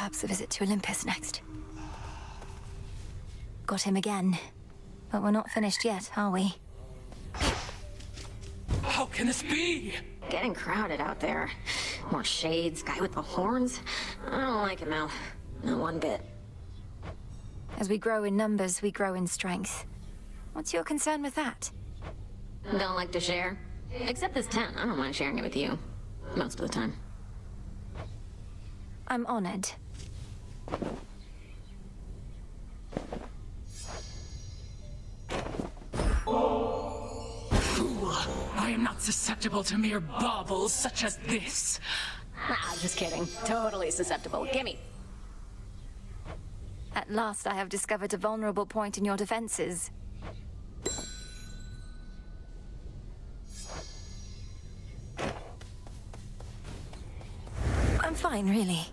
Perhaps a visit to Olympus next. Got him again. But we're not finished yet, are we? How can this be? Getting crowded out there. More shades, guy with the horns. I don't like it, Mel. Not one bit. As we grow in numbers, we grow in strength. What's your concern with that? Don't like to share? Except this tent. I don't mind sharing it with you. Most of the time. I'm honored. Fool! I am not susceptible to mere baubles such as this. Ah, just kidding. Totally susceptible. Gimme. At last I have discovered a vulnerable point in your defenses. I'm fine, really.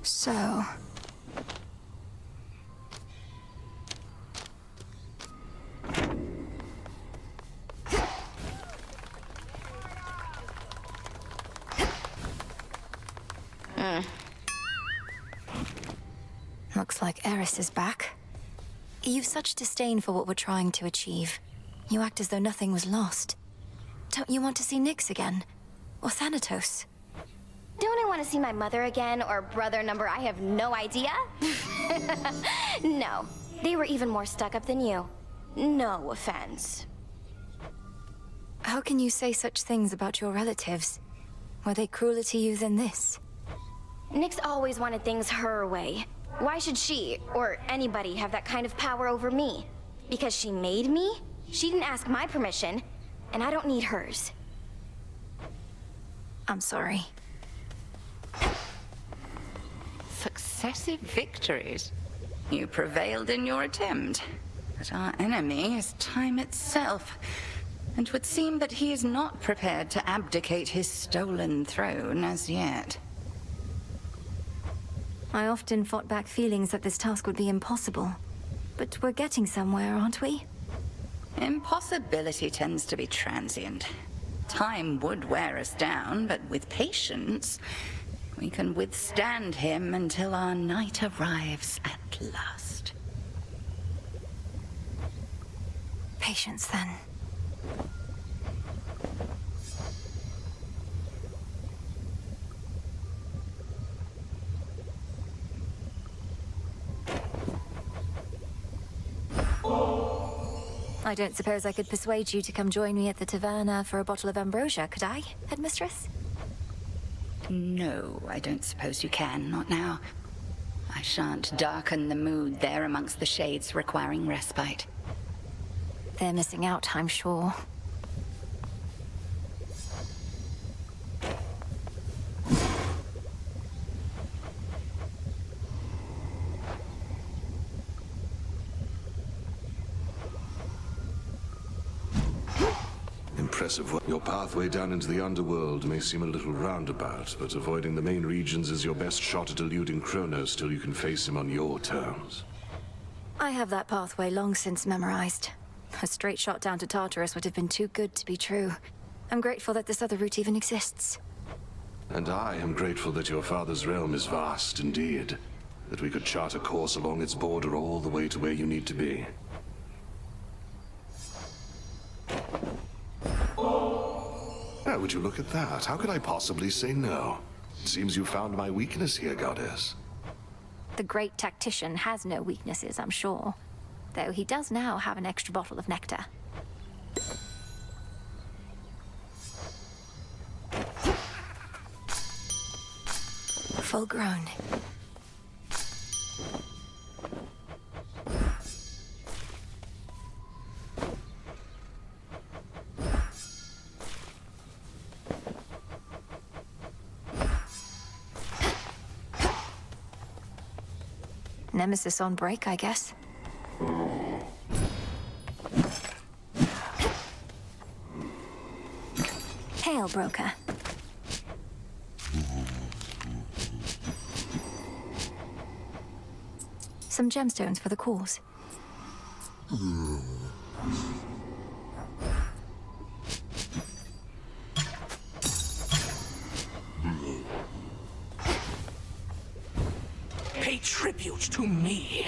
So... Looks like Eris is back. You've such disdain for what we're trying to achieve. You act as though nothing was lost. Don't you want to see Nyx again? Or Thanatos? Don't I want to see my mother again, or brother number I have no idea? No, they were even more stuck up than you. No offense. How can you say such things about your relatives? Were they crueler to you than this? Nyx always wanted things her way. Why should she, or anybody, have that kind of power over me? Because she made me? She didn't ask my permission, and I don't need hers. I'm sorry. Successive victories. You prevailed in your attempt. But our enemy is time itself. And it would seem that he is not prepared to abdicate his stolen throne as yet. I often fought back feelings that this task would be impossible. But we're getting somewhere, aren't we? Impossibility tends to be transient. Time would wear us down, but with patience, we can withstand him until our night arrives at last. Patience, then. I don't suppose I could persuade you to come join me at the taverna for a bottle of ambrosia, could I, headmistress? No, I don't suppose you can, not now. I shan't darken the mood there amongst the shades requiring respite. They're missing out, I'm sure. Impressive work. Your pathway down into the underworld may seem a little roundabout, but avoiding the main regions is your best shot at eluding Kronos till you can face him on your terms. I have that pathway long since memorized. A straight shot down to Tartarus would have been too good to be true. I'm grateful that this other route even exists. And I am grateful that your father's realm is vast indeed, that we could chart a course along its border all the way to where you need to be. Oh, would you look at that? How could I possibly say no? It seems you found my weakness here, Goddess. The great tactician has no weaknesses, I'm sure. Though he does now have an extra bottle of nectar. Full grown. Nemesis on break, I guess. Hail, broker. Some gemstones for the cause. pay tribute to me.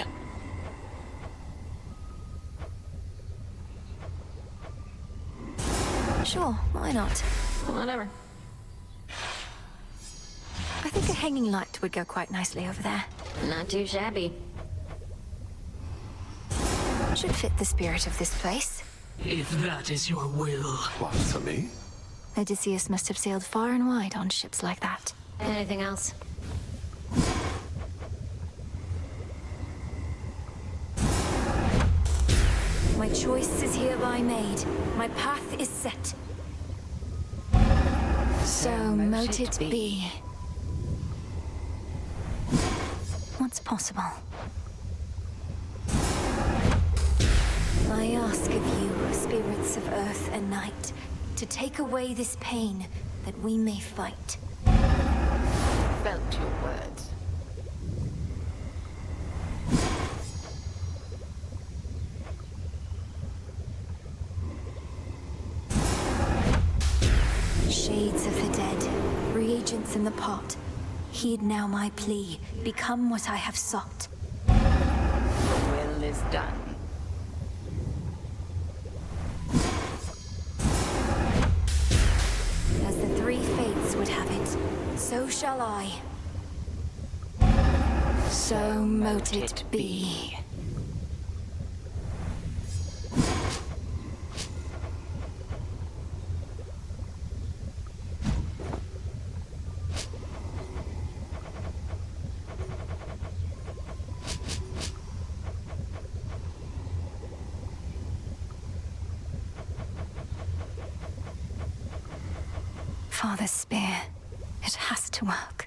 Sure, why not? Whatever. I think a hanging light would go quite nicely over there. Not too shabby. Should fit the spirit of this place. If that is your will. What, for me? Odysseus must have sailed far and wide on ships like that. Anything else? My choice is hereby made. My path is set. So mote it be. What's possible? I ask of you, spirits of earth and night, to take away this pain that we may fight. Felt your words. Shades of the dead, reagents in the pot. Heed now my plea, become what I have sought. Your will is done. As the three fates would have it, so shall I. So mote it be. Father's spear. It has to work.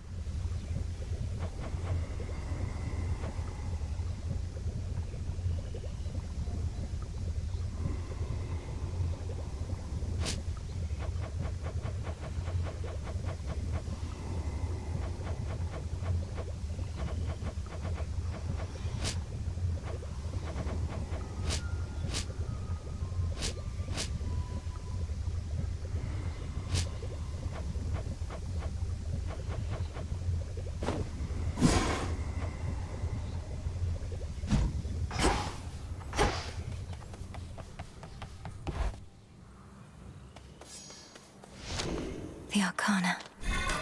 The Arcana.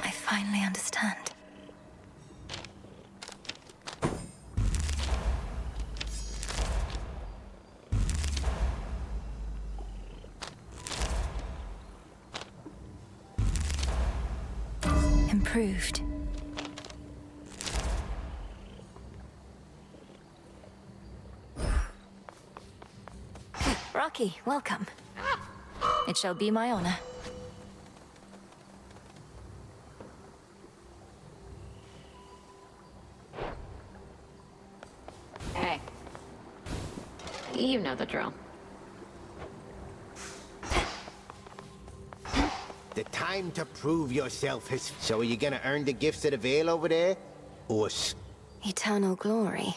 I finally understand. Improved. Rocky, welcome. It shall be my honor. Hey. You know the drill. The time to prove yourself has... So are you gonna earn the gifts of the Veil over there? Or Eternal glory.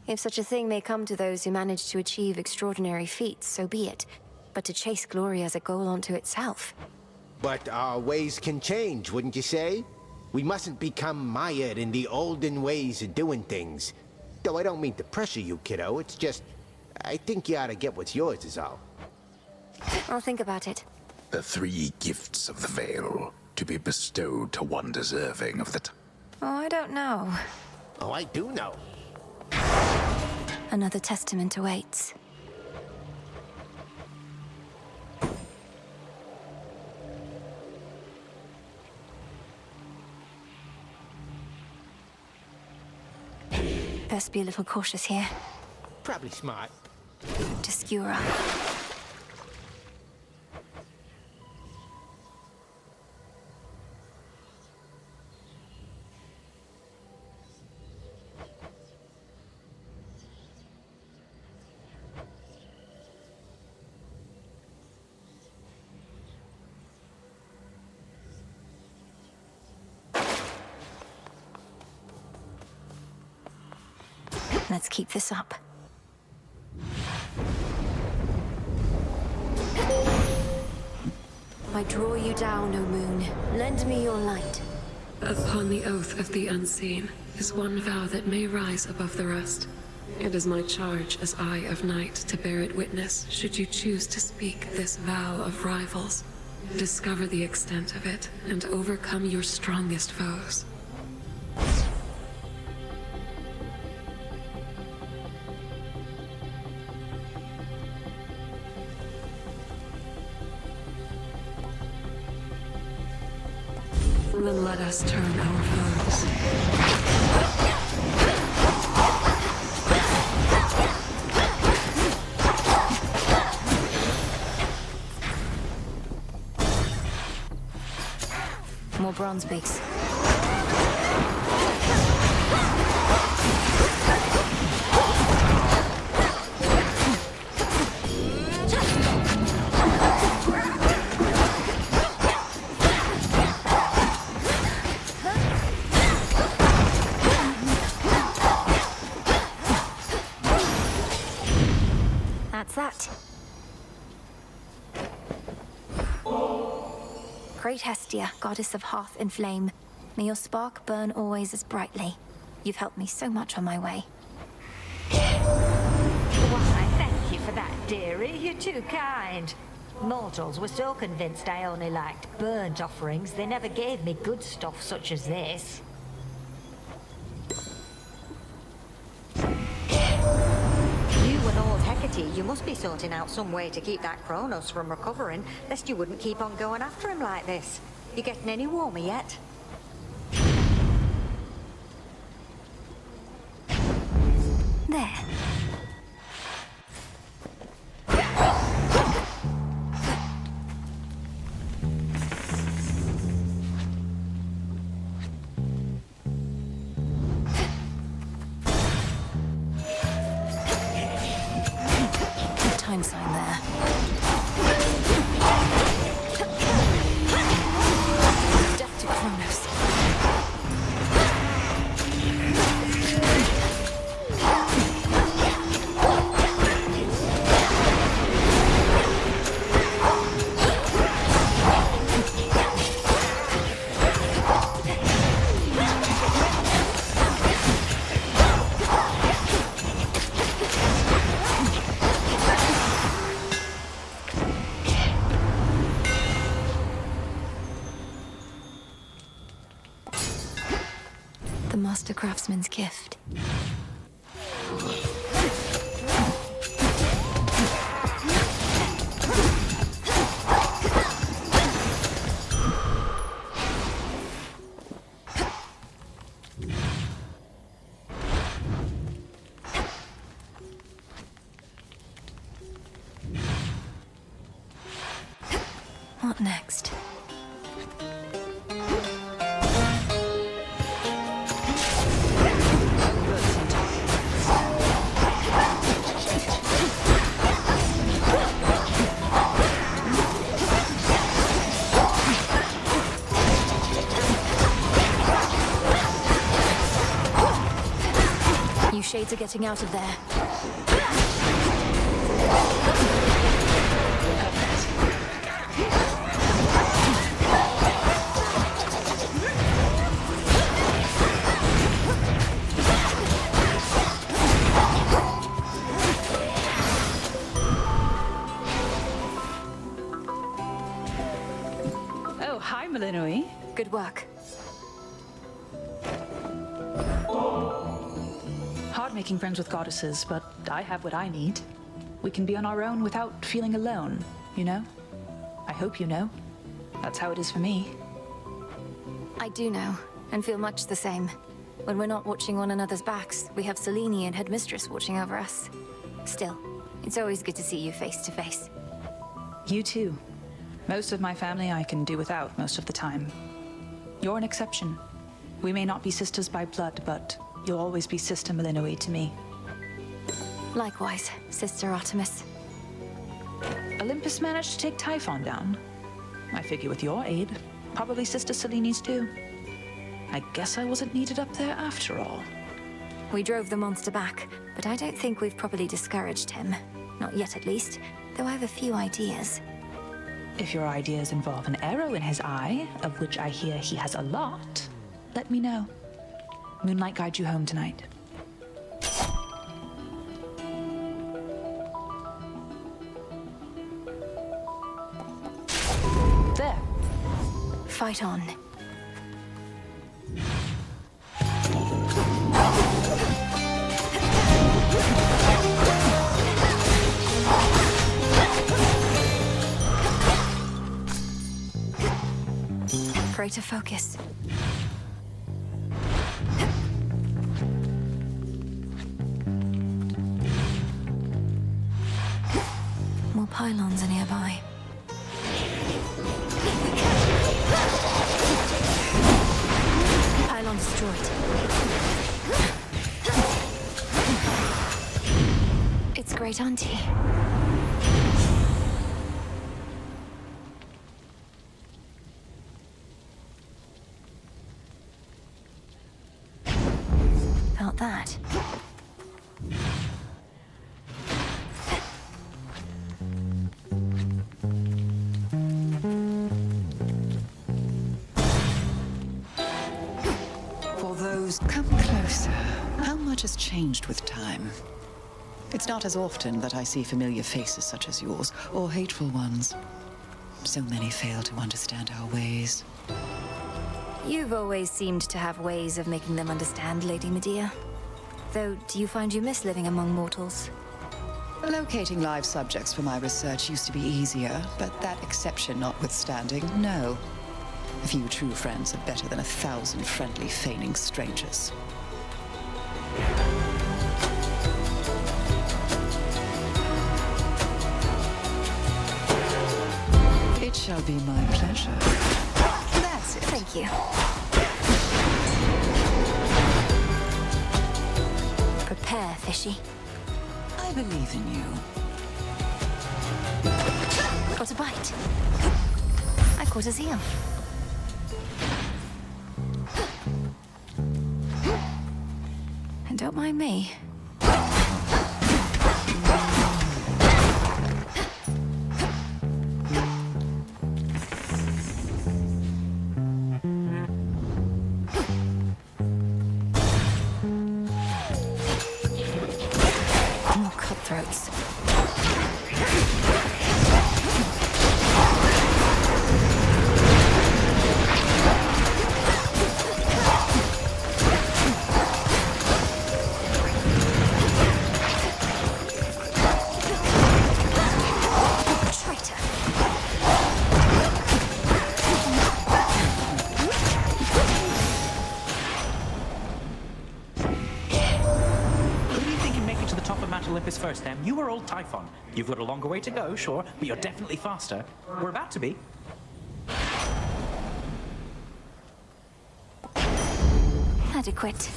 If such a thing may come to those who manage to achieve extraordinary feats, so be it. But to chase glory as a goal unto itself. But our ways can change, wouldn't you say? We mustn't become mired in the olden ways of doing things. Though I don't mean to pressure you, kiddo. It's just... I think you ought to get what's yours is all. I'll think about it. The 3 gifts of the Veil, to be bestowed to one deserving of the Oh, I don't know. Oh, I do know. Another testament awaits. Best be a little cautious here. Probably smart. To skewer up. Let's keep this up. I draw you down, O moon. Lend me your light. Upon the oath of the unseen is one vow that may rise above the rest. It is my charge as Eye of Night to bear it witness should you choose to speak this vow of rivals. Discover the extent of it and overcome your strongest foes. Then let us turn our foes. More bronze beaks. That's that. Great Hestia, goddess of hearth and flame, may your spark burn always as brightly. You've helped me so much on my way. Why, thank you for that, dearie. You're too kind. Mortals were so convinced I only liked burnt offerings, they never gave me good stuff such as this. You and old Hecate, you must be sorting out some way to keep that Kronos from recovering, lest you wouldn't keep on going after him like this. You getting any warmer yet? There. Time sign there. Death to Kronos. The Master Craftsman's gift. What next? You shades are getting out of there. Oh, hi, Malinoi. Good work. Hard making friends with goddesses, but I have what I need. We can be on our own without feeling alone, you know? I hope you know. That's how it is for me. I do know, and feel much the same. When we're not watching one another's backs, we have Selene and Headmistress watching over us. Still, it's always good to see you face to face. You too. Most of my family I can do without most of the time. You're an exception. We may not be sisters by blood, but you'll always be Sister Malinoi to me. Likewise, Sister Artemis. Olympus managed to take Typhon down. I figure with your aid, probably Sister Selene's too. I guess I wasn't needed up there after all. We drove the monster back, but I don't think we've properly discouraged him. Not yet, at least, though I have a few ideas. If your ideas involve an arrow in his eye, of which I hear he has a lot, let me know. Moonlight guide you home tonight. There. Fight on. Greater focus. More pylons are nearby. Pylon destroyed. It's Great Auntie. Felt that. Come closer. How much has changed with time? It's not as often that I see familiar faces such as yours, or hateful ones. So many fail to understand our ways. You've always seemed to have ways of making them understand, Lady Medea. Though, do you find you miss living among mortals? Locating live subjects for my research used to be easier, but that exception notwithstanding, no. A few true friends are better than 1,000 friendly, feigning strangers. It shall be my pleasure. That's it. Thank you. Prepare, Fishy. I believe in you. Got a bite. I caught a seal. And don't mind me. More cutthroats. Olympus first, then. You were old Typhon. You've got a longer way to go, sure, but you're definitely faster. We're about to be. Adequate.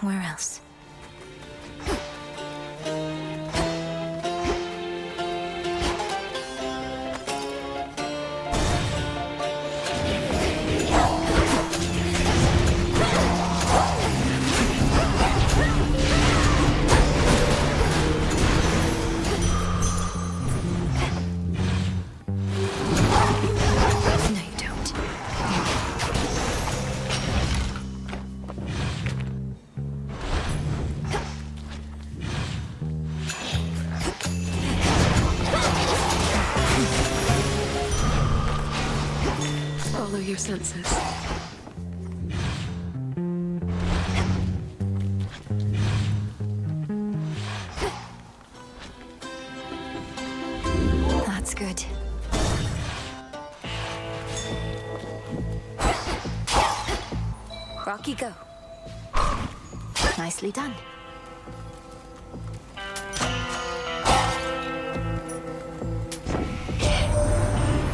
Where else? Follow your senses. That's good. Rocky, go. Nicely done.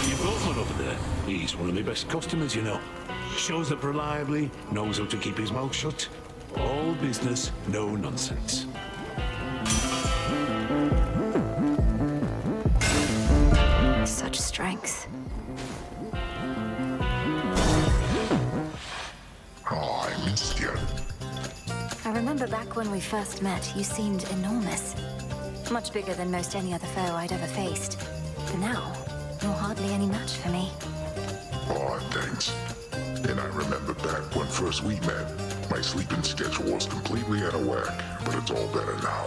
You've got one over there. He's one of my best customers, you know. Shows up reliably, knows how to keep his mouth shut. All business, no nonsense. But back when we first met, you seemed enormous. Much bigger than most any other foe I'd ever faced. But now, you're hardly any match for me. Aw, thanks. And I remember back when first we met, my sleeping schedule was completely out of whack, but it's all better now.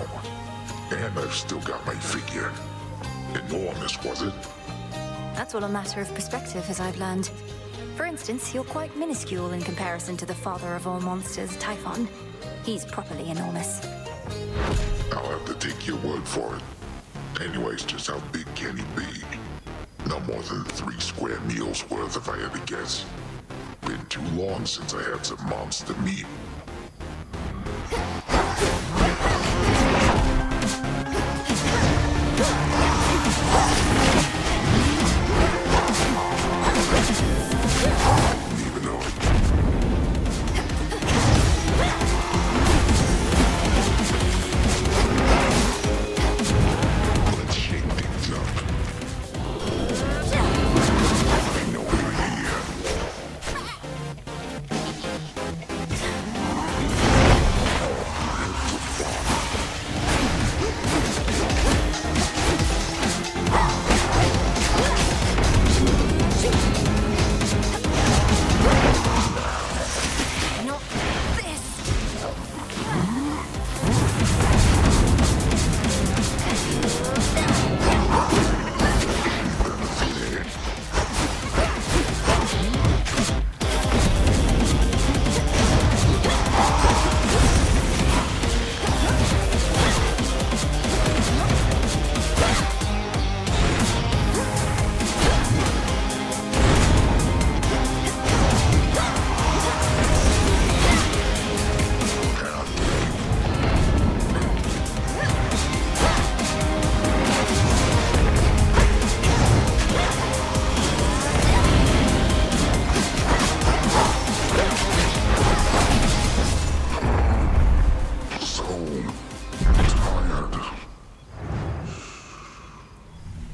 And I've still got my figure. Enormous, was it? That's all a matter of perspective, as I've learned. For instance, you're quite minuscule in comparison to the father of all monsters, Typhon. He's properly enormous. I'll have to take your word for it. Anyways, just how big can he be? No more than 3 square meals worth if I had to guess. Been too long since I had some monster meat.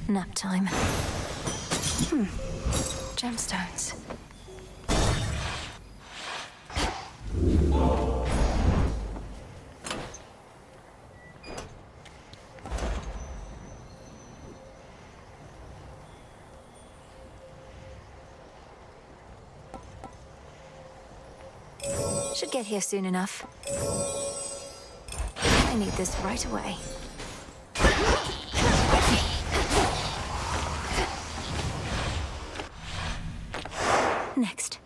Nap time. Gemstones. Should get here soon enough. I need this right away. Next.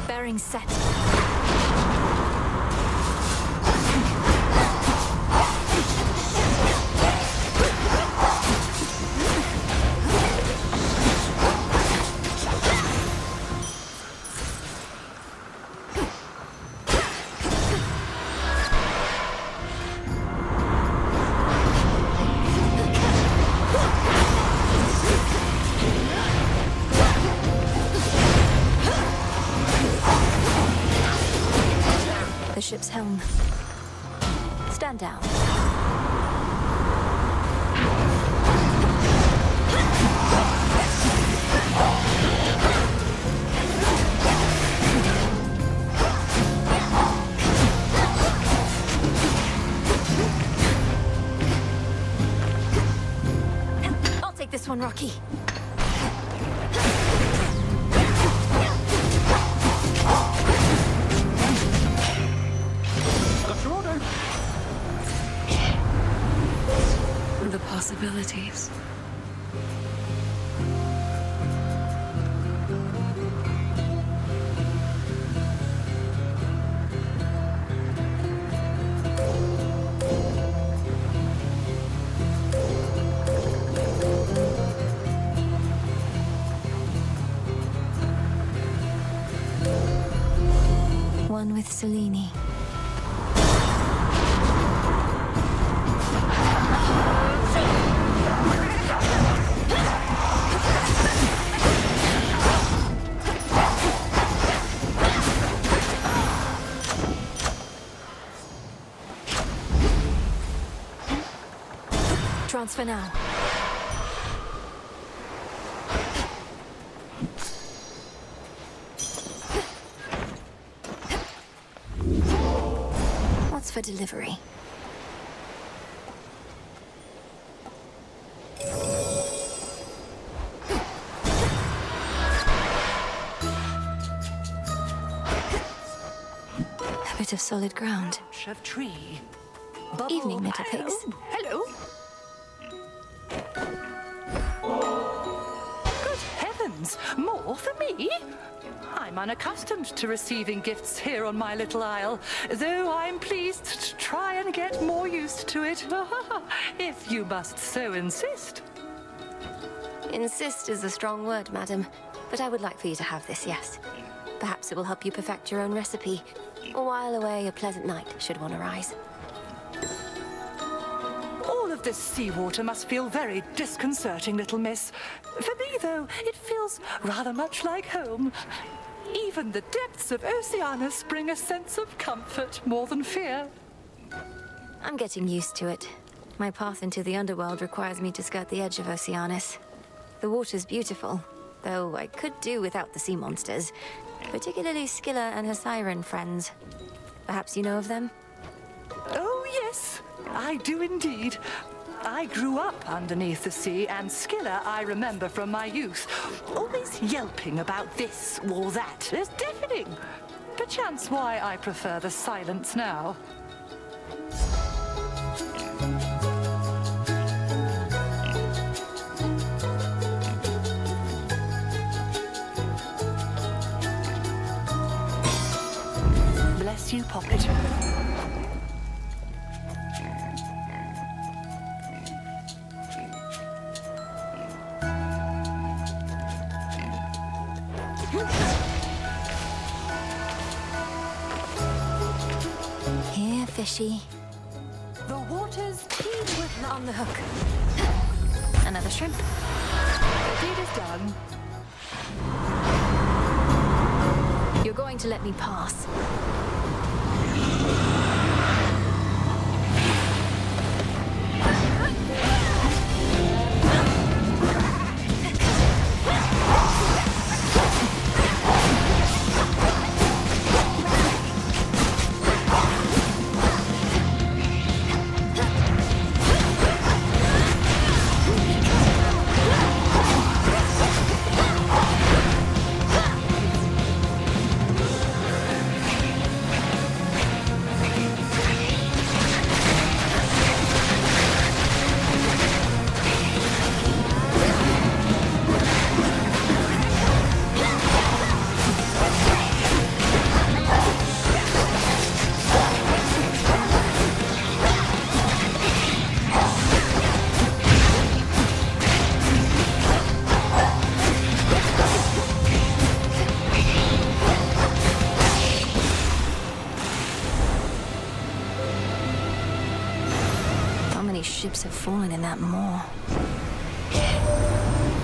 Bearing set. The ship's helm. Stand down. I'll take this one, Rocky. The possibilities. One with Selene. Transfer now. What's for delivery? A bit of solid ground. Of tree. Evening, little pigs. Hello. Good heavens! More for me? I'm unaccustomed to receiving gifts here on my little isle, though I'm pleased to try and get more used to it, if you must so insist. Insist is a strong word, madam, but I would like for you to have this, yes. Perhaps it will help you perfect your own recipe, or while away a pleasant night should one arise. All of this seawater must feel very disconcerting, little miss. For me, though, it feels rather much like home. Even the depths of Oceanus bring a sense of comfort more than fear. I'm getting used to it. My path into the underworld requires me to skirt the edge of Oceanus. The water's beautiful, though I could do without the sea monsters, particularly Scylla and her siren friends. Perhaps you know of them? Oh, yes, I do indeed. I grew up underneath the sea, and Scylla I remember from my youth. Always yelping about this or that. It's deafening. Perchance why I prefer the silence now. Bless you, Poppet. Here, fishy. The water's keen with on the hook. Another shrimp. The deed is done. You're going to let me pass. Ships have fallen in that moor.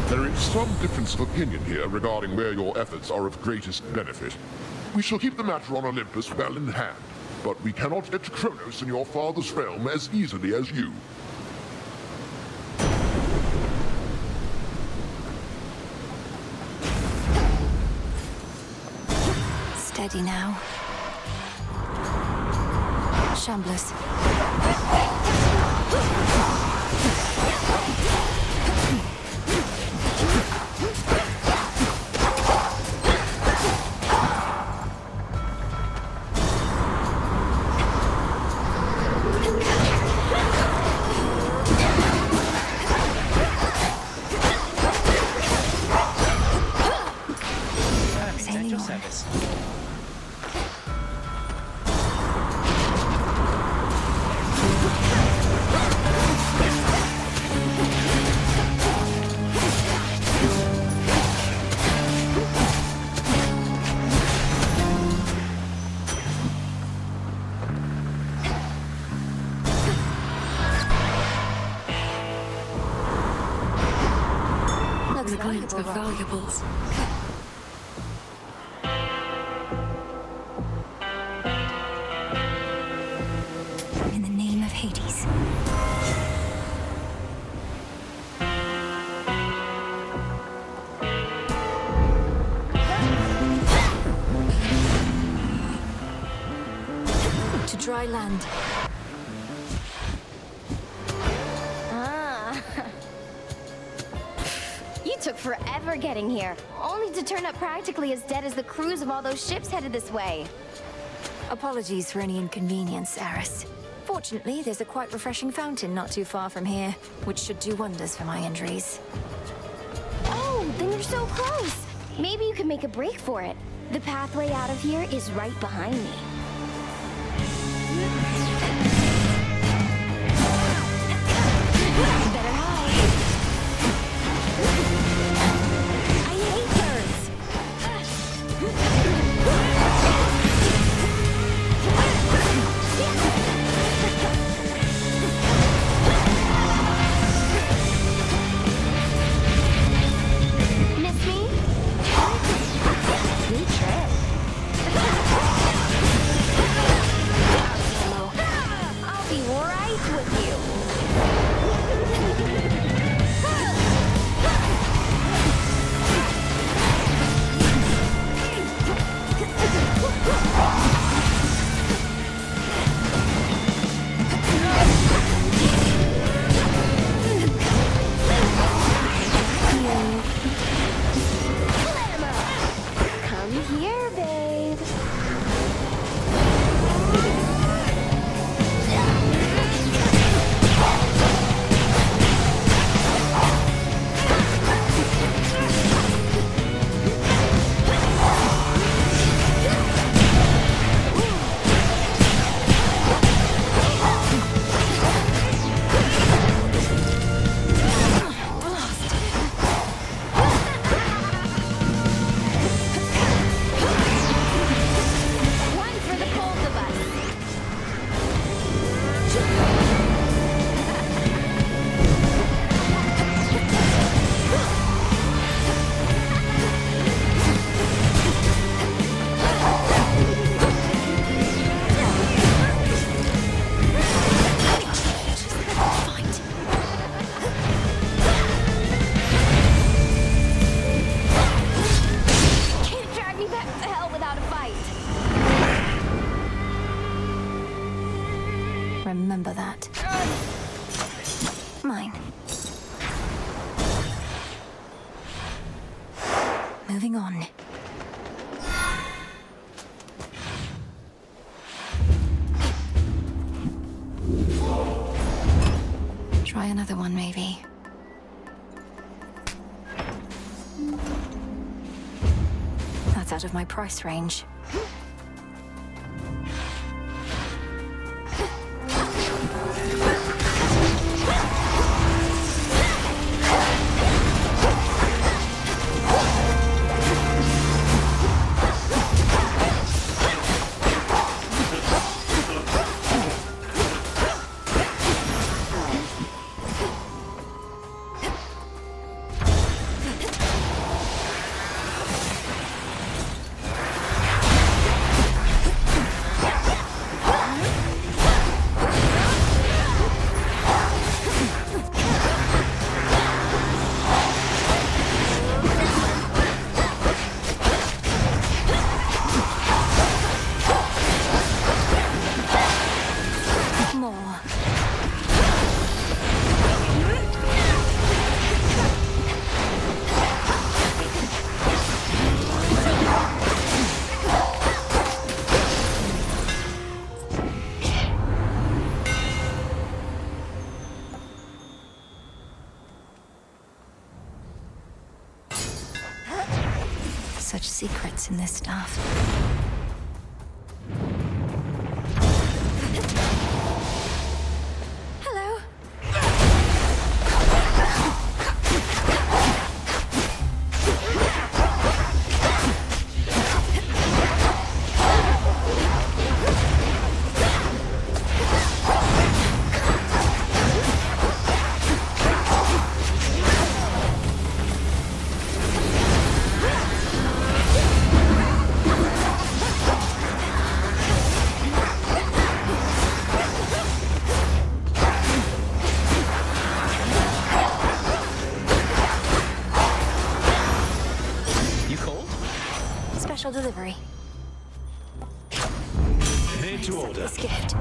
There is some difference of opinion here regarding where your efforts are of greatest benefit. We shall keep the matter on Olympus well in hand, but we cannot get to Kronos in your father's realm as easily as you. Steady now. Shamblers. Service. The glint of valuables. In the name of Hades. dry land. Ah. You took forever getting here, only to turn up practically as dead as the crews of all those ships headed this way. Apologies for any inconvenience, Eris. Fortunately, there's a quite refreshing fountain not too far from here, which should do wonders for my injuries. Oh, then you're so close. Maybe you can make a break for it. The pathway out of here is right behind me. Better hide. I hate birds. Miss me? Good trip. I'll be right with you. Come here, babe. One for the both of us. Can't drag me back to hell without a fight. Remember that. Mine. Moving on. Try another one, maybe. That's out of my price range. More. Such secrets in this stuff. Hello. You cold? Special delivery. Made to order. This gift.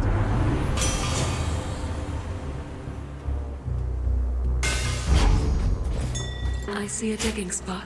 I see a digging spot.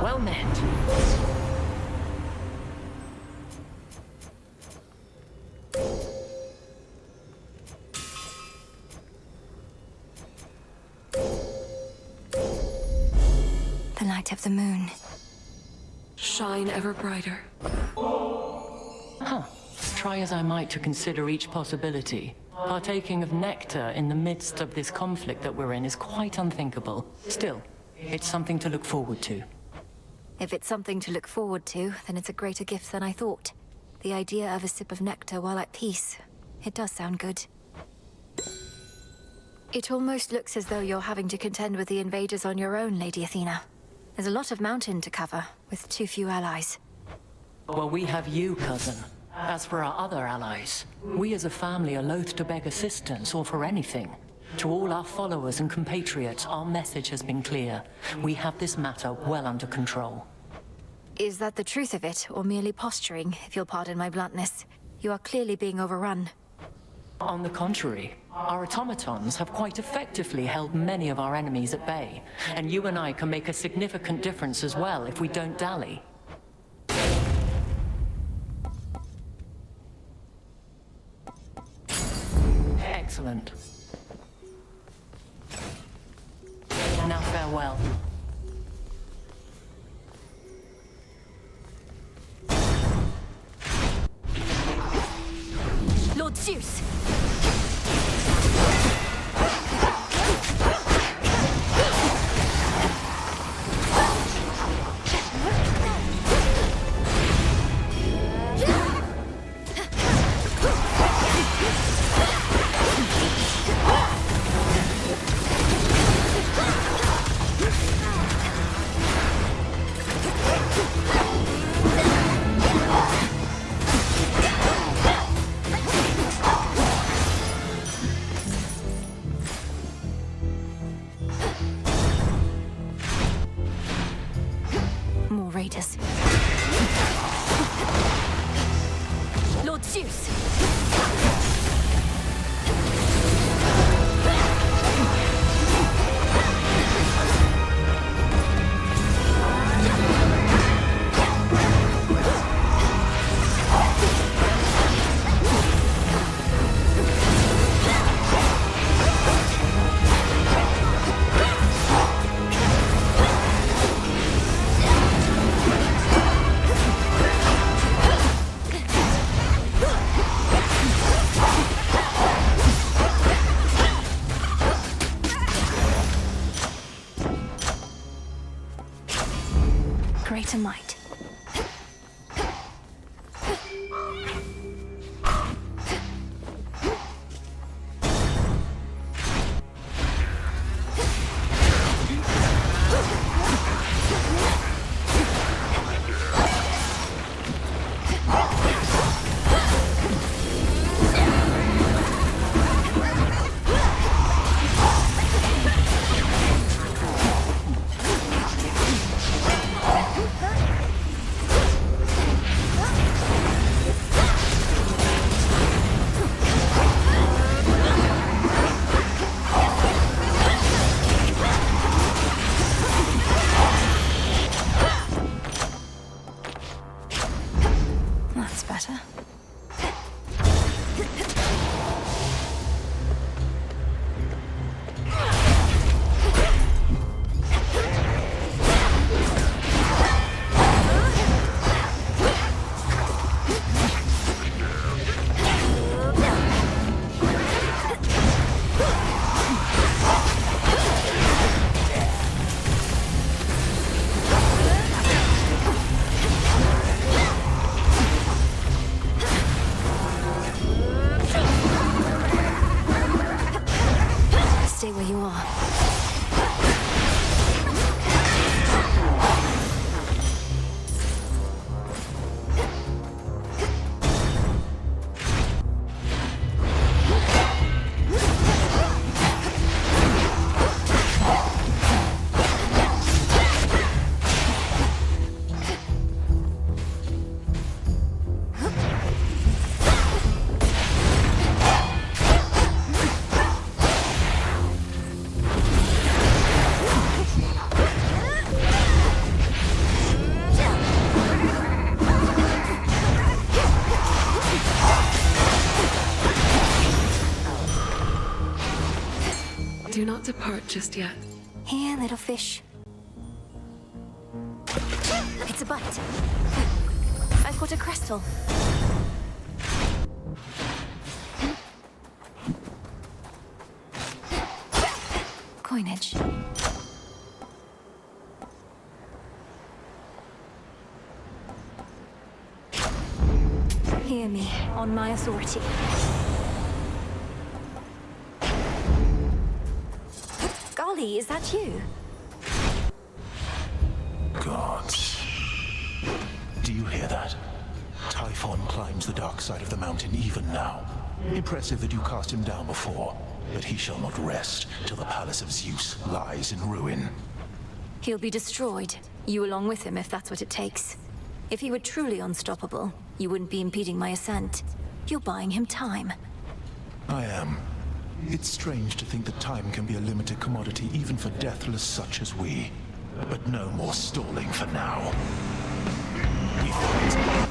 Well met. The light of the moon. Shine ever brighter. Huh. Try as I might to consider each possibility, partaking of nectar in the midst of this conflict that we're in is quite unthinkable. Still, it's something to look forward to. If it's something to look forward to, then it's a greater gift than I thought. The idea of a sip of nectar while at peace. It does sound good. It almost looks as though you're having to contend with the invaders on your own, Lady Athena. There's a lot of mountain to cover, with too few allies. Well, we have you, cousin. As for our other allies, we as a family are loath to beg assistance or for anything. To all our followers and compatriots, our message has been clear. We have this matter well under control. Is that the truth of it, or merely posturing, if you'll pardon my bluntness? You are clearly being overrun. On the contrary, our automatons have quite effectively held many of our enemies at bay, and you and I can make a significant difference as well if we don't dally. Excellent. Now farewell. Lord Zeus! More raiders. Lord Zeus! Greater might. That's better. Do not depart just yet. Here, little fish. It's a bite. I've got a crystal. Coinage. Hear me, on my authority. Golly, is that you? Gods. Do you hear that? Typhon climbs the dark side of the mountain even now. Impressive that you cast him down before, but he shall not rest till the palace of Zeus lies in ruin. He'll be destroyed. You along with him, if that's what it takes. If he were truly unstoppable, you wouldn't be impeding my ascent. You're buying him time. I am. It's strange to think that time can be a limited commodity even for deathless such as we. But no more stalling for now. We fight.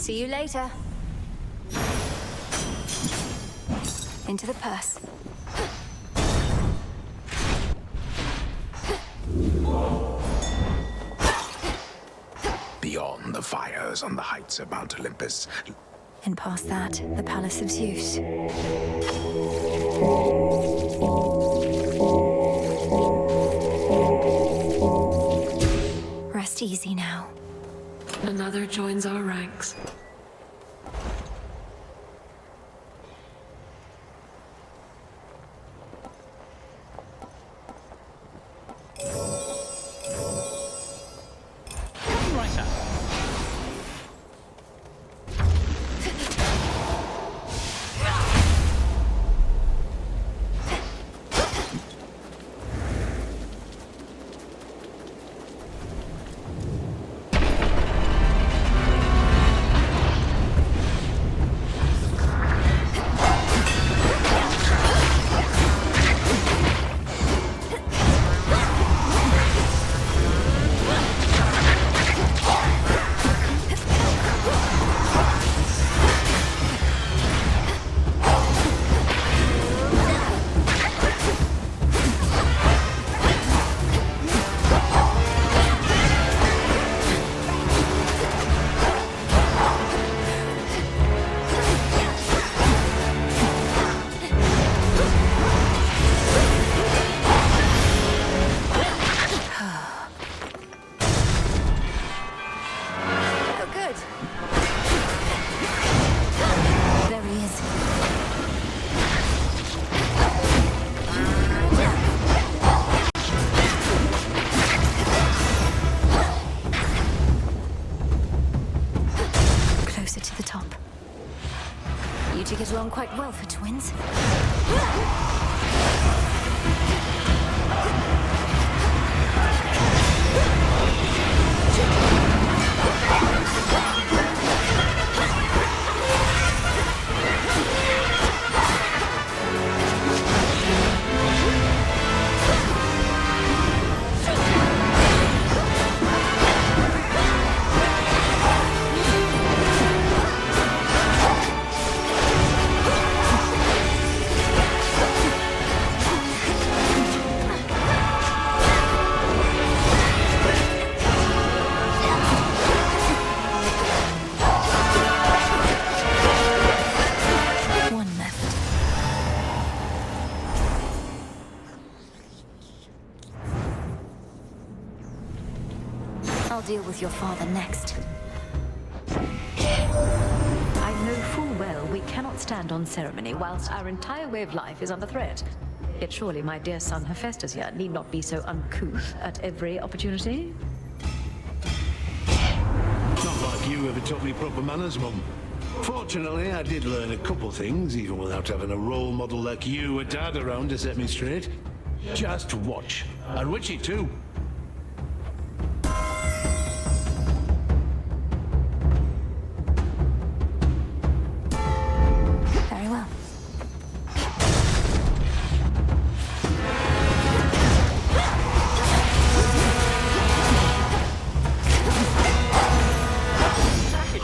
See you later. Into the purse. Beyond the fires on the heights of Mount Olympus. And past that, the Palace of Zeus. Rest easy now. Another joins our ranks. Right up. Get along quite well for twins. I'll deal with your father next. I know full well we cannot stand on ceremony whilst our entire way of life is under threat. Yet surely my dear son Hephaestus here need not be so uncouth at every opportunity. Not like you ever taught me proper manners, Mum. Fortunately, I did learn a couple things, even without having a role model like you or Dad around to set me straight. Just watch. And witchy too. Very well.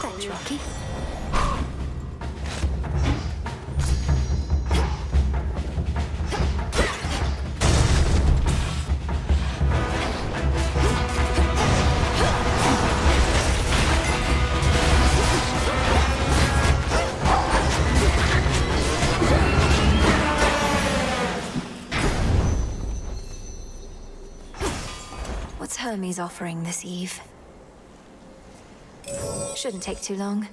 Thanks, Rocky. What's Hermes offering this eve? Shouldn't take too long.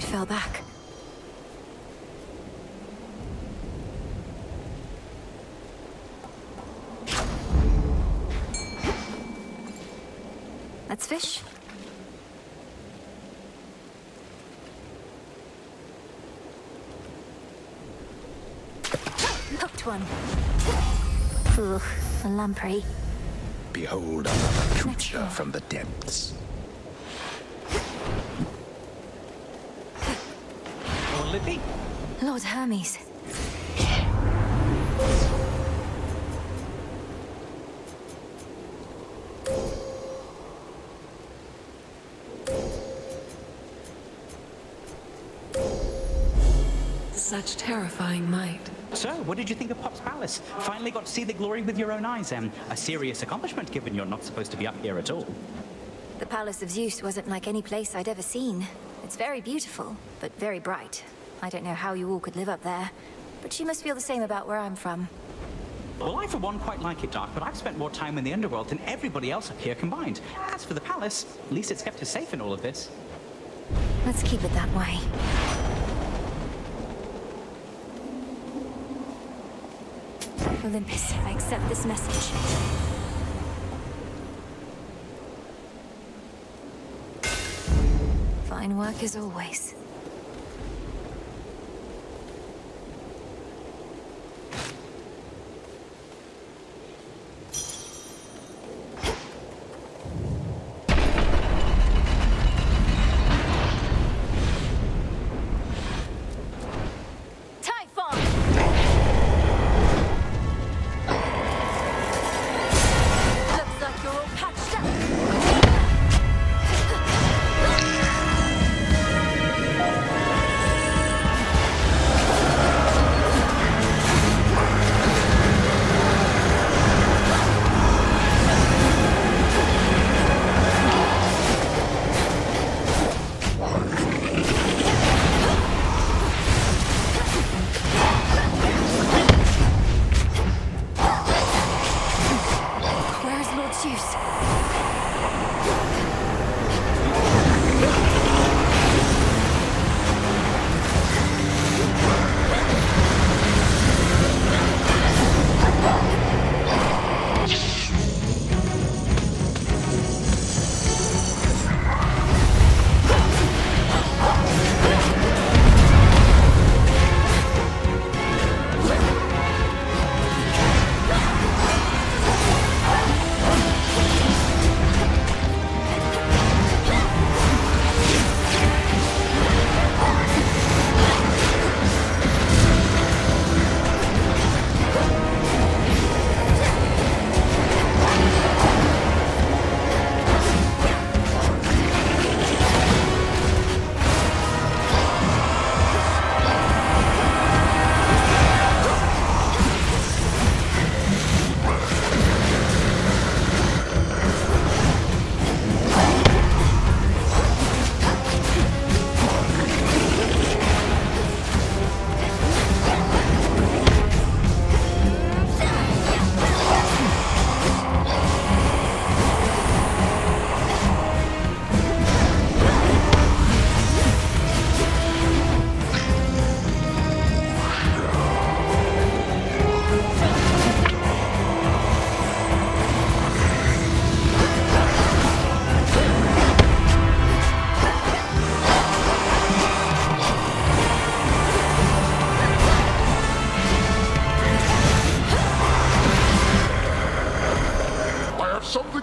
It fell back. Let's fish. Hooked one. Ugh, a lamprey. Behold another creature from the depths. Will it be? Lord Hermes. Such terrifying might. So, what did you think of Pop's Palace? Finally got to see the glory with your own eyes. A serious accomplishment, given you're not supposed to be up here at all. The Palace of Zeus wasn't like any place I'd ever seen. It's very beautiful, but very bright. I don't know how you all could live up there, but you must feel the same about where I'm from. Well, I, for one, quite like it, Dark, but I've spent more time in the underworld than everybody else up here combined. As for the palace, at least it's kept us safe in all of this. Let's keep it that way. Olympus, I accept this message. Fine work as always.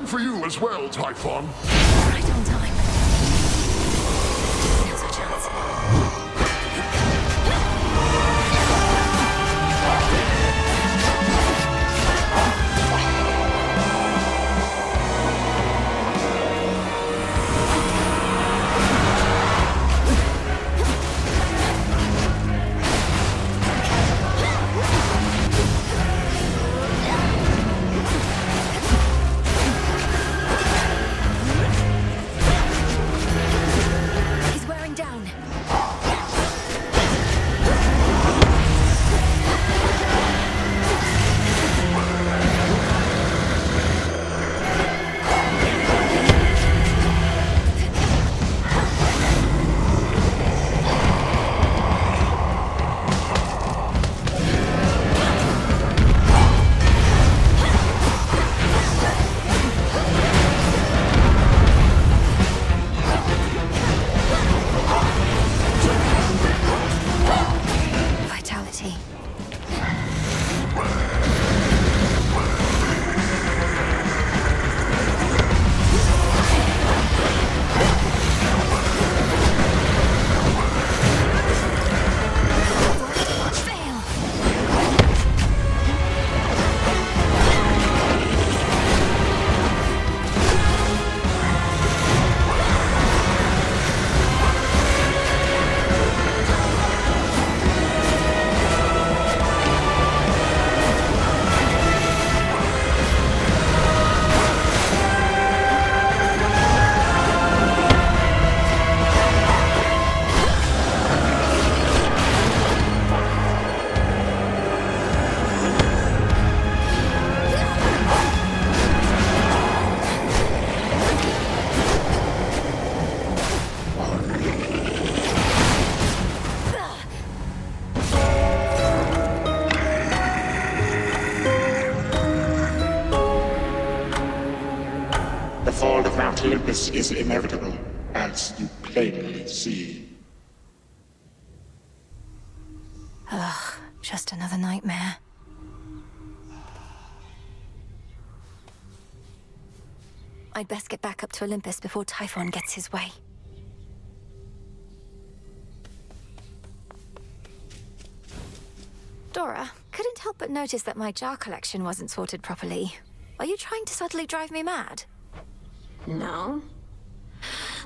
For you as well, Typhon. Right on time. Now's our chance. He's wearing down. Mount Olympus is inevitable, as you plainly see. Ugh, just another nightmare. I'd best get back up to Olympus before Typhon gets his way. Dora, couldn't help but notice that my jar collection wasn't sorted properly. Are you trying to subtly drive me mad? No.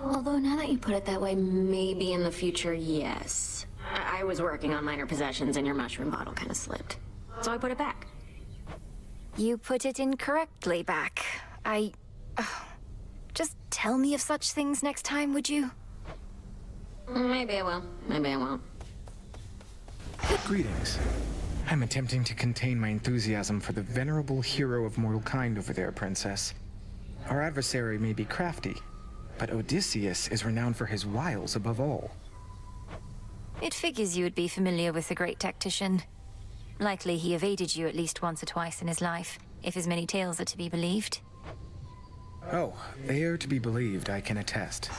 Although now that you put it that way, maybe in the future, yes. I was working on minor possessions and your mushroom bottle kind of slipped. So I put it back. You put it incorrectly back. Just tell me of such things next time, would you? Maybe I will. Maybe I won't. Greetings. I'm attempting to contain my enthusiasm for the venerable hero of mortal kind over there, Princess. Our adversary may be crafty, but Odysseus is renowned for his wiles above all. It figures you would be familiar with the great tactician. Likely he evaded you at least once or twice in his life, if his many tales are to be believed. Oh, they are to be believed, I can attest.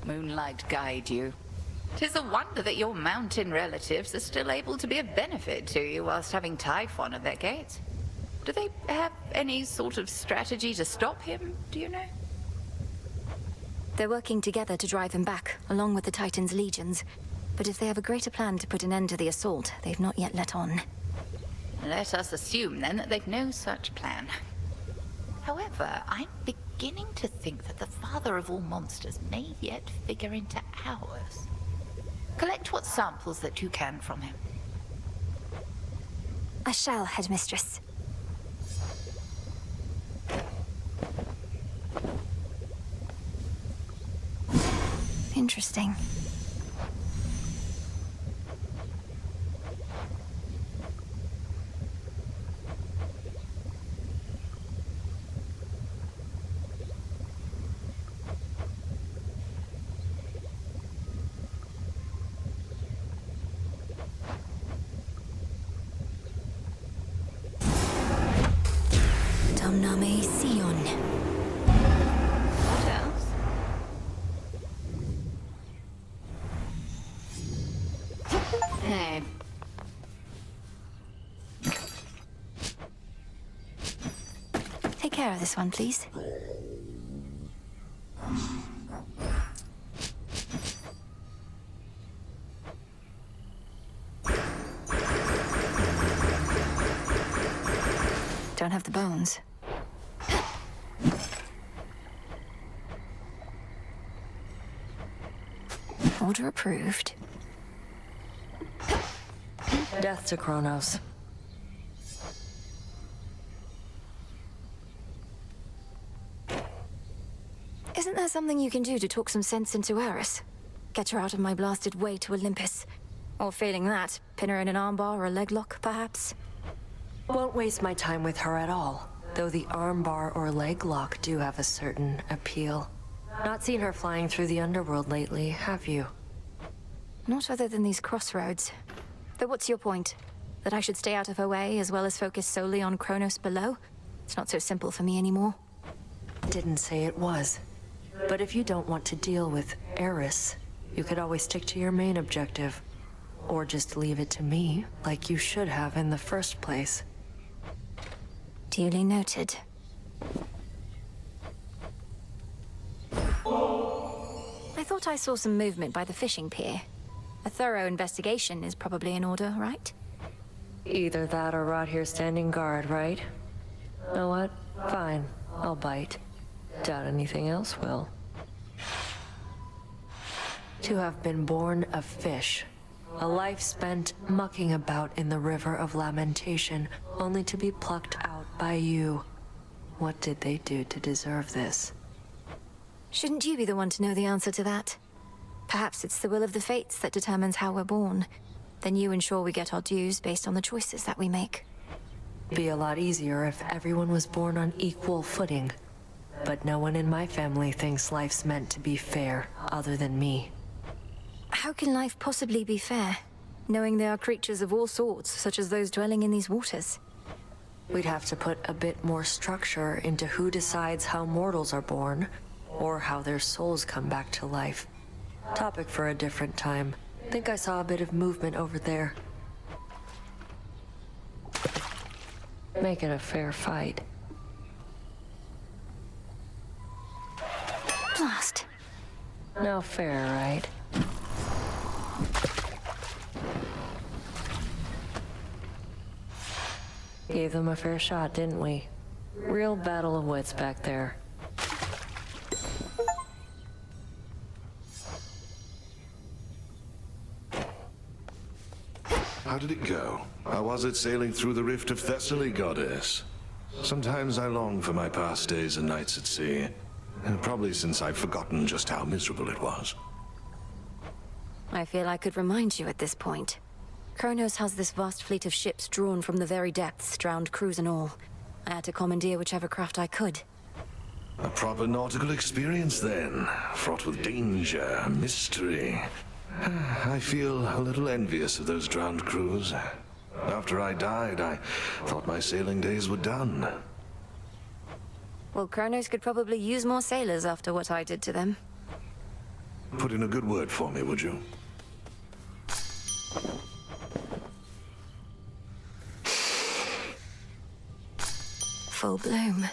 Moonlight guide you. 'Tis a wonder that your mountain relatives are still able to be of benefit to you whilst having Typhon at their gates. Do they have any sort of strategy to stop him, do you know? They're working together to drive him back, along with the Titan's legions. But if they have a greater plan to put an end to the assault, they've not yet let on. Let us assume, then, that they've no such plan. However, I'm beginning to think that the father of all monsters may yet figure into ours. Collect what samples that you can from him. I shall, Headmistress. Interesting. Domname Sion. What else? Hey. Take care of this one, please. Don't have the bones. Order approved. Death to Kronos. Isn't there something you can do to talk some sense into Eris? Get her out of my blasted way to Olympus. Or failing that, pin her in an armbar or a leg lock, perhaps? Won't waste my time with her at all, though the armbar or leg lock do have a certain appeal. Not seen her flying through the underworld lately, have you? Not other than these crossroads. Though what's your point? That I should stay out of her way as well as focus solely on Kronos below? It's not so simple for me anymore. Didn't say it was. But if you don't want to deal with Eris, you could always stick to your main objective. Or just leave it to me, like you should have in the first place. Duly noted. I thought I saw some movement by the fishing pier. A thorough investigation is probably in order, right? Either that or rot here standing guard, right? Know what? Fine. I'll bite. Doubt anything else will. To have been born a fish. A life spent mucking about in the river of lamentation, only to be plucked out by you. What did they do to deserve this? Shouldn't you be the one to know the answer to that? Perhaps it's the will of the fates that determines how we're born. Then you ensure we get our dues based on the choices that we make. Be a lot easier if everyone was born on equal footing. But no one in my family thinks life's meant to be fair, other than me. How can life possibly be fair, knowing there are creatures of all sorts, such as those dwelling in these waters? We'd have to put a bit more structure into who decides how mortals are born, or how their souls come back to life. Topic for a different time. Think I saw a bit of movement over there. Make it a fair fight. Blast. No fair, right? Gave them a fair shot, didn't we? Real battle of wits back there. How did it go? How was it sailing through the rift of Thessaly, goddess? Sometimes I long for my past days and nights at sea. And probably since I've forgotten just how miserable it was. I feel I could remind you at this point. Kronos has this vast fleet of ships drawn from the very depths, drowned crews and all. I had to commandeer whichever craft I could. A proper nautical experience then, fraught with danger, mystery. I feel a little envious of those drowned crews. After I died, I thought my sailing days were done. Well, Kronos could probably use more sailors after what I did to them. Put in a good word for me, would you? Full bloom.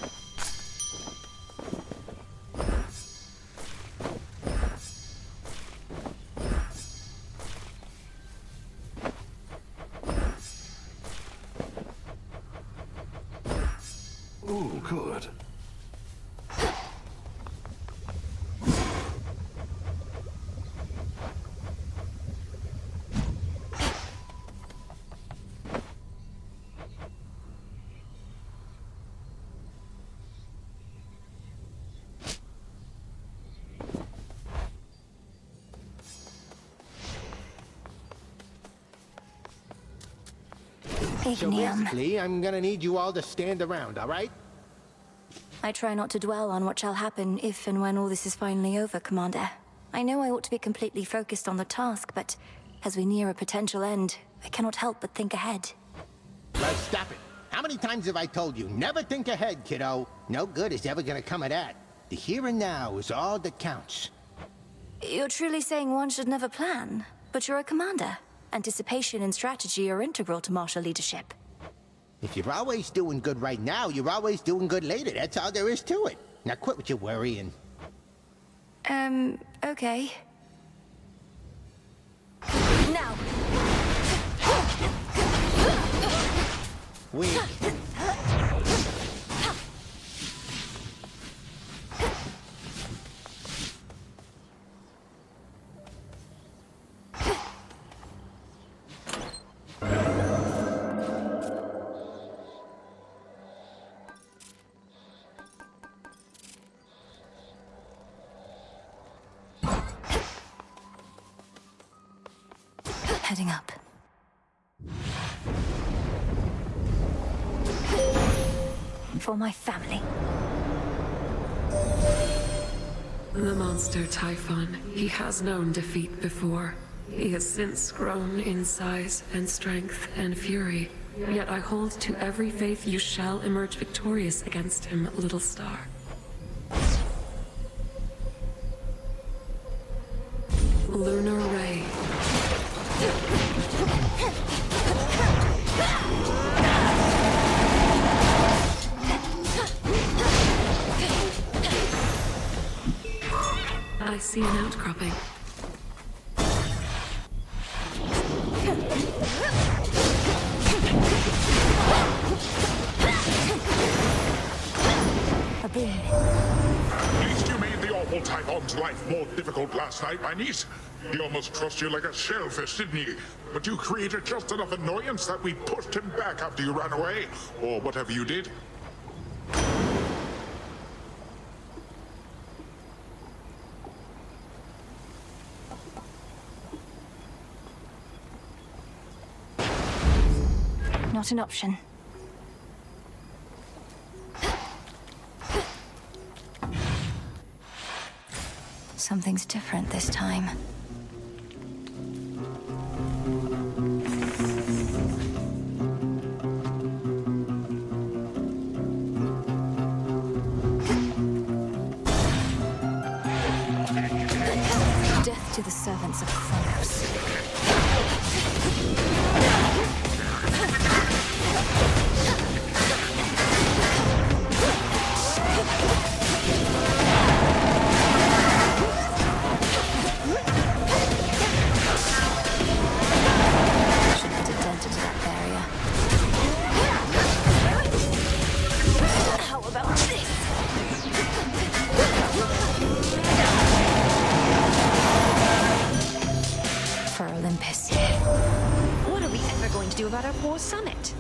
Ooh, good. So basically, I'm gonna need you all to stand around, all right? I try not to dwell on what shall happen if and when all this is finally over, Commander. I know I ought to be completely focused on the task, but as we near a potential end, I cannot help but think ahead. Well, stop it. How many times have I told you, never think ahead, kiddo? No good is ever gonna come of that. The here and now is all that counts. You're truly saying one should never plan, but you're a commander. Anticipation and strategy are integral to martial leadership. If you're always doing good right now, you're always doing good later. That's all there is to it. Now quit with your worrying. Okay. Now! Weak. Heading up. For my family. The monster Typhon, he has known defeat before. He has since grown in size and strength and fury. Yet I hold to every faith you shall emerge victorious against him, little star. Lunar Ray. I see an outcropping. A boon. At least you made the awful Typhon's life more difficult last night, my niece. He almost crushed you like a shellfish, didn't he? But you created just enough annoyance that we pushed him back after you ran away, or whatever you did. Not an option. Something's different this time. the servants of Kronos. About our poor summit.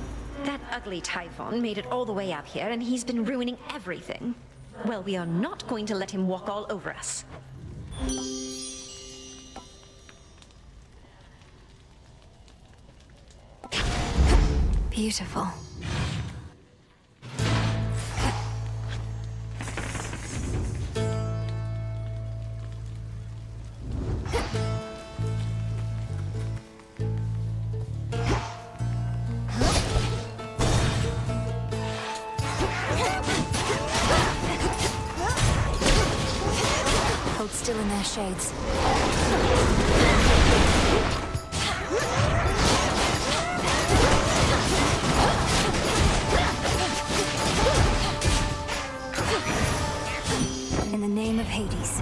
That ugly Typhon made it all the way up here, and he's been ruining everything. Well, we are not going to let him walk all over us. Beautiful. Still in their shades. In the name of Hades.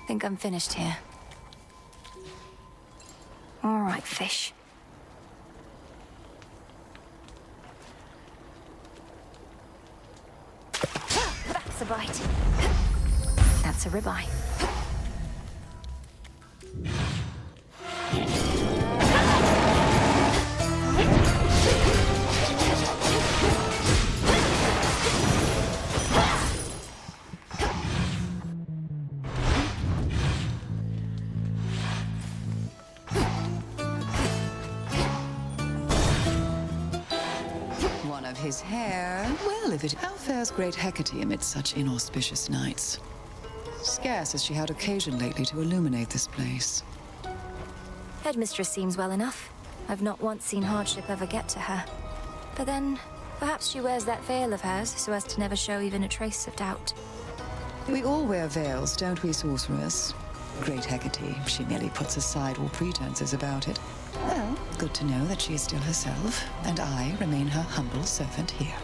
Think I'm finished here. All right, fish. That's a bite. That's a ribeye. One of his hair. Well, if it... How fares great Hecate amid such inauspicious nights? Scarce has she had occasion lately to illuminate this place. Headmistress seems well enough. I've not once seen hardship ever get to her. But then, perhaps she wears that veil of hers so as to never show even a trace of doubt. We all wear veils, don't we, sorceress? Great Hecate, she merely puts aside all pretenses about it. Well, good to know that she is still herself, and I remain her humble servant here.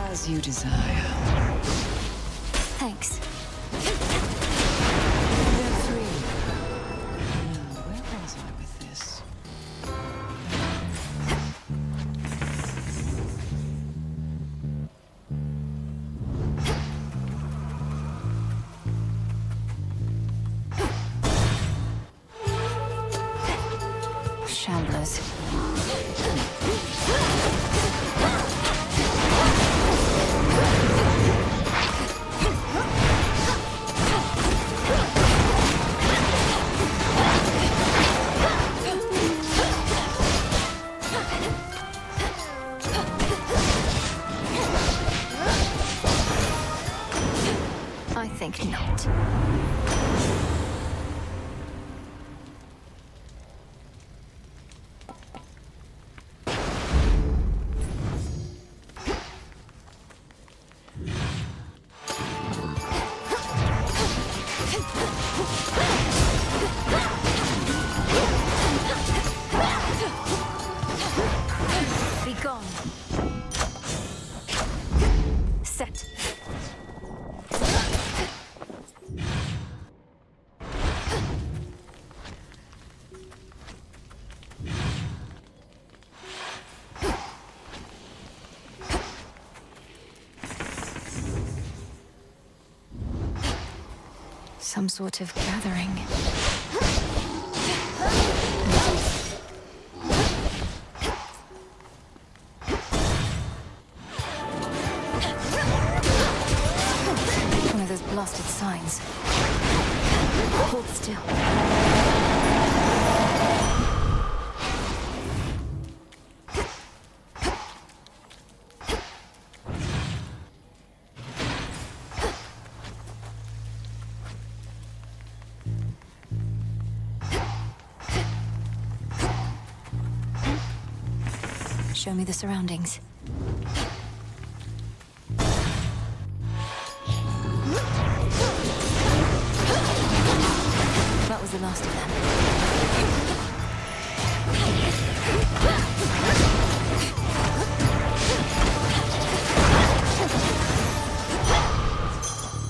As you desire. Thanks. They're free. Now, where was I with this? Shamblers. I think not. Be gone. Set. Some sort of gathering. One of those blasted signs. Hold still. Show me the surroundings. That was the last of them.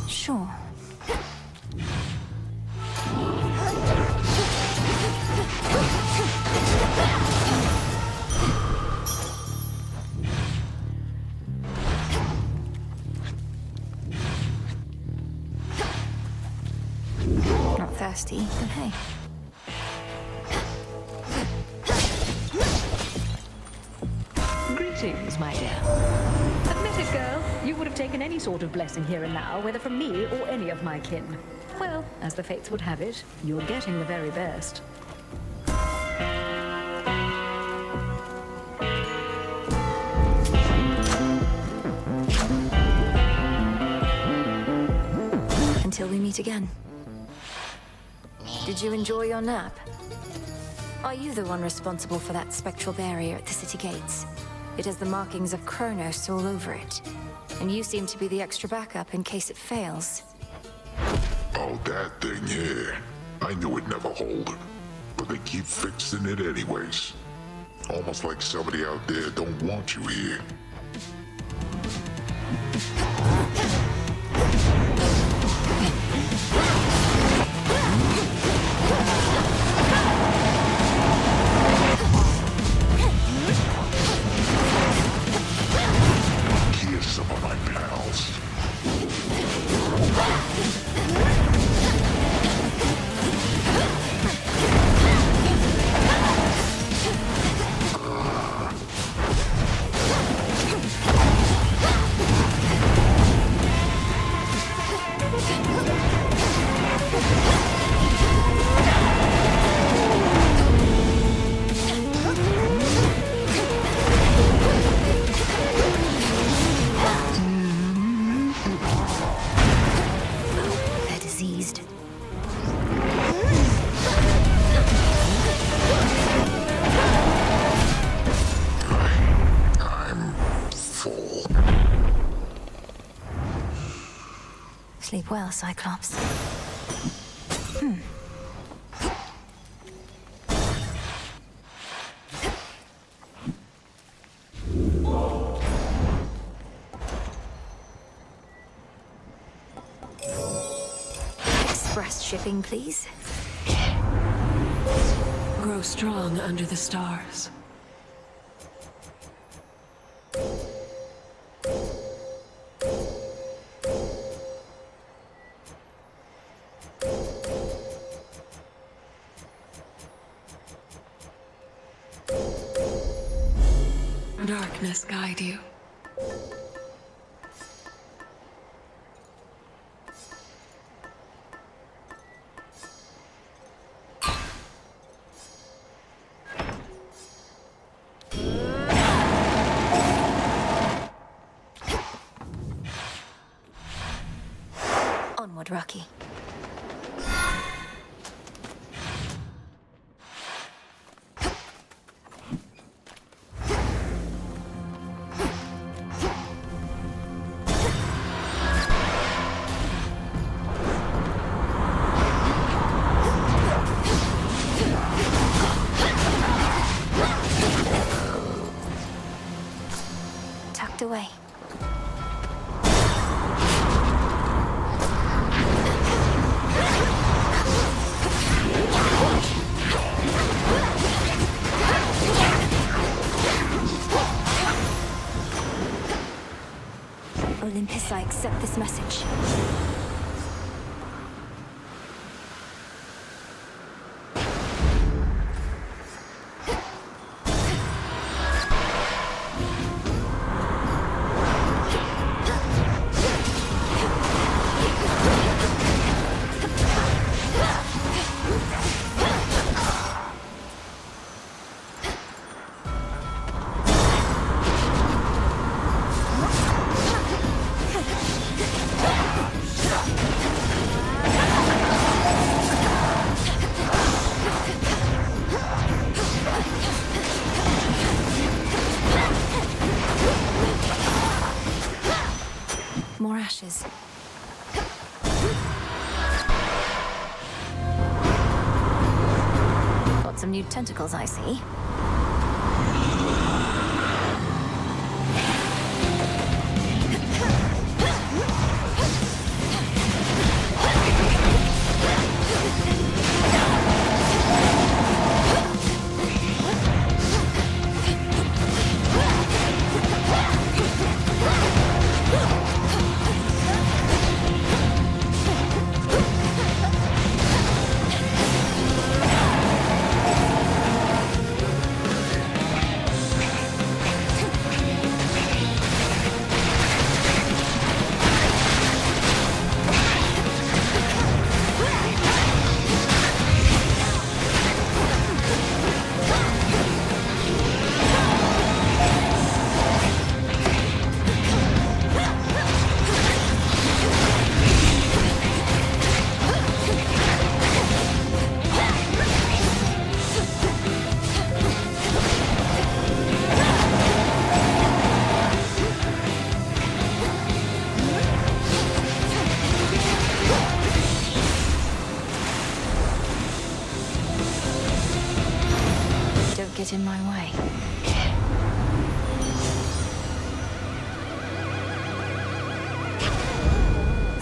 Sure. Not thirsty, but hey. Greetings, my dear. Admit it, girl. You would have taken any sort of blessing here and now, whether from me or any of my kin. Well, as the fates would have it, you're getting the very best. Until we meet again. Did you enjoy your nap? Are you the one responsible for that spectral barrier at the city gates? It has the markings of Kronos all over it. And you seem to be the extra backup in case it fails. Oh, that thing, yeah. I knew it'd never hold. But they keep fixing it anyways. Almost like somebody out there don't want you here. Here's some of my pals. They're diseased. I'm full. Sleep well, Cyclops. Express shipping, please. Grow strong under the stars. Darkness guide you. Onward, Rocky. Tucked away. Olympus, I accept this message. ashes. Got some new tentacles, I see. Get in my way.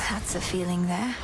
That's a feeling there.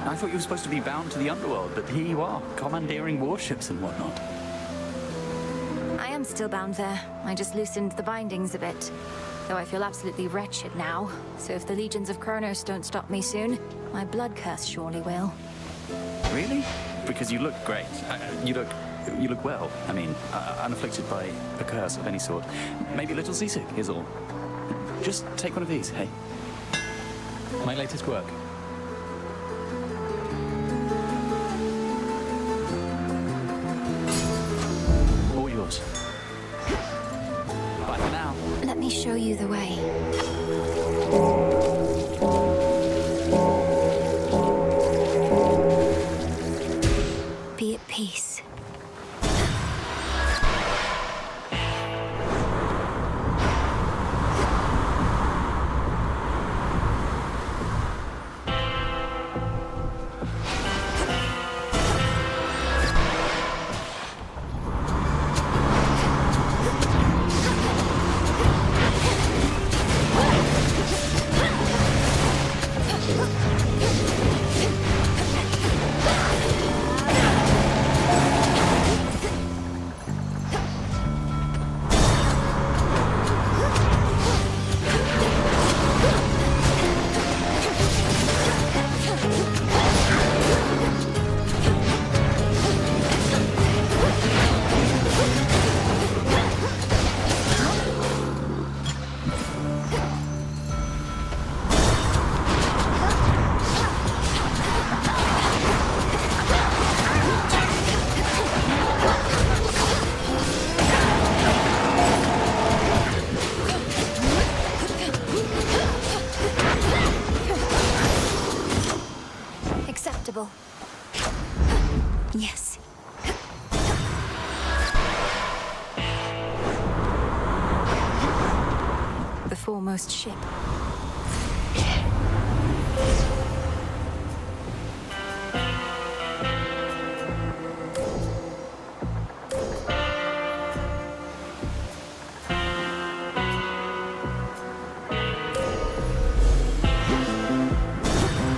I thought you were supposed to be bound to the underworld, but here you are, commandeering warships and whatnot. I am still bound there. I just loosened the bindings a bit. Though I feel absolutely wretched now. So if the legions of Kronos don't stop me soon, my blood curse surely will. Really? Because you look great. You look well. I mean, unafflicted by a curse of any sort. Maybe a little seasick is all. Just take one of these, hey. My latest work. Bye for now. Let me show you the way. Be at peace. Yes. The foremost ship.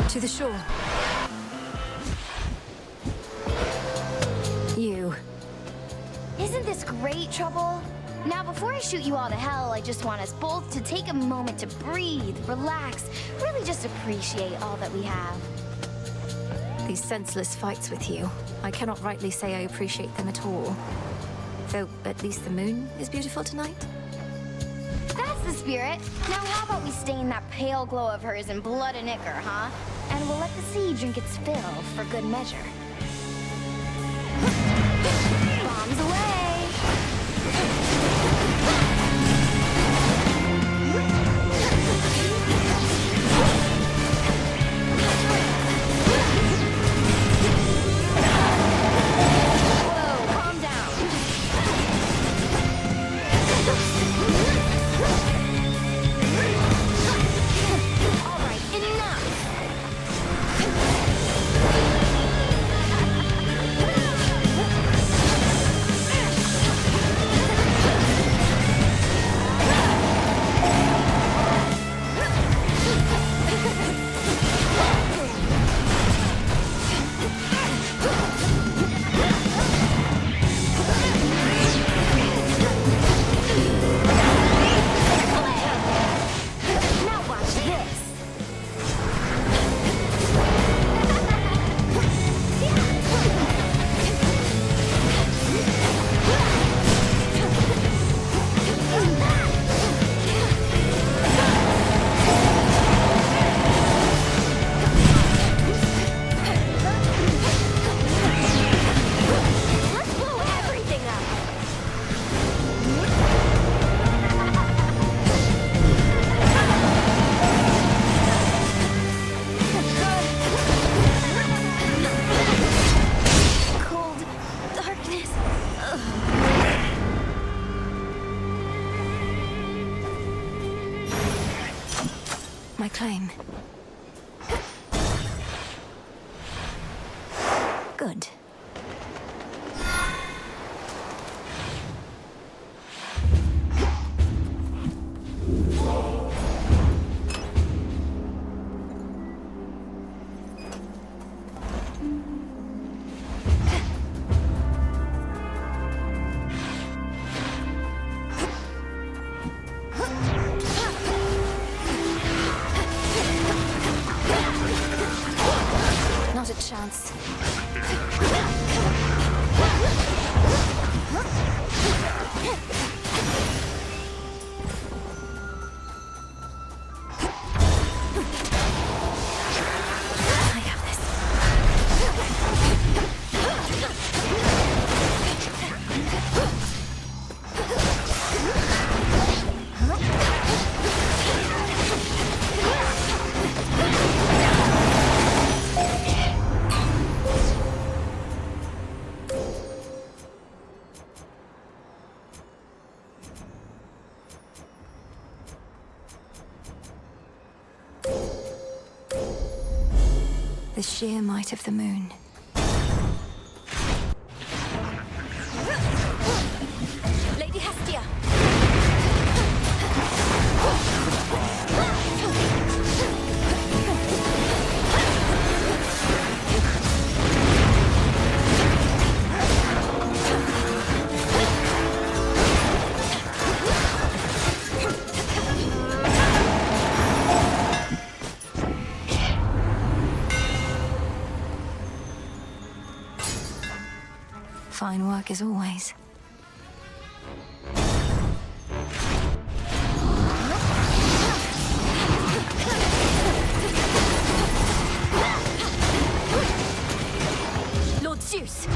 To the shore. Isn't this great, Trouble? Now, before I shoot you all to hell, I just want us both to take a moment to breathe, relax, really just appreciate all that we have. These senseless fights with you, I cannot rightly say I appreciate them at all. Though, at least the moon is beautiful tonight. That's the spirit. Now, how about we stain that pale glow of hers in blood and ichor, huh? And we'll let the sea drink its fill for good measure. Bombs away! My claim. Good. Not a chance. I have this. The sheer might of the moon. Lady Hestia! Fine work as always. Lord Zeus!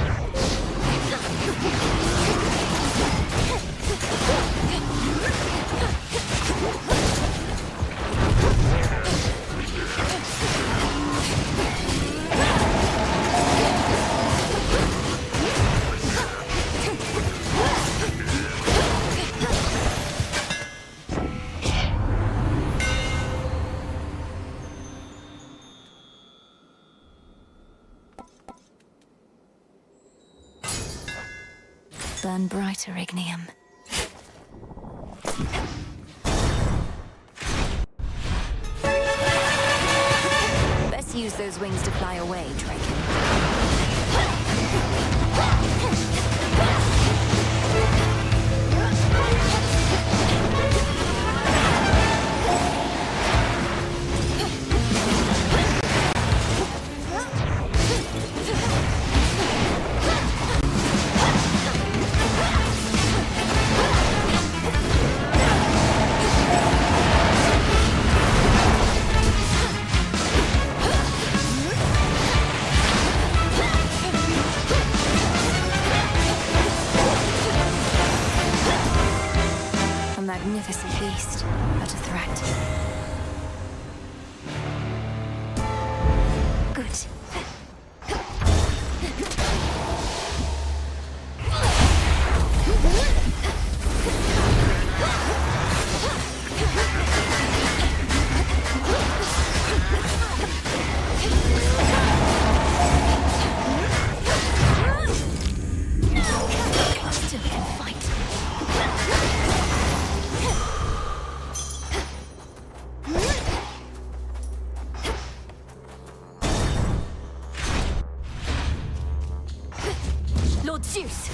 Burn brighter, Ignium. Best use those wings to fly away, Drake. beast, but a threat. Good. Still can fight. Lord Zeus!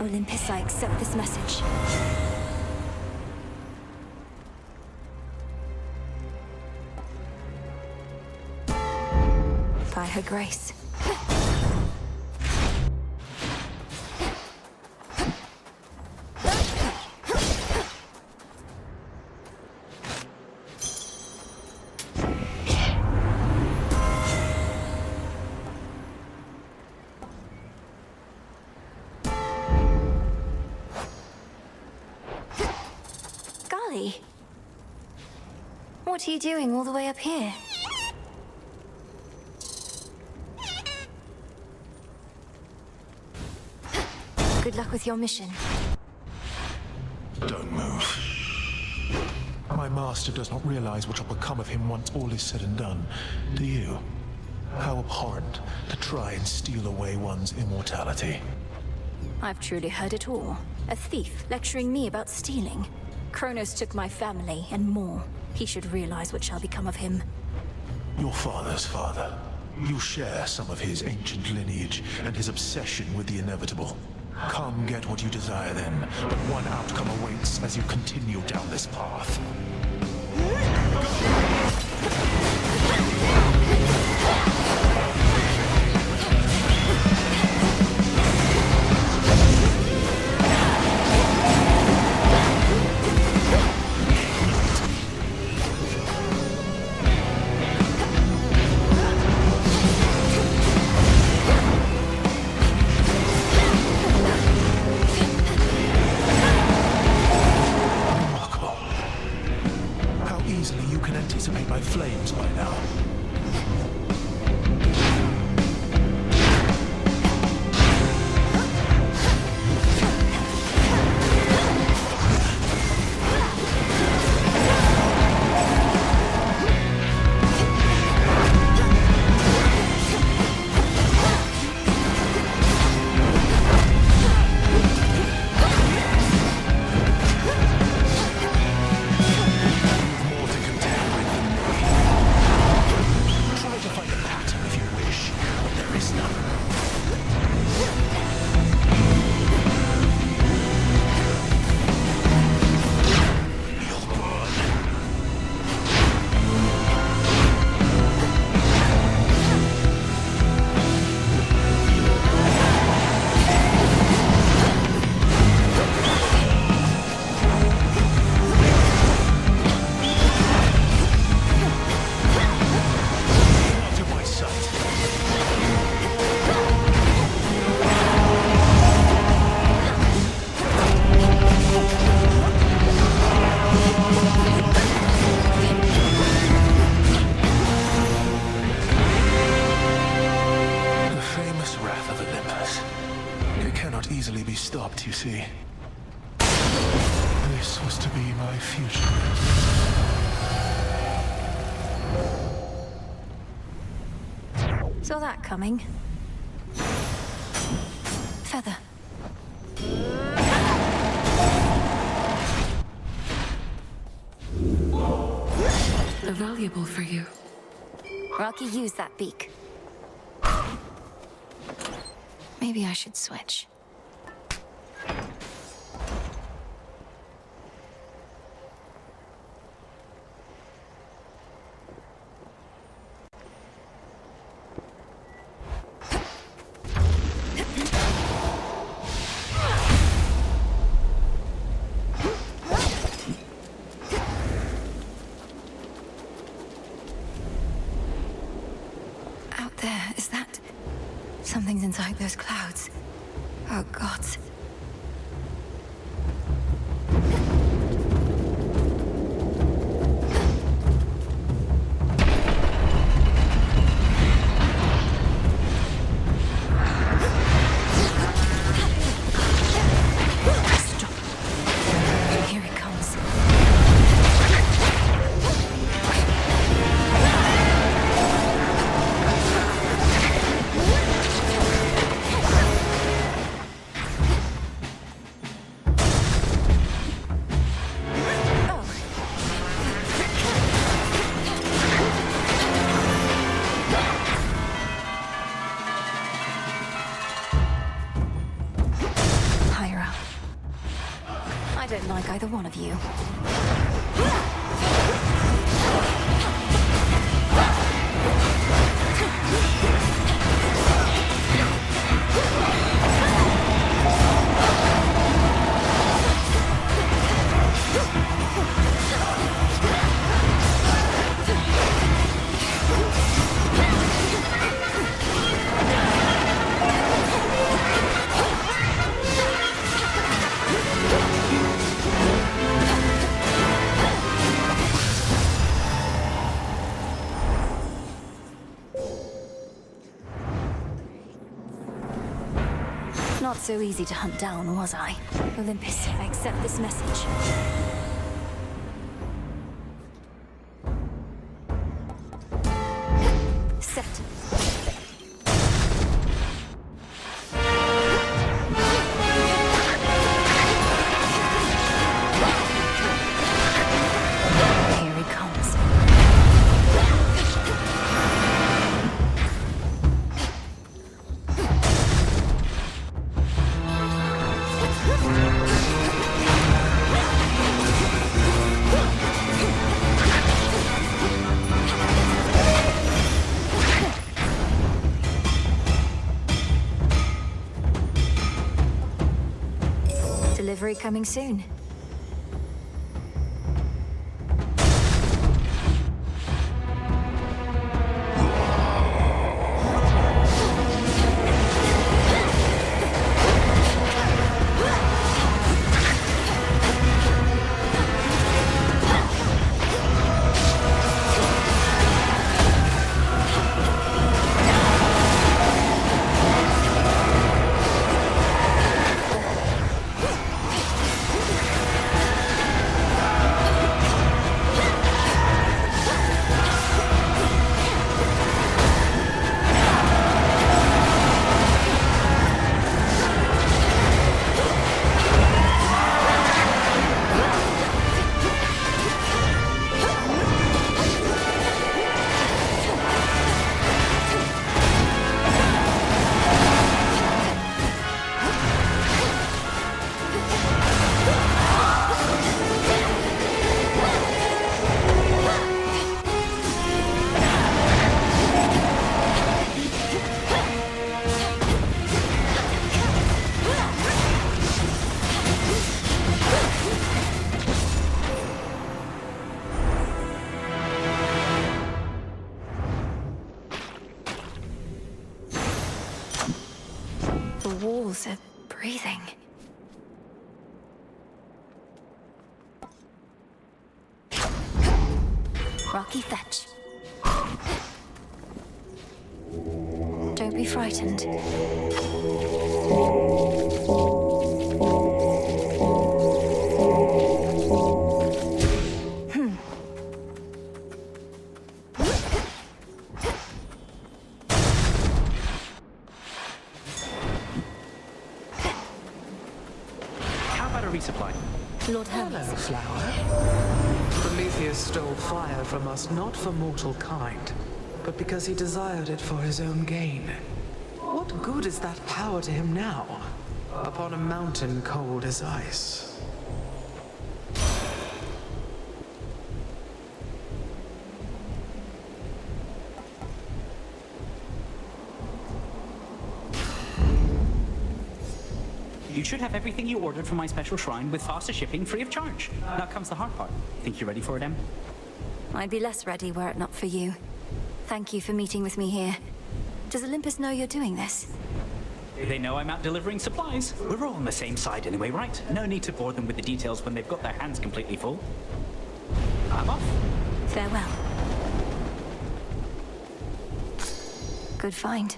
Olympus, I accept this message. By her grace. Golly. What are you doing all the way up here? Good luck with your mission. Don't move. My master does not realize what will become of him once all is said and done. Do you? How abhorrent to try and steal away one's immortality. I've truly heard it all. A thief lecturing me about stealing. Kronos took my family and more. He should realize what shall become of him. Your father's father. You share some of his ancient lineage and his obsession with the inevitable. Come get what you desire then, but one outcome awaits as you continue down this path. Flames cannot easily be stopped, you see. This was to be my future. Saw that coming. Feather. Valuable for you. Rocky, use that beak. Maybe I should switch. Out there, is that... Something's inside those clouds. Oh, gods. Stop. Here it comes. I don't like either one of you. Not so easy to hunt down, was I? Olympus, I accept this message. Set. Here he comes. Delivery coming soon. The walls are breathing. Rocky, fetch. Don't be frightened. resupply. Lord Hello, Hermes. Flower. Prometheus stole fire from us not for mortal kind, but because he desired it for his own gain. What good is that power to him now, upon a mountain cold as ice? You should have everything you ordered from my special shrine with faster shipping free of charge. Now comes the hard part. Think you're ready for it, Em? I'd be less ready were it not for you. Thank you for meeting with me here. Does Olympus know you're doing this? They know I'm out delivering supplies. We're all on the same side anyway, right? No need to bore them with the details when they've got their hands completely full. I'm off. Farewell. Good find.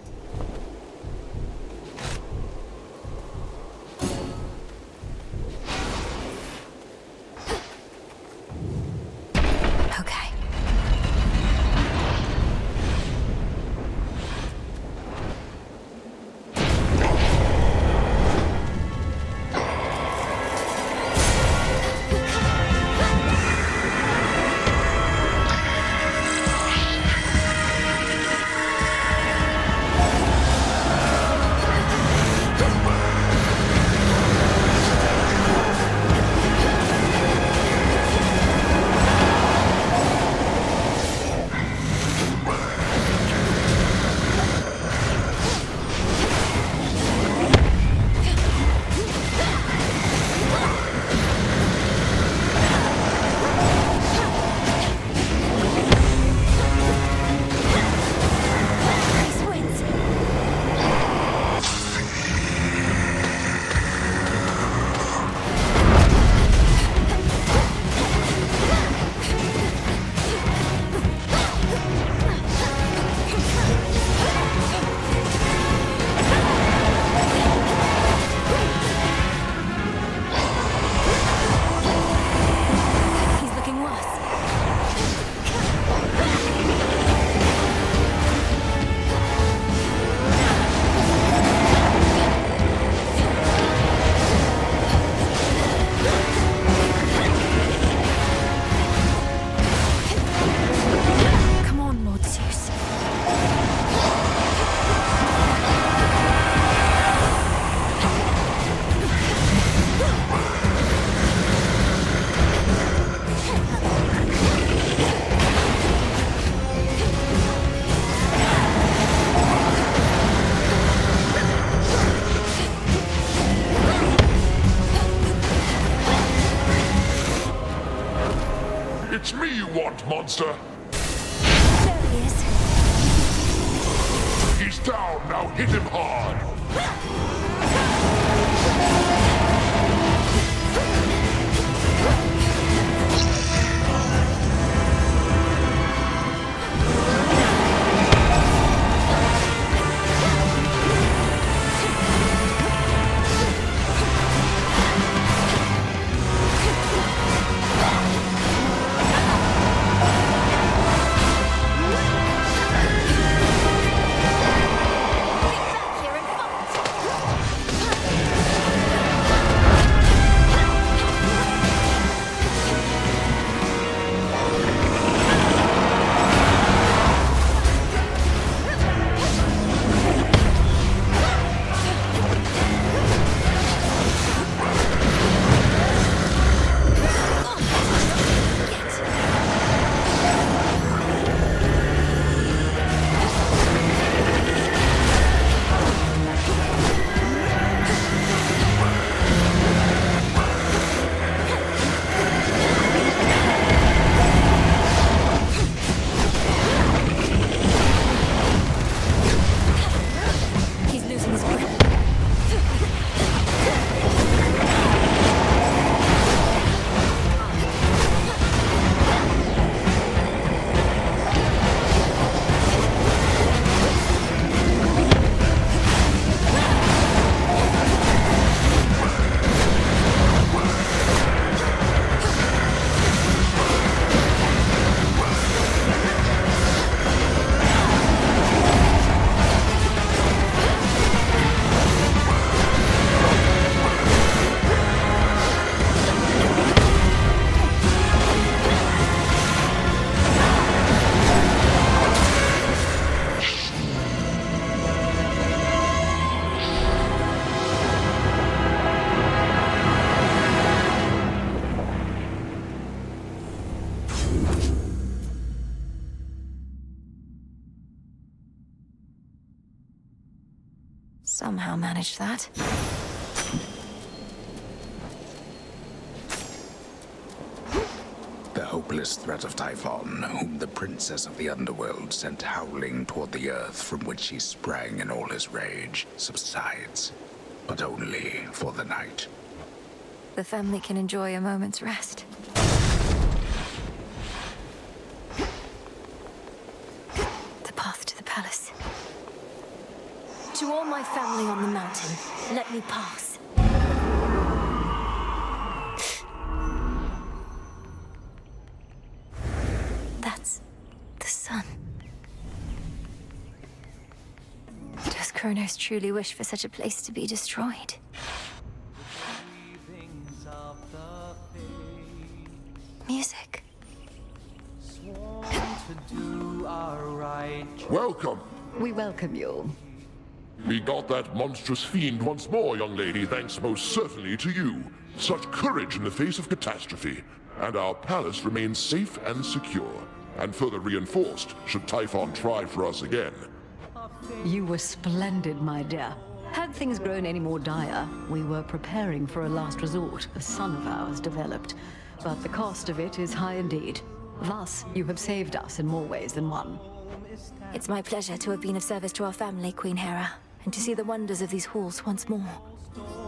Okay. It's me you want, monster! There he is. He's down, now hit him hard! somehow managed that. The hopeless threat of Typhon, whom the princess of the underworld sent howling toward the earth from which he sprang in all his rage, subsides, but only for the night. The family can enjoy a moment's rest. The path to the palace. To all my family on the mountain, let me pass. That's the sun. Does Kronos truly wish for such a place to be destroyed? Music. Welcome. We welcome you. We got that monstrous fiend once more, young lady, thanks most certainly to you. Such courage in the face of catastrophe. And our palace remains safe and secure. And further reinforced should Typhon try for us again. You were splendid, my dear. Had things grown any more dire, we were preparing for a last resort. A son of ours developed. But the cost of it is high indeed. Thus, you have saved us in more ways than one. It's my pleasure to have been of service to our family, Queen Hera, and to see the wonders of these halls once more.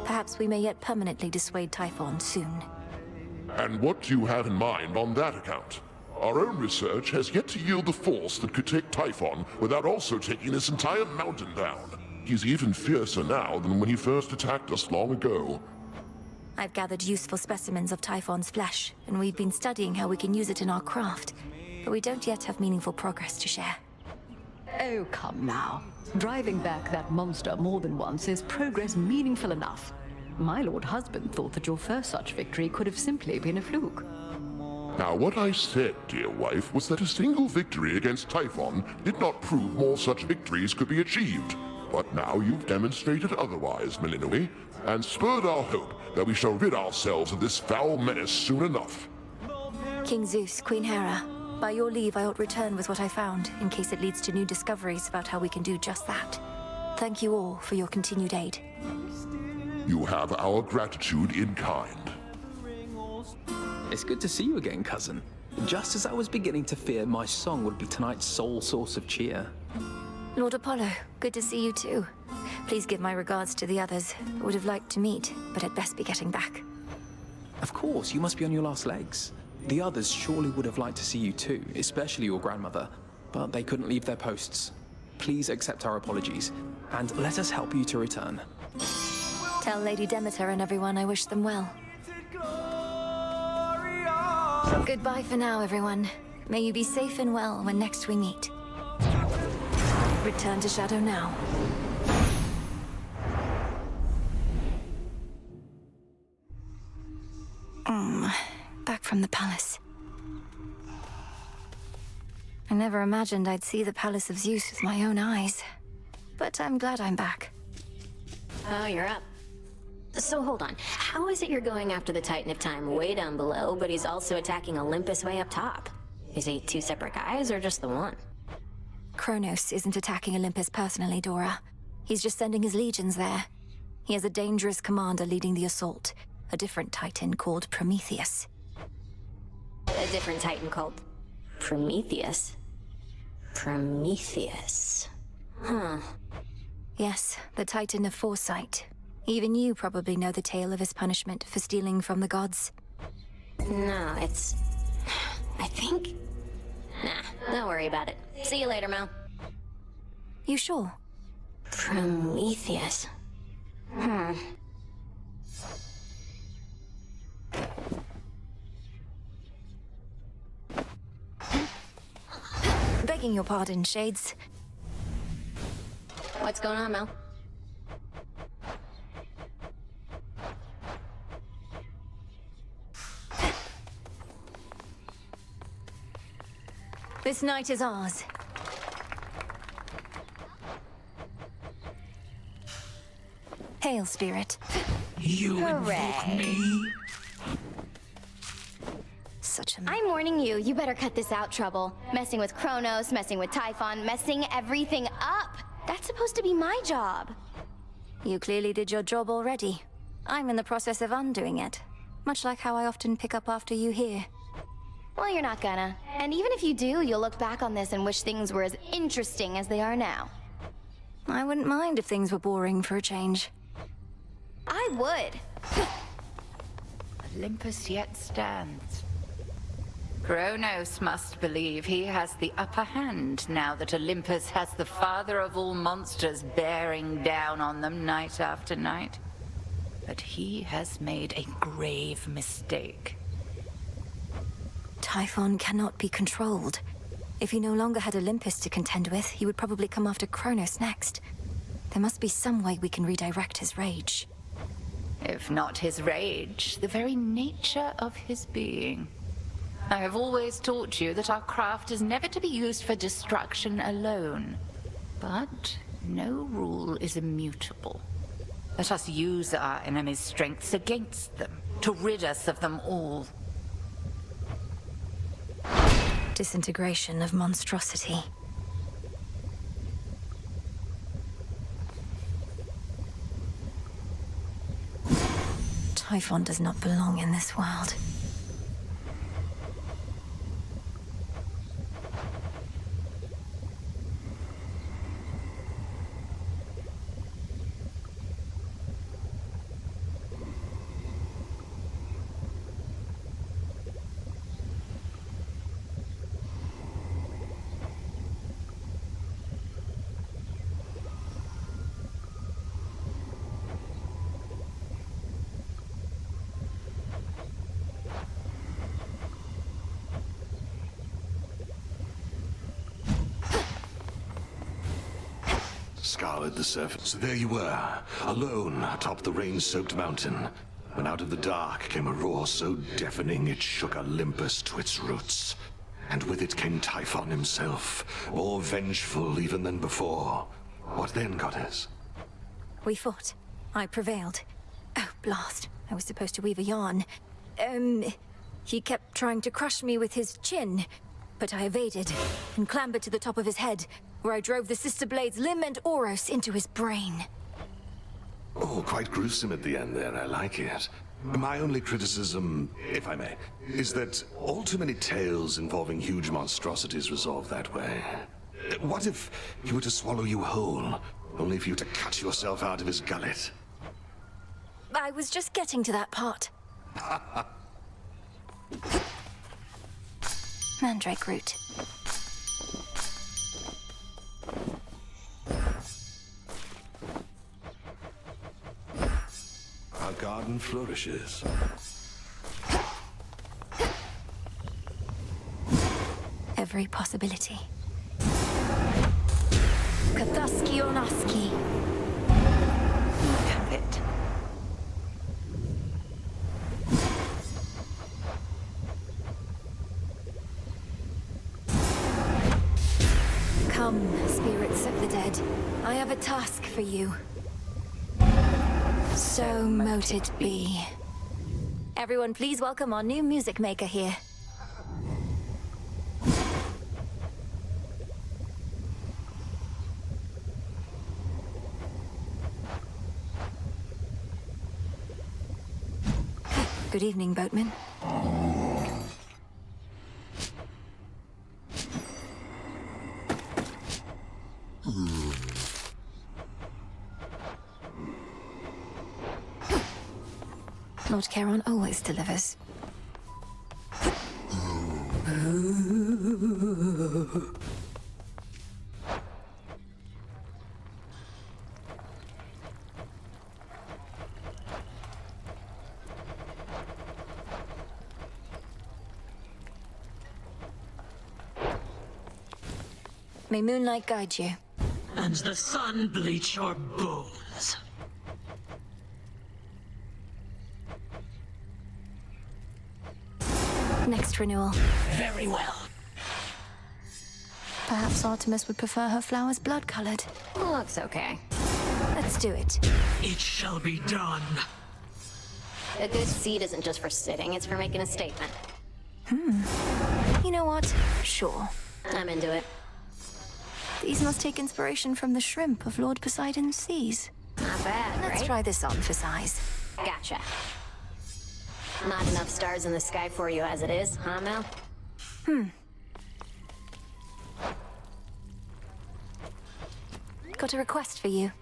Perhaps we may yet permanently dissuade Typhon soon. And what do you have in mind on that account? Our own research has yet to yield the force that could take Typhon without also taking this entire mountain down. He's even fiercer now than when he first attacked us long ago. I've gathered useful specimens of Typhon's flesh, and we've been studying how we can use it in our craft. But we don't yet have meaningful progress to share. Oh, come now. Driving back that monster more than once is progress meaningful enough. My lord husband thought that your first such victory could have simply been a fluke. Now, what I said, dear wife, was that a single victory against Typhon did not prove more such victories could be achieved. But now you've demonstrated otherwise, Melinoi, and spurred our hope that we shall rid ourselves of this foul menace soon enough. King Zeus, Queen Hera, by your leave I ought return with what I found, in case it leads to new discoveries about how we can do just that. Thank you all for your continued aid. You have our gratitude in kind. It's good to see you again, cousin. Just as I was beginning to fear my song would be tonight's sole source of cheer. Lord Apollo, good to see you too. Please give my regards to the others. I would have liked to meet, but I'd best be getting back. Of course, you must be on your last legs. The others surely would have liked to see you too, especially your grandmother, but they couldn't leave their posts. Please accept our apologies, and let us help you to return. Tell Lady Demeter and everyone I wish them well. Goodbye for now, everyone. May you be safe and well when next we meet. Return to Shadow now. Back from the palace. I never imagined I'd see the Palace of Zeus with my own eyes. But I'm glad I'm back. Oh, you're up. So hold on. How is it you're going after the Titan of Time way down below, but he's also attacking Olympus way up top? Is he two separate guys or just the one? Kronos isn't attacking Olympus personally, Dora. He's just sending his legions there. He has a dangerous commander leading the assault. A different Titan called Prometheus. A different Titan called Prometheus? Prometheus. Huh. Yes, the Titan of Foresight. Even you probably know the tale of his punishment for stealing from the gods. No, it's... I think... Nah, don't worry about it. See you later, Mel. You sure? Prometheus. Begging your pardon, Shades. What's going on, Mel? This night is ours. Hail, Spirit. You invoke me? I'm warning you, you better cut this out, Trouble. Messing with Kronos, messing with Typhon, messing everything up. That's supposed to be my job. You clearly did your job already. I'm in the process of undoing it, much like how I often pick up after you here. Well, you're not gonna. And even if you do, you'll look back on this and wish things were as interesting as they are now. I wouldn't mind if things were boring for a change. I would. Olympus yet stands. Kronos must believe he has the upper hand now that Olympus has the father of all monsters bearing down on them night after night. But he has made a grave mistake. Typhon cannot be controlled. If he no longer had Olympus to contend with, he would probably come after Kronos next. There must be some way we can redirect his rage. If not his rage, the very nature of his being. I have always taught you that our craft is never to be used for destruction alone. But no rule is immutable. Let us use our enemy's strengths against them, to rid us of them all. Disintegration of monstrosity. Typhon does not belong in this world. Scoured the surface. So there you were, alone atop the rain-soaked mountain, when out of the dark came a roar so deafening it shook Olympus to its roots. And with it came Typhon himself, more vengeful even than before. What then, goddess? We fought. I prevailed. Oh, blast. I was supposed to weave a yarn. He kept trying to crush me with his chin, but I evaded and clambered to the top of his head, where I drove the Sister Blade's limb and Oros into his brain. Oh, quite gruesome at the end there. I like it. My only criticism, if I may, is that all too many tales involving huge monstrosities resolve that way. What if he were to swallow you whole, only for you to cut yourself out of his gullet? I was just getting to that part. Mandrake root. Our garden flourishes. Every possibility. Kathaski Onaski. Have it. Come, spirits of the dead. I have a task for you. So mote it be. Everyone, please welcome our new music maker here. Good evening, boatman. Lord Charon always delivers. May moonlight guide you. And the sun bleach your bones. Next renewal. Very well. Perhaps Artemis would prefer her flowers blood-colored. Looks okay. Let's do it. It shall be done. A good seed isn't just for sitting, it's for making a statement. You know what? Sure. I'm into it. These must take inspiration from the shrimp of Lord Poseidon's seas. Not bad, Let's right? try this on for size. Gotcha. Not enough stars in the sky for you as it is, huh, Mel? Got a request for you.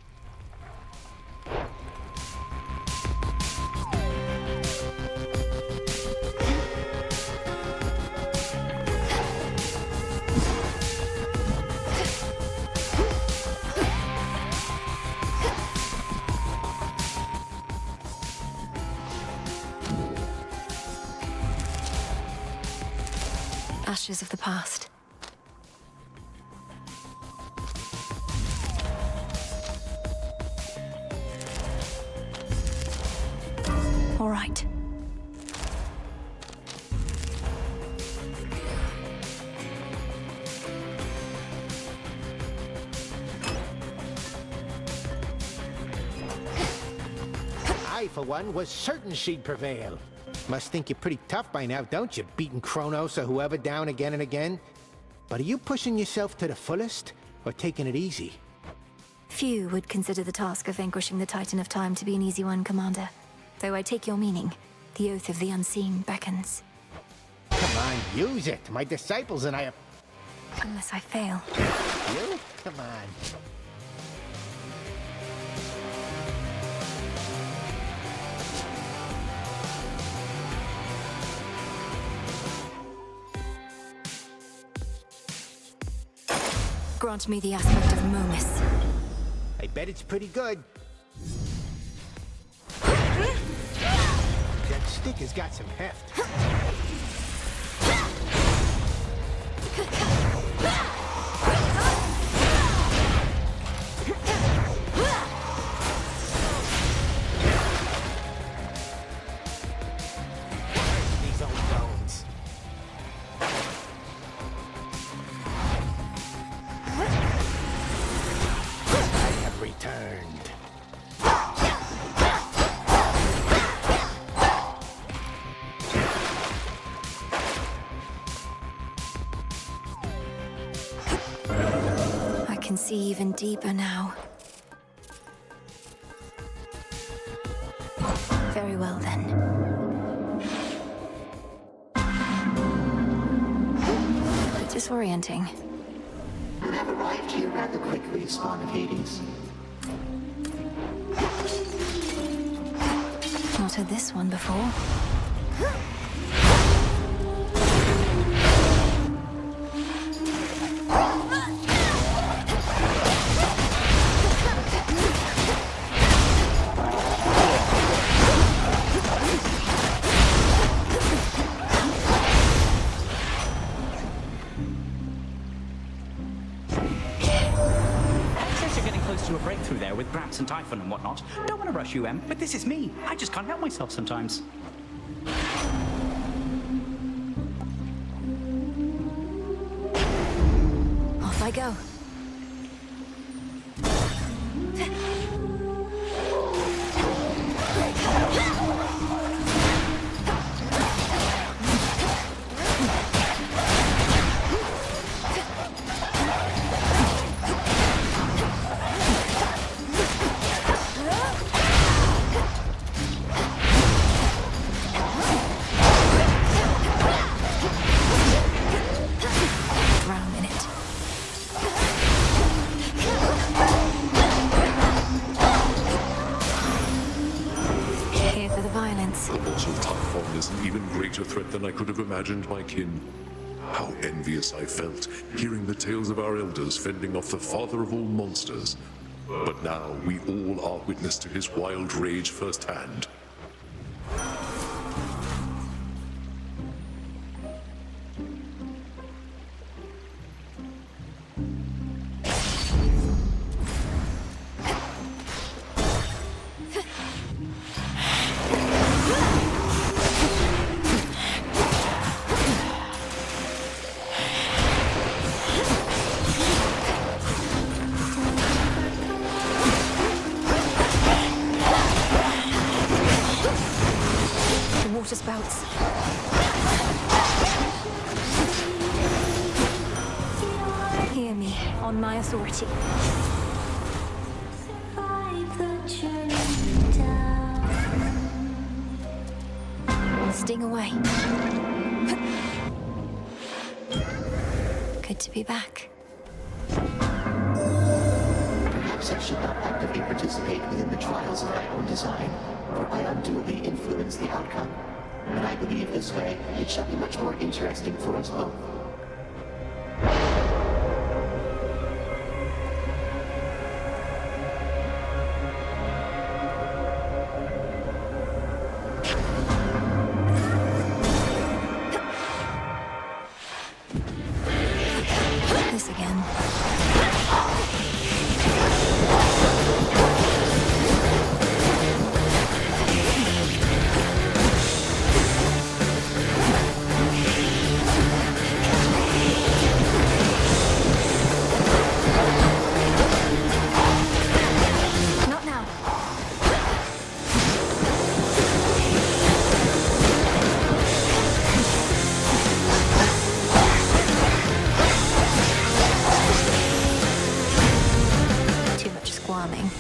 Ashes of the past. All right. I, for one, was certain she'd prevail. Must think you're pretty tough by now, don't you? Beating Kronos or whoever down again and again. But are you pushing yourself to the fullest, or taking it easy? Few would consider the task of vanquishing the Titan of Time to be an easy one, Commander. Though I take your meaning. The Oath of the Unseen beckons. Come on, use it. My disciples and I are... Unless I fail. You? Come on. Grant me the aspect of Momus. I bet it's pretty good. That stick has got some heft. These old bones. I have returned. I can see even deeper now. Very well, then. Bit disorienting. You have arrived here rather quickly, Spawn of Hades. Not heard this one before. Since you're getting close to a breakthrough there with Gramps and Typhon and whatnot, don't want to rush you, Em, but this is me. I just can't help myself sometimes. Off I go. Drown in it. Here for the violence. The loss of Typhon is an even greater threat than I could have imagined, my kin. How envious I felt, hearing the tales of our elders fending off the father of all monsters. But now we all are witness to his wild rage firsthand. The water spouts. Hear me, on my authority. sting away. Good to be back. Perhaps I should not actively participate within the trials of my own design, for I unduly influence the outcome. But I believe this way it shall be much more interesting for us both. This again. Not now. Too much squirming.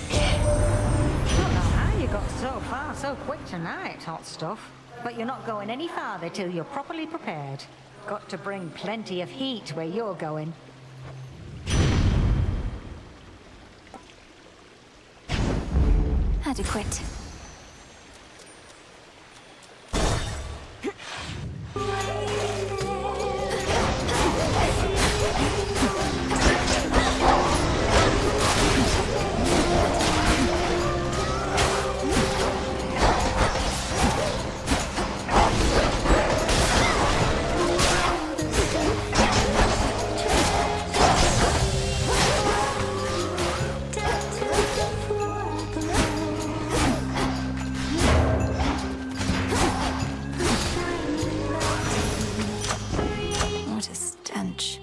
Don't know how you got so far so quick tonight, hot stuff. But you're not going any farther till you're properly prepared. Got to bring plenty of heat where you're going. Adequate. What a stench.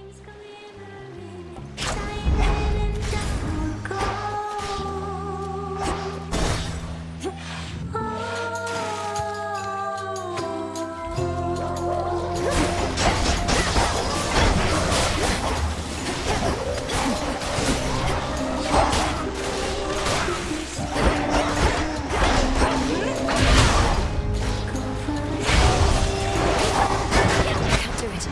Can't do it.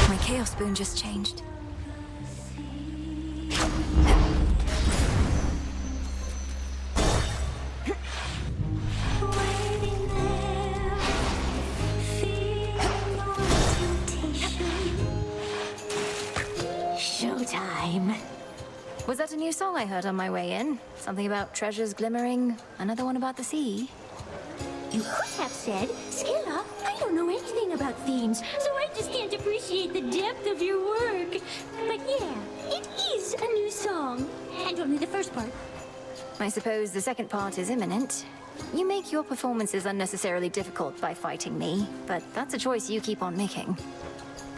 My chaos spoon just changed. Showtime. Was that a new song I heard on my way in? Something about treasures glimmering, another one about the sea. You could have said, Skilla, I don't know anything about themes, so I just can't appreciate the depth of your work. But yeah, it is a new song. And only the first part. I suppose the second part is imminent. You make your performances unnecessarily difficult by fighting me, but that's a choice you keep on making.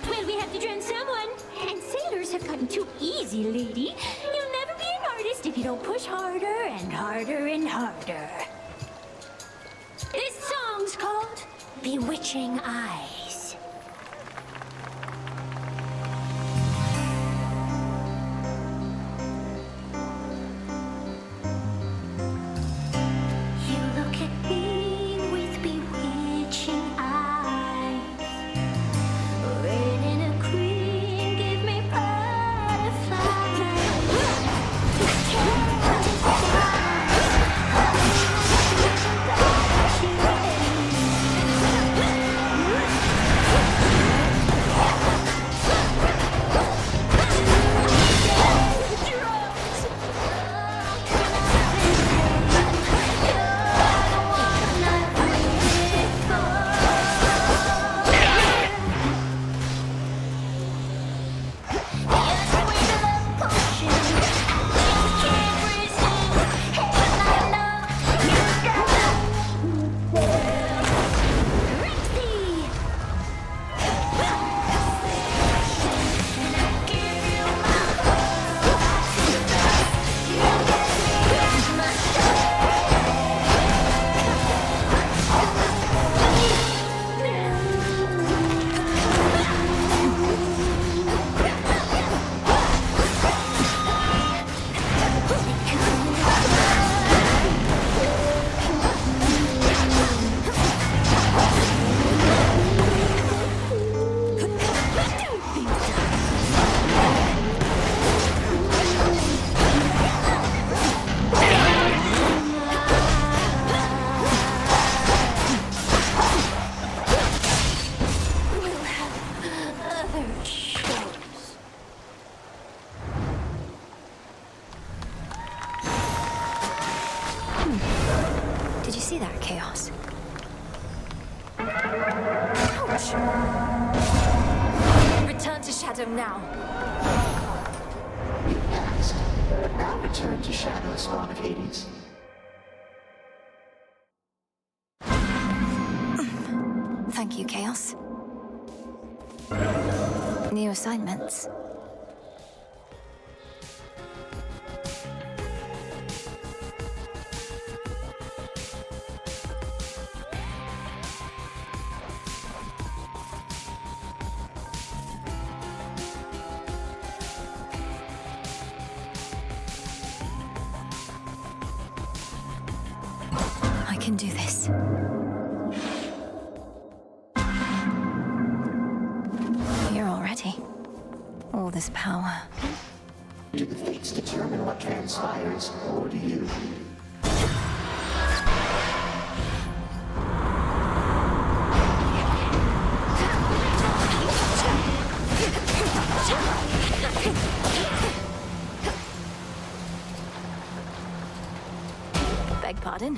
Well, we have to drown someone. And sailors have gotten too easy, lady. You'll never be an artist if you don't push harder and harder and harder. This song's called Bewitching Eyes. You look at me with bewitching eyes. Red in a cream, give me butterflies. see that, Chaos? Ouch! Return to Shadow now. You passed, but now return to Shadow, Spawn of Hades. Thank you, Chaos. New assignments. I can do this. Here already. All this power. Do the fates determine what transpires, or do you? Beg pardon?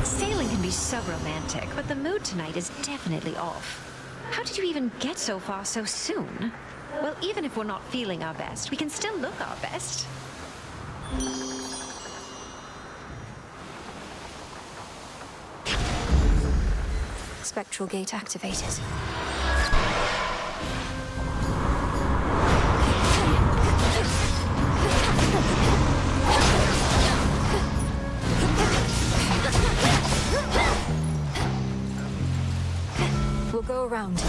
Sailing can be so romantic, but the mood tonight is definitely off. How did you even get so far so soon? Well, even if we're not feeling our best, we can still look our best. Spectral gate activated. We'll go around.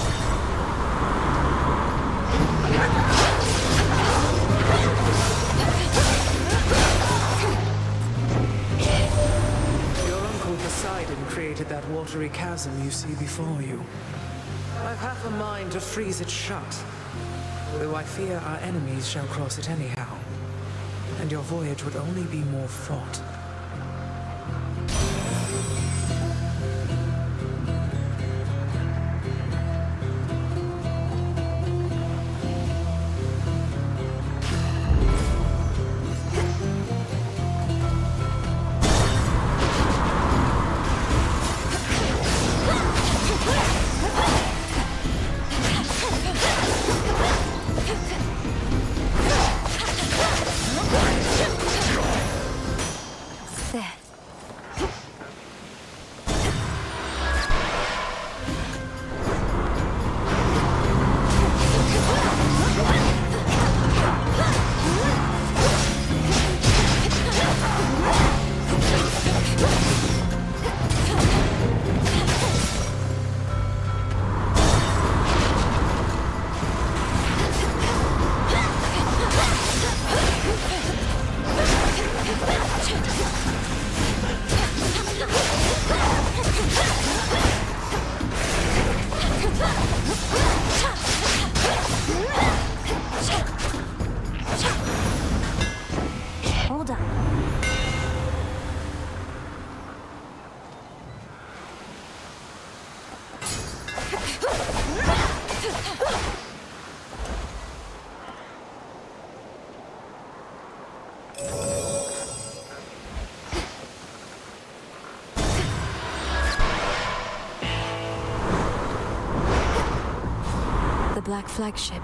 Your uncle Poseidon created that watery chasm you see before you. I've half a mind to freeze it shut, though I fear our enemies shall cross it anyhow, and your voyage would only be more fraught. Hold on. The Black Flagship.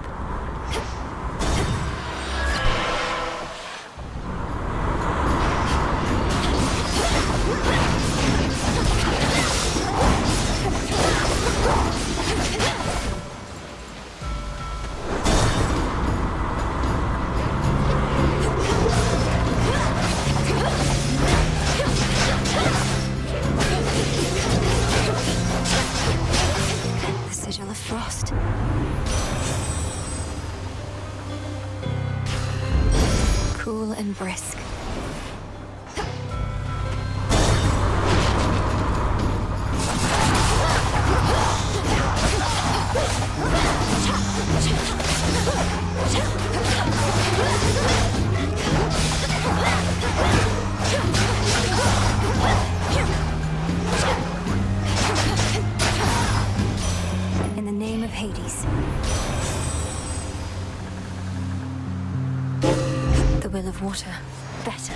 The Sigil of Frost. Cool and brisk. will of water better.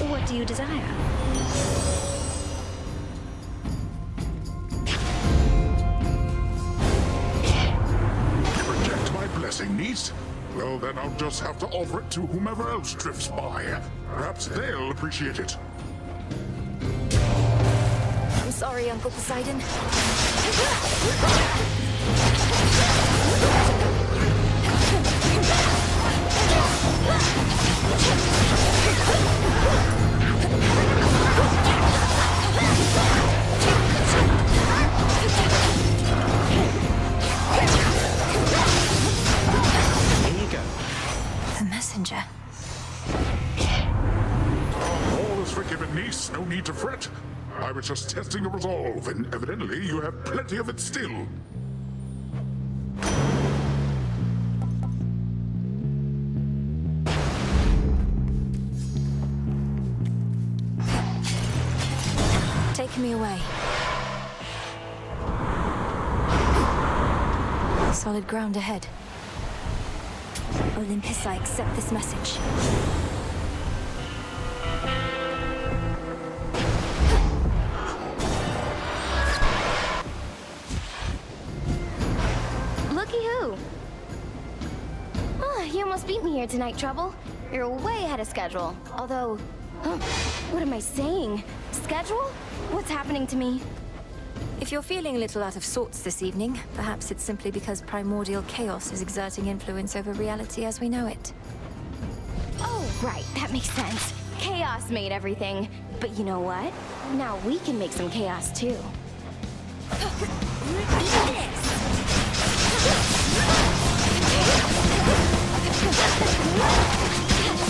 What do you desire? Reject my blessing, niece? Well, then I'll just have to offer it to whomever else drifts by. Perhaps they'll appreciate it. I'm sorry, Uncle Poseidon. Here you go. The messenger. All is forgiven, niece. No need to fret. I was just testing your resolve, and evidently you have plenty of it still. Take me away. Solid ground ahead. Olympus, I accept this message. Looky who! Oh, you almost beat me here tonight, Trouble. You're way ahead of schedule. Although, what am I saying? Schedule? What's happening to me? If you're feeling a little out of sorts this evening, perhaps it's simply because primordial chaos is exerting influence over reality as we know it. Oh, right, that makes sense. Chaos made everything. But you know what? Now we can make some chaos too.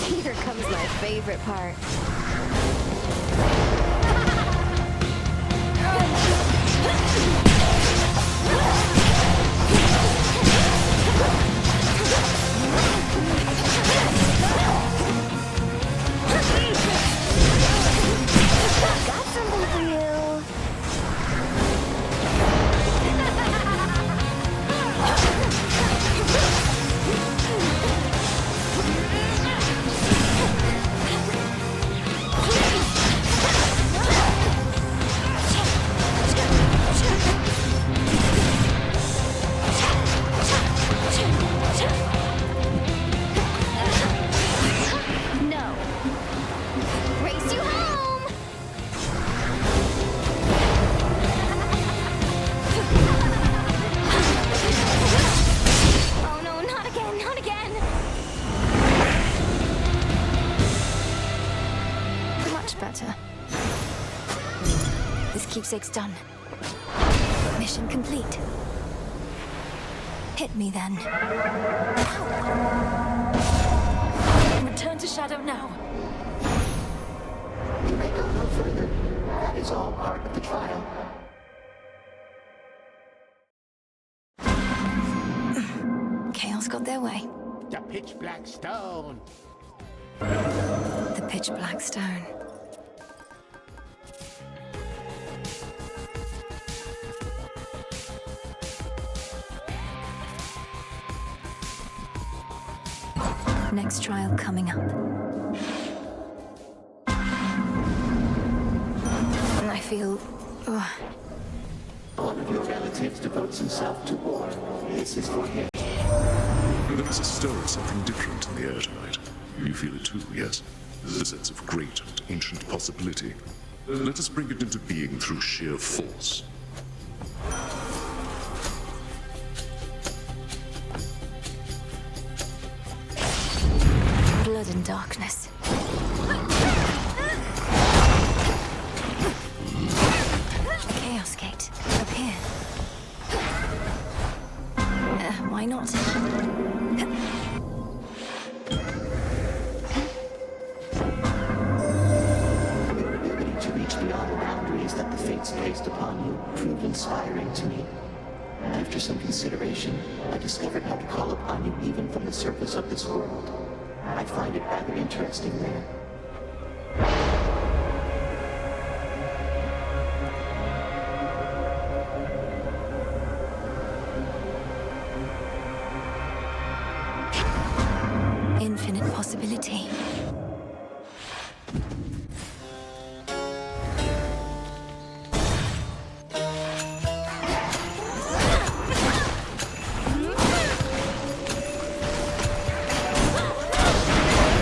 Here comes my favorite part. Got something for you. No. Race you home. Oh no, not again, not again. Much better. This keepsake's done. Mission complete. Hit me then. Ow. Return to Shadow now. You may go no further. That is all part of the trial. Chaos got their way. The pitch black stone. The pitch black stone. Next trial coming up. I feel... One of your relatives devotes himself to war. This is for him. There is a stir of something different in the air tonight. You feel it too, yes? The sense of great and ancient possibility. Let us bring it into being through sheer force. Blood and darkness. Chaos Gate. Up here. Why not? Your ability to reach beyond the boundaries that the fates placed upon you proved inspiring to me. After some consideration, I discovered how to call upon you even from the surface of this world. I find it rather interesting there. possibility.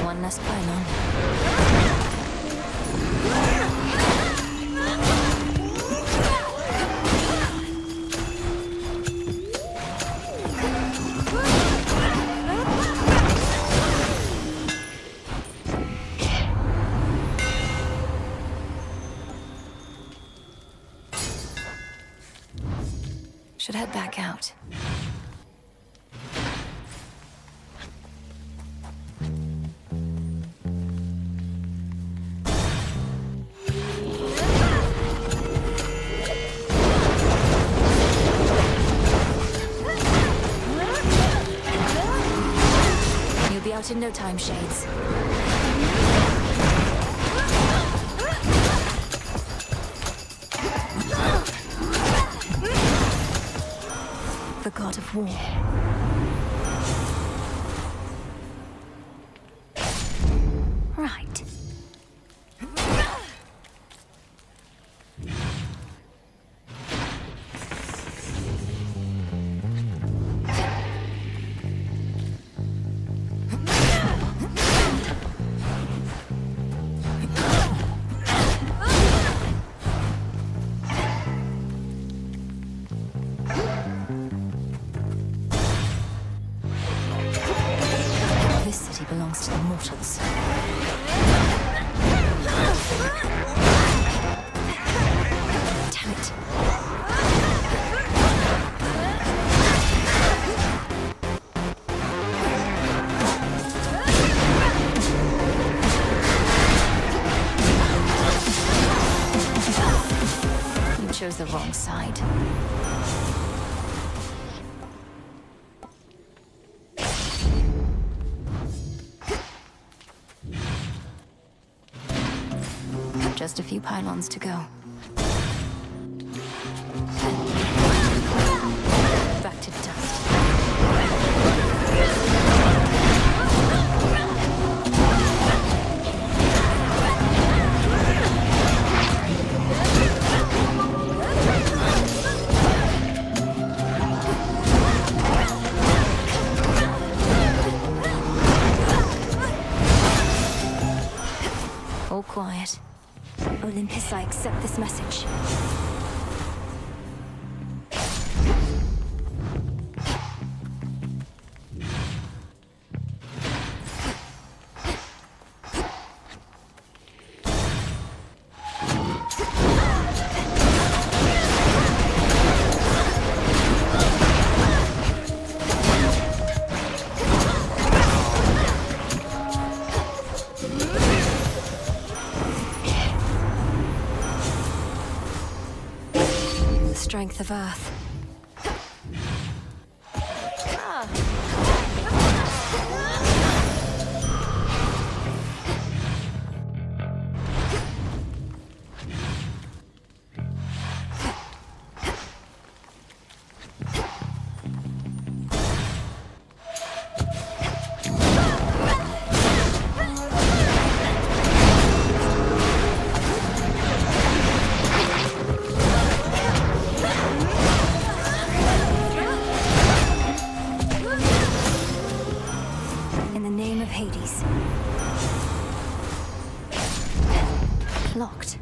One less pylon. Should head back out. You'll be out in no time, Shades. The god of war. Right. This city belongs to the mortals. Damn it. You chose the wrong side. Just a few pylons to go. Back to dust. All quiet. Olympus, I accept this message. Strength of Earth. Hades. Locked.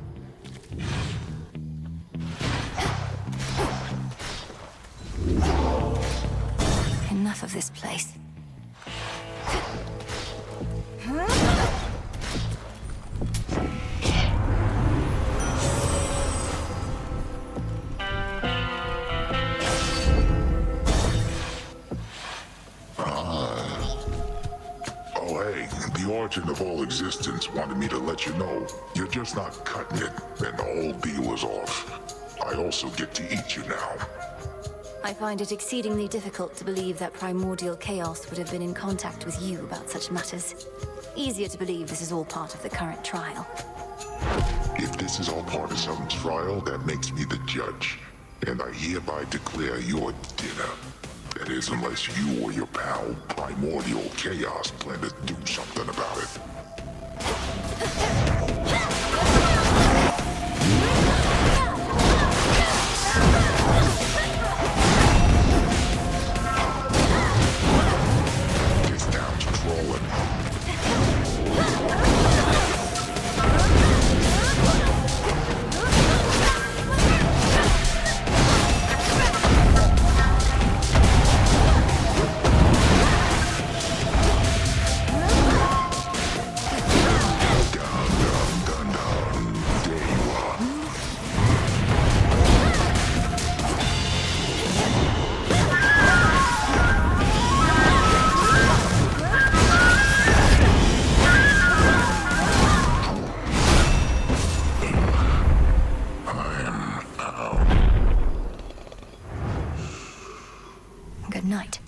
Enough of this place. The origin of all existence wanted me to let you know you're just not cutting it, and the whole deal is off. I also get to eat you now. I find it exceedingly difficult to believe that primordial chaos would have been in contact with you about such matters. Easier to believe this is all part of the current trial. If this is all part of some trial, that makes me the judge. And I hereby declare your dinner That is, unless you or your pal, Primordial Chaos, plan to do something about it. Gets down to trolling. Good night.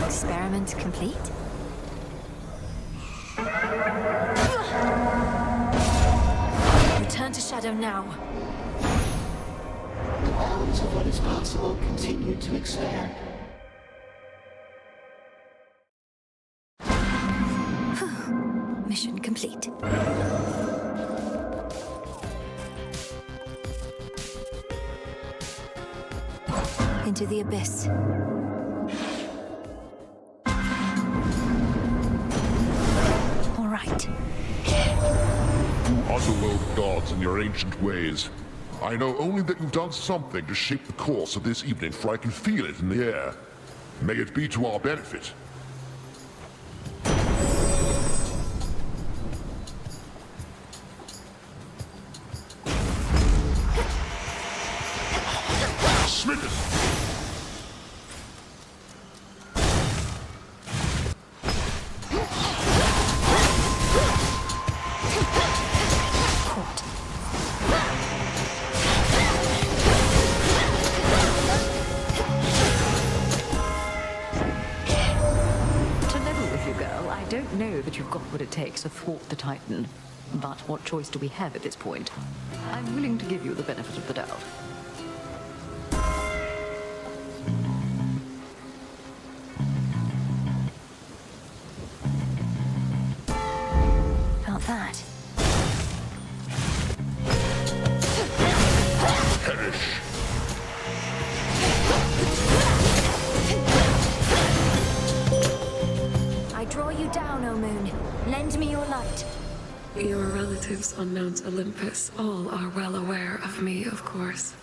Experiment complete? Return to Shadow now. The bounds of what is possible continue to expand. Mission complete. Into the abyss. All right. You underworld gods and your ancient ways. I know only that you've done something to shape the course of this evening, for I can feel it in the air. May it be to our benefit. Smitten! I don't know that you've got what it takes to thwart the Titan. But what choice do we have at this point? I'm willing to give you the benefit of the doubt. Felt that. Perish! I draw you down, O Moon. Lend me your light. Your relatives on Mount Olympus all are well aware of me, of course.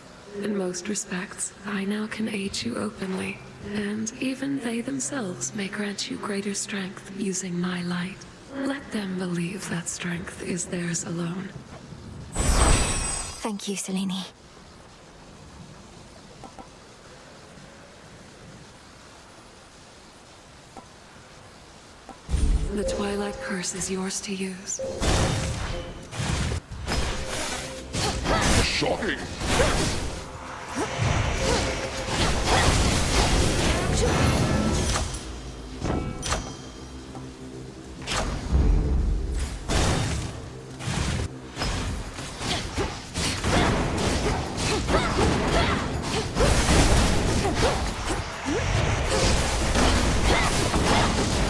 In most respects, I now can aid you openly, and even they themselves may grant you greater strength using my light. Let them believe that strength is theirs alone. Thank you, Selene. The Twilight Curse is yours to use. Shocking!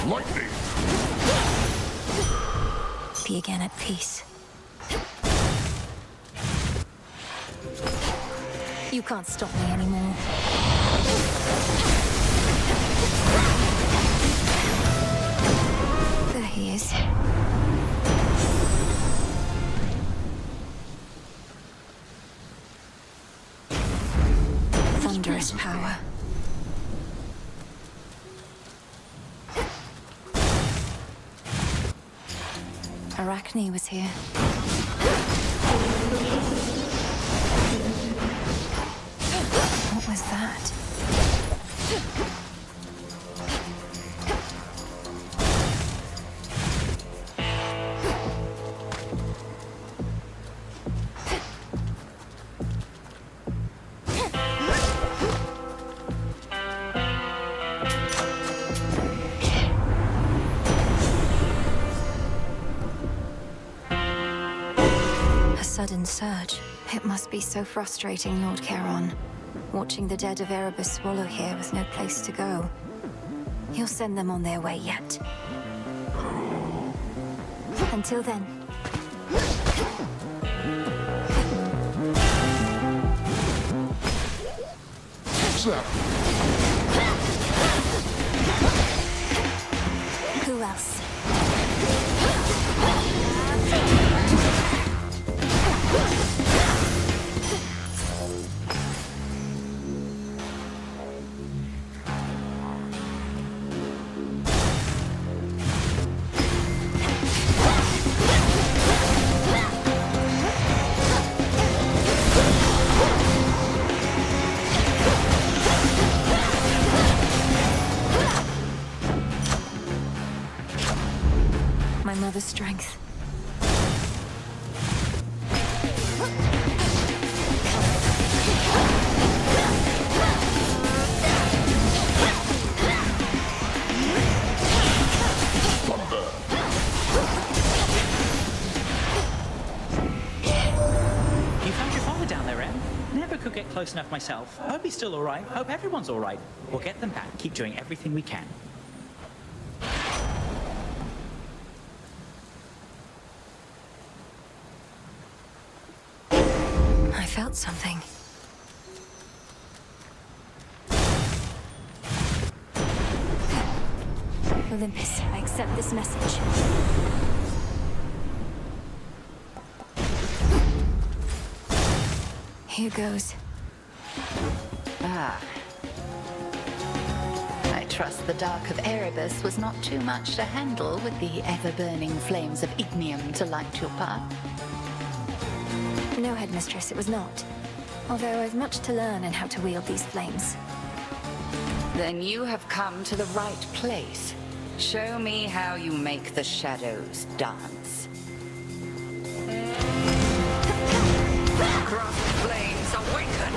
Lightning! Be again at peace. You can't stop me anymore. There he is. Thunderous power. Arachne was here. What was that? A sudden surge. It must be so frustrating, Lord Charon. Watching the dead of Erebus swallow here was no place to go. You'll send them on their way yet. Until then. What's that? Who else? My mother's strength. You found your father down there, Em? Never could get close enough myself. Hope he's still all right. Hope everyone's all right. We'll get them back. Keep doing everything we can. I felt something. Olympus, I accept this message. Here goes. Ah. I trust the Dark of Erebus was not too much to handle with the ever-burning flames of ignium to light your path. No, Headmistress, it was not. Although I've much to learn in how to wield these flames. Then you have come to the right place. Show me how you make the shadows dance. Cross flames awaken!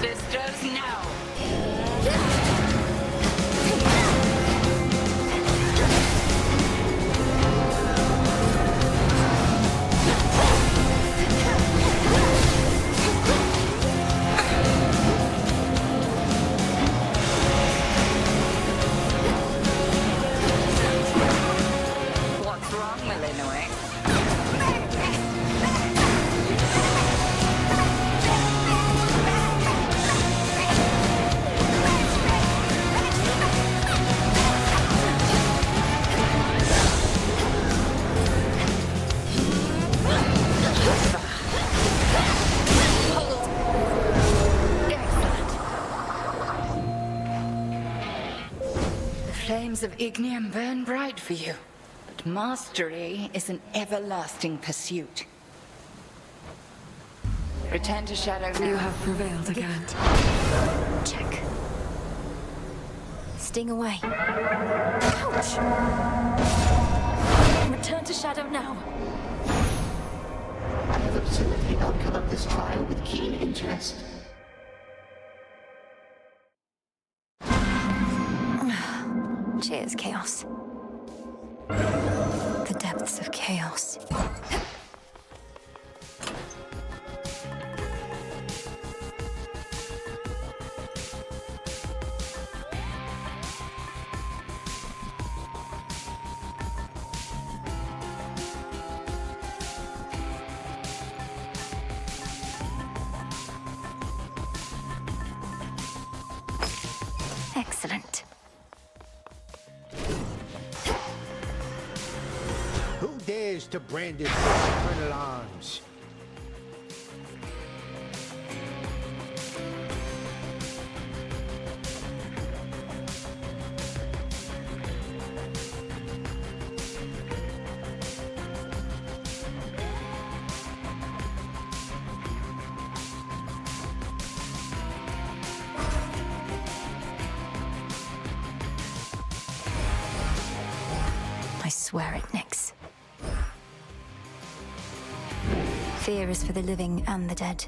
Sisters, now! What's wrong, Illinois? The flames of ignium burn bright for you. But mastery is an everlasting pursuit. Return to Shadow now. You have prevailed again. Check. Sting away. Ouch! Return to Shadow now. I have observed the outcome of this trial with keen interest. Cheers, Chaos. The depths of chaos. Excellent. Who dares to brandish infernal arms? I swear it, Nyx. Fear is for the living and the dead.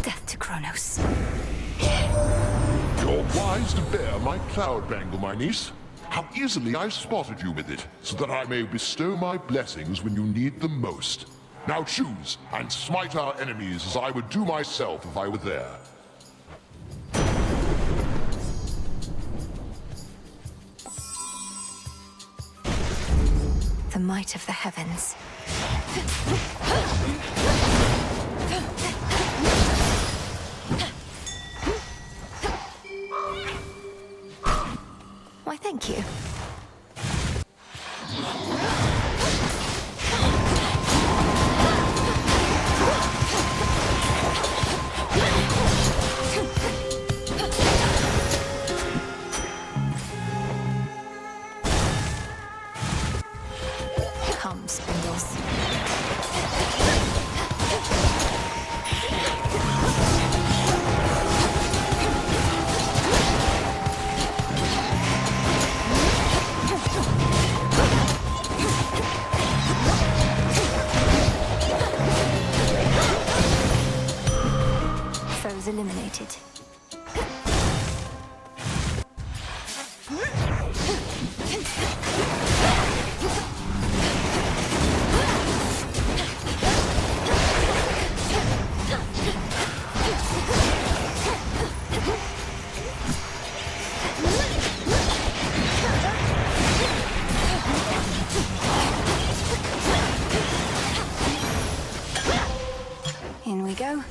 Death to Kronos. You're wise to bear my cloud bangle, my niece. How easily I've spotted you with it, so that I may bestow my blessings when you need them most. Now choose, and smite our enemies as I would do myself if I were there. The might of the heavens. Why, thank you. Come, spindles. Foes eliminated. In we go.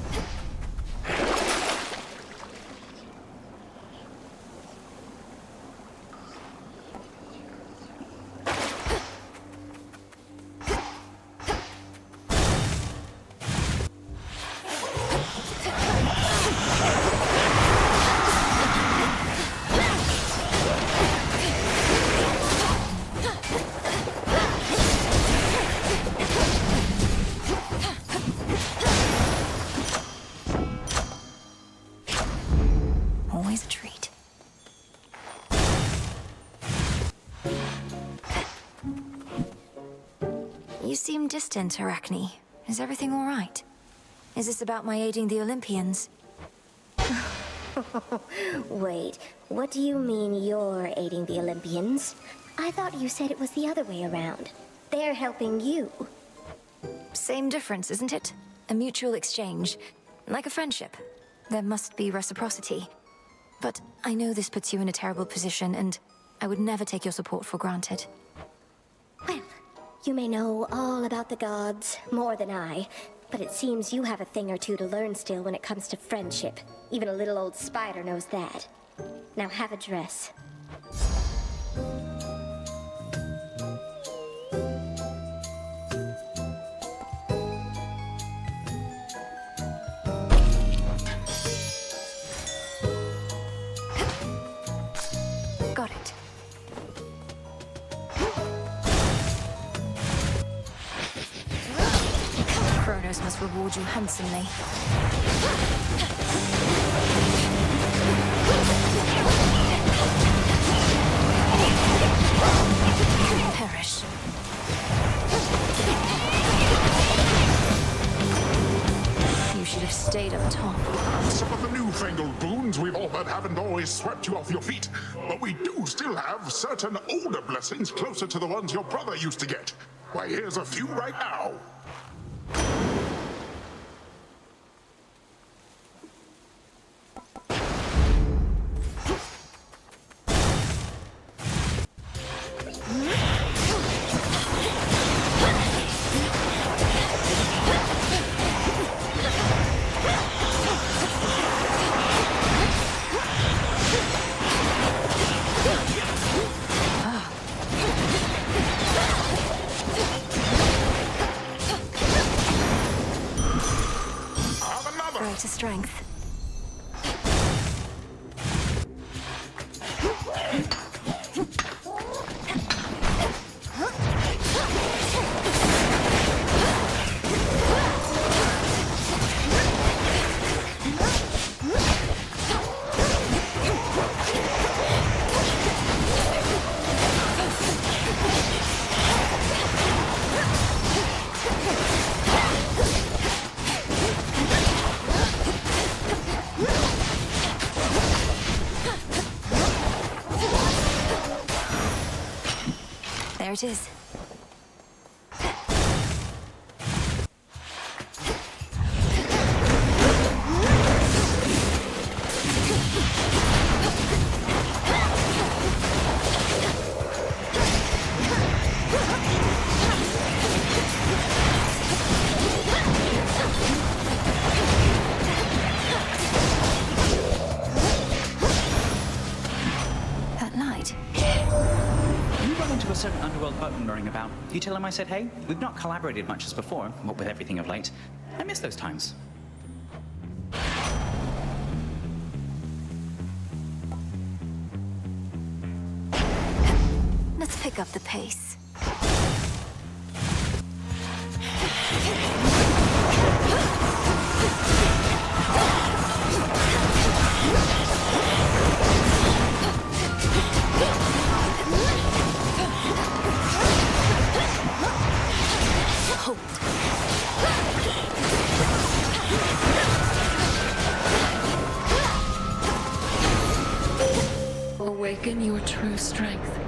Always a treat. You seem distant, Arachne. Is everything all right? Is this about my aiding the Olympians? Wait, what do you mean you're aiding the Olympians? I thought you said it was the other way around. They're helping you. Same difference, isn't it? A mutual exchange. Like a friendship. There must be reciprocity. But I know this puts you in a terrible position, and I would never take your support for granted. Well, you may know all about the gods, more than I, but it seems you have a thing or two to learn still when it comes to friendship. Even a little old spider knows that. Now have a dress. Got it. Kronos must reward you handsomely. Perish. You should have stayed up top. Some of the newfangled boons we've offered haven't always swept you off your feet, but we do still have certain older blessings closer to the ones your brother used to get. Why, here's a few right now. Greater strength. There it is. That light. You run into a certain underworld boatman roaring about. You tell him I said hey? We've not collaborated much as before, what with everything of late. I miss those times. Let's pick up the pace. Awaken your true strength.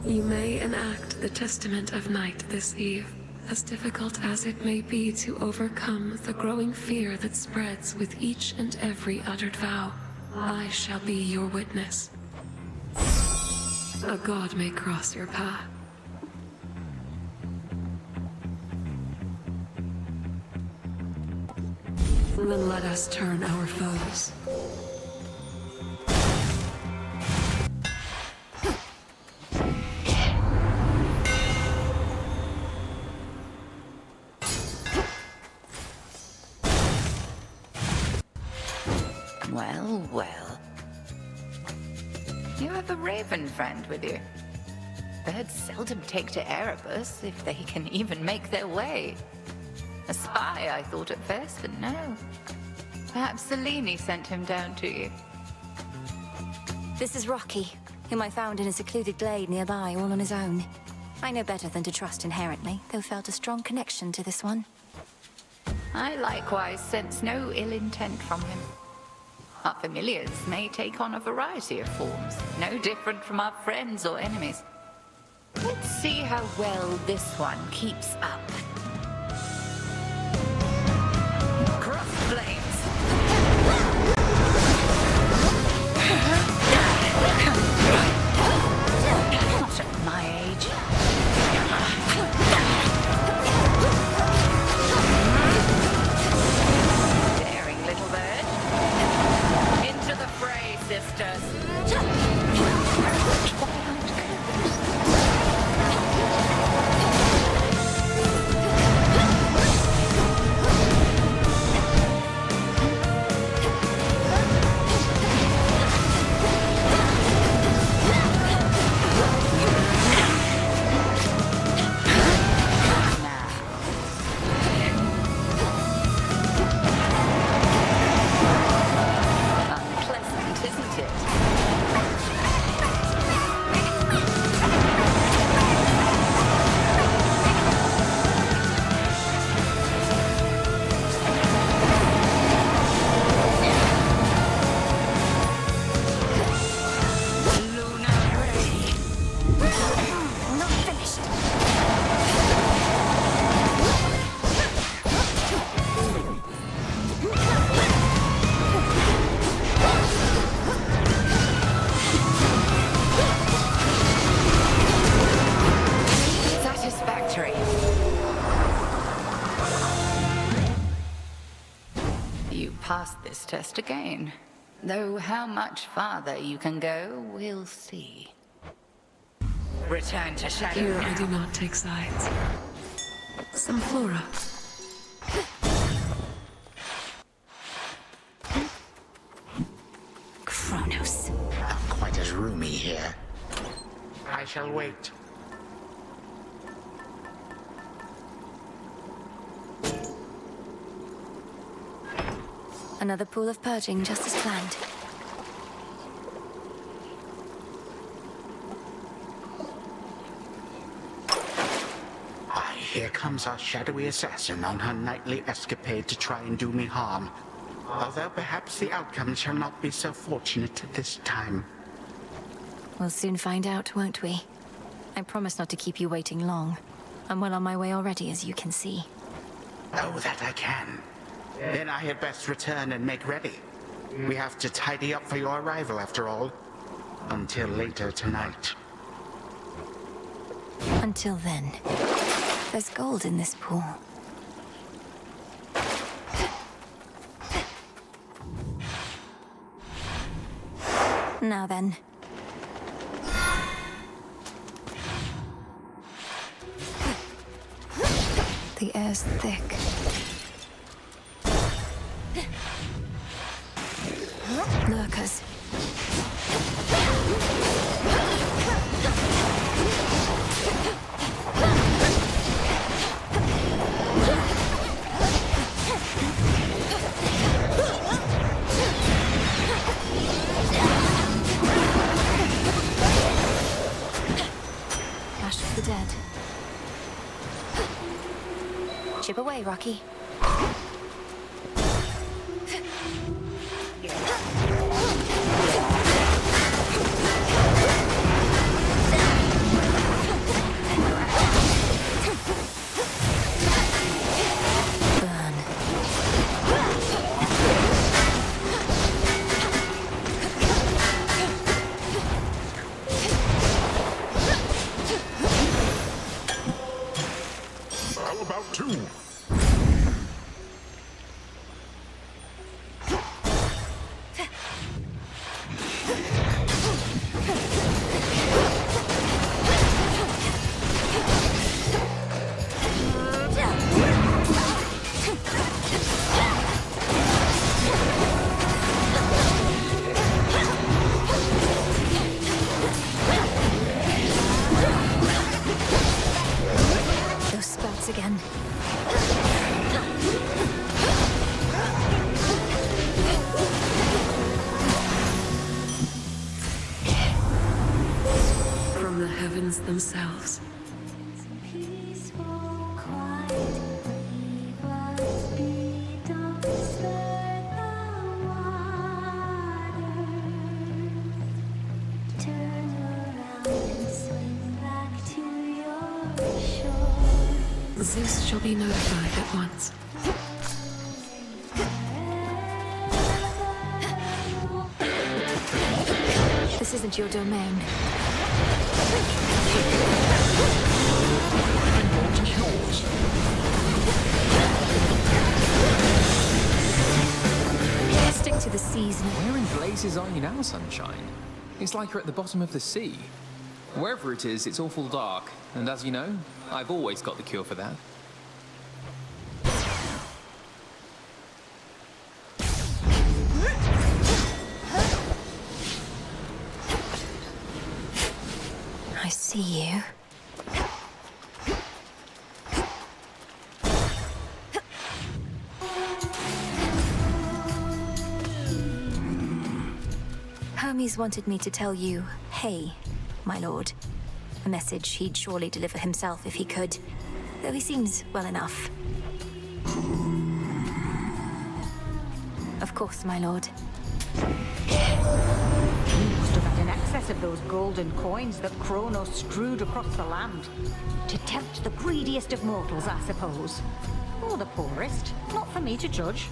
You may enact the Testament of Night this eve, as difficult as it may be to overcome the growing fear that spreads with each and every uttered vow. I shall be your witness. A god may cross your path. Then let us turn our foes. Well, well. You have a raven friend with you. Birds seldom take to Erebus, if they can even make their way. A spy, I thought at first, but no. Perhaps Selene sent him down to you. This is Rocky, whom I found in a secluded glade nearby, all on his own. I know better than to trust inherently, though felt a strong connection to this one. I likewise sense no ill intent from him. Our familiars may take on a variety of forms, no different from our friends or enemies. Let's see how well this one keeps up. Cross flames! Not at my age. Daring little bird. Into the fray, sisters. Unpleasant, isn't it? Not finished. Satisfactory. You passed this test again. Though how much farther you can go, we'll see. Return to shadow. Here I do not take sides. Some flora. Kronos. Not quite as roomy here. I shall wait. Another pool of purging, just as planned. Here comes our shadowy assassin on her nightly escapade to try and do me harm. Although perhaps the outcome shall not be so fortunate this time. We'll soon find out, won't we? I promise not to keep you waiting long. I'm well on my way already, as you can see. Oh, that I can. Then I had best return and make ready. We have to tidy up for your arrival, after all. Until later tonight. Until then, there's gold in this pool. Now then. The air's thick. Lurkers. Ash of the dead. Chip away, Rocky. How about two? Those spouts again. From the heavens themselves. Zeus shall be notified at once. This isn't your domain. Stick to the seas now. Where in blazes are you now, Sunshine? It's like you're at the bottom of the sea. Wherever it is, it's awful dark. And as you know, I've always got the cure for that. I see you. Hermes wanted me to tell you, hey, my lord. A message he'd surely deliver himself if he could, though he seems well enough. Of course, my lord. You must have had an excess of those golden coins that Kronos strewed across the land. To tempt the greediest of mortals, I suppose. Or the poorest. Not for me to judge.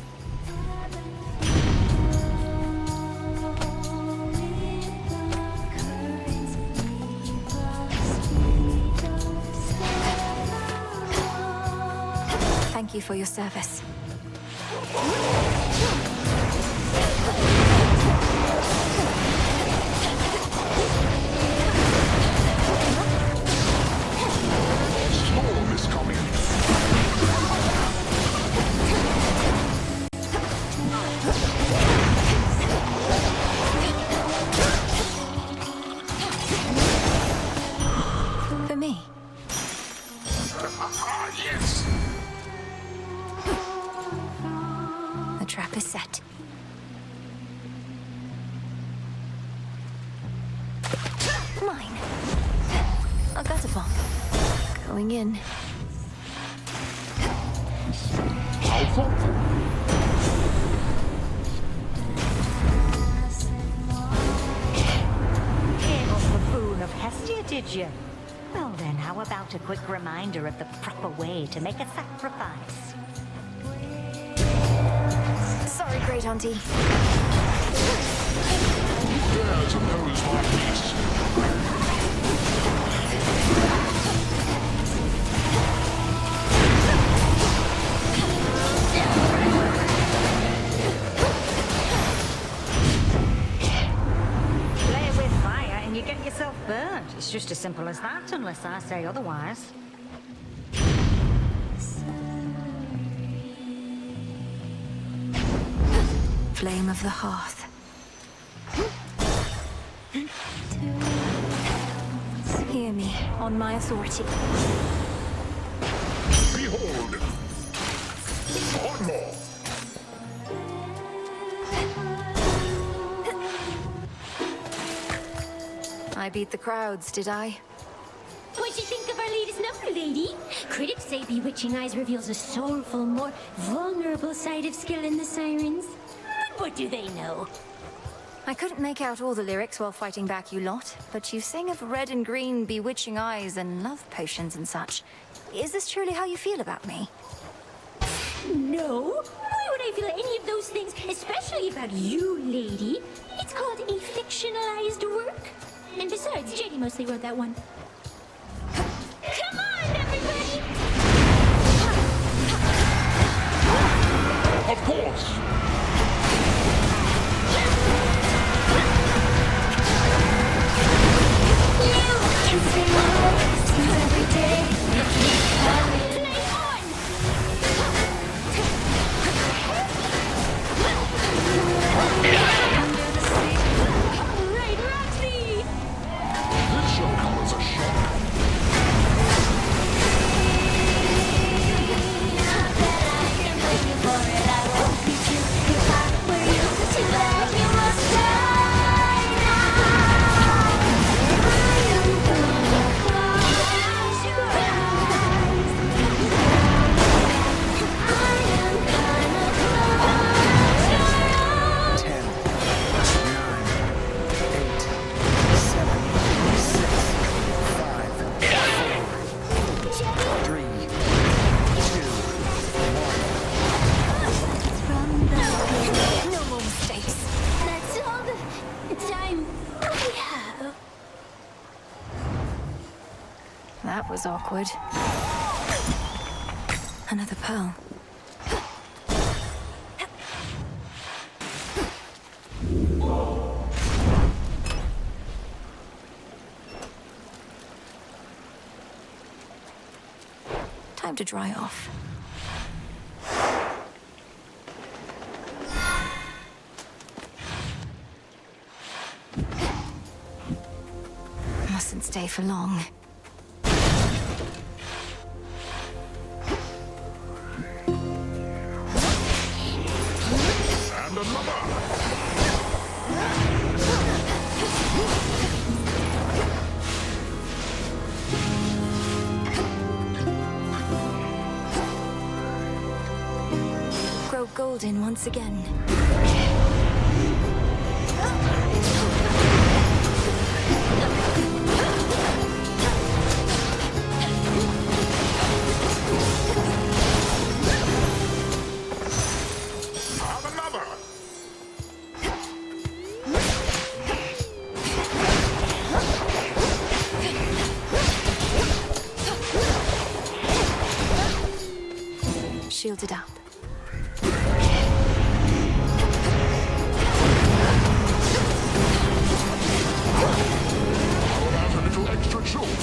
Thank you for your service. Storm is coming. For me. Yes. The trap is set. Mine. A gutter bomb. Going in. How thoughtful. Gave us the boon of Hestia, did you? Well then, how about a quick reminder of the proper way to make a sacrifice? Sorry, Great Auntie. Dare to nose my niece. Play with fire and you get yourself burnt. It's just as simple as that, unless I say otherwise. Flame of the hearth. Hear me, on my authority. Behold! One more! I beat the crowds, did I? What'd you think of our latest number, lady? Critics say Bewitching Eyes reveals a soulful, more vulnerable side of skill in the sirens. But what do they know? I couldn't make out all the lyrics while fighting back you lot, but you sing of red and green bewitching eyes and love potions and such. Is this truly how you feel about me? No. Why would I feel any of those things, especially about you, lady? It's called a fictionalized work. And besides, Jenny mostly wrote that one. Come on, everybody! Of course! This shall come as a shock. No more mistakes. That's all the time we have. That was awkward. Another pearl. Time to dry off. Mustn't stay for long. And another! Grow golden once again. Have another! Shielded up. I'll add a little extra jolt.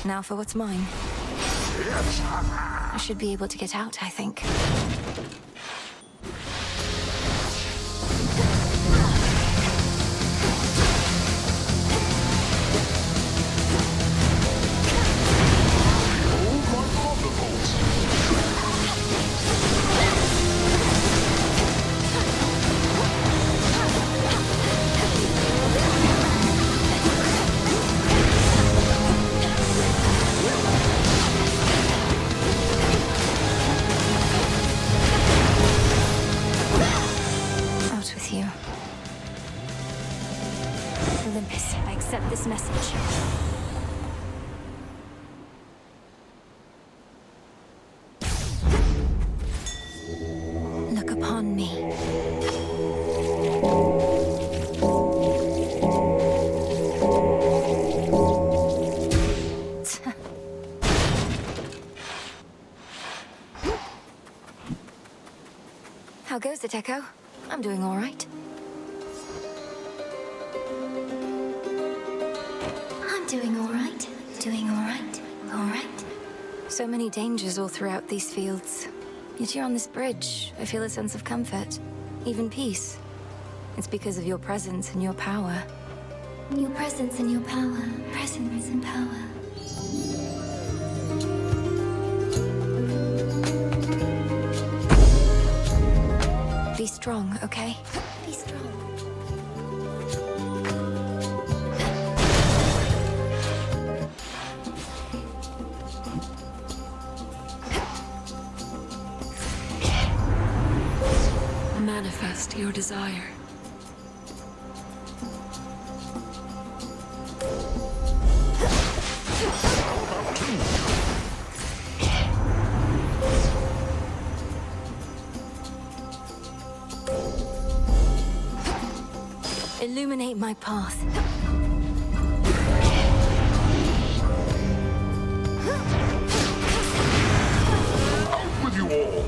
Now for what's mine. Yes! I should be able to get out, I think. Hold my thunderbolts! on me. How goes it, Echo? I'm doing all right. I'm doing all right. Doing all right. All right. So many dangers all throughout these fields. Yet you're on this bridge. I feel a sense of comfort. Even peace. It's because of your presence and your power. Your presence and your power. Presence and power. Be strong, okay? Be strong. Manifest your desire. Illuminate my path. Out with you all!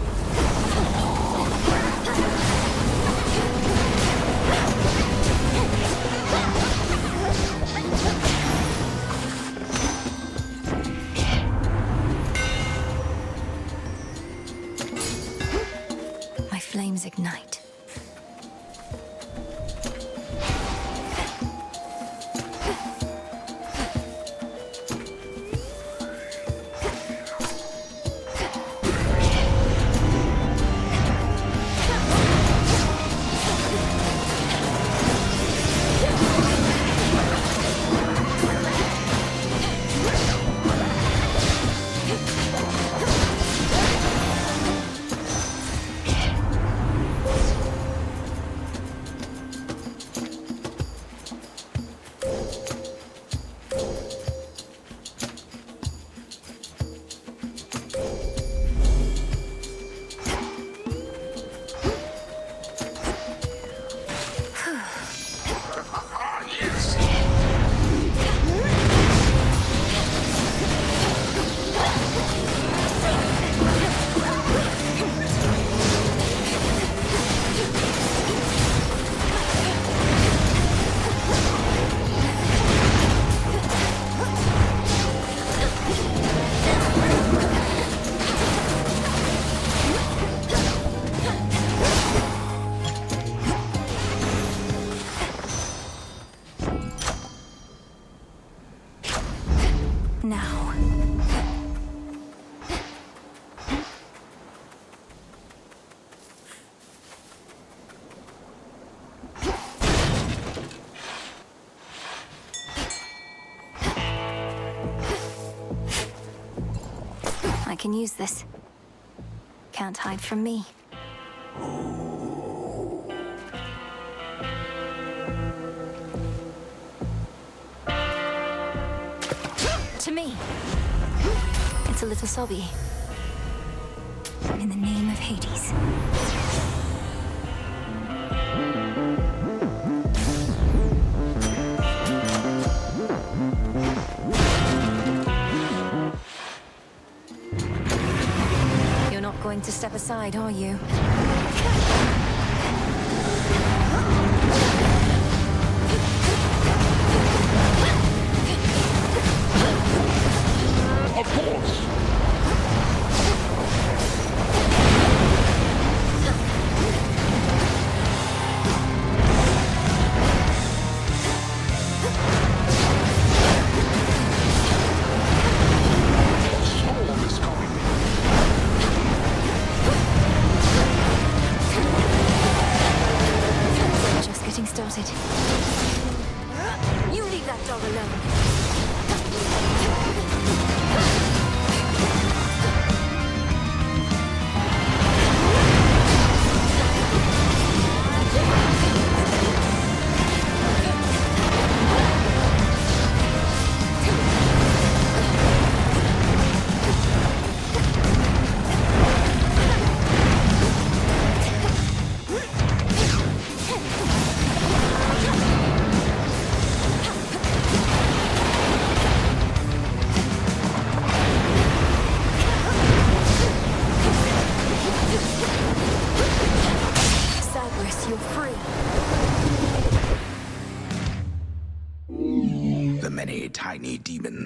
My flames ignite. Now. I can use this. Can't hide from me. To me. It's a little sobby. In the name of Hades. You're not going to step aside, are you? Of course! Storm is coming. Just getting started. You leave that dog alone.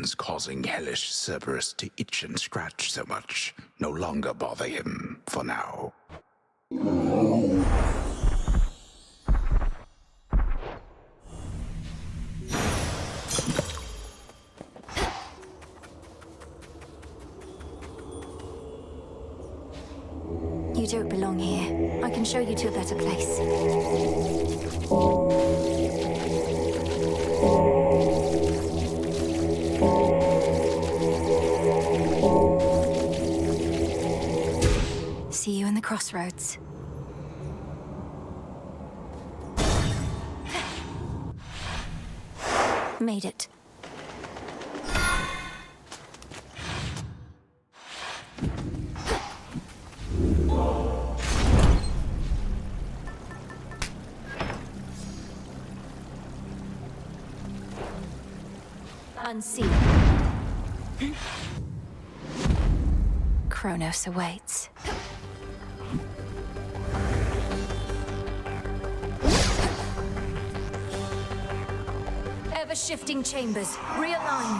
demons causing hellish Cerberus to itch and scratch so much no longer bother him for now. You don't belong here. I can show you to a better place. See you in the crossroads. Made it. Unseen. Kronos awaits. Ever-shifting chambers. Realign.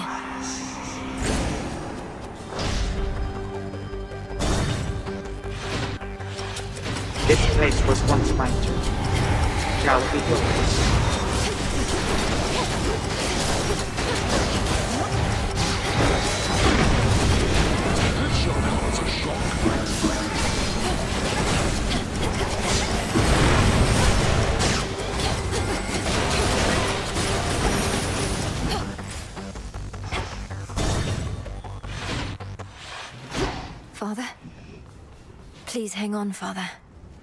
This place was once mine too. Shall it be yours? Father? Please hang on, Father.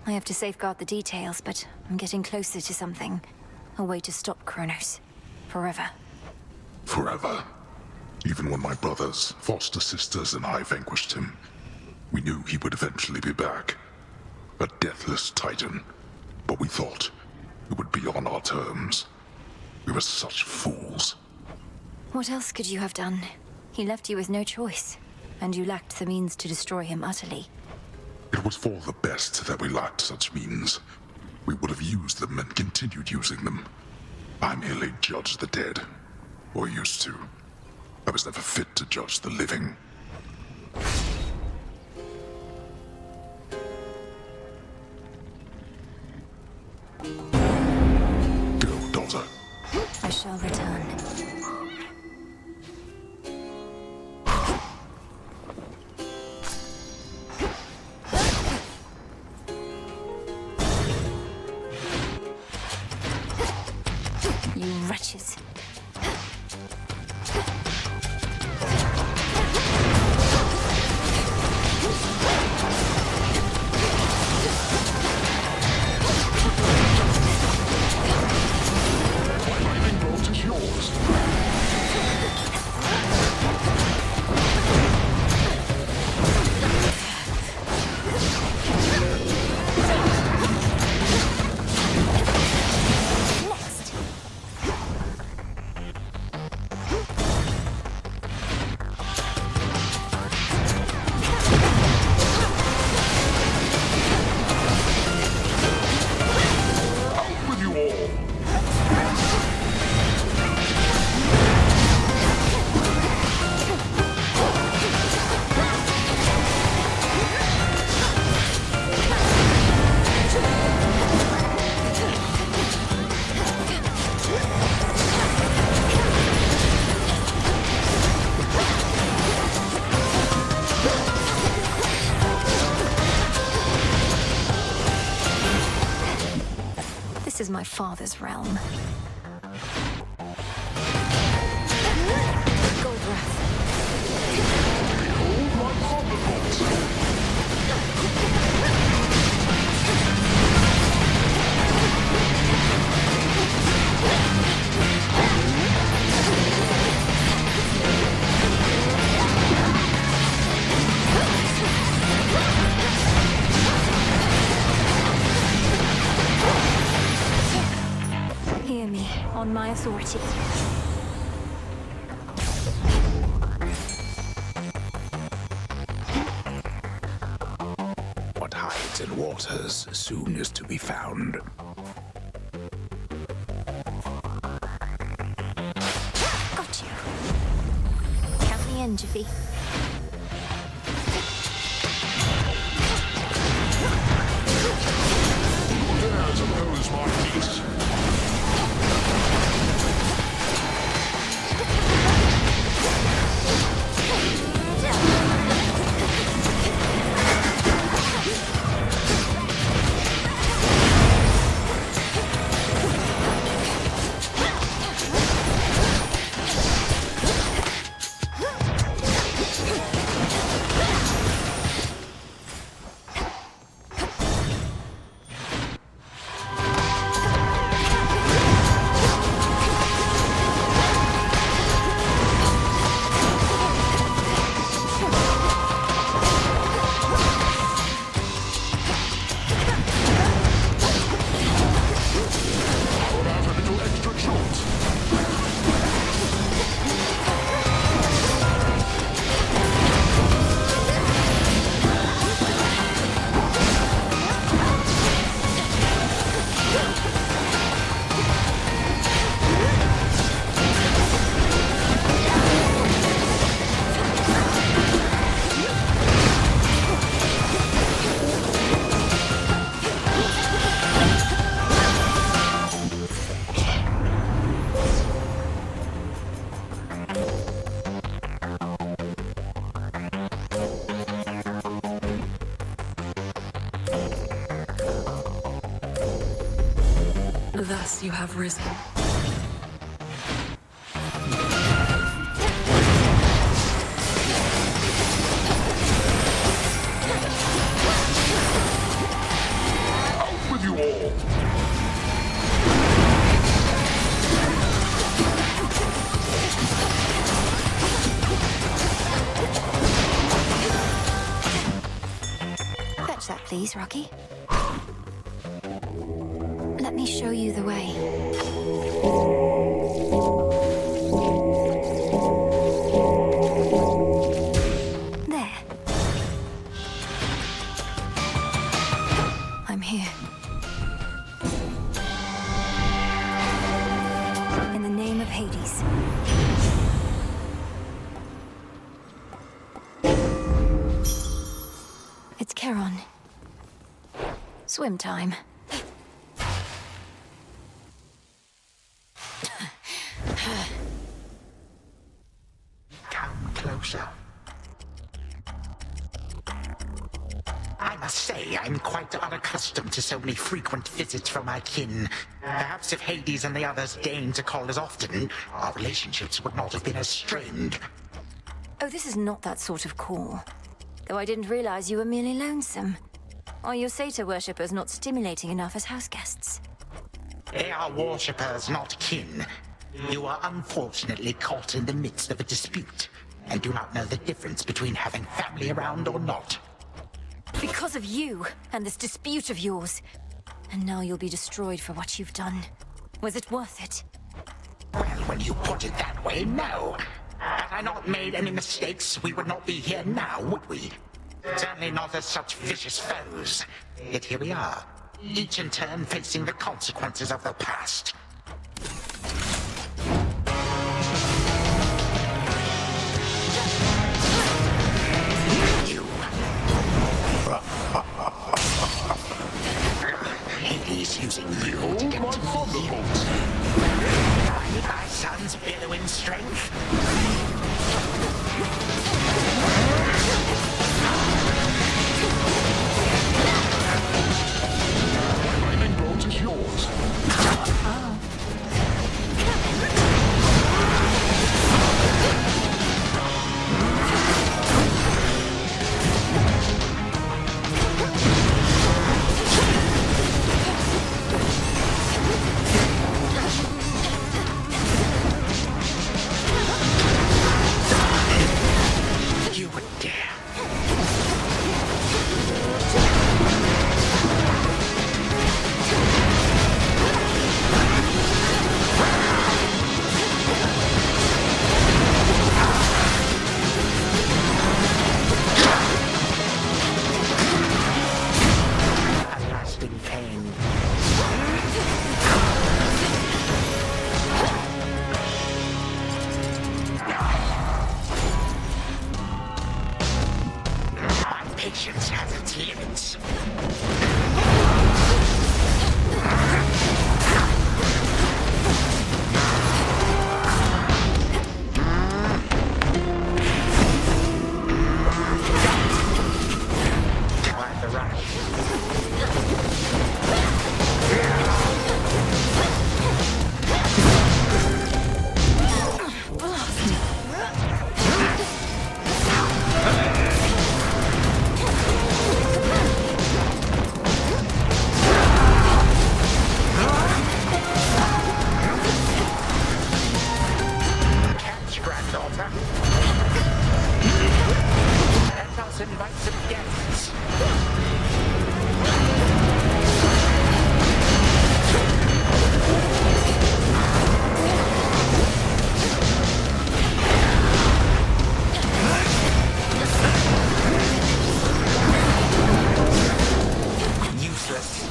I have to safeguard the details, but I'm getting closer to something. A way to stop Kronos. Forever. Forever. Even when my brothers, foster sisters, and I vanquished him, we knew he would eventually be back. A deathless titan. But we thought it would be on our terms. We were such fools. What else could you have done? He left you with no choice, and you lacked the means to destroy him utterly. It was for the best that we lacked such means. We would have used them and continued using them. I merely judged the dead. Or used to. I was never fit to judge the living. Go, daughter. I shall return. You wretches. This is my father's realm. Gold breath. Hear me, on my authority. What hides in waters soon is to be found. Got you. end, Jiffy. Who dares oppose my peace? Thus you have risen. Out with you all! Fetch that, please, Rocky. Let me show you the way. There. I'm here. In the name of Hades. It's Charon. Swim time. Come closer. I must say, I'm quite unaccustomed to so many frequent visits from my kin. Perhaps if Hades and the others deigned to call as often, our relationships would not have been as strained. Oh, this is not that sort of call. Though I didn't realize you were merely lonesome. Are your satyr worshippers not stimulating enough as house guests? They are worshippers, not kin. You are unfortunately caught in the midst of a dispute, and do not know the difference between having family around or not. Because of you, and this dispute of yours. And now you'll be destroyed for what you've done. Was it worth it? Well, when you put it that way, no. Had I not made any mistakes, we would not be here now, would we? Certainly not as such vicious foes. Yet here we are, each in turn facing the consequences of the past. You. Hades using you to get to me. My son's billowing strength. My lightning bolt is yours. patience has its limits. Quite the rush. Catch, granddaughter. Let us invite some guests. Useless.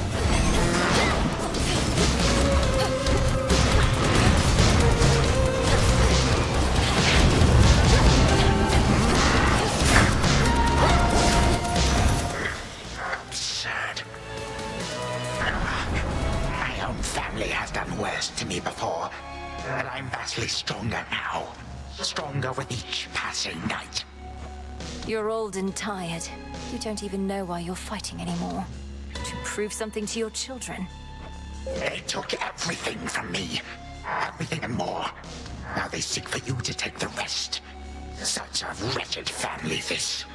Absurd. My own family has done worse to me before, and I'm vastly stronger now. Stronger with each passing night. You're old and tired. You don't even know why you're fighting anymore. To prove something to your children. They took everything from me. Everything and more. Now they seek for you to take the rest. Such a wretched family, this.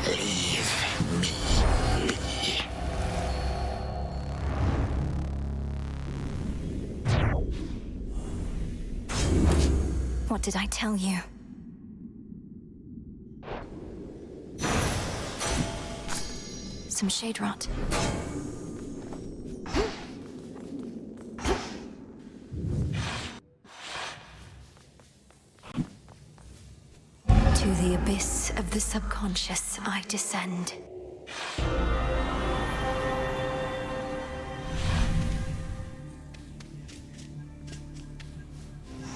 Leave me be. What did I tell you? Some shade rot. To the abyss of the subconscious I descend.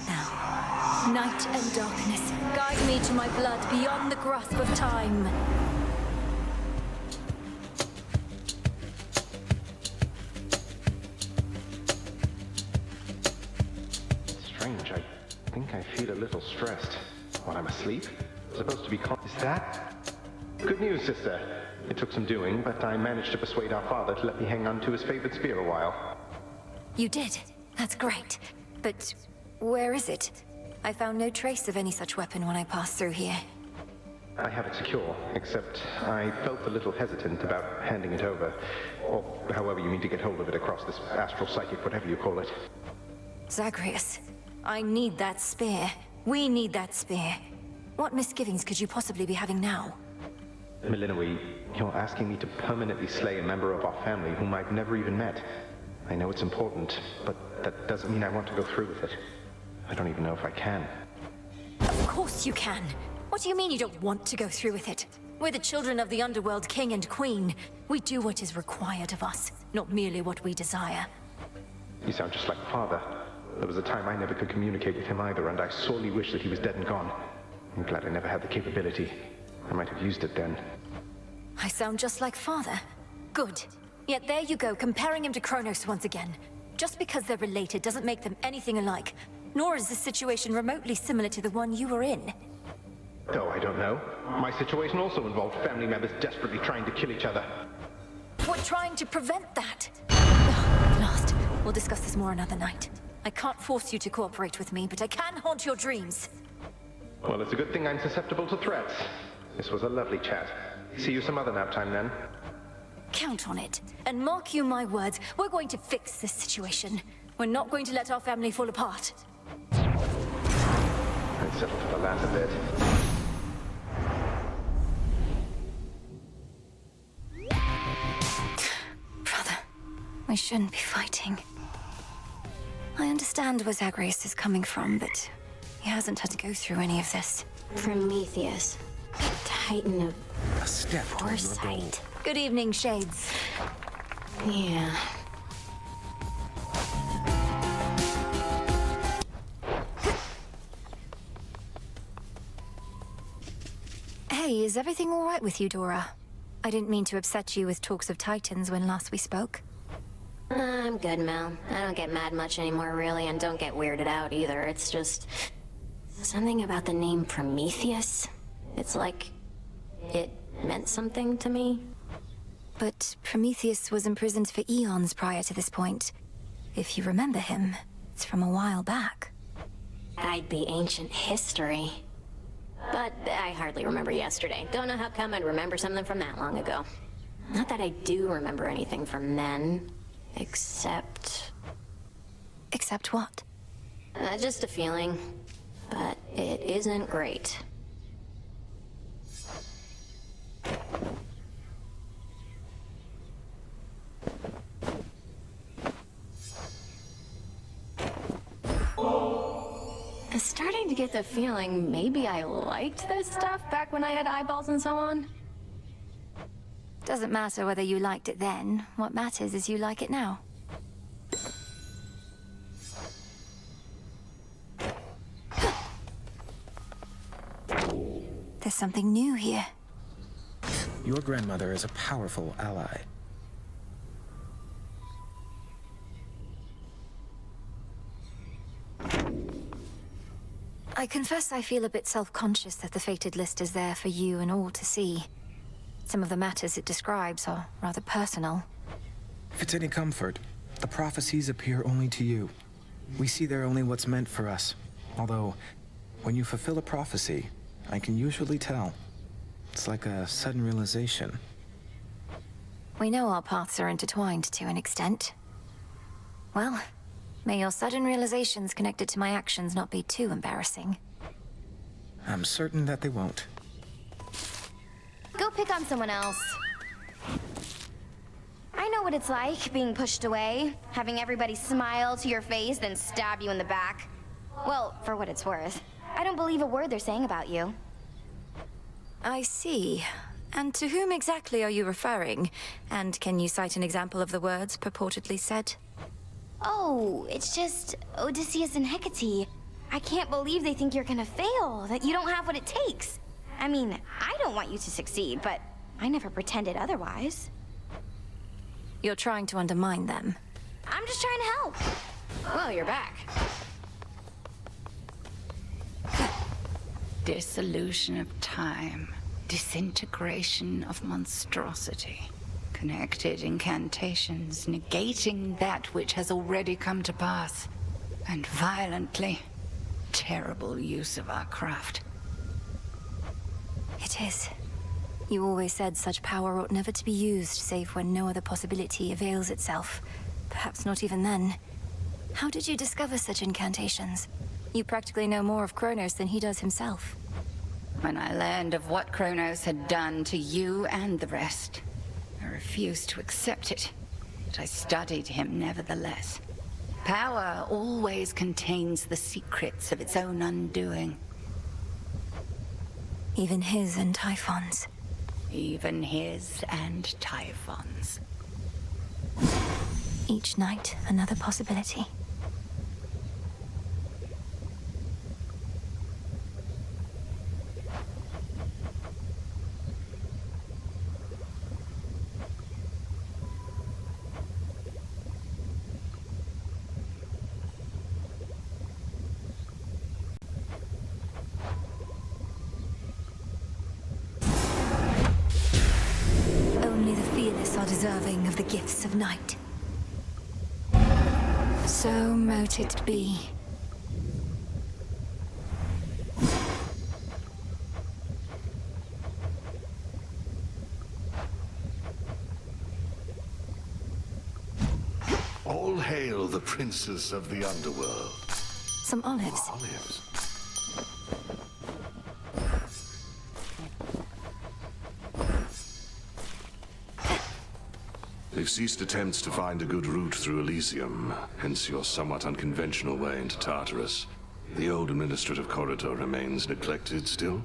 Now, night and darkness, guide me to my blood beyond the grasp of time. Strange, I think I feel a little stressed. While I'm asleep? Supposed to be calm. Is that? Good news, sister. It took some doing, but I managed to persuade our father to let me hang on to his favorite spear a while. You did? That's great. But where is it? I found no trace of any such weapon when I passed through here. I have it secure, except I felt a little hesitant about handing it over. Or however you mean to get hold of it across this astral psychic, whatever you call it. Zagreus, I need that spear. We need that spear. What misgivings could you possibly be having now? Melinoe, you're asking me to permanently slay a member of our family whom I've never even met. I know it's important, but that doesn't mean I want to go through with it. I don't even know if I can. Of course you can. What do you mean you don't want to go through with it? We're the children of the Underworld King and Queen. We do what is required of us, not merely what we desire. You sound just like Father. There was a time I never could communicate with him either, and I sorely wish that he was dead and gone. I'm glad I never had the capability. I might have used it then. I sound just like Father. Good. Yet there you go, comparing him to Kronos once again. Just because they're related doesn't make them anything alike. Nor is this situation remotely similar to the one you were in. Oh, I don't know. My situation also involved family members desperately trying to kill each other. We're trying to prevent that. At last. We'll discuss this more another night. I can't force you to cooperate with me, but I can haunt your dreams. Well, it's a good thing I'm susceptible to threats. This was a lovely chat. See you some other nap time, then. Count on it. And mark you my words, we're going to fix this situation. We're not going to let our family fall apart. I'd settle for the latter bit. Brother, we shouldn't be fighting. I understand where Zagreus is coming from, but he hasn't had to go through any of this. Prometheus, Titan of A step towards your goal. foresight. Good evening, Shades. Yeah. Hey, Hey, is everything all right with you, Dora? I didn't mean to upset you with talks of Titans when last we spoke. I'm good, Mel. I don't get mad much anymore, really, and don't get weirded out either. It's just... something about the name Prometheus. It's like... it meant something to me. But Prometheus was imprisoned for eons prior to this point. If you remember him, it's from a while back. I'd be ancient history. But I hardly remember yesterday. Don't know how come I'd remember something from that long ago. Not that I do remember anything from then, except... Except what? Just a feeling. But it isn't great. I'm starting to get the feeling maybe I liked this stuff back when I had eyeballs and so on. Doesn't matter whether you liked it then. What matters is you like it now. There's something new here. Your grandmother is a powerful ally. I confess I feel a bit self-conscious that the fated list is there for you and all to see. Some of the matters it describes are rather personal. If it's any comfort, the prophecies appear only to you. We see there only what's meant for us. Although, when you fulfill a prophecy, I can usually tell. It's like a sudden realization. We know our paths are intertwined to an extent. Well, may your sudden realizations connected to my actions not be too embarrassing. I'm certain that they won't. Go pick on someone else. I know what it's like, being pushed away, having everybody smile to your face, then stab you in the back. Well, for what it's worth. I don't believe a word they're saying about you. I see. And to whom exactly are you referring? And can you cite an example of the words purportedly said? Oh, it's just Odysseus and Hecate. I can't believe they think you're gonna fail, that you don't have what it takes. I mean, I don't want you to succeed, but I never pretended otherwise. You're trying to undermine them. I'm just trying to help. Well, you're back. Dissolution of time. Disintegration of monstrosity. Connected incantations, negating that which has already come to pass. And violently, terrible use of our craft. It is. You always said such power ought never to be used, save when no other possibility avails itself. Perhaps not even then. How did you discover such incantations? You practically know more of Kronos than he does himself. When I learned of what Kronos had done to you and the rest, I refused to accept it, but I studied him nevertheless. Power always contains the secrets of its own undoing. Even his and Typhon's. Even his and Typhon's. Each night, another possibility. Only the fearless are deserving of the gifts of night. So mote it be. All hail the princess of the underworld. Some olives. Olives. They've ceased attempts to find a good route through Elysium, hence your somewhat unconventional way into Tartarus. The old administrative corridor remains neglected still?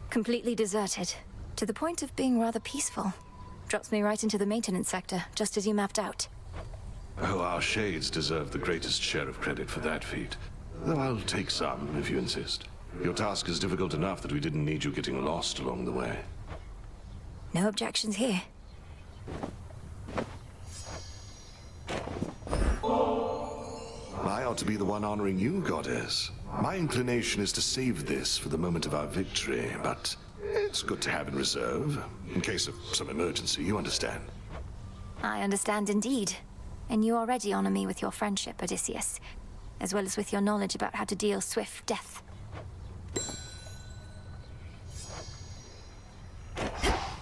Completely deserted, to the point of being rather peaceful. Drops me right into the maintenance sector, just as you mapped out. Oh, our shades deserve the greatest share of credit for that feat. Though I'll take some, if you insist. Your task is difficult enough that we didn't need you getting lost along the way. No objections here. I ought to be the one honoring you, Goddess. My inclination is to save this for the moment of our victory, but it's good to have in reserve, in case of some emergency, you understand. I understand indeed. And you already honor me with your friendship, Odysseus, as well as with your knowledge about how to deal swift death.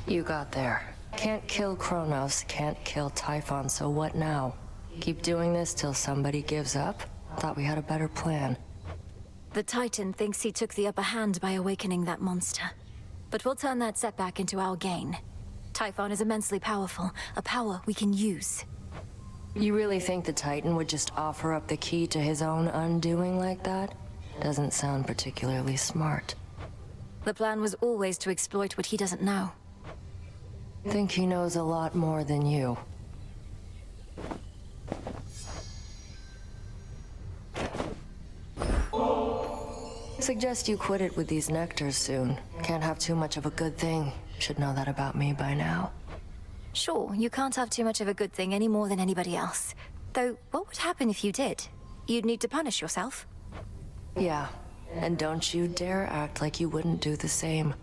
You got there. Can't kill Kronos, can't kill Typhon, so what now? Keep doing this till somebody gives up? Thought we had a better plan. The Titan thinks he took the upper hand by awakening that monster. But we'll turn that setback into our gain. Typhon is immensely powerful, a power we can use. You really think the Titan would just offer up the key to his own undoing like that? Doesn't sound particularly smart. The plan was always to exploit what he doesn't know. Think he knows a lot more than you. Suggest you quit it with these nectars soon. Can't have too much of a good thing. Should know that about me by now. Sure, you can't have too much of a good thing any more than anybody else. Though, what would happen if you did? You'd need to punish yourself. Yeah, and don't you dare act like you wouldn't do the same.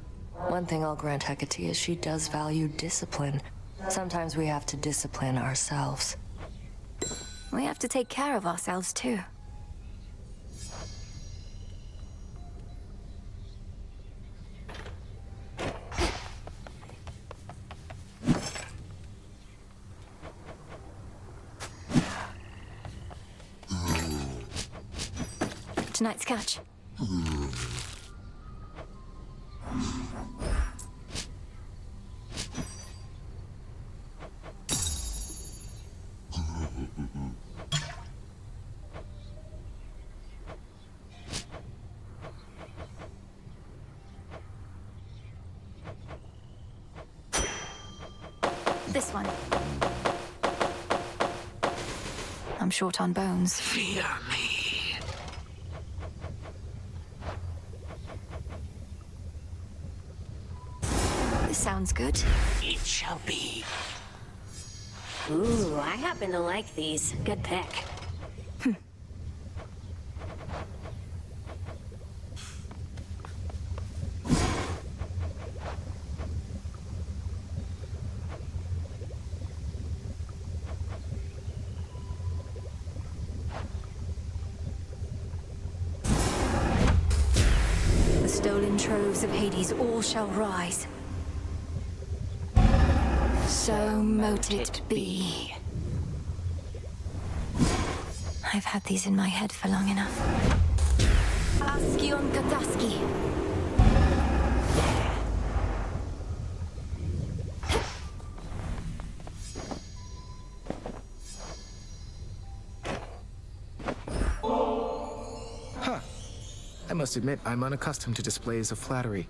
One thing I'll grant Hecate is she does value discipline. Sometimes we have to discipline ourselves. We have to take care of ourselves, too. Tonight's catch. This one. I'm short on bones. Fear me. This sounds good. It shall be. Ooh, I happen to like these. Good pick. The stolen troves of Hades all shall rise. So mote it be. I've had these in my head for long enough. Askion Kataski. Huh. I must admit, I'm unaccustomed to displays of flattery.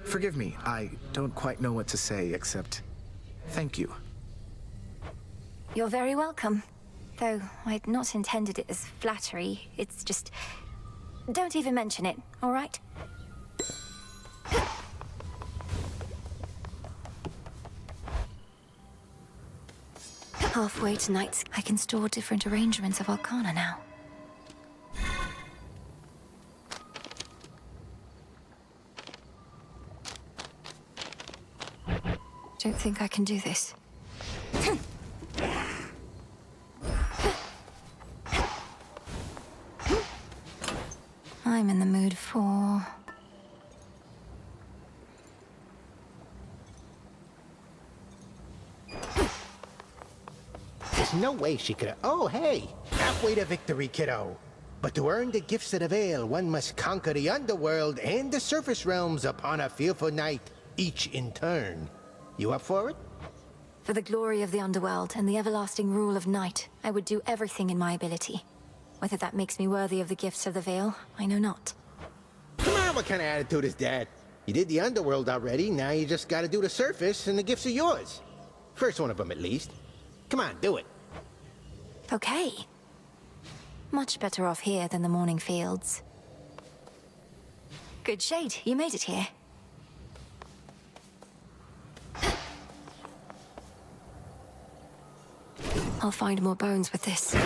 Forgive me, I don't quite know what to say except thank you. You're very welcome. Though I'd not intended it as flattery. It's just... Don't even mention it, all right? Halfway to nights, I can store different arrangements of Arcana now. Don't think I can do this. I'm in the mood for... There's no way she could have... Oh, hey! Halfway to victory, kiddo. But to earn the gifts of the Veil, one must conquer the underworld and the surface realms upon a fearful night, each in turn. You up for it? For the glory of the underworld and the everlasting rule of night, I would do everything in my ability. Whether that makes me worthy of the gifts of the Veil, I know not. Come on, what kind of attitude is that? You did the underworld already, now you just gotta do the surface, and the gifts are yours. First one of them, at least. Come on, do it. Okay. Much better off here than the morning fields. Good shade. You made it here. I'll find more bones with this.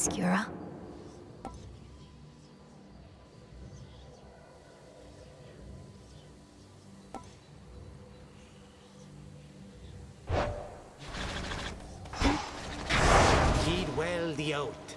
Obscura. Heed well the oath.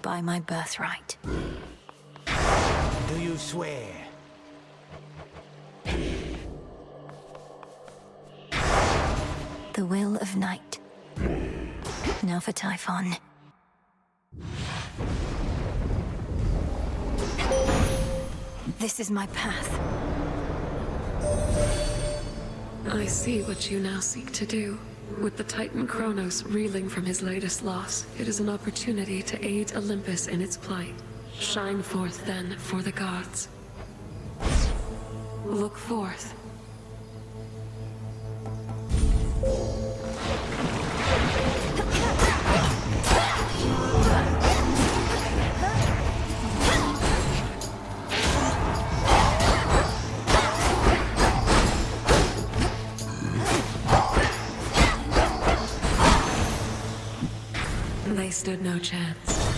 By my birthright. Do you swear? The will of night. Now for Typhon. This is my path. I see what you now seek to do. With the Titan Kronos reeling from his latest loss, it is an opportunity to aid Olympus in its plight. Shine forth then for the gods. Look forth. They stood no chance.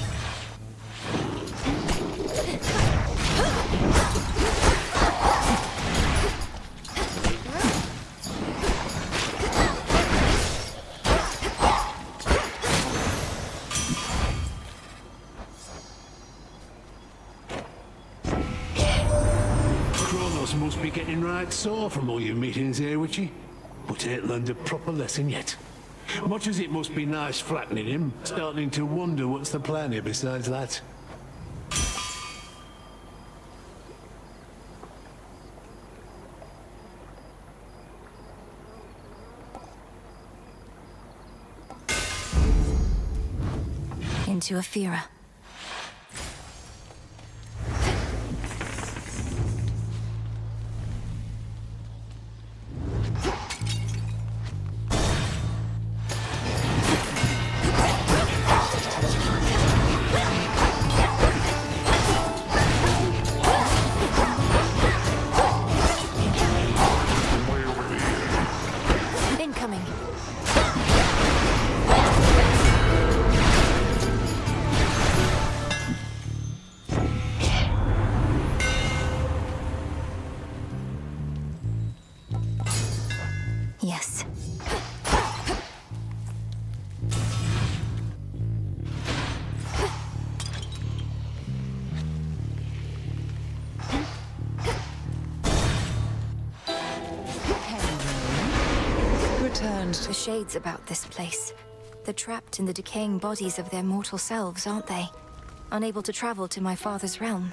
Kronos must be getting right sore from all your meetings here, Witchy. But ain't learned a proper lesson yet. Much as it must be nice flattening him, starting to wonder what's the plan here besides that. Into Ephira. Incoming. Yes. Returned. The shades about this place. They're trapped in the decaying bodies of their mortal selves, aren't they? Unable to travel to my father's realm.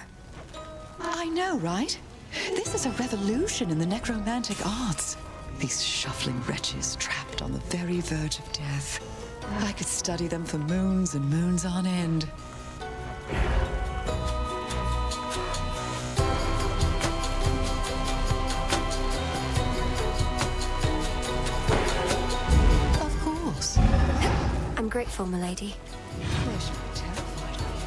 I know, right? This is a revolution in the necromantic arts. These shuffling wretches trapped on the very verge of death. I could study them for moons and moons on end. Of course. I'm grateful, milady. They should be terrified of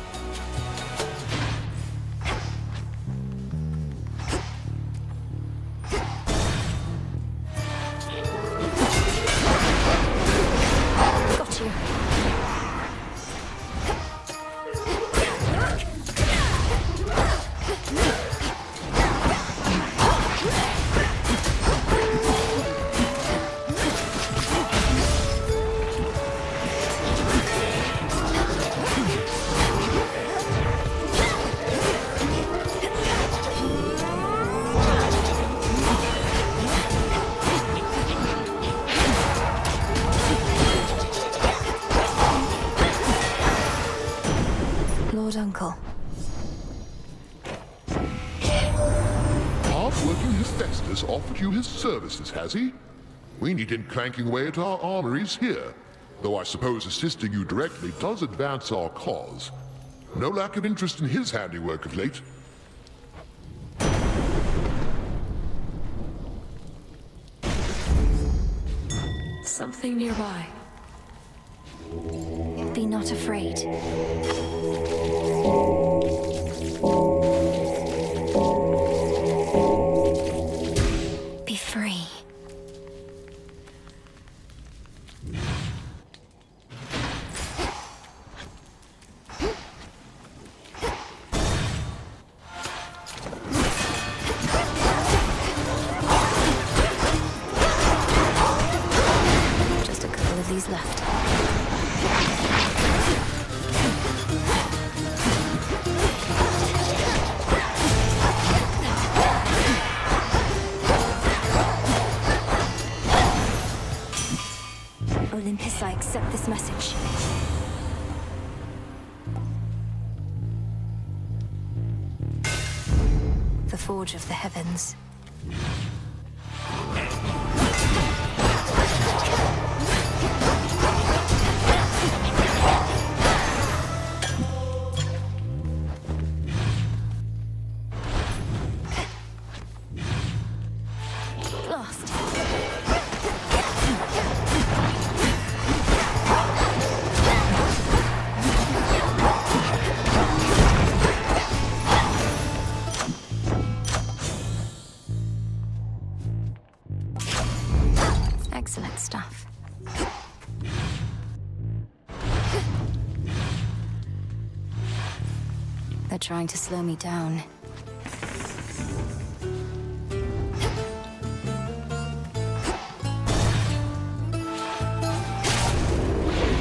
Festus offered you his services, has he? We need him clanking away at our armories here, though I suppose assisting you directly does advance our cause. No lack of interest in his handiwork of late. Something nearby. Be not afraid. Be free. Just a couple of these left. Olympus, I accept this message. The Forge of the Heavens. Lost. Excellent stuff. They're trying to slow me down.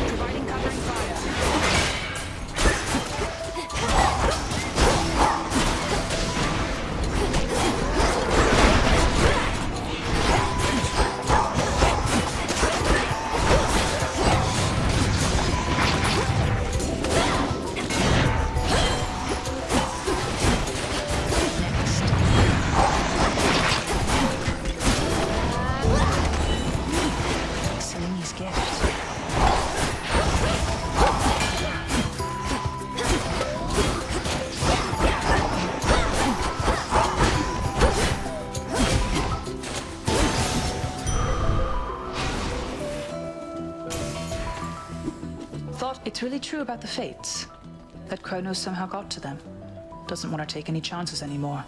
Providing covering fire. Seleni's gift. Thought it's really true about the Fates. That Kronos somehow got to them. Doesn't want to take any chances anymore.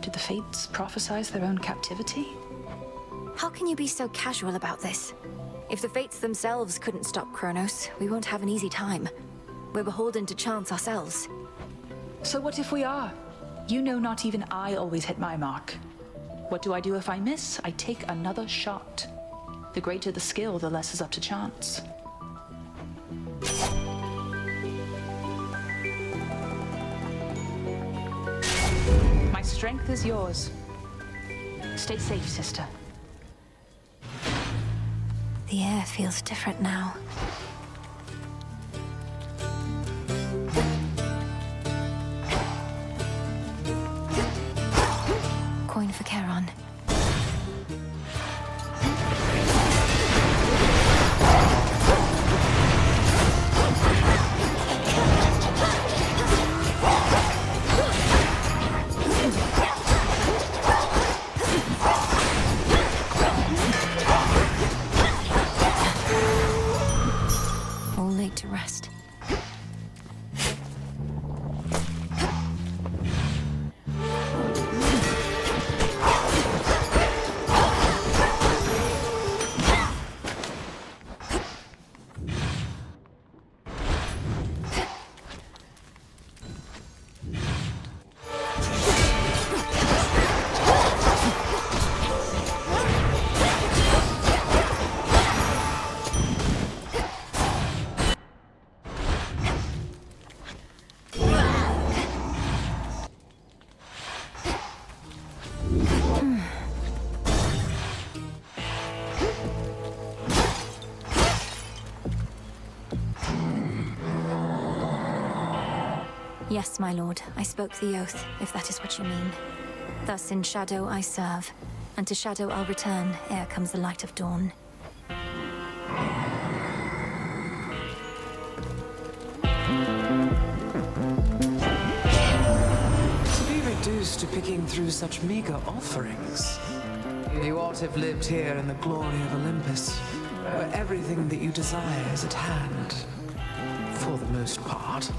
Did the Fates prophesize their own captivity? How can you be so casual about this? If the Fates themselves couldn't stop Kronos, we won't have an easy time. We're beholden to chance ourselves. So what if we are? You know not even I always hit my mark. What do I do if I miss? I take another shot. The greater the skill, the less is up to chance. My strength is yours. Stay safe, sister. The air feels different now. Coin for Charon. All laid to rest. Yes, my lord. I spoke the oath, if that is what you mean. Thus in shadow I serve, and to shadow I'll return ere comes the light of dawn. To be reduced to picking through such meager offerings. You ought to have lived here in the glory of Olympus, where everything that you desire is at hand. For the most part.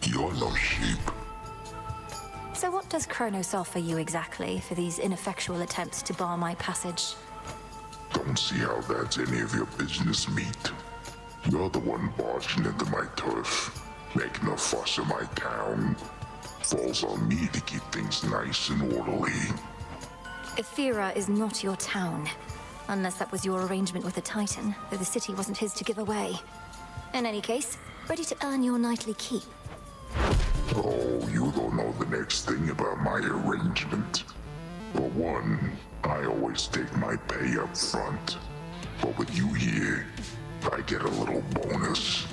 You're no sheep. So what does Kronos offer you exactly for these ineffectual attempts to bar my passage? Don't see how that's any of your business, meat. You're the one barging into my turf, making a fuss in my town. Falls on me to keep things nice and orderly. Ethera is not your town. Unless that was your arrangement with the Titan, though the city wasn't his to give away. In any case, ready to earn your nightly keep. Oh, you don't know the next thing about my arrangement. For one, I always take my pay up front. But with you here, I get a little bonus.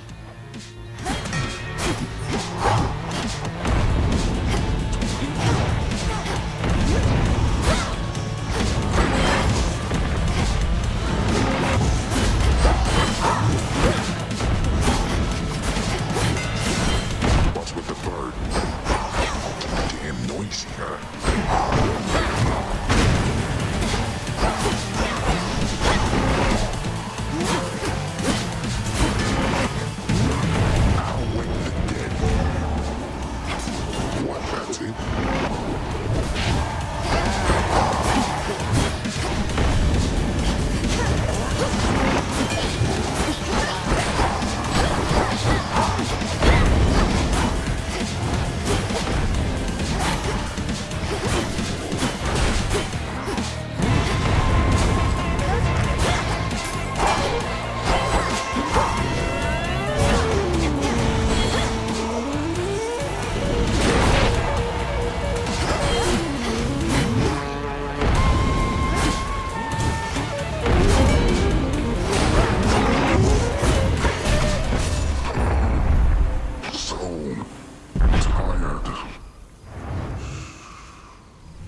What's with the bird? Damn noisy, huh?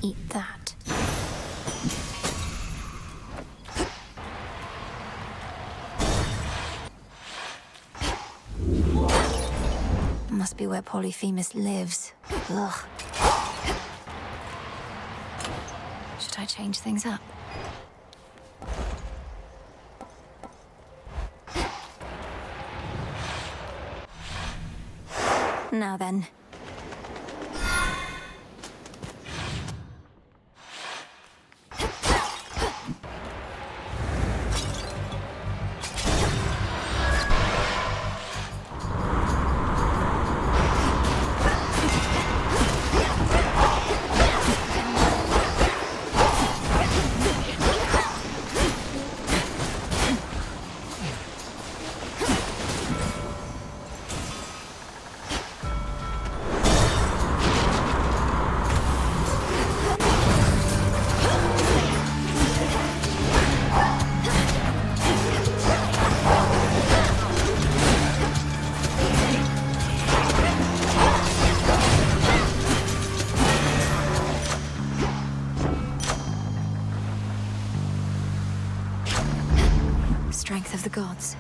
Eat that. Must be where Polyphemus lives. Ugh. Should I change things up? Now then. Strength of the gods.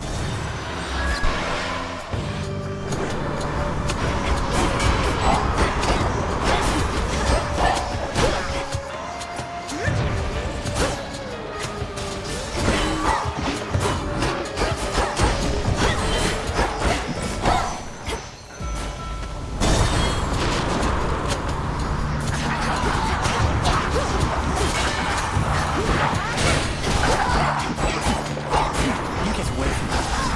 You get away from me.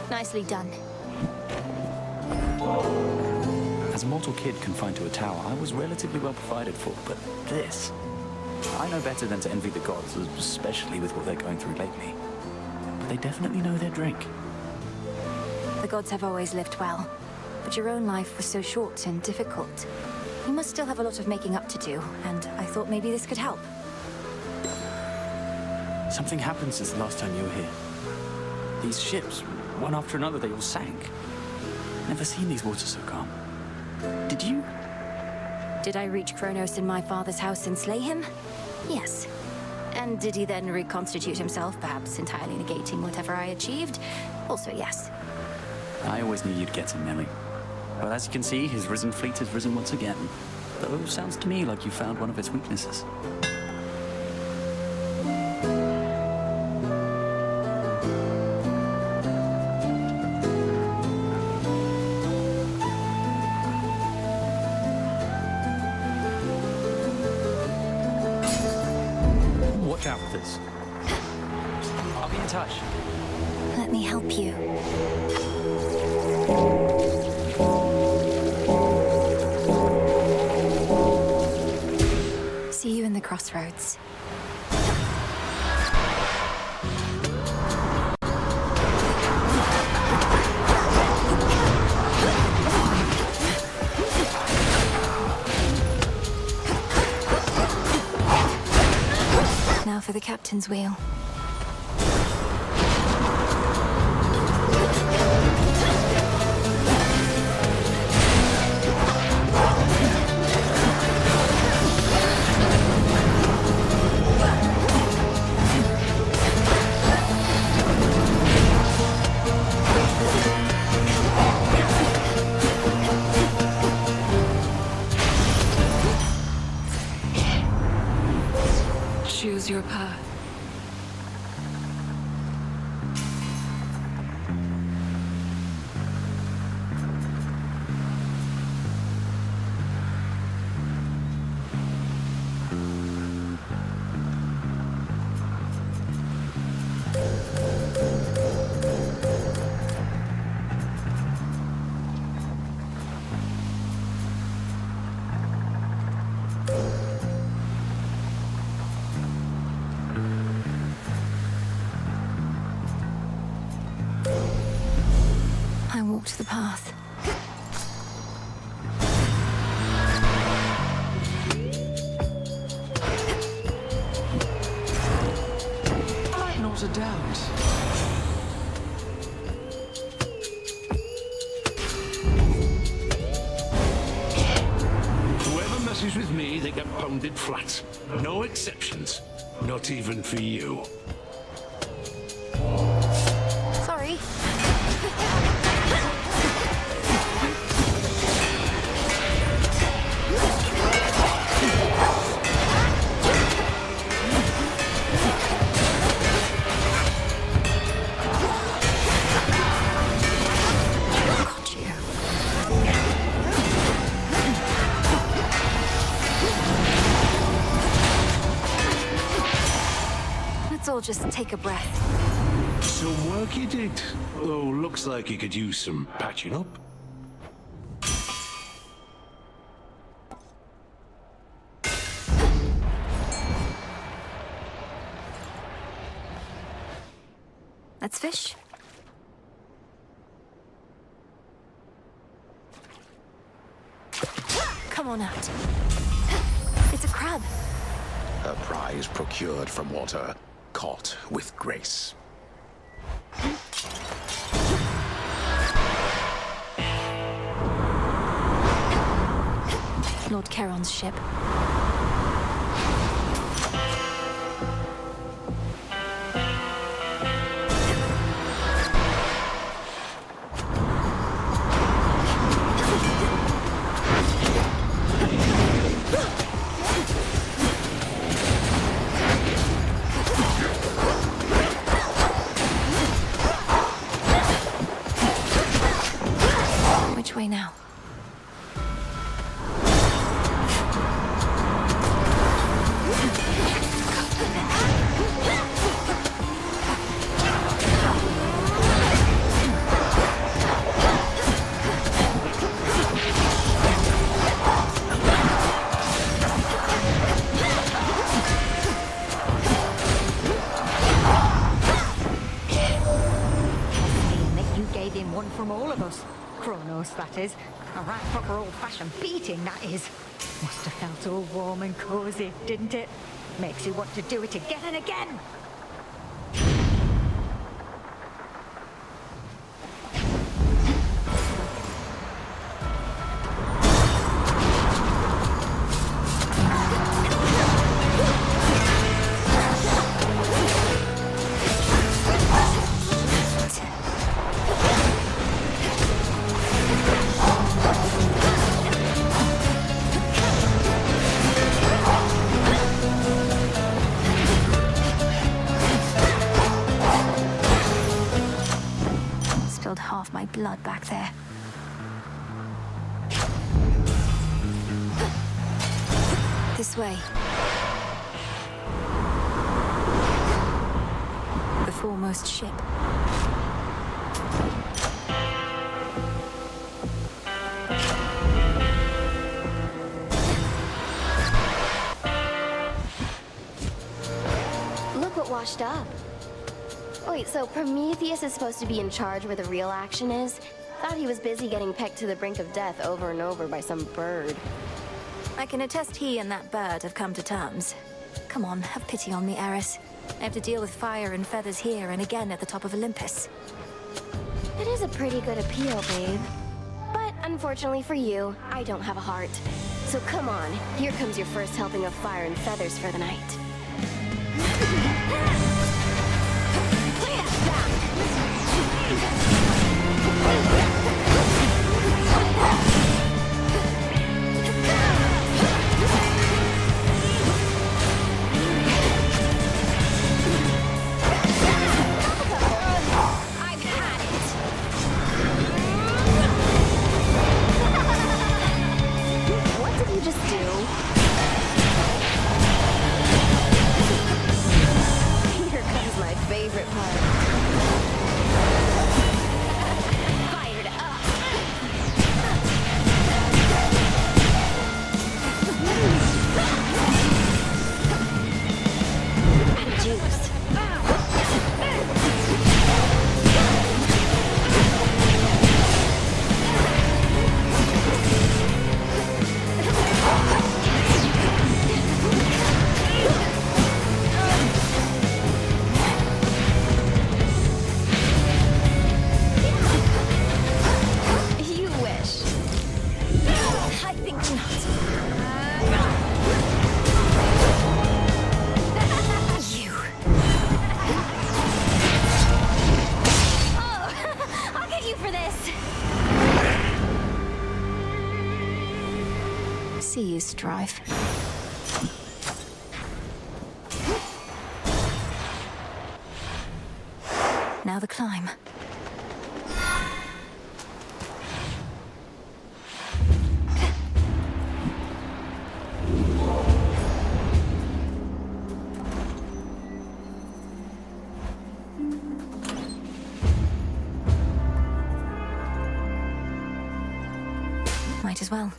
Nicely done. As a mortal kid confined to a tower, I was relatively well provided for, but this... I know better than to envy the gods, especially with what they're going through lately. But they definitely know their drink. The gods have always lived well, but your own life was so short and difficult. You must still have a lot of making up to do, and I thought maybe this could help. Something happened since the last time you were here. These ships, one after another, they all sank. Never seen these waters so calm. Did you? Did I reach Kronos in my father's house and slay him? Yes. And did he then reconstitute himself, perhaps entirely negating whatever I achieved? Also yes. I always knew you'd get him, Nelly. But as you can see, his risen fleet has risen once again. Though sounds to me like you found one of its weaknesses. Watch out with this. I'll be in touch. Let me help you. See you in the crossroads. Now for the captain's wheel. Choose your path. I walked the path. Not a doubt. Whoever messes with me, they get pounded flat. No exceptions. Not even for you. Sorry. Let's all just take a breath. Some work you did. Though looks like you could use some patching up. Let's fish. Come on out. It's a crab. A prize procured from water, caught with grace. Lord Charon's ship. Which way now? within one from all of us. Kronos, that is. A right proper old-fashioned beating, that is. Must have felt all warm and cozy, didn't it? Makes you want to do it again and again. Spilled half my blood back there. This way. The foremost ship. Look what washed up. Wait, so Prometheus is supposed to be in charge where the real action is? Thought he was busy getting pecked to the brink of death over and over by some bird. I can attest he and that bird have come to terms. Come on, have pity on me, Eris. I have to deal with fire and feathers here and again at the top of Olympus. It is a pretty good appeal, babe. But unfortunately for you, I don't have a heart. So come on, here comes your first helping of fire and feathers for the night. What did you just do? Here comes my favorite part. Fired up. Out of juice. You wish. I think not. You. Oh, I'll get you for this. See you, Strife. Now the climb. Might as well.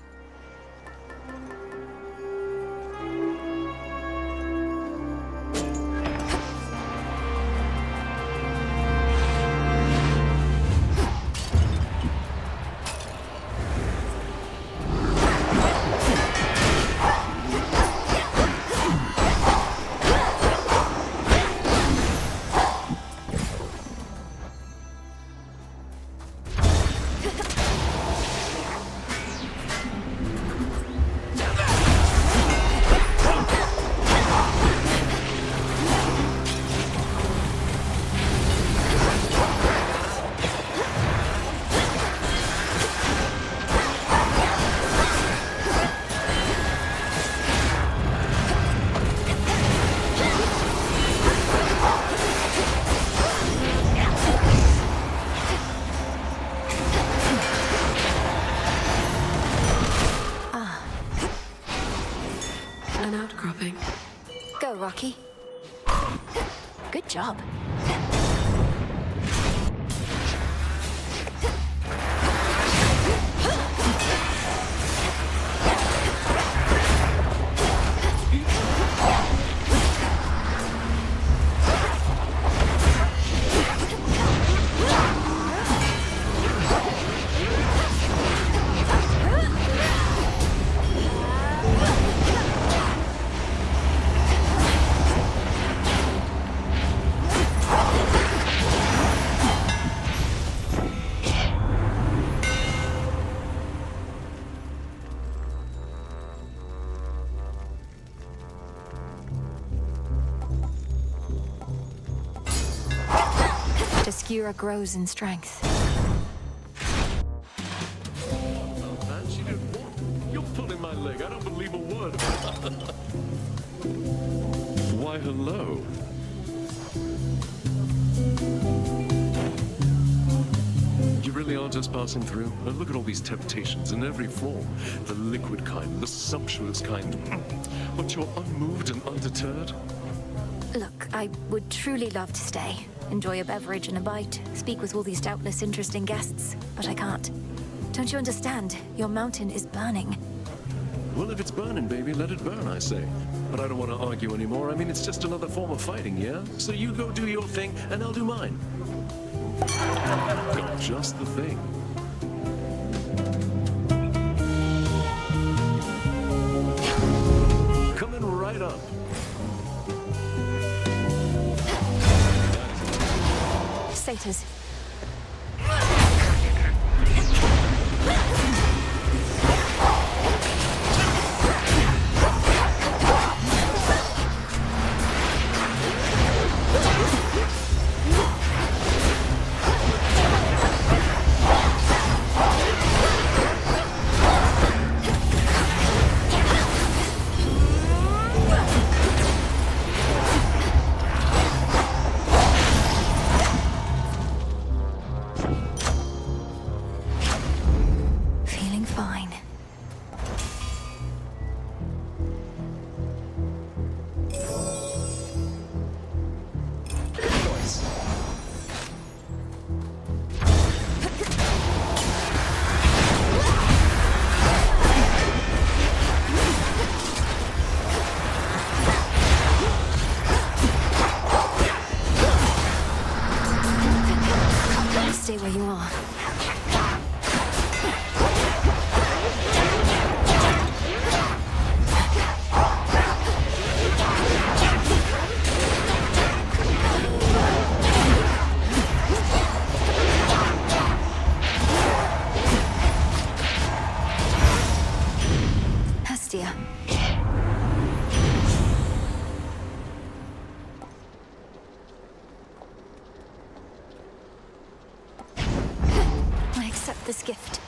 An outcropping. Go, Rocky. Good job. Obscura grows in strength. Man, she did what? You're pulling my leg. I don't believe a word of it. Why, hello. You really are just passing through? And look at all these temptations in every form. The liquid kind, the sumptuous kind. But you're unmoved and undeterred? Look, I would truly love to stay. Enjoy a beverage and a bite. Speak with all these doubtless interesting guests. But I can't. Don't you understand? Your mountain is burning. Well, if it's burning, baby, let it burn, I say. But I don't want to argue anymore. I mean, it's just another form of fighting, yeah? So you go do your thing, and I'll do mine. Got just the thing. Coming right up. Satyrs. Stay where you are. Hestia. I accept this gift.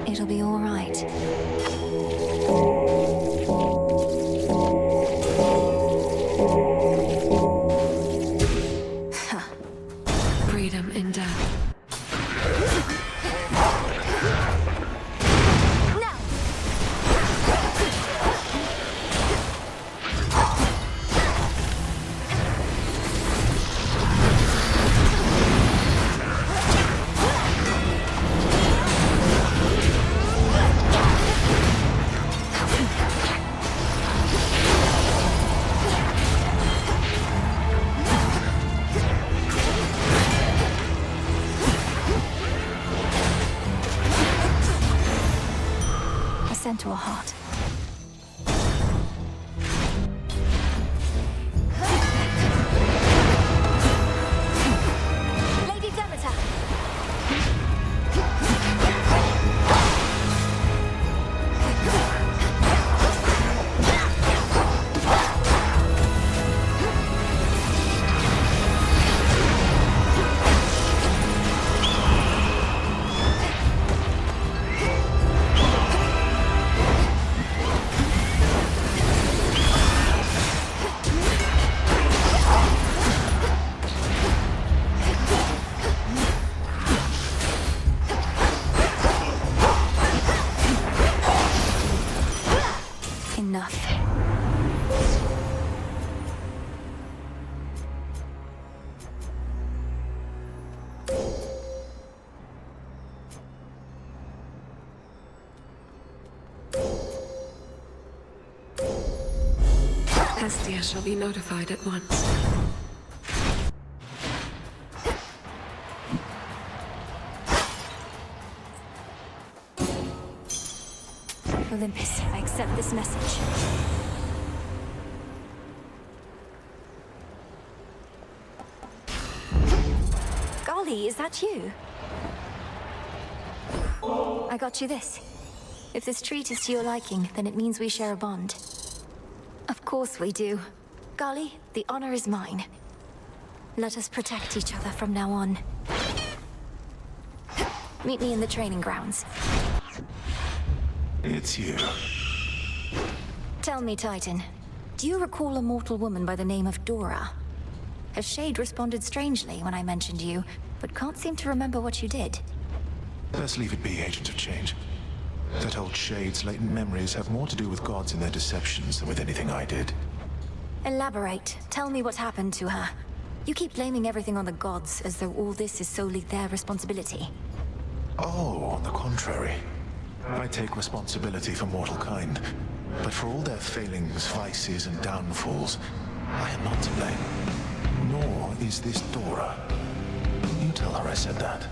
It'll be all right. Freedom in death. Ascend to a heart. Lady Demeter! Hestia shall be notified at once. Olympus, I accept this message. Golly, is that you? I got you this. If this treat is to your liking, then it means we share a bond. Of course we do. Golly, the honor is mine. Let us protect each other from now on. Meet me in the training grounds. It's you. Tell me, Titan, do you recall a mortal woman by the name of Dora? Her shade responded strangely when I mentioned you, but can't seem to remember what you did. Let's leave it be, Agent of Change. That old shade's latent memories have more to do with gods and their deceptions than with anything I did. Elaborate. Tell me what happened to her. You keep blaming everything on the gods, as though all this is solely their responsibility. Oh, on the contrary. I take responsibility for mortal kind, but for all their failings, vices, and downfalls, I am not to blame. Nor is this Dora. You tell her I said that.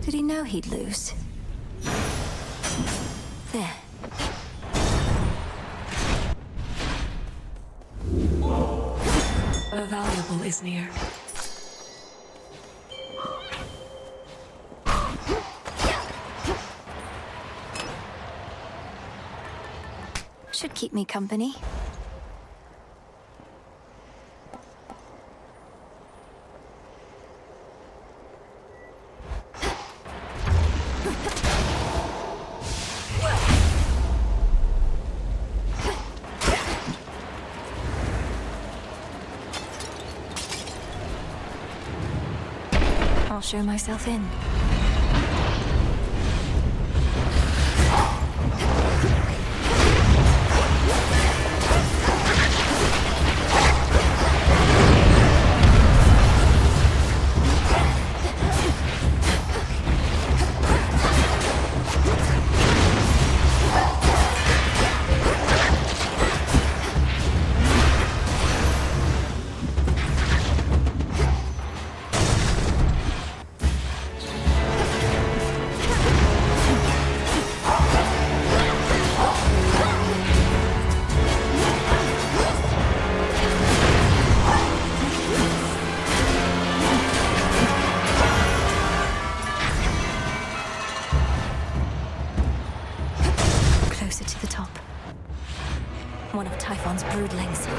Did he know he'd lose? There. A valuable is near. Should keep me company. I'll show myself in. One of Typhon's broodlings.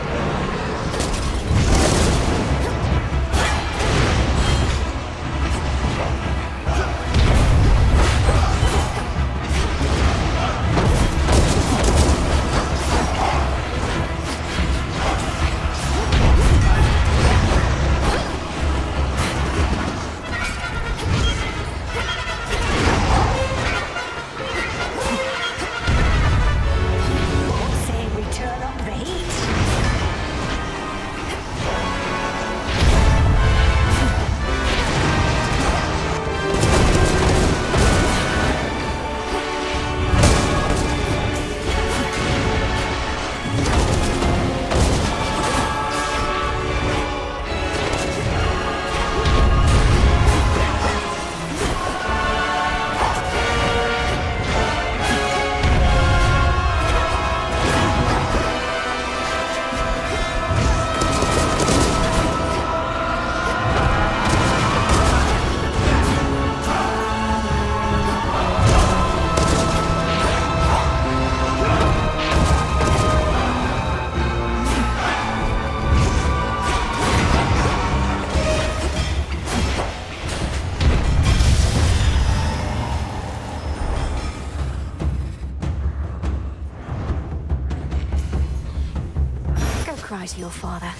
Cry to your father.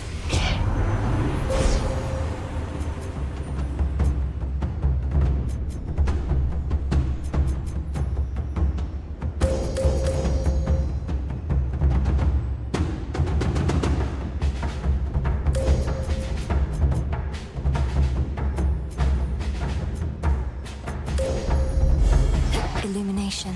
Illumination.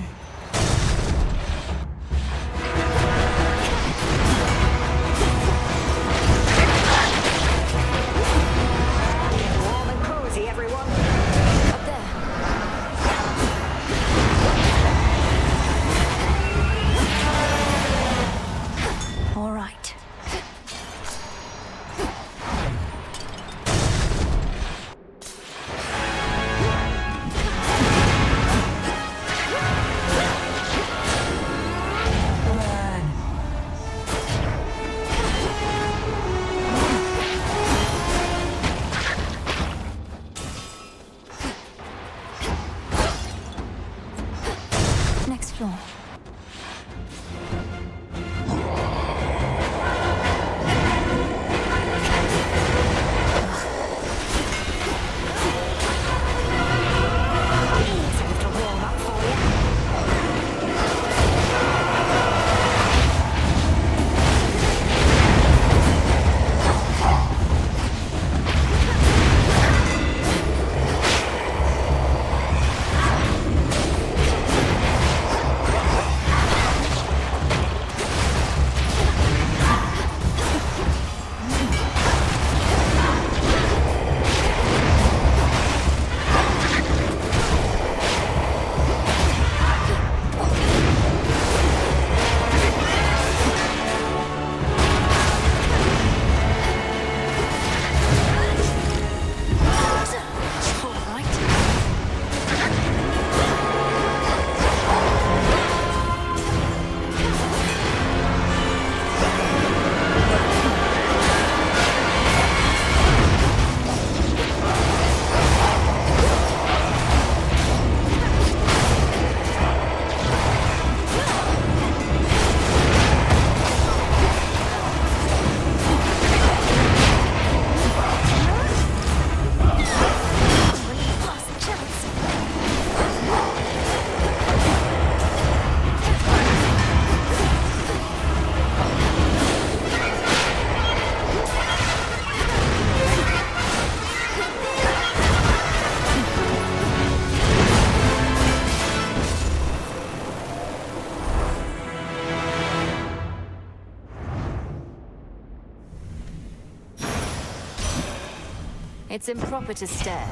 Next floor. It's improper to stare.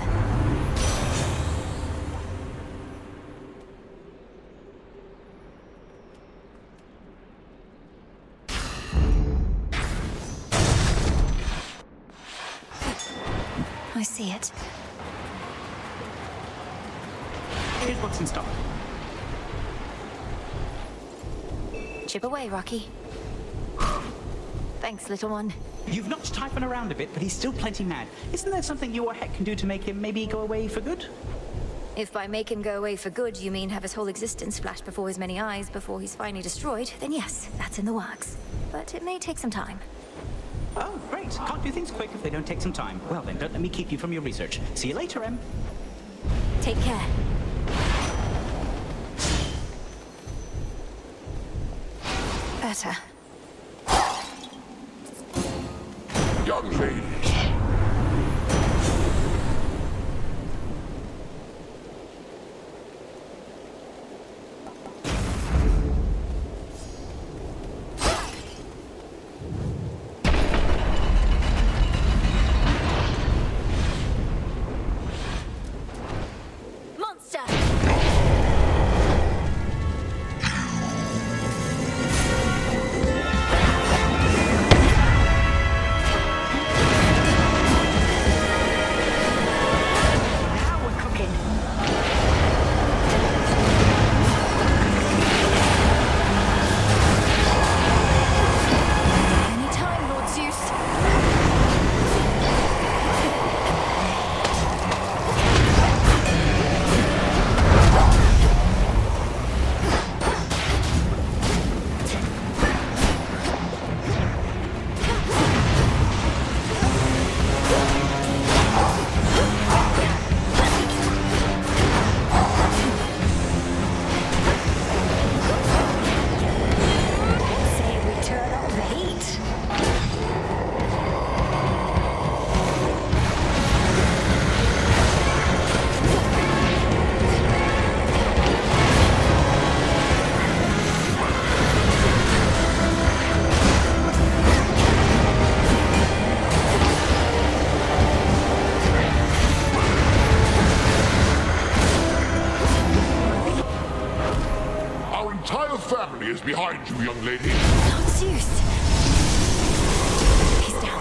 I see it. Here's what's in stock. Chip away, Rocky. Thanks, little one. You've knocked Typhon around a bit, but he's still plenty mad. Isn't there something you or Heck can do to make him maybe go away for good? If by make him go away for good you mean have his whole existence flash before his many eyes before he's finally destroyed, then yes, that's in the works. But it may take some time. Oh, great. Can't do things quick if they don't take some time. Well then, don't let me keep you from your research. See you later, Em. Take care. Better. Young ladies. Family is behind you, young lady. Not Zeus. He's down.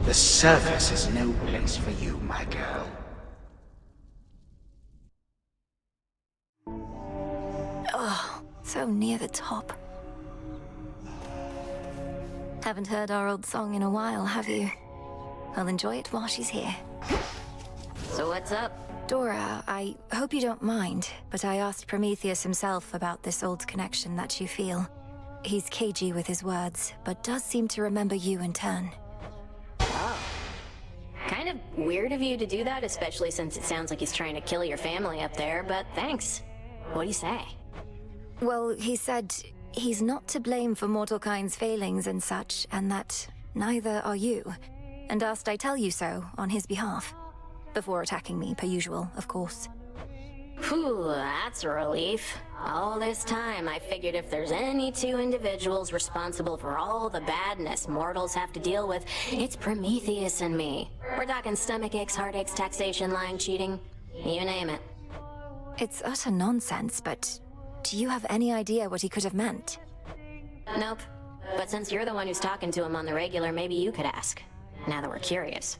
The surface is no place for you, my girl. Oh, so near the top. Haven't heard our old song in a while, have you? I'll enjoy it while she's here. So what's up? Dora, I hope you don't mind, but I asked Prometheus himself about this old connection that you feel. He's cagey with his words, but does seem to remember you in turn. Oh. Kind of weird of you to do that, especially since it sounds like he's trying to kill your family up there, but thanks. What do you say? Well, he said he's not to blame for mortal kind's failings and such, and that neither are you, and asked I tell you so on his behalf. Before attacking me, per usual, of course. Phew, that's a relief. All this time, I figured if there's any two individuals responsible for all the badness mortals have to deal with, it's Prometheus and me. We're talking stomach aches, heartaches, taxation, lying, cheating. You name it. It's utter nonsense, but do you have any idea what he could have meant? Nope. But since you're the one who's talking to him on the regular, maybe you could ask. Now that we're curious.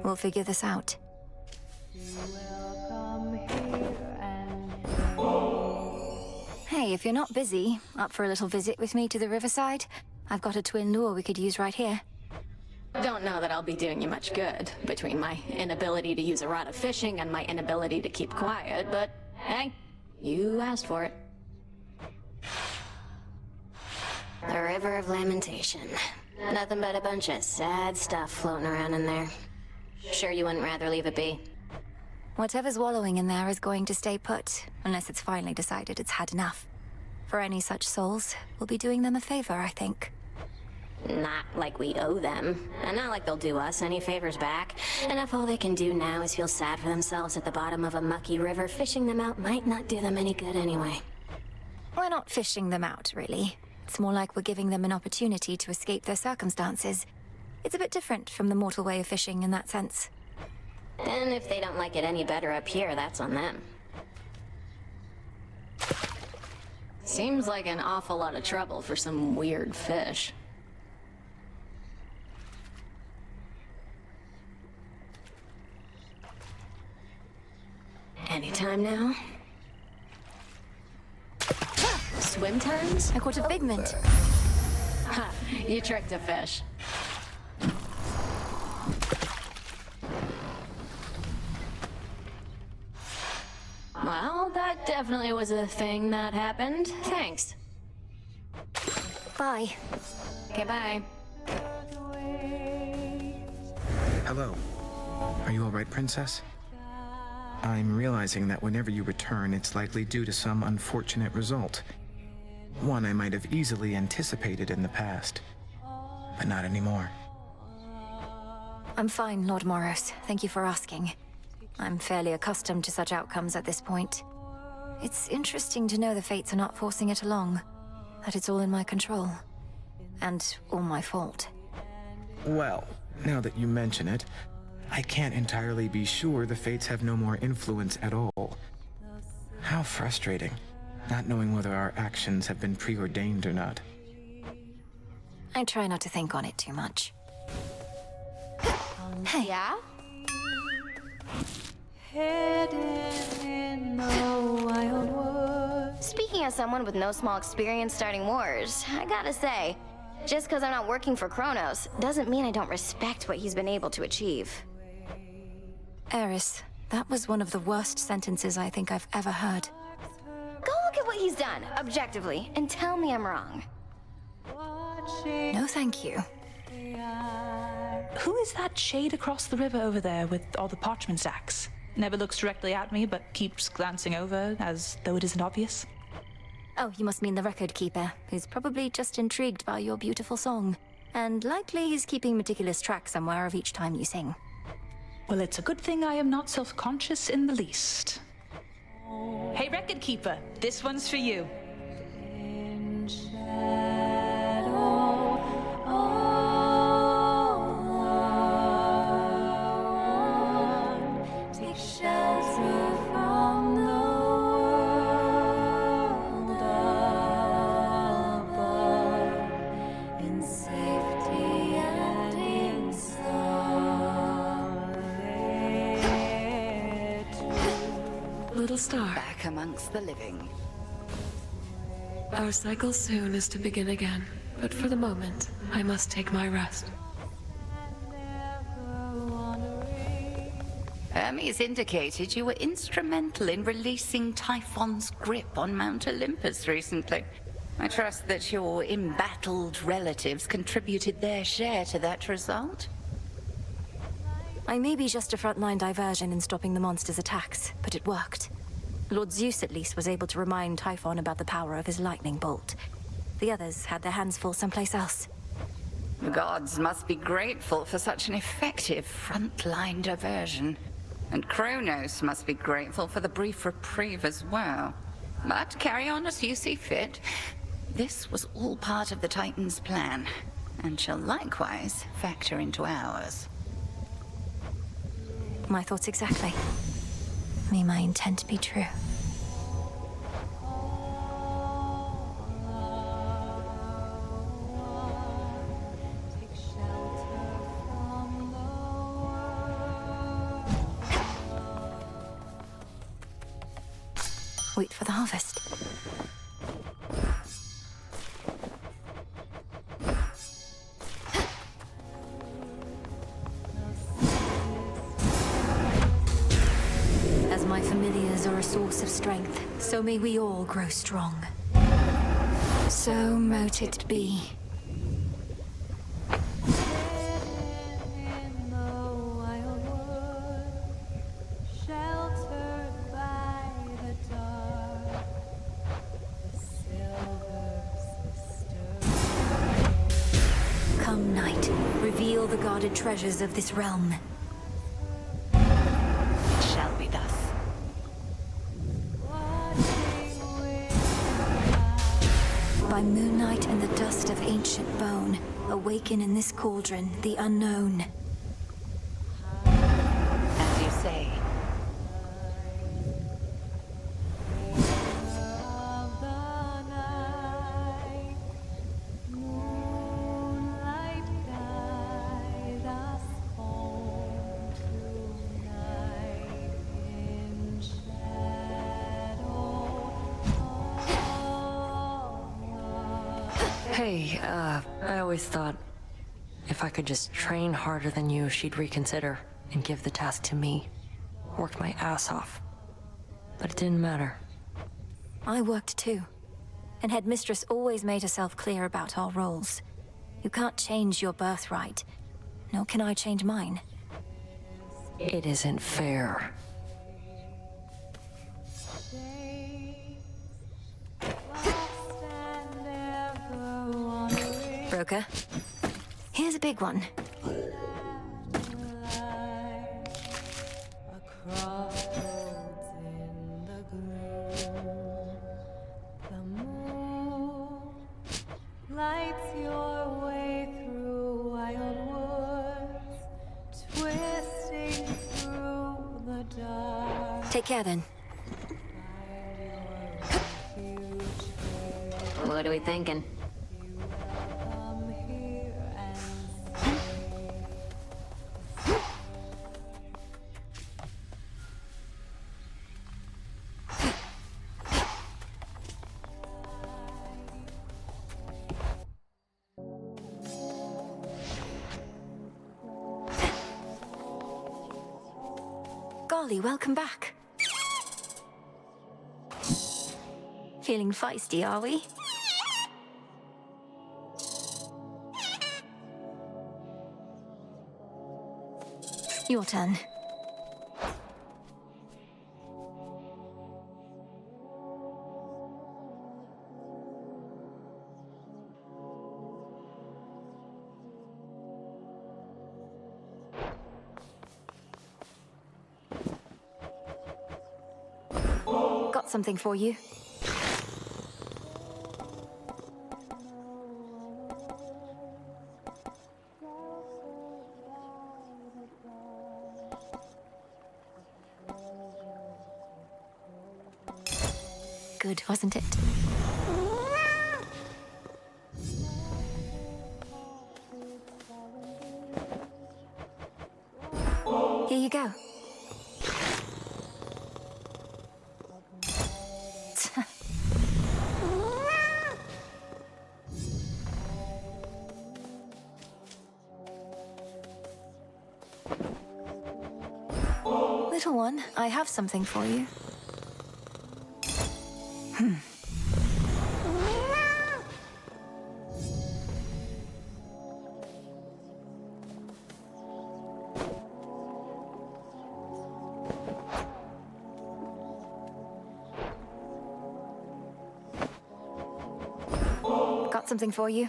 We'll figure this out. Hey, if you're not busy, up for a little visit with me to the riverside? I've got a twin lure we could use right here. Don't know that I'll be doing you much good, between my inability to use a rod of fishing and my inability to keep quiet, but hey, you asked for it. The River of Lamentation. Nothing but a bunch of sad stuff floating around in there. Sure you wouldn't rather leave it be? Whatever's wallowing in there is going to stay put, unless it's finally decided it's had enough. For any such souls, we'll be doing them a favor, I think. Not like we owe them, and not like they'll do us any favors back. And if all they can do now is feel sad for themselves at the bottom of a mucky river, fishing them out might not do them any good anyway. We're not fishing them out, really. It's more like we're giving them an opportunity to escape their circumstances. It's a bit different from the mortal way of fishing in that sense. And if they don't like it any better up here, that's on them. Seems like an awful lot of trouble for some weird fish. Anytime now? Swim times? I caught a figment. Ha! You tricked a fish. Well, that definitely was a thing that happened. Thanks. Bye. Okay, bye. Hello. Are you all right, Princess? I'm realizing that whenever you return, it's likely due to some unfortunate result. One I might have easily anticipated in the past, but not anymore. I'm fine, Lord Moros. Thank you for asking. I'm fairly accustomed to such outcomes at this point. It's interesting to know the fates are not forcing it along, that it's all in my control, and all my fault. Well, now that you mention it, I can't entirely be sure the fates have no more influence at all. How frustrating, not knowing whether our actions have been preordained or not. I try not to think on it too much. Hey. Yeah? Speaking of someone with no small experience starting wars, I gotta say, just because I'm not working for Kronos doesn't mean I don't respect what he's been able to achieve. Eris, that was one of the worst sentences I think I've ever heard. Go look at what he's done, objectively, and tell me I'm wrong. No, thank you. Who is that shade across the river over there with all the parchment sacks? Never looks directly at me, but keeps glancing over as though it isn't obvious. Oh, you must mean the record keeper, who's probably just intrigued by your beautiful song. And likely he's keeping meticulous track somewhere of each time you sing. Well, it's a good thing I am not self-conscious in the least. Hey, record keeper, this one's for you. Little star. Back amongst the living. Our cycle soon is to begin again, but for the moment, I must take my rest. Hermes indicated you were instrumental in releasing Typhon's grip on Mount Olympus recently. I trust that your embattled relatives contributed their share to that result? I may be just a frontline diversion in stopping the monster's attacks, but it worked. Lord Zeus at least was able to remind Typhon about the power of his lightning bolt. The others had their hands full someplace else. The gods must be grateful for such an effective frontline diversion. And Kronos must be grateful for the brief reprieve as well. But carry on as you see fit. This was all part of the Titan's plan, and shall likewise factor into ours. My thoughts exactly. May my intent be true. Wait for the harvest. As my familiars are a source of strength, so may we all grow strong. So mote it be. Come, night, reveal the guarded treasures of this realm. It shall be thus. By moonlight and the dust of ancient bone, awaken in this cauldron the unknown. As you say. Hey, I always thought if I could just train harder than you, she'd reconsider and give the task to me. Worked my ass off. But it didn't matter. I worked too. And Headmistress always made herself clear about our roles. You can't change your birthright, nor can I change mine. It isn't fair. Broker, here's a big one. Lights your way through wild woods, twisting through the dark. Take care then. What are we thinking? Golly, welcome back. Feeling feisty, are we? Your turn. Got something for you. Good, wasn't it? Here you go. Little one, I have something for you. Got something for you.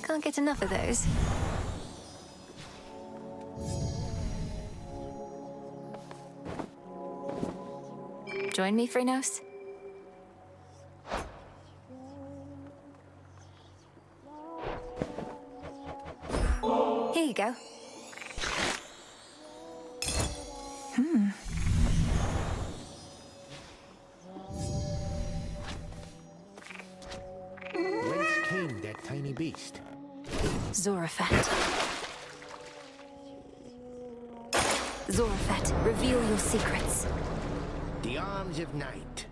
Can't get enough of those. join me, Phrynos? Here you go. Whence came that tiny beast? Zorafet. Zorafet, reveal your secrets. The arms of night.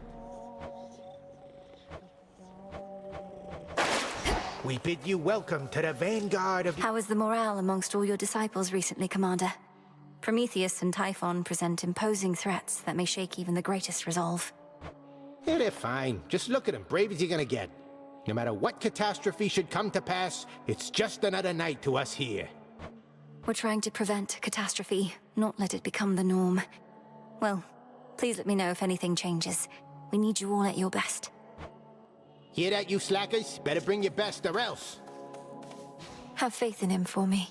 We bid you welcome to the vanguard of... How is the morale amongst all your disciples recently, Commander? Prometheus and Typhon present imposing threats that may shake even the greatest resolve. Yeah, they're fine. Just look at them, brave as you're gonna get. No matter what catastrophe should come to pass, it's just another night to us here. We're trying to prevent catastrophe, not let it become the norm. Well, please let me know if anything changes. We need you all at your best. Hear that, you slackers? Better bring your best or else. Have faith in him for me.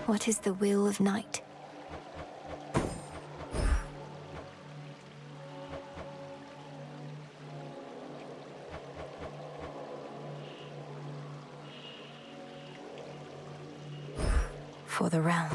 What is the will of night? For the realm.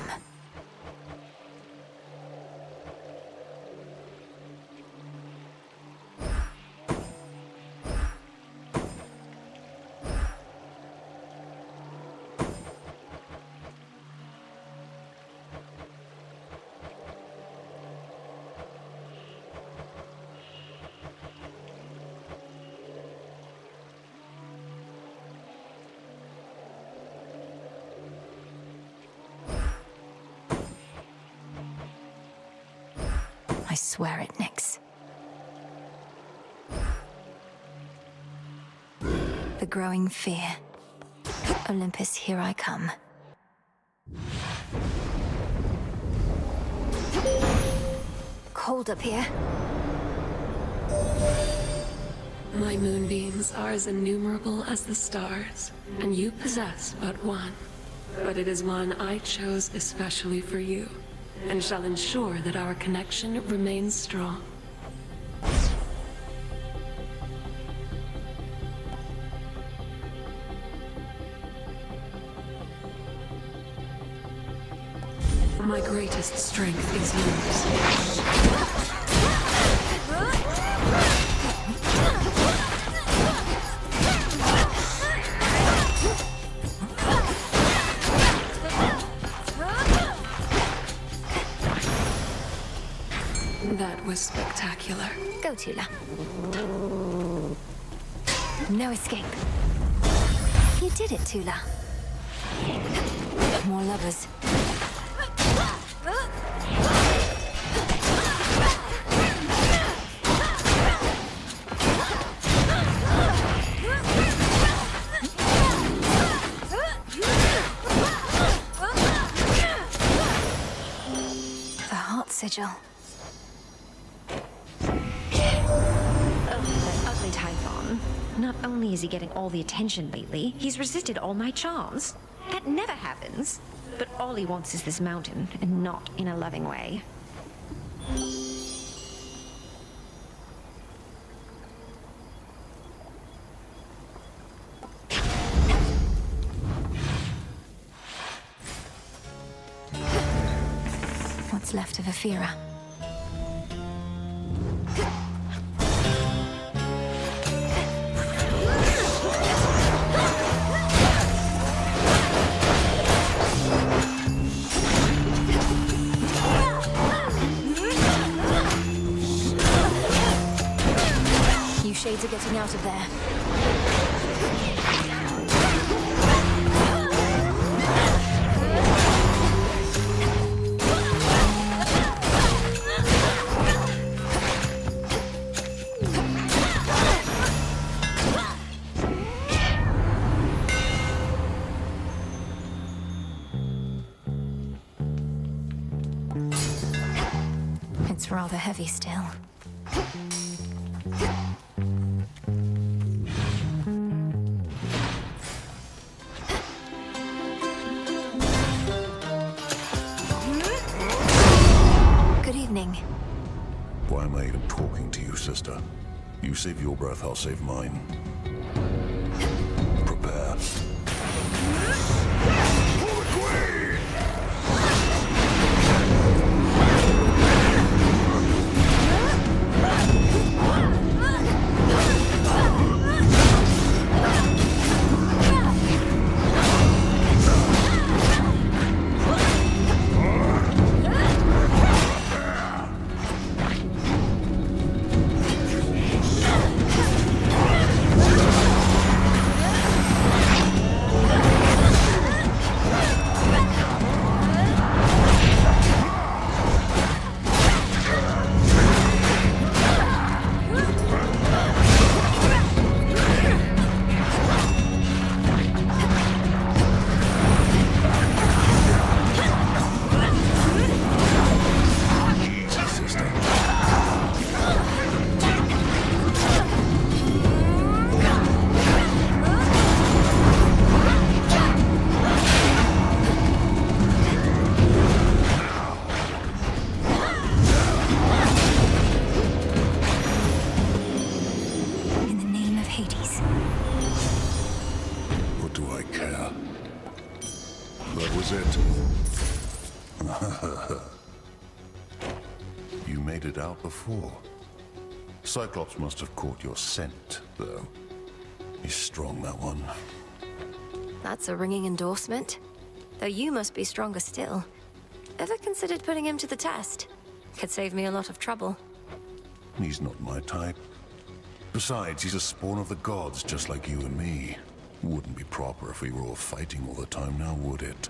I swear it, Nyx. The growing fear. Olympus, here I come. Cold up here. My moonbeams are as innumerable as the stars, and you possess but one. But it is one I chose especially for you, and shall ensure that our connection remains strong. My greatest strength is yours. That was spectacular. Go, Tula. No escape. You did it, Tula. More lovers. The heart sigil. Ugly Typhon. Not only is he getting all the attention lately, he's resisted all my charms. That never happens. But all he wants is this mountain, and not in a loving way. What's left of Aphira? You shades are getting out of there. It's rather heavy still. beginning. Why am I even talking to you, sister? You save your breath, I'll save mine. Prepare. You made it out before. Cyclops must have caught your scent, though. He's strong, that one. That's a ringing endorsement. Though you must be stronger still. Ever considered putting him to the test? Could save me a lot of trouble. He's not my type. Besides, he's a spawn of the gods, just like you and me. Wouldn't be proper if we were all fighting all the time now, would it?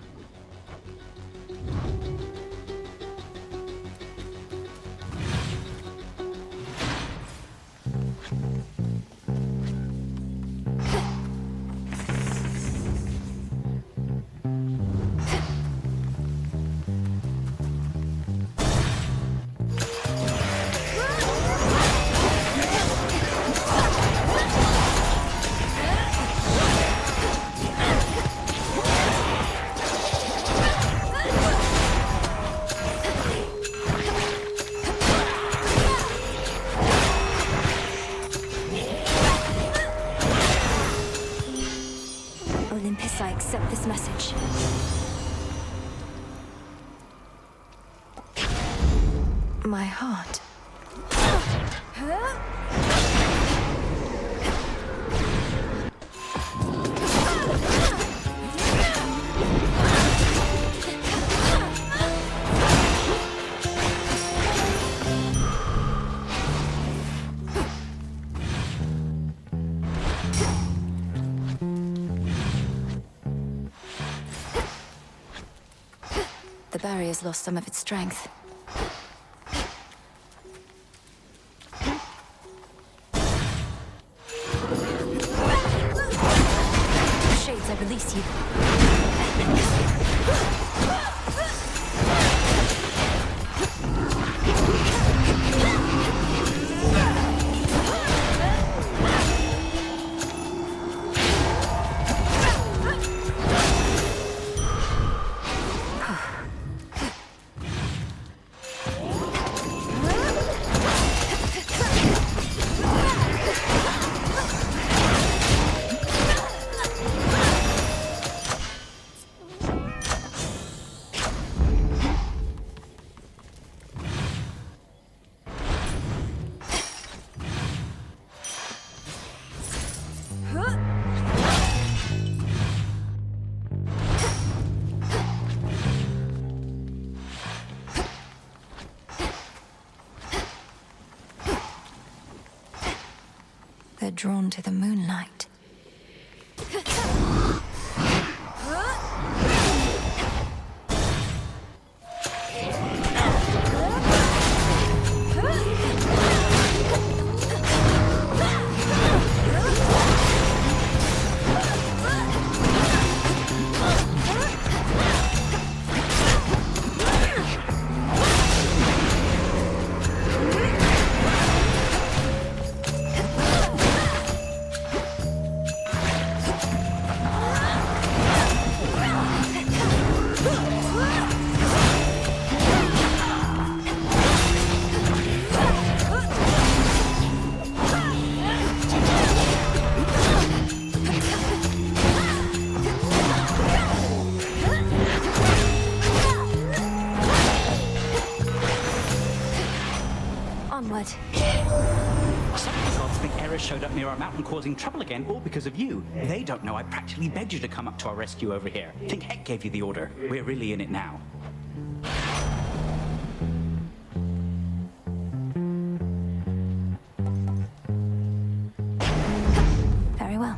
I accept this message. My heart. The barrier's lost some of its strength. Shades, I release you. They're drawn to the moonlight. Onward. Some of the gods think errors showed up near our mountain causing trouble again, all because of you. They don't know I practically begged you to come up to our rescue over here. Think Heck gave you the order. We're really in it now. Very well.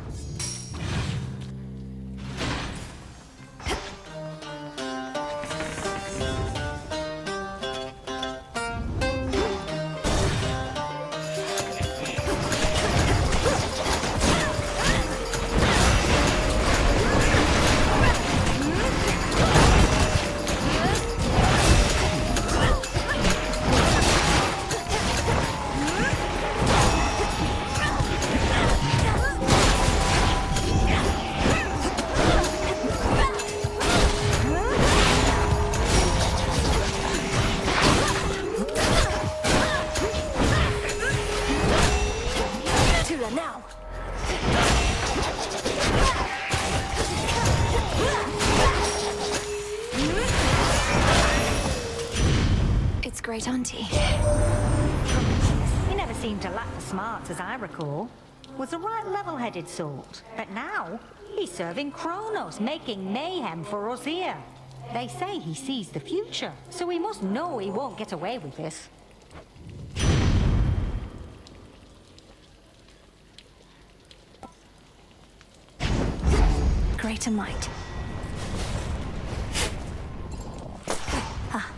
Now. It's Great Auntie. He never seemed to lack the smarts, as I recall. Was the right level-headed sort. But now, he's serving Kronos, making mayhem for us here. They say he sees the future, so we must know he won't get away with this. Greater might. Ah.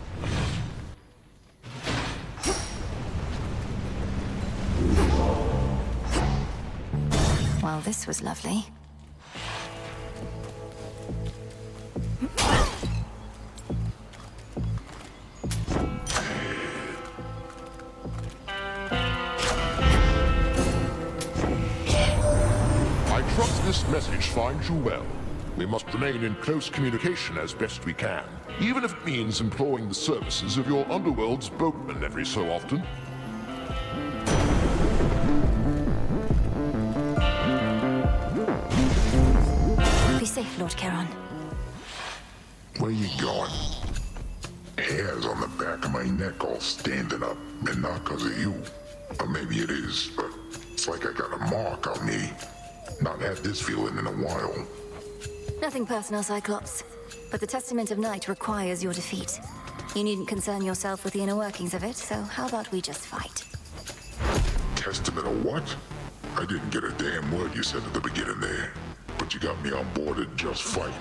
Well, this was lovely. I trust this message finds you well. We must remain in close communication as best we can, even if it means employing the services of your underworld's boatman every so often. Be safe, Lord Charon. Where you going? Hairs on the back of my neck all standing up, and not because of you. Or maybe it is, but it's like I got a mark on me. Not had this feeling in a while. Nothing personal, Cyclops. But the Testament of Night requires your defeat. You needn't concern yourself with the inner workings of it, so how about we just fight? Testament of what? I didn't get a damn word you said at the beginning there. But you got me on board at just fight.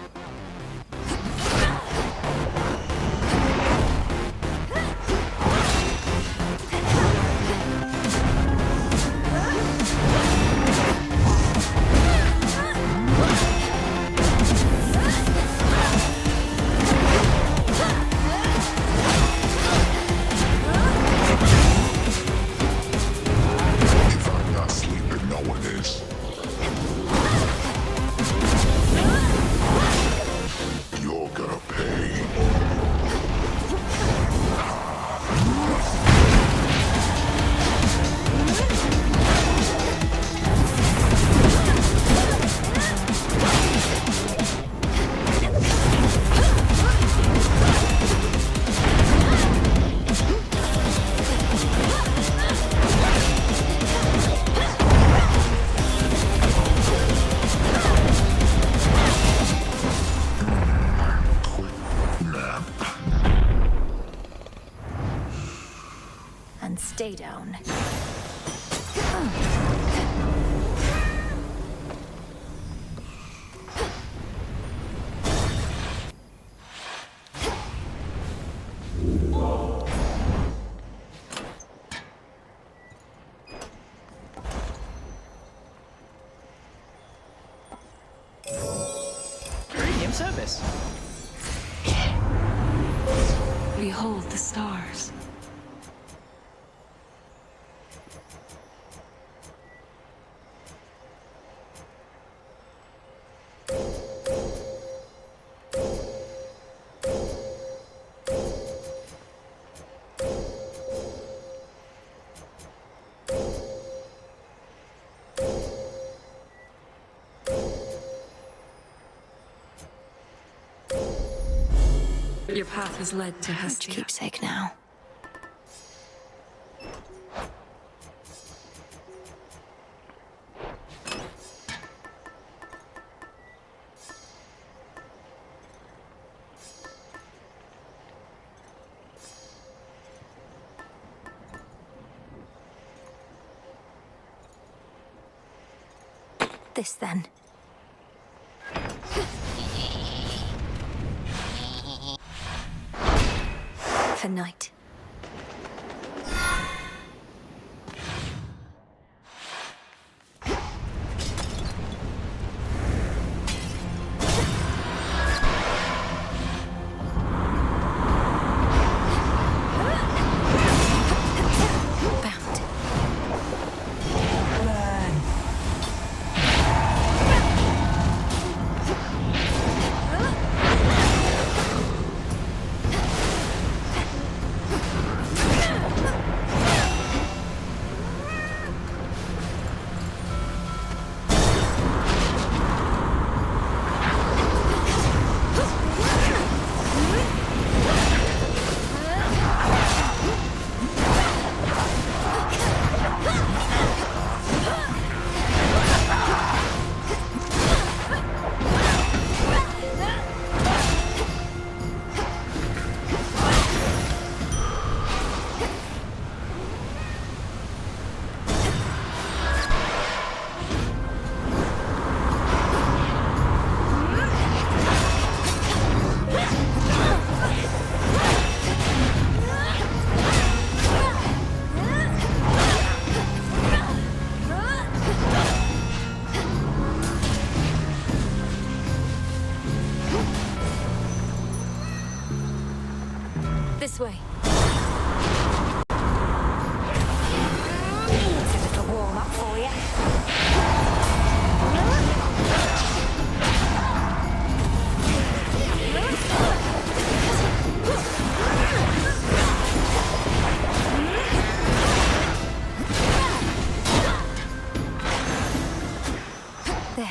Stay down. Premium service. Behold the stars. Your path has led to Hestia. Keepsake now. This then. For night. This way. It's a little warm up for you. There.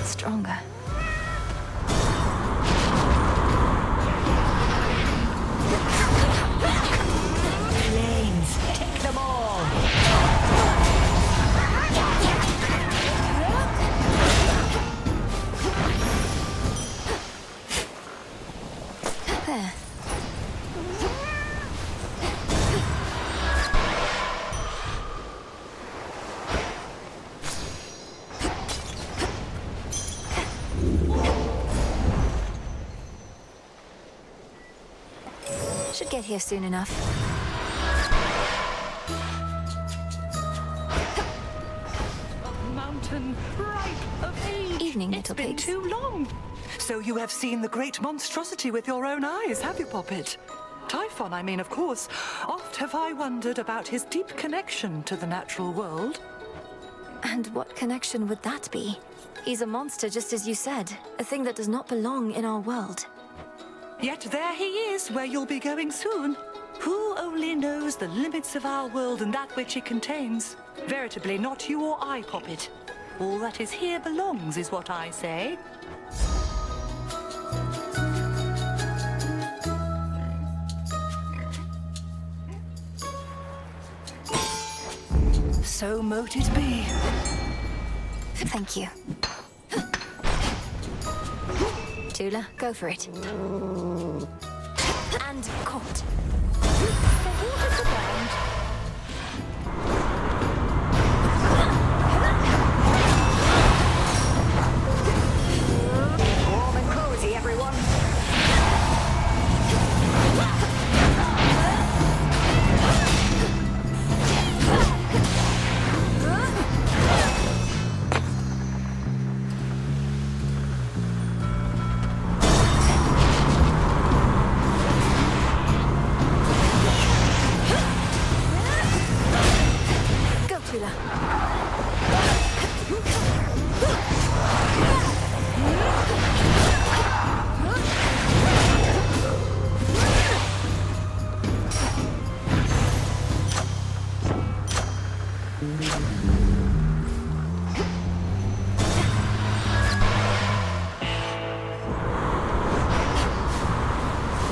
Stronger. Flames, take them all. There. Should get here soon enough. Mountain ripe of age. Evening, It's little been pigs. too long. So you have seen the great monstrosity with your own eyes, have you, Poppet? Typhon, I mean, of course. Oft have I wondered about his deep connection to the natural world. And what connection would that be? He's a monster, just as you said. A thing that does not belong in our world. Yet there he is, where you'll be going soon. Who only knows the limits of our world and that which it contains? Veritably, not you or I, Poppet. All that is here belongs, is what I say. So mote it be. Thank you. Tula, go for it. And caught. Warm and cozy, everyone.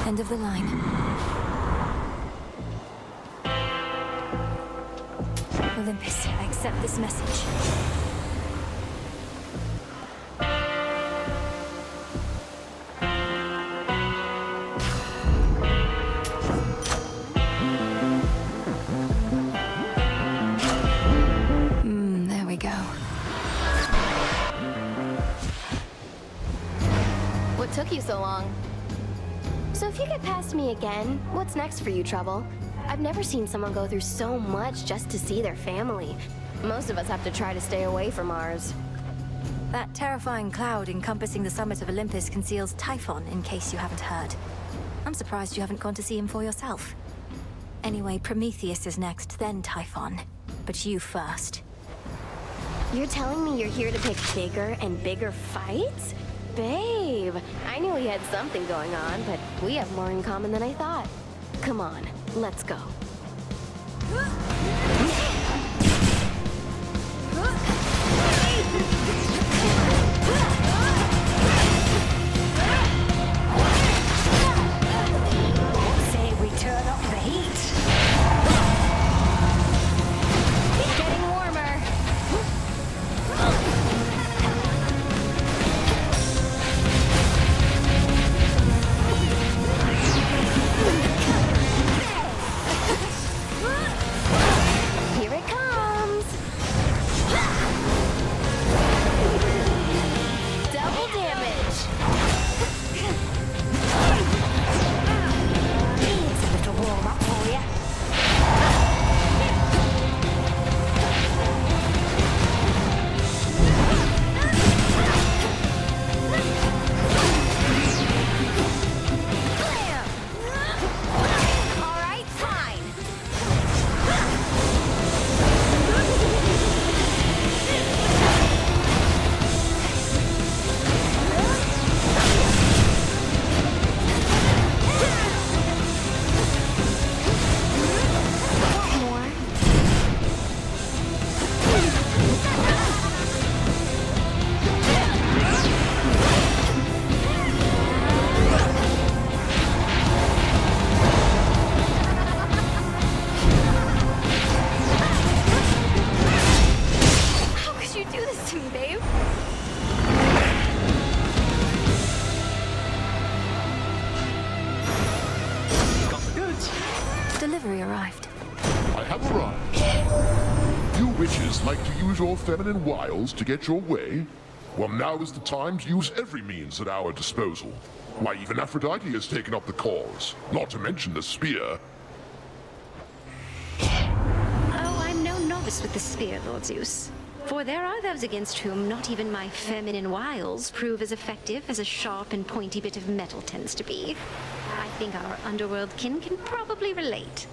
End of the line. Olympus, I accept this message. There we go. What took you so long? So if you get past me again, what's next for you, Trouble? I've never seen someone go through so much just to see their family. Most of us have to try to stay away from ours. That terrifying cloud encompassing the summit of Olympus conceals Typhon, in case you haven't heard. I'm surprised you haven't gone to see him for yourself. Anyway, Prometheus is next, then Typhon. But you first. You're telling me you're here to pick bigger and bigger fights? Babe, I knew we had something going on, but we have more in common than I thought. Come on, let's go. Say we turn up the heat. It's getting warmer. Here it comes. Double damage. Here's a little warm up for you. All right, fine. More. How could you do this to me, babe? Got the goods. Delivery arrived. I have arrived. You witches like to use your feminine wiles to get your way? Well, now is the time to use every means at our disposal. Why, even Aphrodite has taken up the cause, not to mention the spear. Oh, I'm no novice with the spear, Lord Zeus. For there are those against whom not even my feminine wiles prove as effective as a sharp and pointy bit of metal tends to be. I think our underworld kin can probably relate.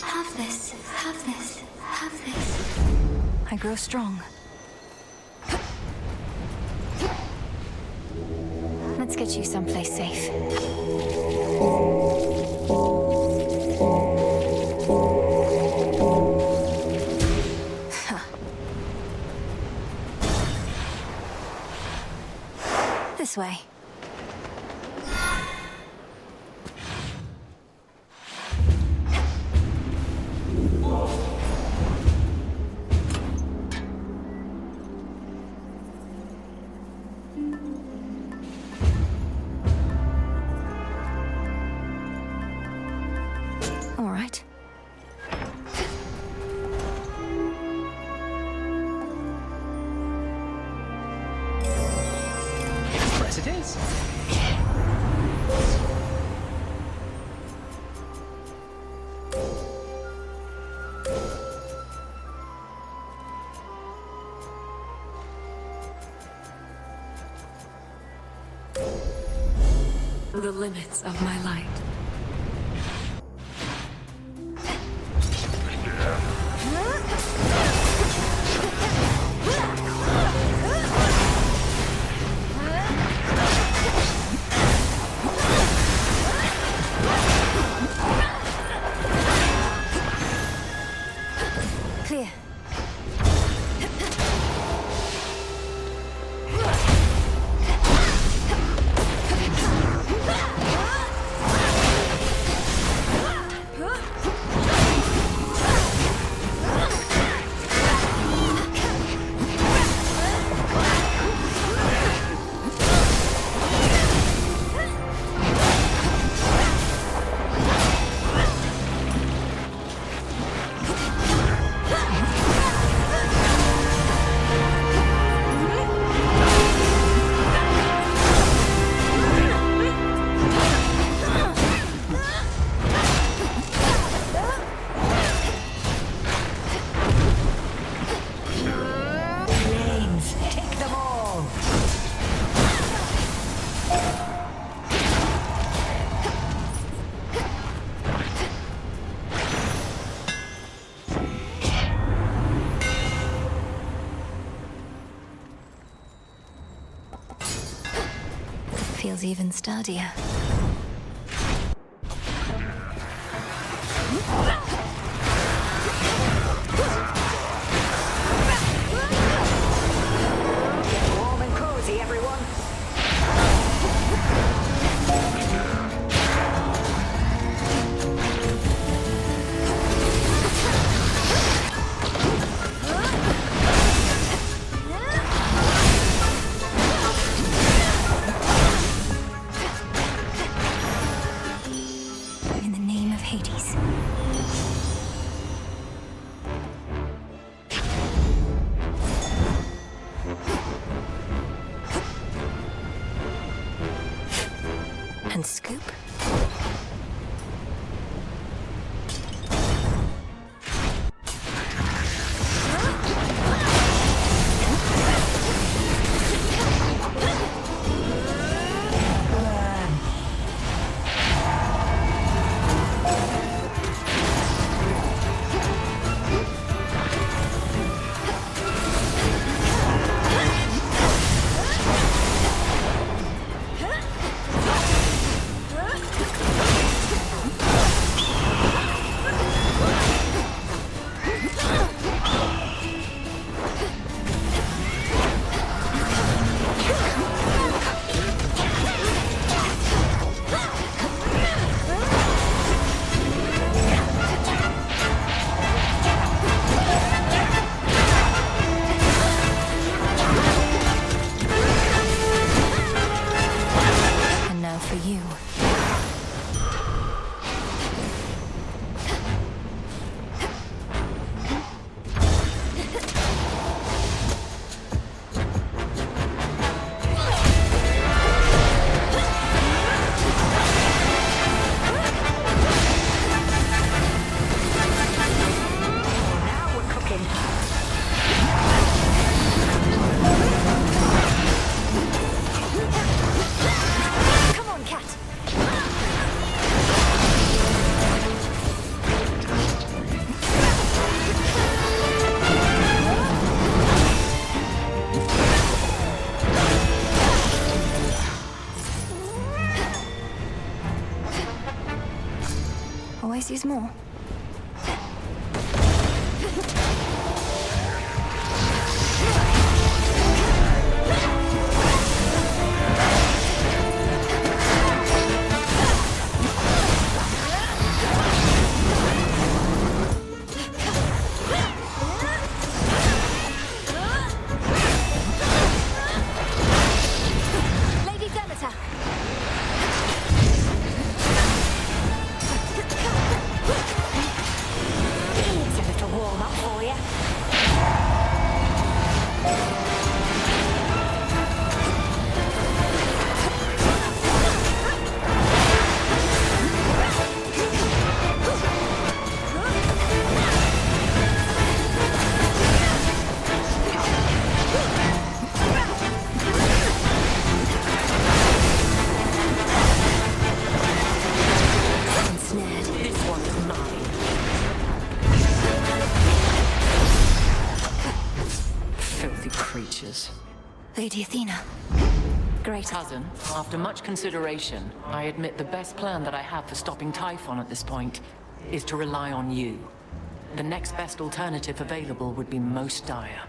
Have this, have this, have this. I grow strong. Let's get you someplace safe. Huh. This way. All right. Press it is. The limits of my light. feels even sturdier. Warm and cozy, everyone. In the name of Hades. And scoop. And now for you. Now we're cooking. Come on, cat. Always use more. Lady Demeter. Here's a little warm up for you. Ensnared. This one's mine. Filthy creatures. Lady Athena. Great. Cousin, after much consideration, I admit the best plan that I have for stopping Typhon at this point is to rely on you. The next best alternative available would be most dire.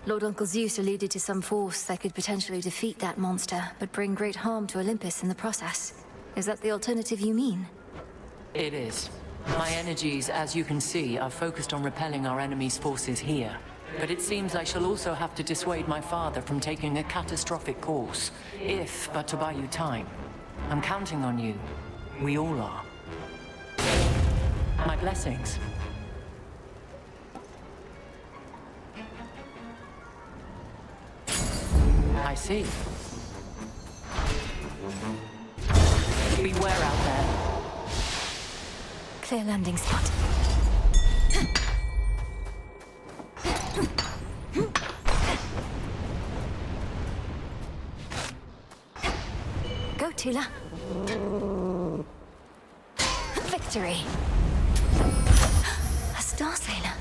Lord Uncle Zeus alluded to some force that could potentially defeat that monster, but bring great harm to Olympus in the process. Is that the alternative you mean? It is. My energies, as you can see, are focused on repelling our enemy's forces here. But it seems I shall also have to dissuade my father from taking a catastrophic course, if but to buy you time. I'm counting on you. We all are. My blessings. I see. Beware out there. Clear landing spot. Go, Tula. Victory. A Star Sailor.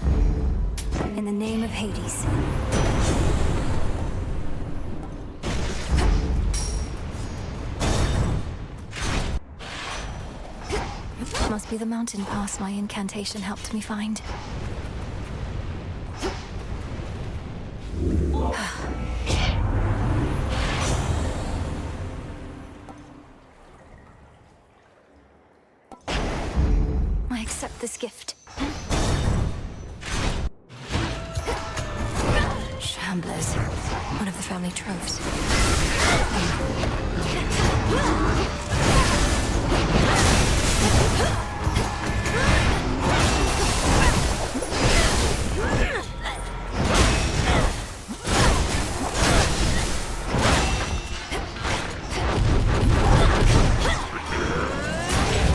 In the name of Hades. must be the mountain pass my incantation helped me find. I accept this gift. Shamblers. One of the family troves.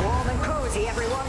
Warm and cozy, everyone.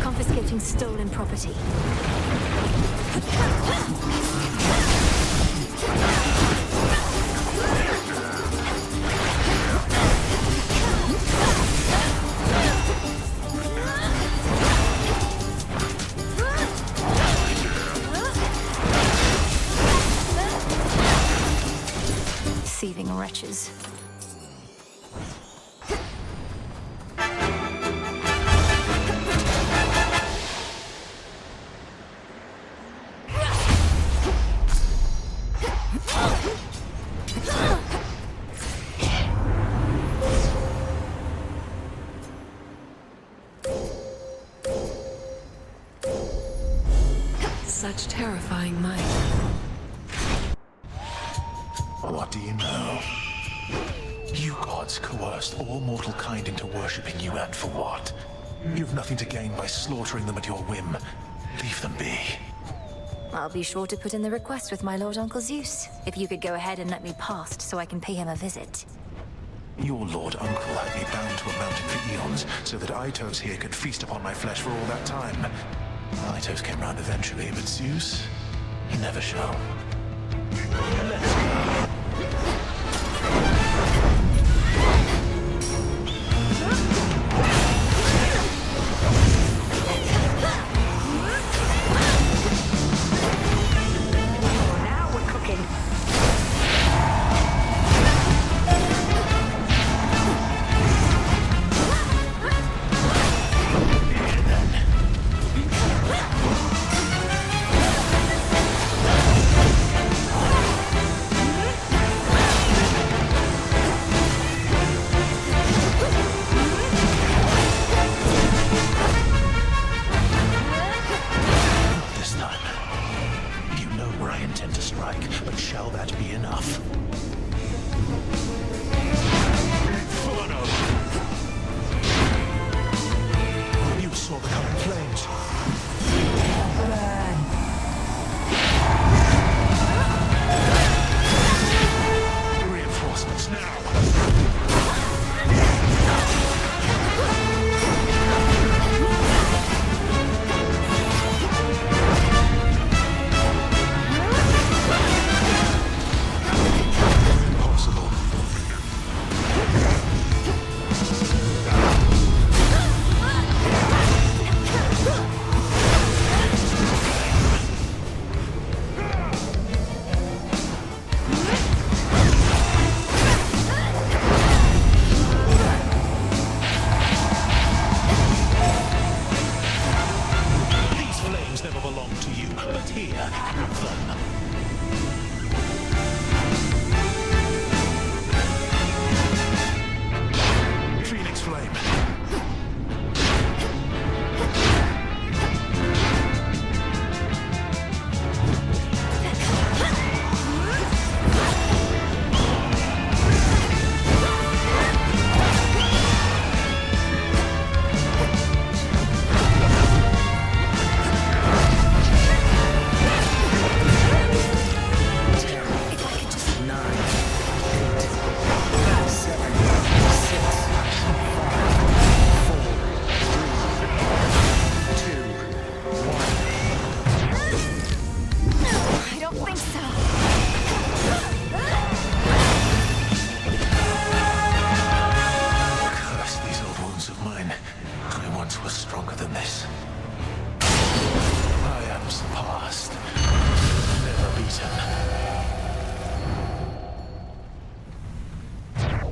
Confiscating stolen property. Thieving wretches. Such terrifying might. What do you know? You gods coerced all mortal kind into worshipping you, and for what? You've nothing to gain by slaughtering them at your whim. Leave them be. I'll be sure to put in the request with my Lord Uncle Zeus. If you could go ahead and let me past so I can pay him a visit. Your Lord Uncle had me bound to a mountain for eons, so that Itos here could feast upon my flesh for all that time. Itos came round eventually, but Zeus, he never shall. Let's go. Now we're cooking. This time, you know where I intend to strike, but shall that be enough? Inferno! You saw the coming flames. Reinforcements now! Impossible.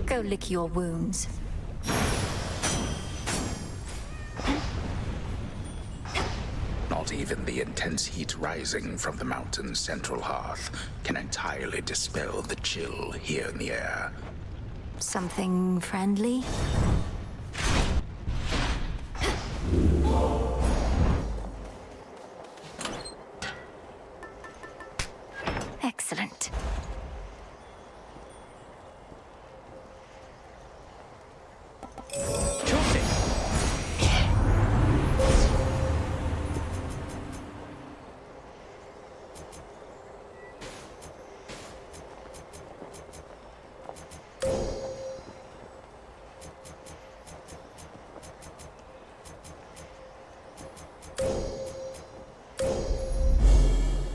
Go lick your wounds. Not even the intense heat rising from the mountain's central hearth can entirely dispel the chill here in the air. Something friendly? Excellent.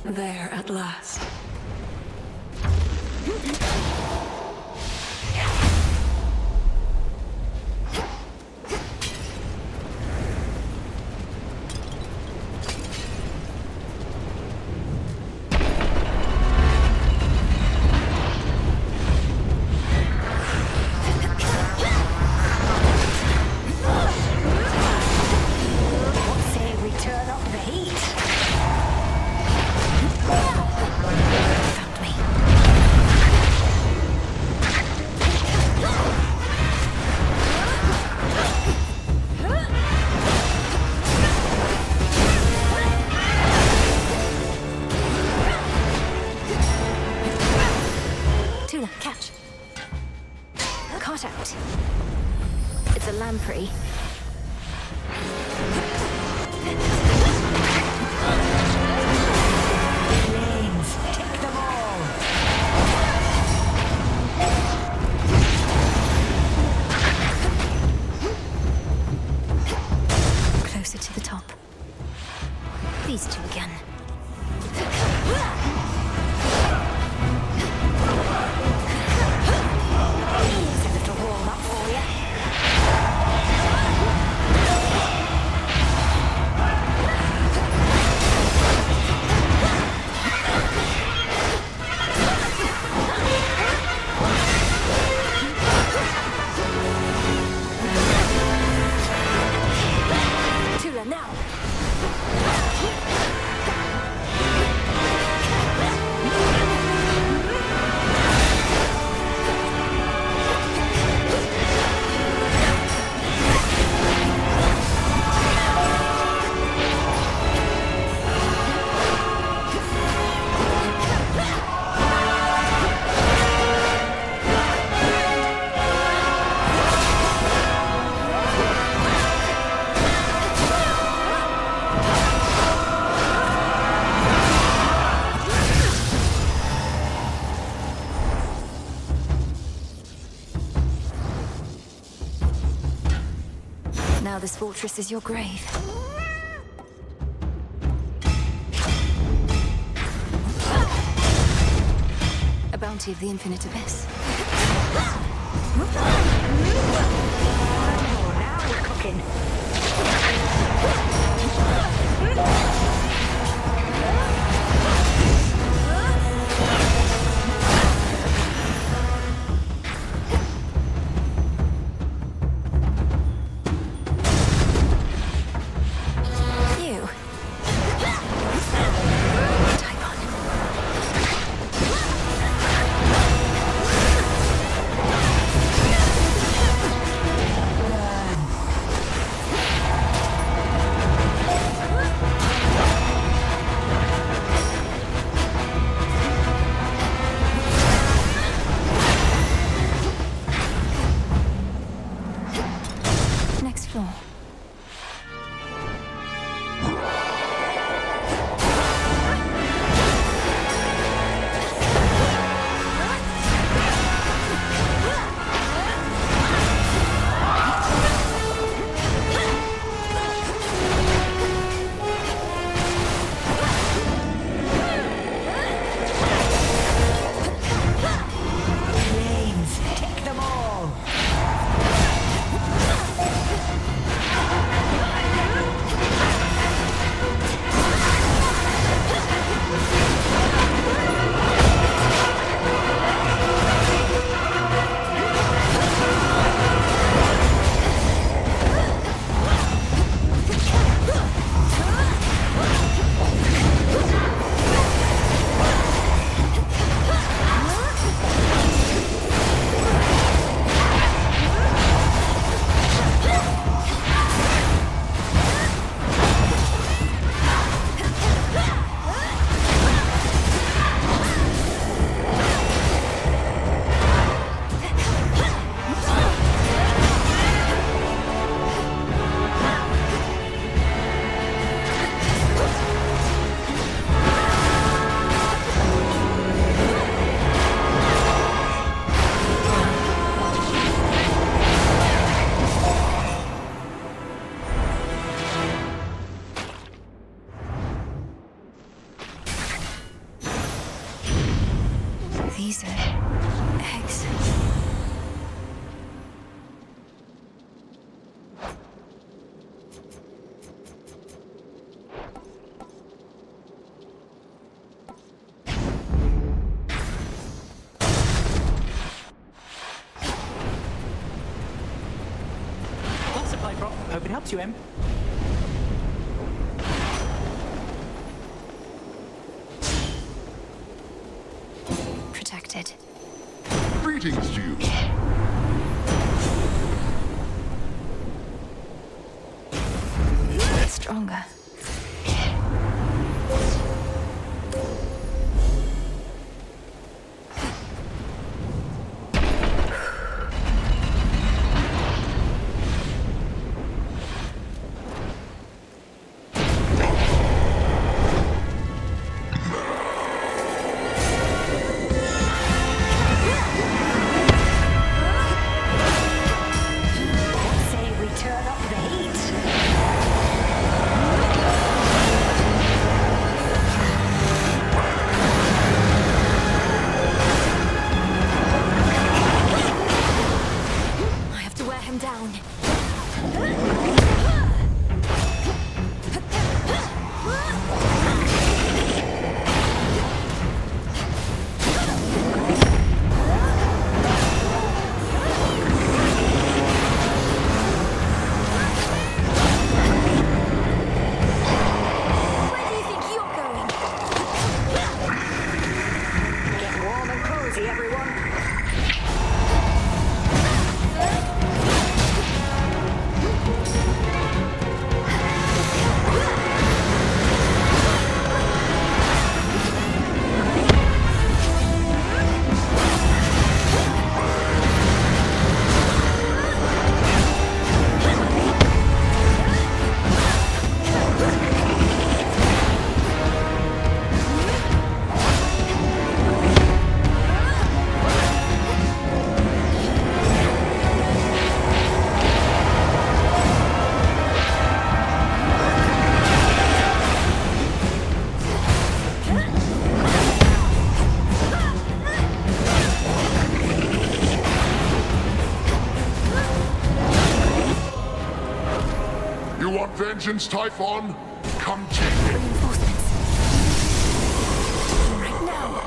There at last. Catch. Caught out. It's a lamprey. Flames, take them all. Closer to the top. These two again. Now this fortress is your grave. A bounty of the infinite abyss. Oh, now we're cooking. These are eggs. Blood supply drop. Hope it helps you, Em. Protected. Greetings to you. Stronger. Say we turn up the heat. I have to wear him down. Where do you think you're going? Get warm and cozy, everyone. You want vengeance, Typhon? Come take it. Right now.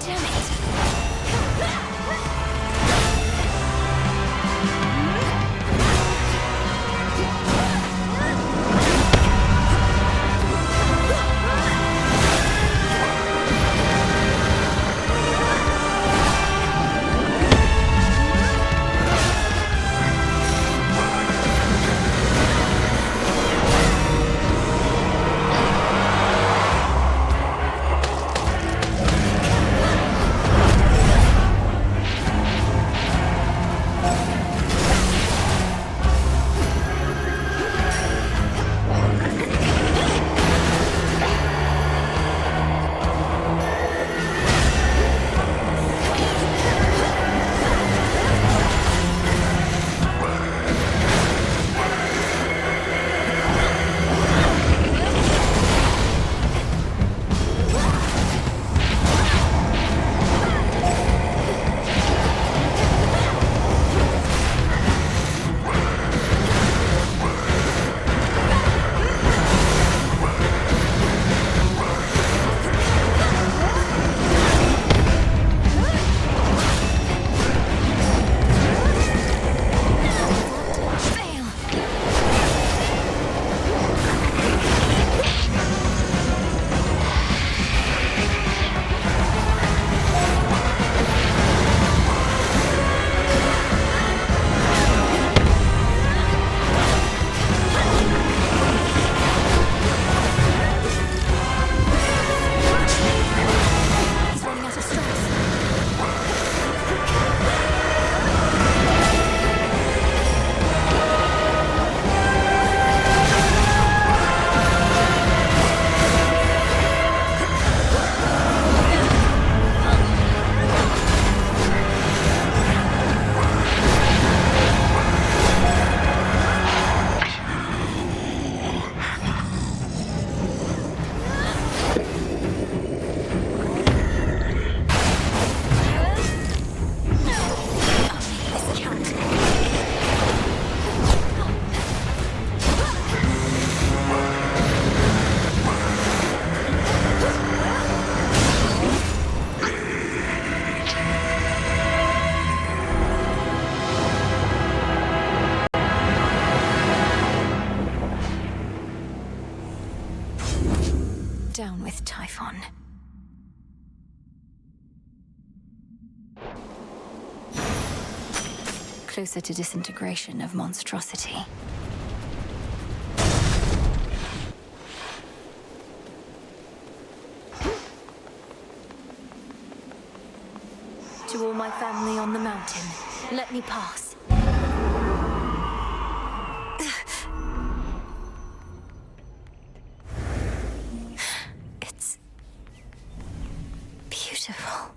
Damn it. down with Typhon. Closer to disintegration of monstrosity. To all my family on the mountain, let me pass. It's beautiful.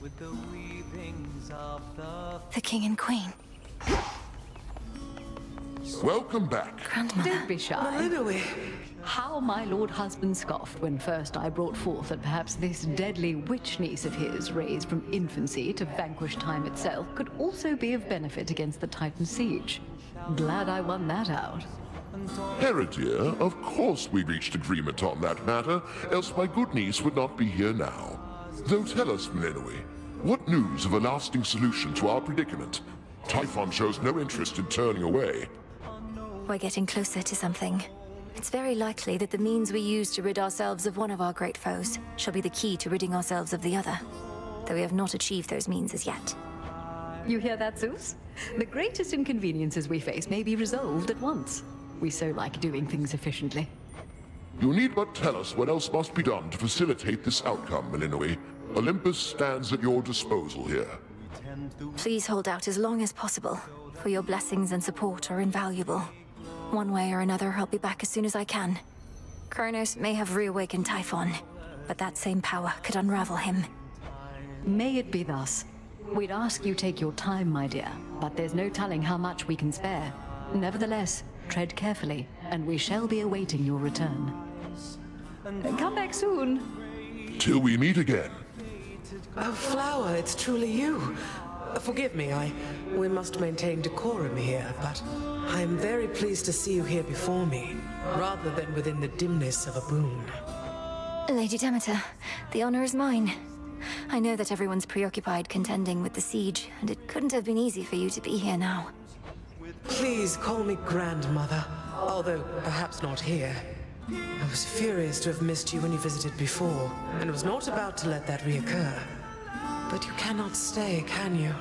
With the weavings of The king and queen. Welcome back. Grandmother. Don't be shy. How my lord husband scoffed when first I brought forth that perhaps this deadly witch niece of his, raised from infancy to vanquish time itself, could also be of benefit against the Titan siege. Glad I won that out. Hera, dear, of course we reached agreement on that matter, else my good niece would not be here now. Though tell us, Melenoi, what news of a lasting solution to our predicament? Typhon shows no interest in turning away. We're getting closer to something. It's very likely that the means we use to rid ourselves of one of our great foes shall be the key to ridding ourselves of the other, though we have not achieved those means as yet. You hear that, Zeus? The greatest inconveniences we face may be resolved at once. We so like doing things efficiently. You need but tell us what else must be done to facilitate this outcome, Melenoi. Olympus stands at your disposal here. Please hold out as long as possible, for your blessings and support are invaluable. One way or another, I'll be back as soon as I can. Kronos may have reawakened Typhon, but that same power could unravel him. May it be thus. We'd ask you take your time, my dear, but there's no telling how much we can spare. Nevertheless, tread carefully, and we shall be awaiting your return. Come back soon. Till we meet again. Oh, Flower, it's truly you. Forgive me, we must maintain decorum here, but I am very pleased to see you here before me, rather than within the dimness of a boon. Lady Demeter, the honor is mine. I know that everyone's preoccupied contending with the siege, and it couldn't have been easy for you to be here now. Please call me grandmother, although perhaps not here. I was furious to have missed you when you visited before, and was not about to let that reoccur. But you cannot stay, can you?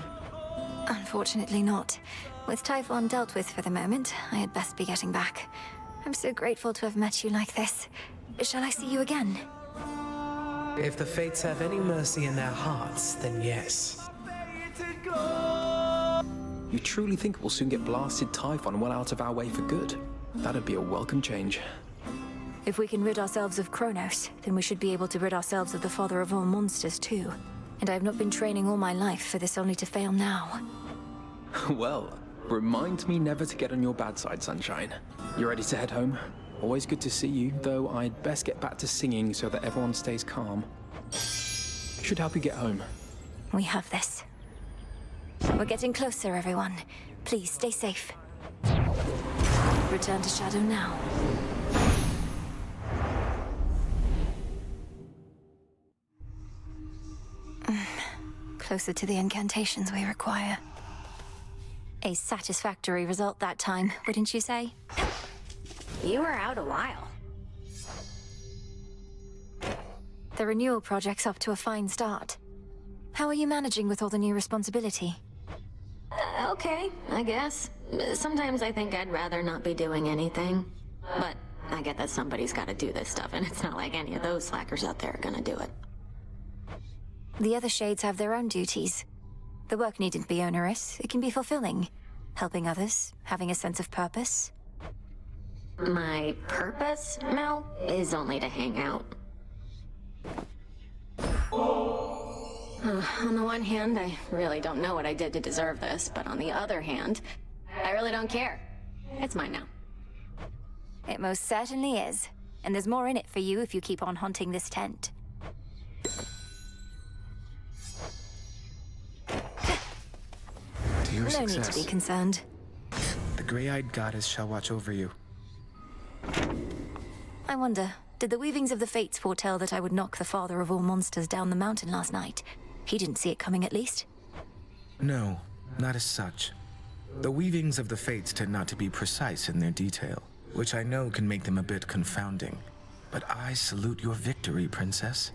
Unfortunately not. With Typhon dealt with for the moment, I had best be getting back. I'm so grateful to have met you like this. Shall I see you again? If the fates have any mercy in their hearts, then yes. You truly think we'll soon get blasted Typhon well out of our way for good? That'd be a welcome change. If we can rid ourselves of Kronos, then we should be able to rid ourselves of the father of all monsters too. And I have not been training all my life for this only to fail now. Well, remind me never to get on your bad side, Sunshine. You ready to head home? Always good to see you, though I'd best get back to singing so that everyone stays calm. Should help you get home. We have this. We're getting closer, everyone. Please stay safe. Return to Shadow now. Closer to the incantations we require. A satisfactory result that time, wouldn't you say? You were out a while. The renewal project's off to a fine start. How are you managing with all the new responsibility? Okay, I guess. Sometimes I think I'd rather not be doing anything. But I get that somebody's gotta do this stuff, and it's not like any of those slackers out there are gonna do it. The other shades have their own duties. The work needn't be onerous. It can be fulfilling. Helping others, having a sense of purpose. My purpose, Mel, is only to hang out. On the one hand, I really don't know what I did to deserve this, but on the other hand, I really don't care. It's mine now. It most certainly is. And there's more in it for you if you keep on haunting this tent. To your No success. need to be concerned. The gray-eyed goddess shall watch over you. I wonder, did the weavings of the fates foretell that I would knock the father of all monsters down the mountain last night? He didn't see it coming, at least. No, not as such. The weavings of the fates tend not to be precise in their detail. which I know can make them a bit confounding. But I salute your victory, Princess.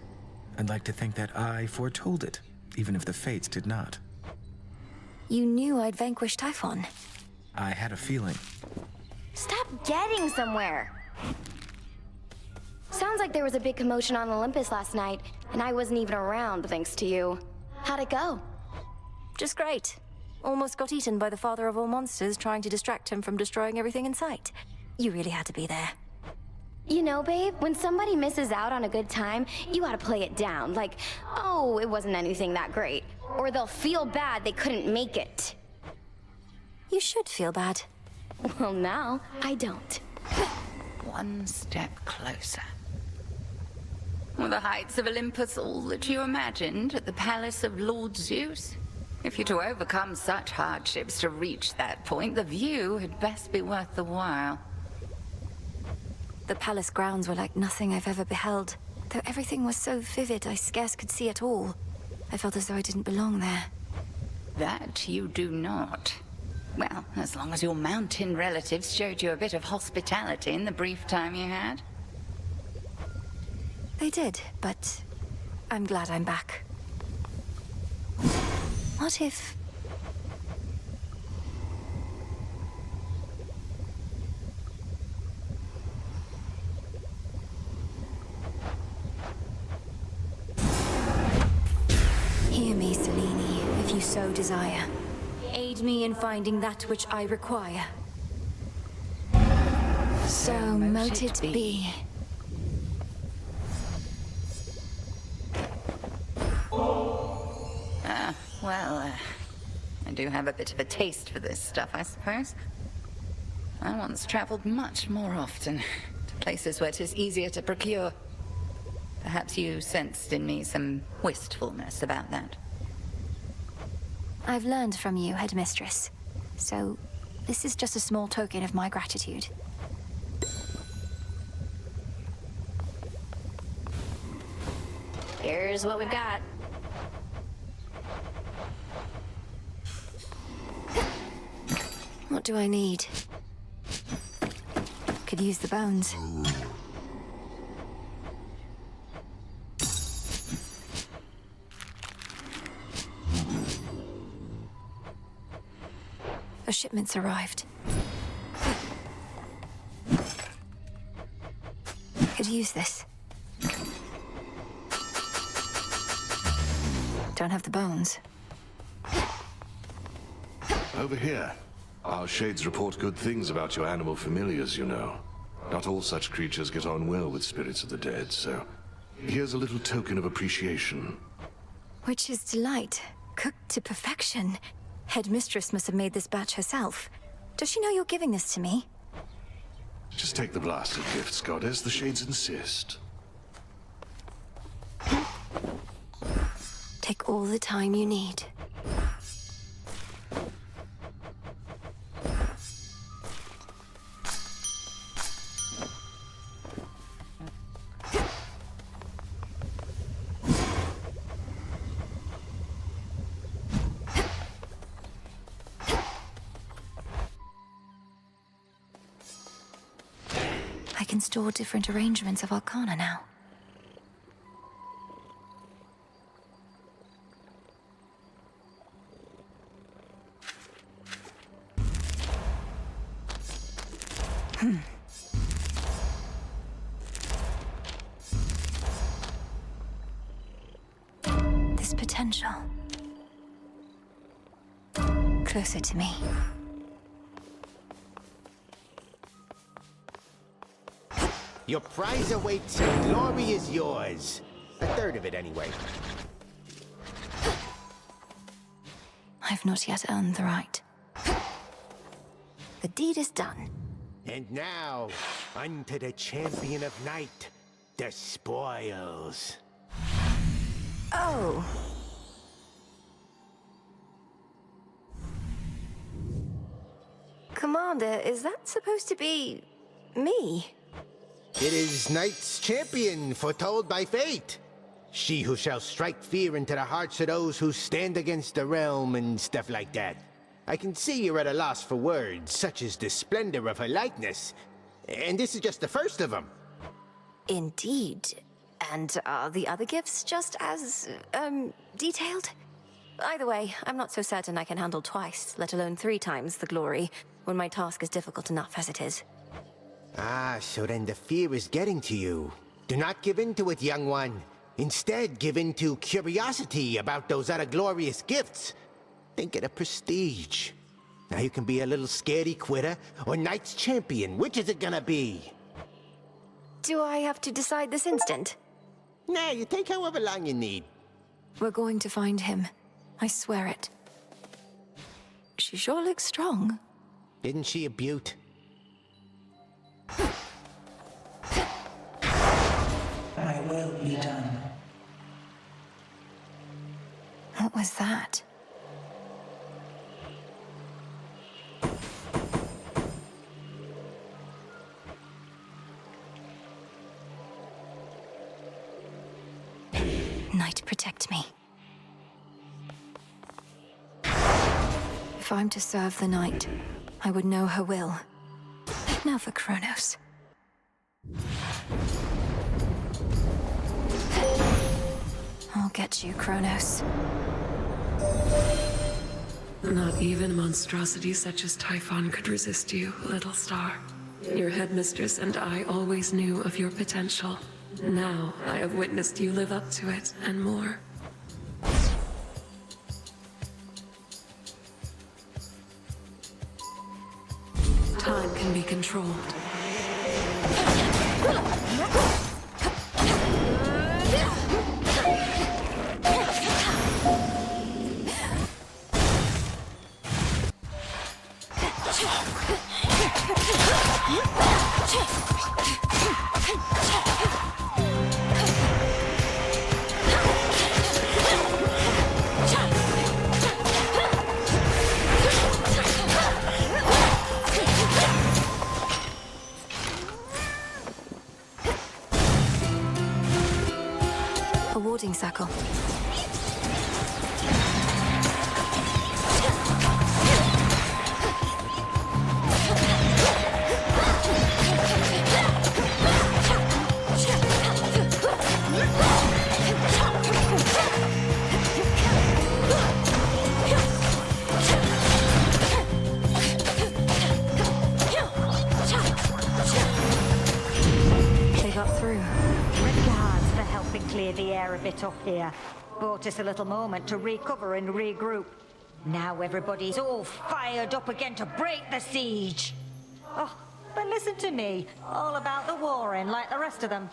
I'd like to think that I foretold it, even if the fates did not. You knew I'd vanquish Typhon. I had a feeling. Stop getting somewhere! Sounds like there was a big commotion on Olympus last night, and I wasn't even around thanks to you. How'd it go? Just great. Almost got eaten by the father of all monsters trying to distract him from destroying everything in sight. You really had to be there. You know, babe, when somebody misses out on a good time, you gotta play it down. Like, oh, it wasn't anything that great. Or they'll feel bad they couldn't make it. You should feel bad. Well, now, I don't. One step closer. Were the heights of Olympus all that you imagined at the palace of Lord Zeus? If you're to overcome such hardships to reach that point, the view had best be worth the while. The palace grounds were like nothing I've ever beheld. Though everything was so vivid, I scarce could see it all. I felt as though I didn't belong there. That you do not. Well, as long as your mountain relatives showed you a bit of hospitality in the brief time you had. They did, but I'm glad I'm back. What if... Hear me, Selene, if you so desire. Aid me in finding that which I require. So mote it be. I do have a bit of a taste for this stuff, I suppose. I once traveled much more often to places where 'tis easier to procure. Perhaps you sensed in me some wistfulness about that. I've learned from you, Headmistress. So, this is just a small token of my gratitude. Here's what we've got. What do I need? Could use the bones. A shipment's arrived. Could use this. Don't have the bones. Over here. Our shades report good things about your animal familiars, you know. Not all such creatures get on well with spirits of the dead, so here's a little token of appreciation. Witch's delight, cooked to perfection. Headmistress must have made this batch herself. Does she know you're giving this to me? Just take the blasted gifts, Goddess. The shades insist. Take all the time you need. I can store different arrangements of arcana now. This potential. Closer to me. Your prize awaits and glory is yours. A third of it, anyway. I've not yet earned the right. The deed is done. And now, unto the champion of night, the spoils. Oh. Commander, is that supposed to be me? It is Night's champion, foretold by fate. She who shall strike fear into the hearts of those who stand against the realm and stuff like that. I can see you're at a loss for words, such as the splendor of her likeness. And this is just the first of them. Indeed. And are the other gifts just as, detailed? Either way, I'm not so certain I can handle twice, let alone 3 times the glory, when my task is difficult enough as it is. Ah, so then the fear is getting to you. Do not give in to it, young one. Instead, give in to curiosity about those other glorious gifts. Think of the prestige. Now you can be a little scaredy quitter or knight's champion. Which is it gonna be? Do I have to decide this instant? Nah, you take however long you need. We're going to find him. I swear it. She sure looks strong. Isn't she a beaut? My will be done. What was that? Night, protect me. If I'm to serve the night, I would know her will. Now for Kronos. I'll get you, Kronos. Not even monstrosities such as Typhon could resist you, little star. Your headmistress and I always knew of your potential. Now I have witnessed you live up to it, and more. Time can be controlled. A warding circle. They got through. Regards for helping clear the air a bit up here. Bought us a little moment to recover and regroup. Now everybody's all fired up again to break the siege. Oh, but listen to me. All about the warring like the rest of them.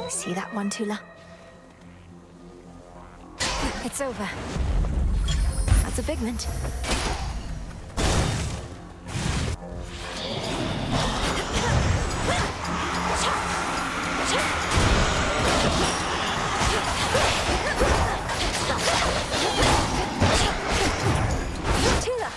See that one, Tula? It's over. That's a pigment. Tula!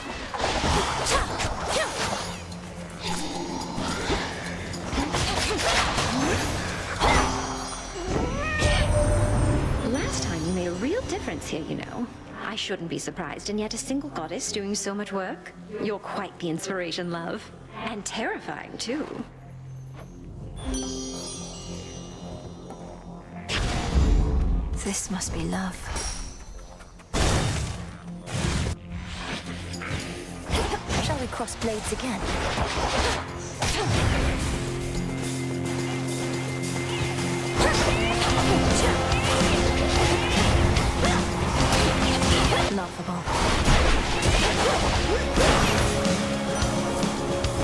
Last time you made a real difference here, you know. I shouldn't be surprised, and yet a single goddess doing so much work? You're quite the inspiration, love. And terrifying, too. This must be love. Shall we cross blades again? Laughable.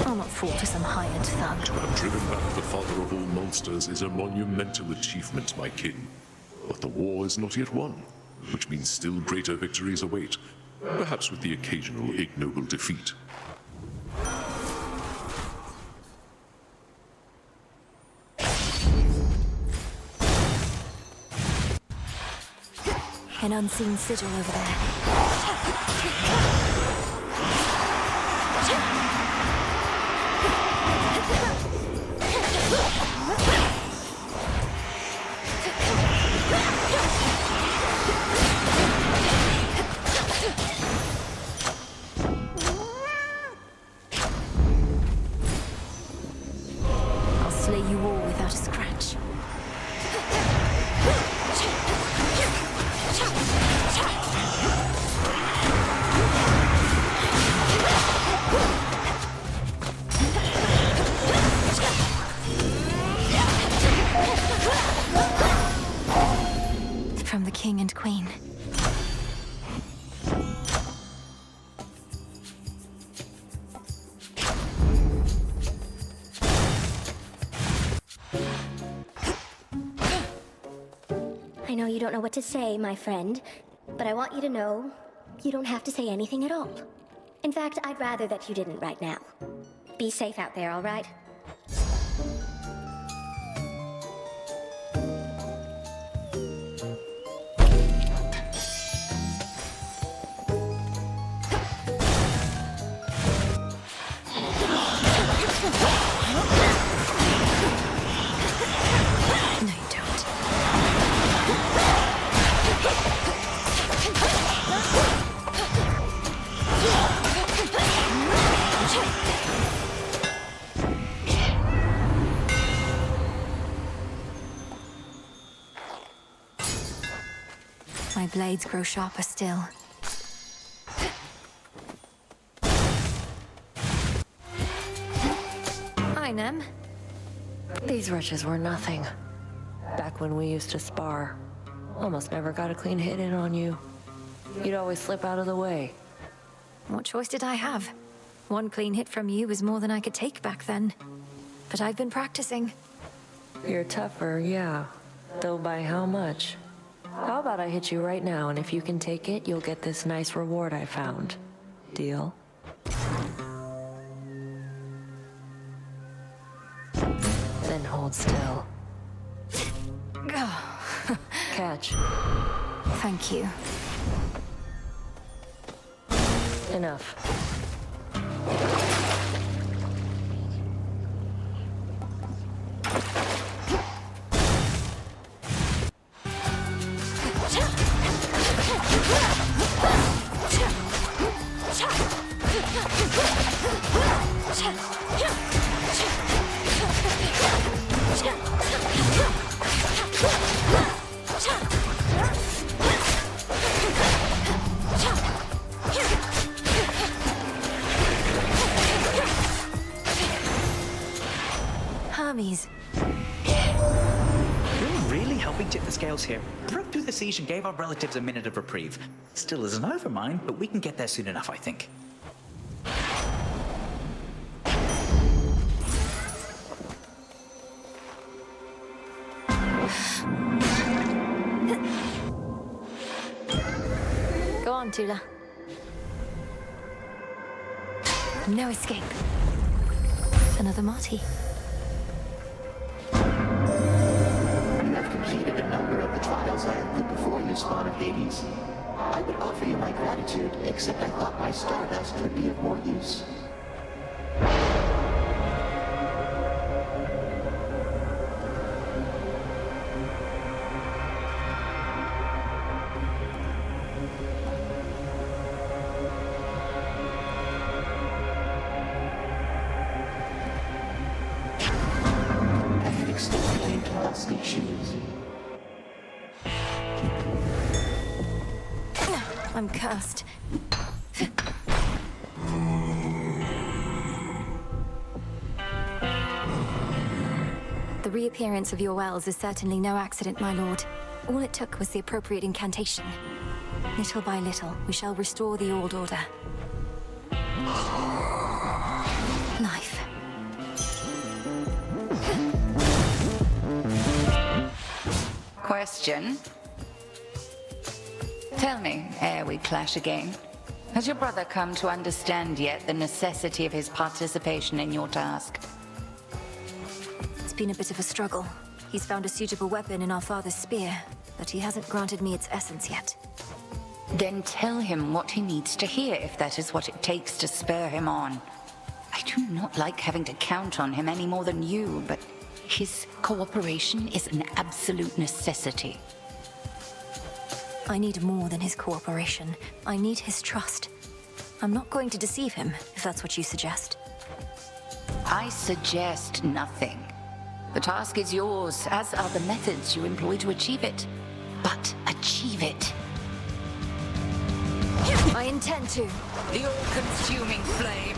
I'll not fall to some hired thug. To have driven back the father of all monsters is a monumental achievement, my kin. But the war is not yet won, which means still greater victories await, perhaps with the occasional ignoble defeat. An unseen sigil over there. I'll slay you all without a scratch. From the king and queen. I know you don't know what to say, my friend, but I want you to know you don't have to say anything at all. In fact, I'd rather that you didn't right now. Be safe out there, all right? My blades grow sharper still. Hi, Nem. These wretches were nothing. Back when we used to spar, almost never got a clean hit in on you. You'd always slip out of the way. What choice did I have? One clean hit from you was more than I could take back then. But I've been practicing. You're tougher, yeah. Though by how much? How about I hit you right now, and if you can take it, you'll get this nice reward I found. Deal? Then hold still. Catch. Thank you. Enough. Hermes. You're really helping tip the scales here. Broke through the siege and gave our relatives a minute of reprieve. Still isn't over mine, but we can get there soon enough, I think. Go on, Tula. No escape. Another Marty. You have completed a number of the trials I have put before you, Spawn of Hades. I would offer you my gratitude, except I thought my stardust would be of more use. I'm cursed. The reappearance of your wells is certainly no accident, my lord. All it took was the appropriate incantation. Little by little, we shall restore the old order. Life. Question. Tell me, ere we clash again, has your brother come to understand yet the necessity of his participation in your task? It's been a bit of a struggle. He's found a suitable weapon in our father's spear, but he hasn't granted me its essence yet. Then tell him what he needs to hear, if that is what it takes to spur him on. I do not like having to count on him any more than you, but his cooperation is an absolute necessity. I need more than his cooperation. I need his trust. I'm not going to deceive him, if that's what you suggest. I suggest nothing. The task is yours, as are the methods you employ to achieve it. But achieve it. I intend to. The all-consuming flame.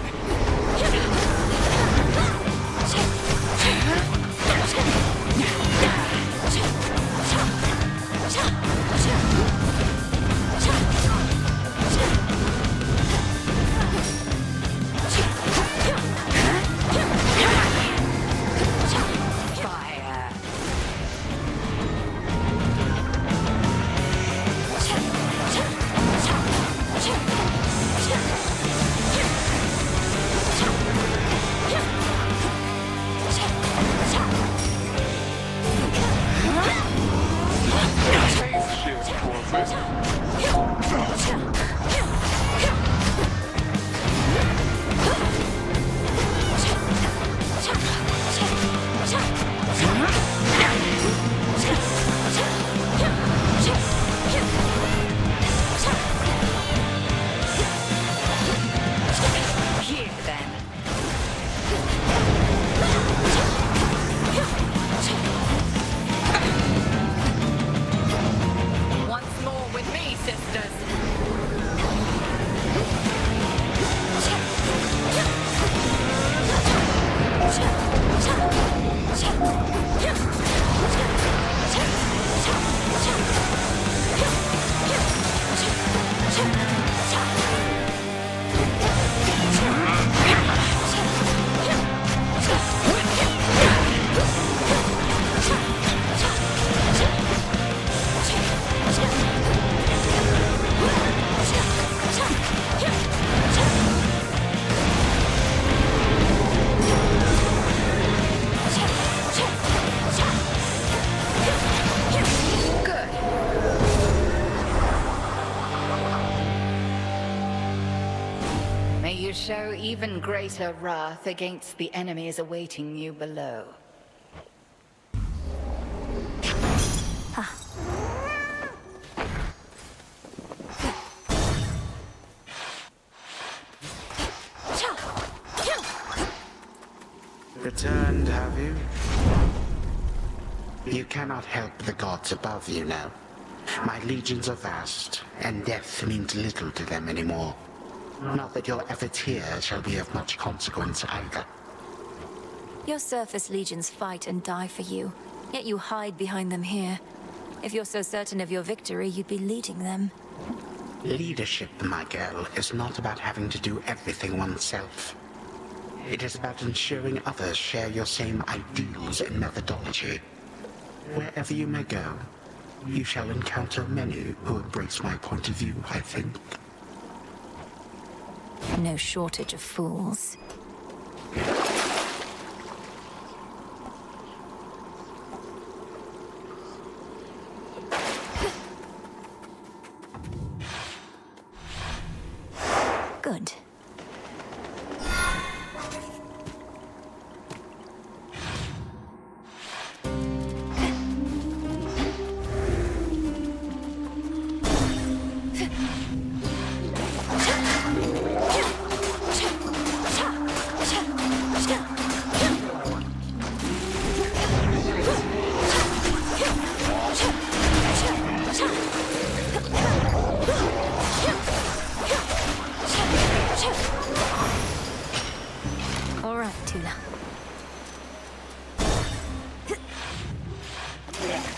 Show even greater wrath against the enemies awaiting you below. Returned, have you? You cannot help the gods above you now. My legions are vast, and death means little to them anymore. Not that your efforts here shall be of much consequence either. Your surface legions fight and die for you, yet you hide behind them here. If you're so certain of your victory, you'd be leading them. Leadership, my girl, is not about having to do everything oneself. It is about ensuring others share your same ideals and methodology. Wherever you may go, you shall encounter many who embrace my point of view, I think. No shortage of fools. Good.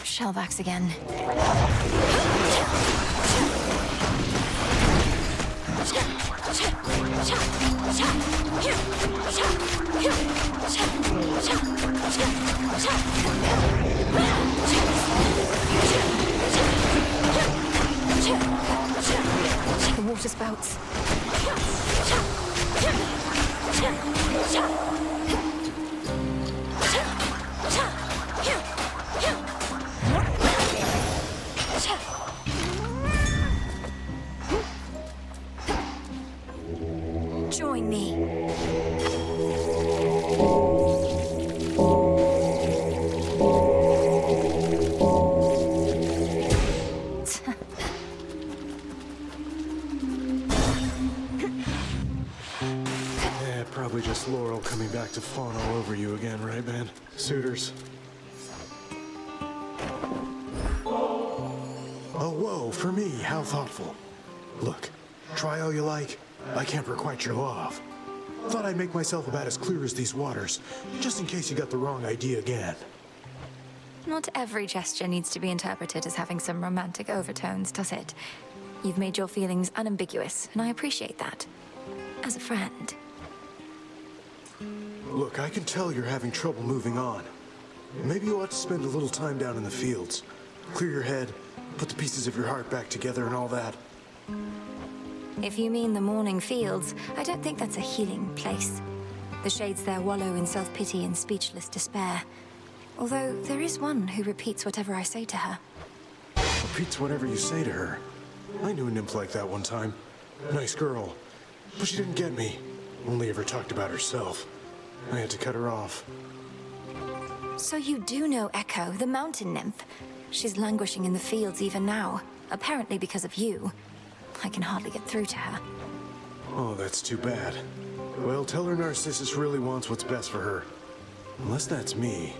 Shellbacks again. The water spouts. Join me. Yeah, probably just Laurel coming back to fawn all over you again, right, man? Suitors. Oh, whoa, for me, how thoughtful. Look, try all you like, I can't requite your love. Thought I'd make myself about as clear as these waters, just in case you got the wrong idea again. Not every gesture needs to be interpreted as having some romantic overtones, does it? You've made your feelings unambiguous, and I appreciate that. As a friend. Look, I can tell you're having trouble moving on. Maybe you ought to spend a little time down in the fields. Clear your head, put the pieces of your heart back together and all that. If you mean the morning fields, I don't think that's a healing place. The shades there wallow in self-pity and speechless despair. Although there is one who repeats whatever I say to her. Repeats whatever you say to her. I knew a nymph like that one time. Nice girl. But she didn't get me. Only ever talked about herself. I had to cut her off. So you do know Echo, the mountain nymph. She's languishing in the fields even now, apparently because of you. I can hardly get through to her. Oh, that's too bad. Well, tell her Narcissus really wants what's best for her. Unless that's me.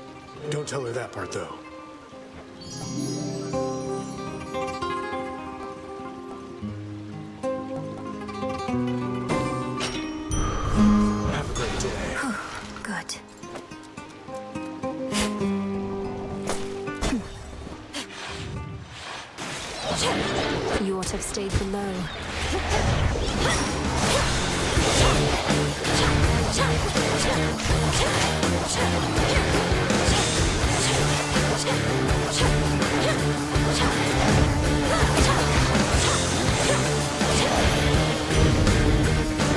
Don't tell her that part, though. Have a great day. Good. You ought to have stayed below.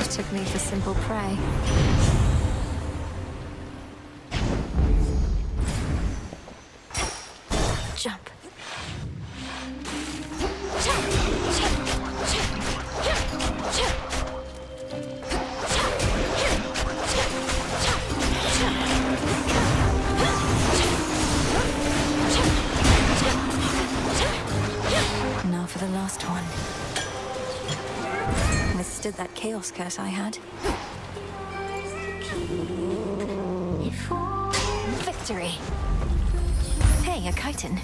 Took me for simple prey. Jump. Now for the last one. Withstood that chaos curse I had. Victory! Hey, a chitin.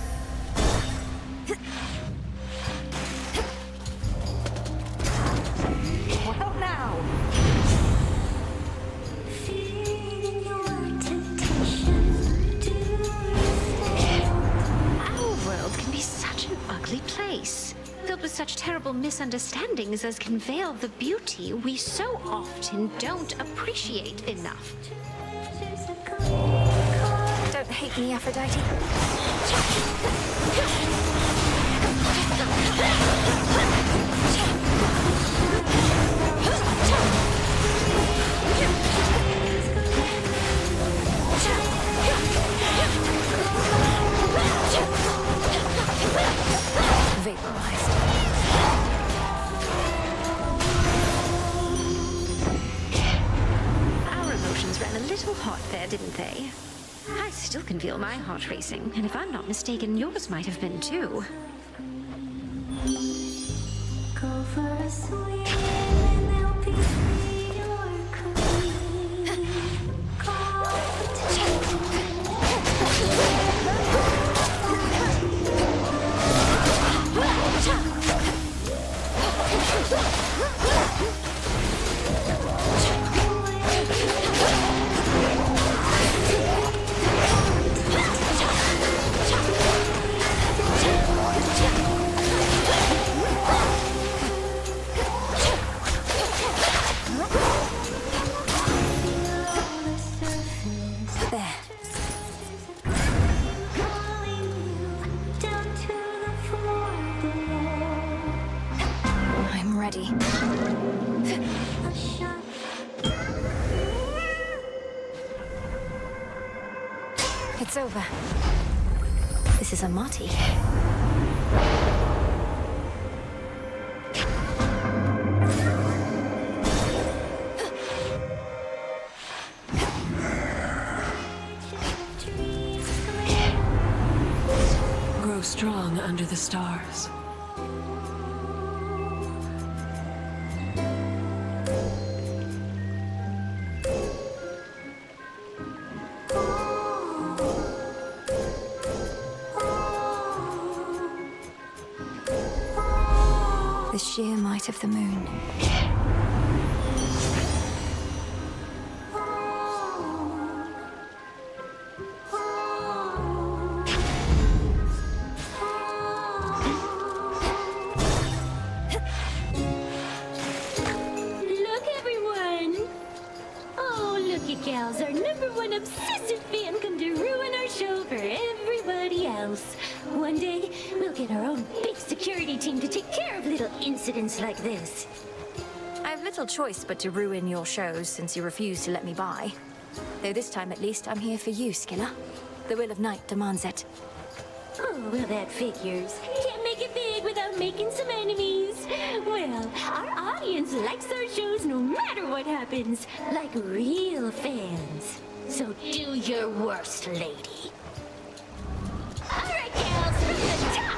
Well now! Our world can be such an ugly place, filled with such terrible misunderstandings as can veil the beauty we so often don't appreciate enough. Don't hate me, Aphrodite. Vaporized. Our emotions ran a little hot there, didn't they? I still can feel my heart racing, and if I'm not mistaken, yours might have been too. Go for a swim and they'll be free or Ready. It's over. This is a Marty. under the stars. The sheer might of the moon. Look, everyone! Oh, look at gals, our #1 obsessive fan come to ruin our show for everybody else. One day, we'll get our own big security team to take care of little incidents like this. I've little choice but to ruin your shows since you refuse to let me by. Though this time at least I'm here for you, Skilla. The will of Night demands it. Oh, well, that figures. Can't make it big without making some enemies. Well, our audience likes our shows no matter what happens, like real fans. So do your worst, lady. All right, gals, from the top.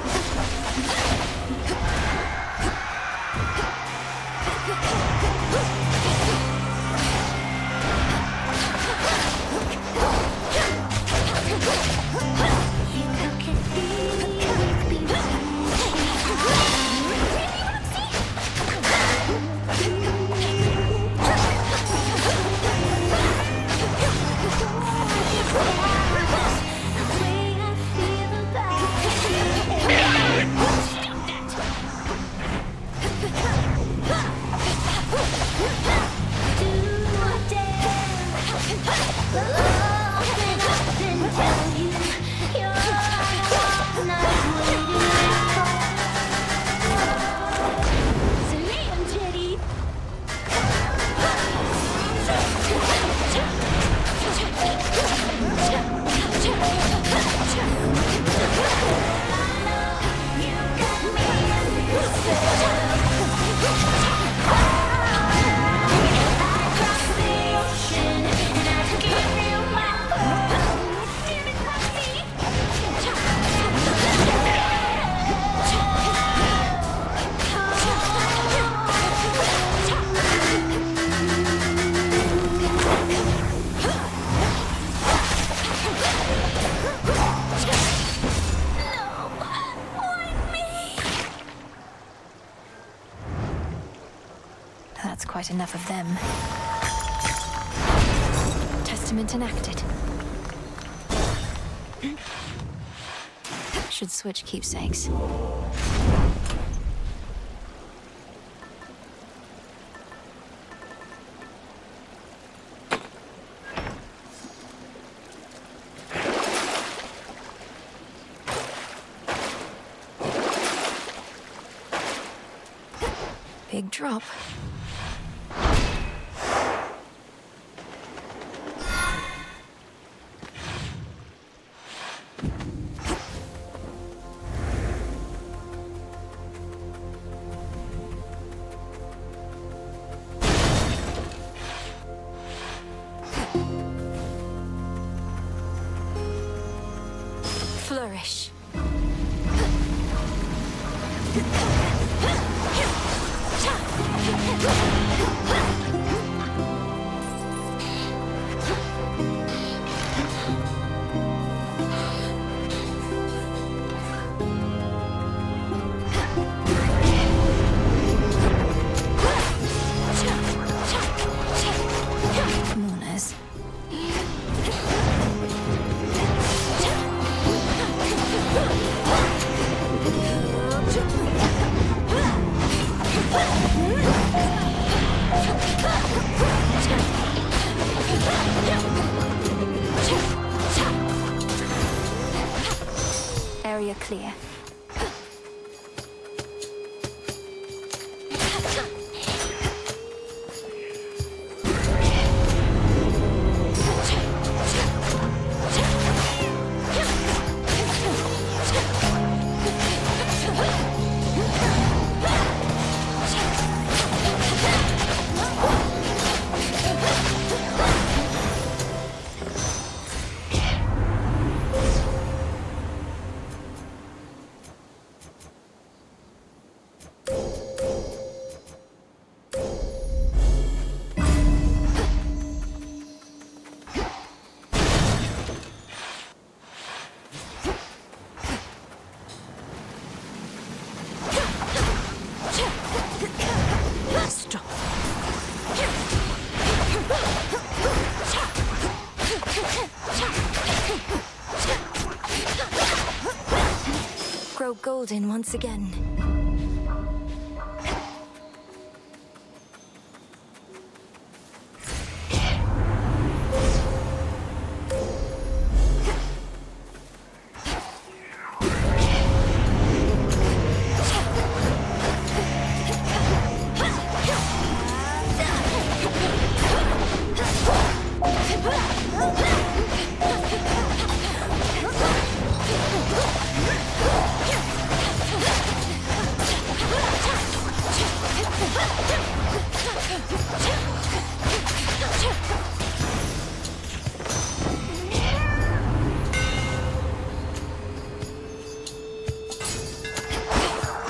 That's quite enough of them. Testament enacted. Should switch keepsakes. Big drop. Flourish. Mourners. Area clear. called in once again.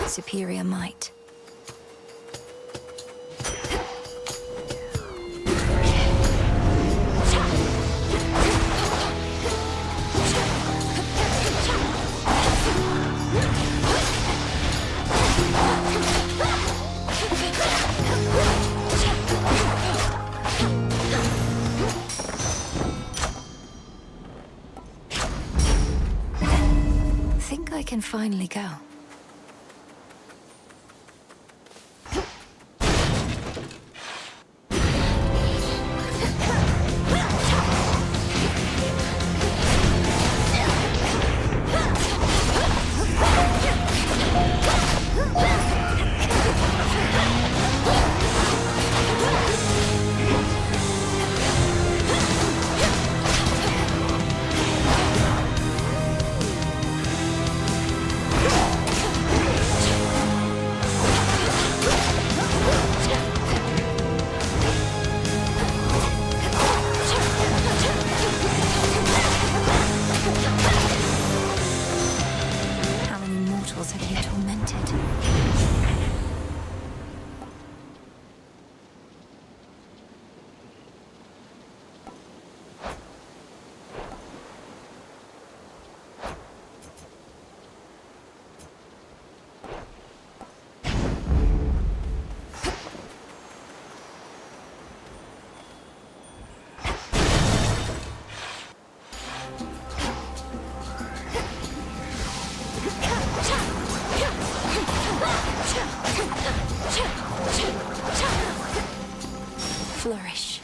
Superior might. Think I can finally go. Have you tormented? Flourish.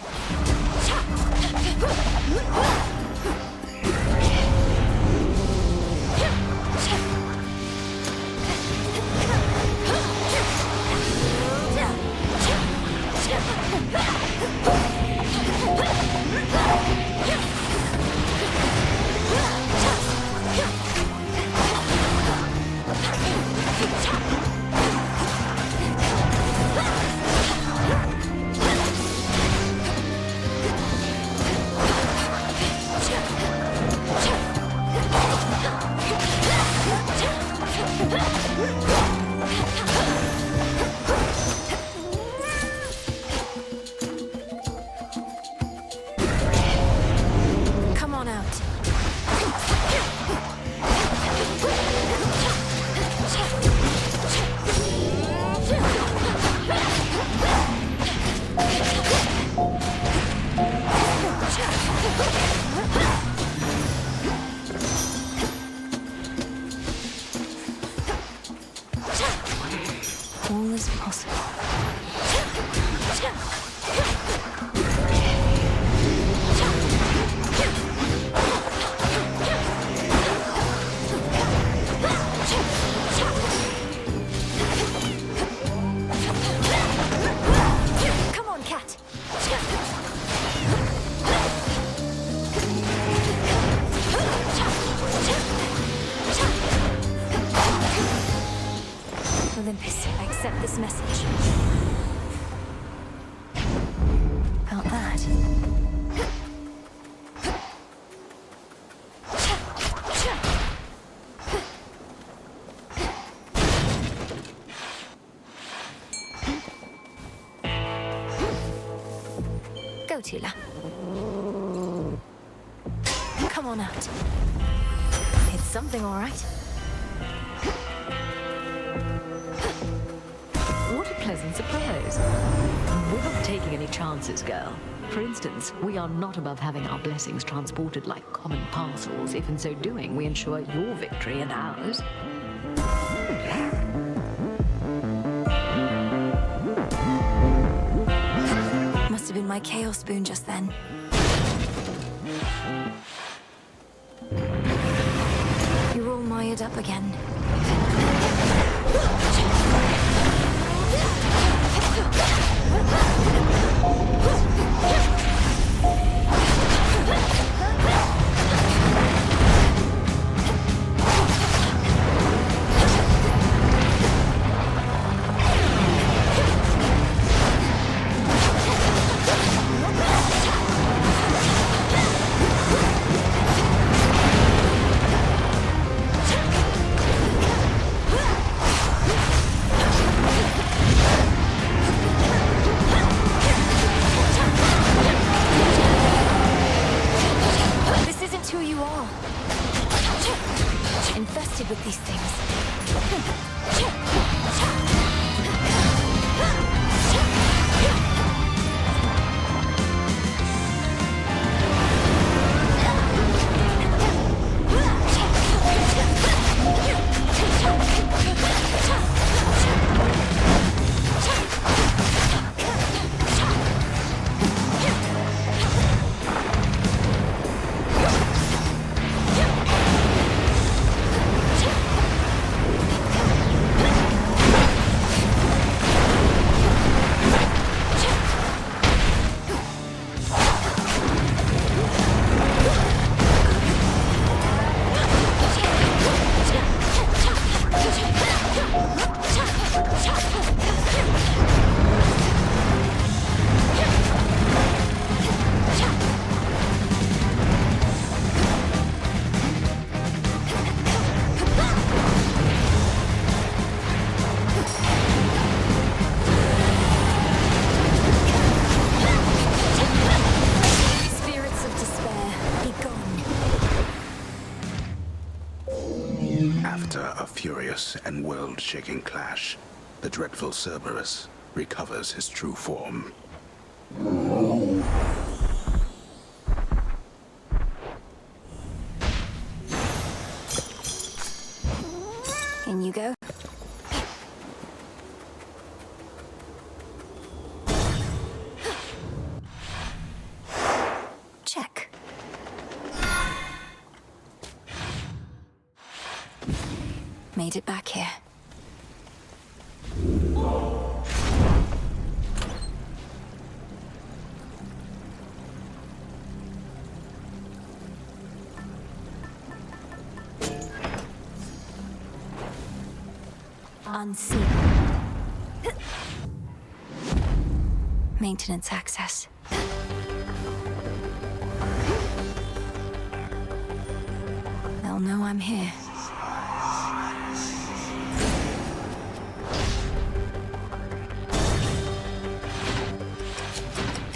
Come on out. All is possible. Come on, cat. Olympus, I accept this message. Felt that. Go, Tula. Come on out. It's something, all right. What a pleasant surprise. We're not taking any chances, girl. For instance, we are not above having our blessings transported like common parcels, if in so doing we ensure your victory and ours. have been my chaos spoon just then. You're all mired up again. Infested with these things. Furious and world-shaking clash, the dreadful Cerberus recovers his true form. In you go. Check. Made it back here. Unseen. Maintenance access. They'll know I'm here.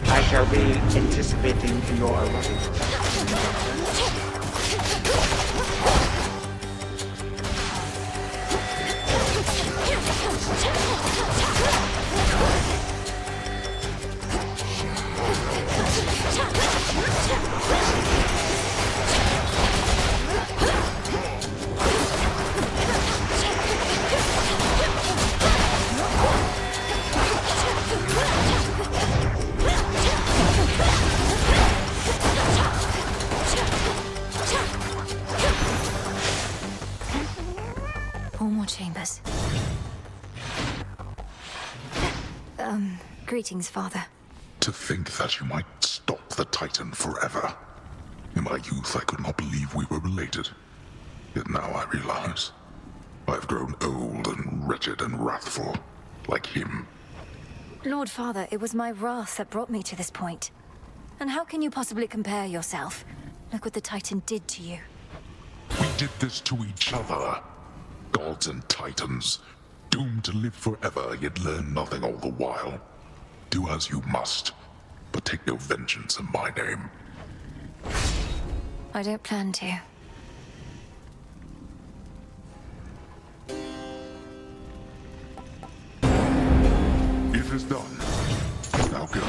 I shall be anticipating your arrival. Chambers. Greetings, Father. To think that you might stop the Titan forever. In my youth, I could not believe we were related. Yet now I realize. I've grown old and wretched and wrathful, like him. Lord Father, it was my wrath that brought me to this point. And how can you possibly compare yourself? Look what the Titan did to you. We did this to each other. Gods and Titans, doomed to live forever, yet learn nothing all the while. Do as you must, but take no vengeance in my name. I don't plan to. It is done. Now go.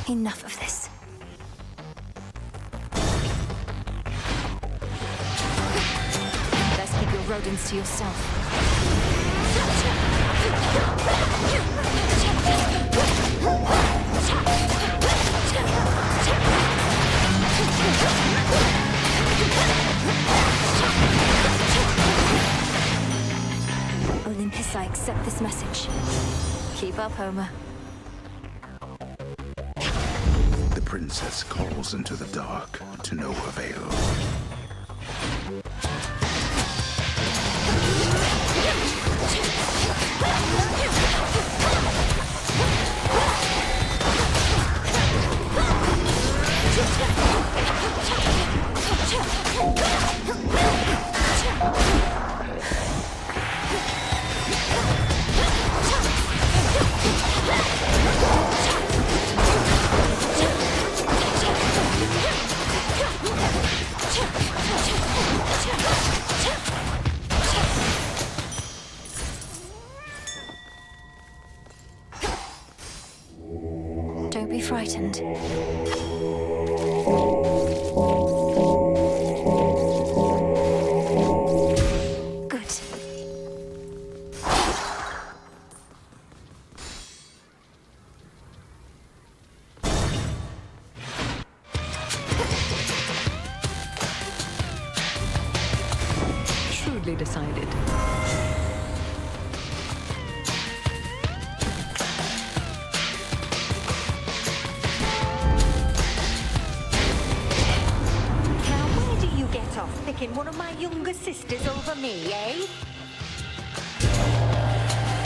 Enough of this. Best keep your rodents to yourself. Olympus, I accept this message. Keep up, Homer. The princess calls into the dark to no avail. Don't be frightened. Good. Shrewdly decided. Picking one of my younger sisters over me, eh?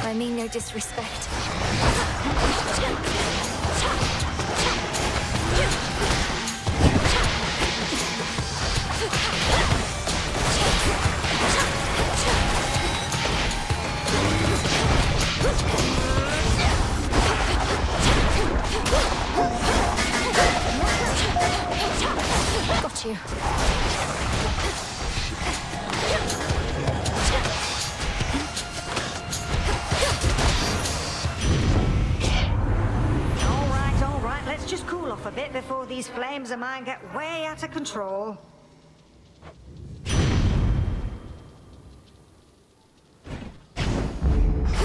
I mean no disrespect. Got you. All right, let's just cool off a bit before these flames of mine get way out of control.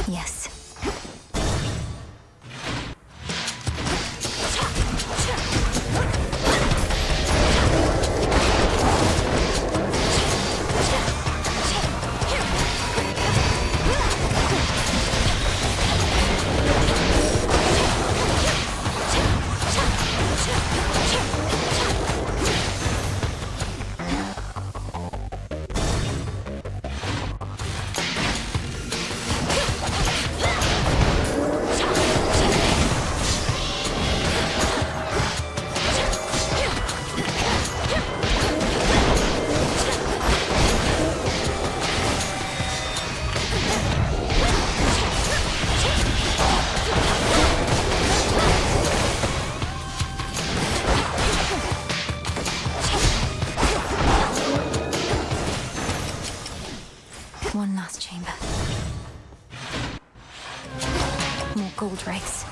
Yes. One last chamber. More gold wraiths.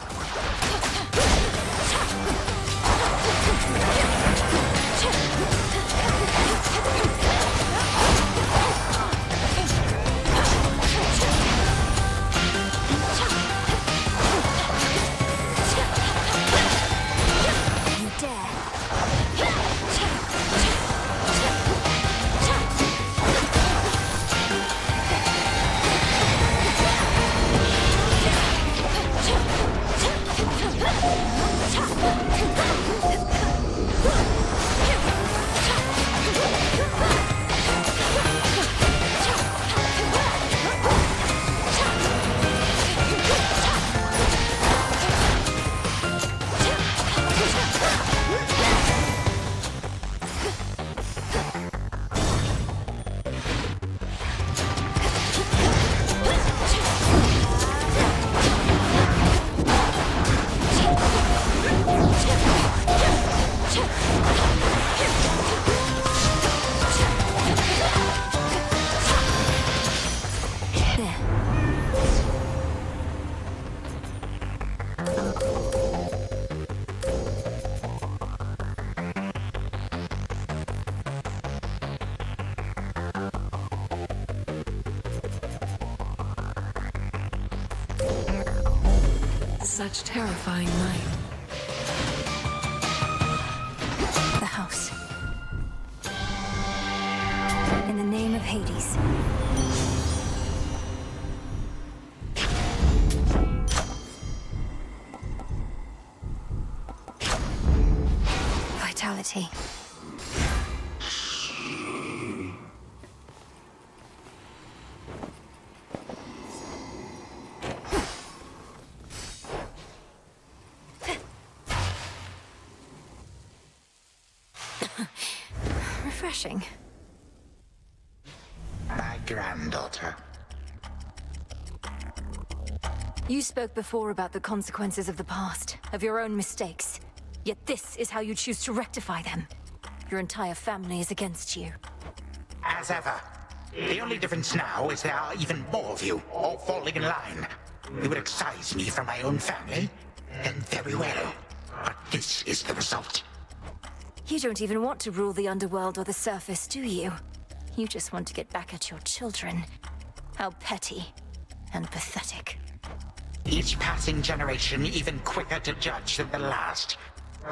You dare. such terrifying might. The house. In the name of Hades. Vitality. Refreshing. My granddaughter. You spoke before about the consequences of the past, of your own mistakes. Yet this is how you choose to rectify them. Your entire family is against you. As ever. The only difference now is there are even more of you, all falling in line. You would excise me from my own family? Then very well. But this is the result. You don't even want to rule the underworld or the surface, do you? You just want to get back at your children. How petty and pathetic. Each passing generation even quicker to judge than the last.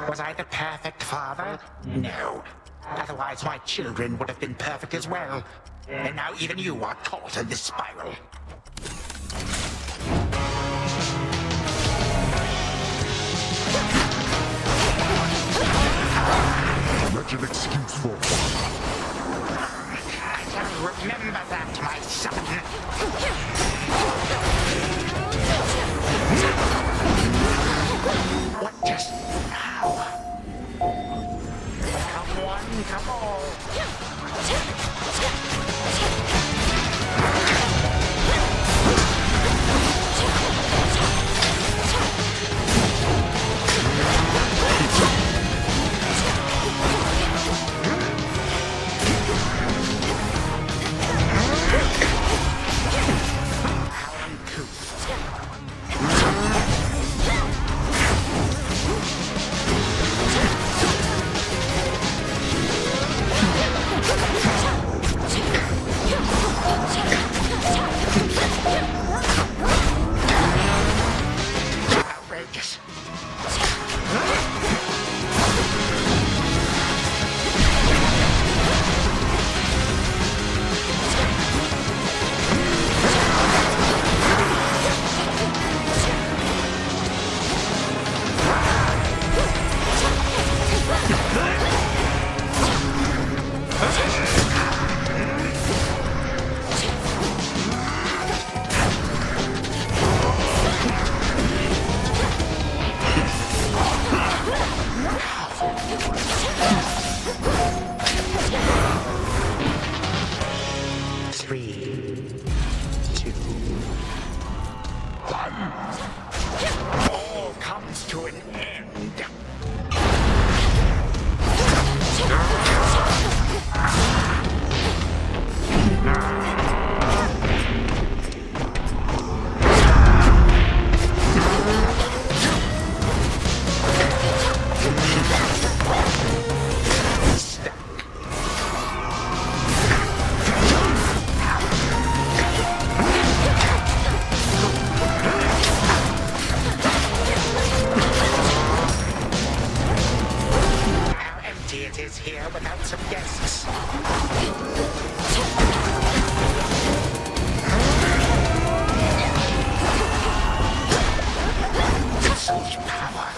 Was I the perfect father? No. Otherwise my children would have been perfect as well. And now even you are caught in this spiral. Wretched excuse for I shall remember that, my son. What just now? Come one, come all. Outrageous. All comes to an end. It is here without some guests. Such power.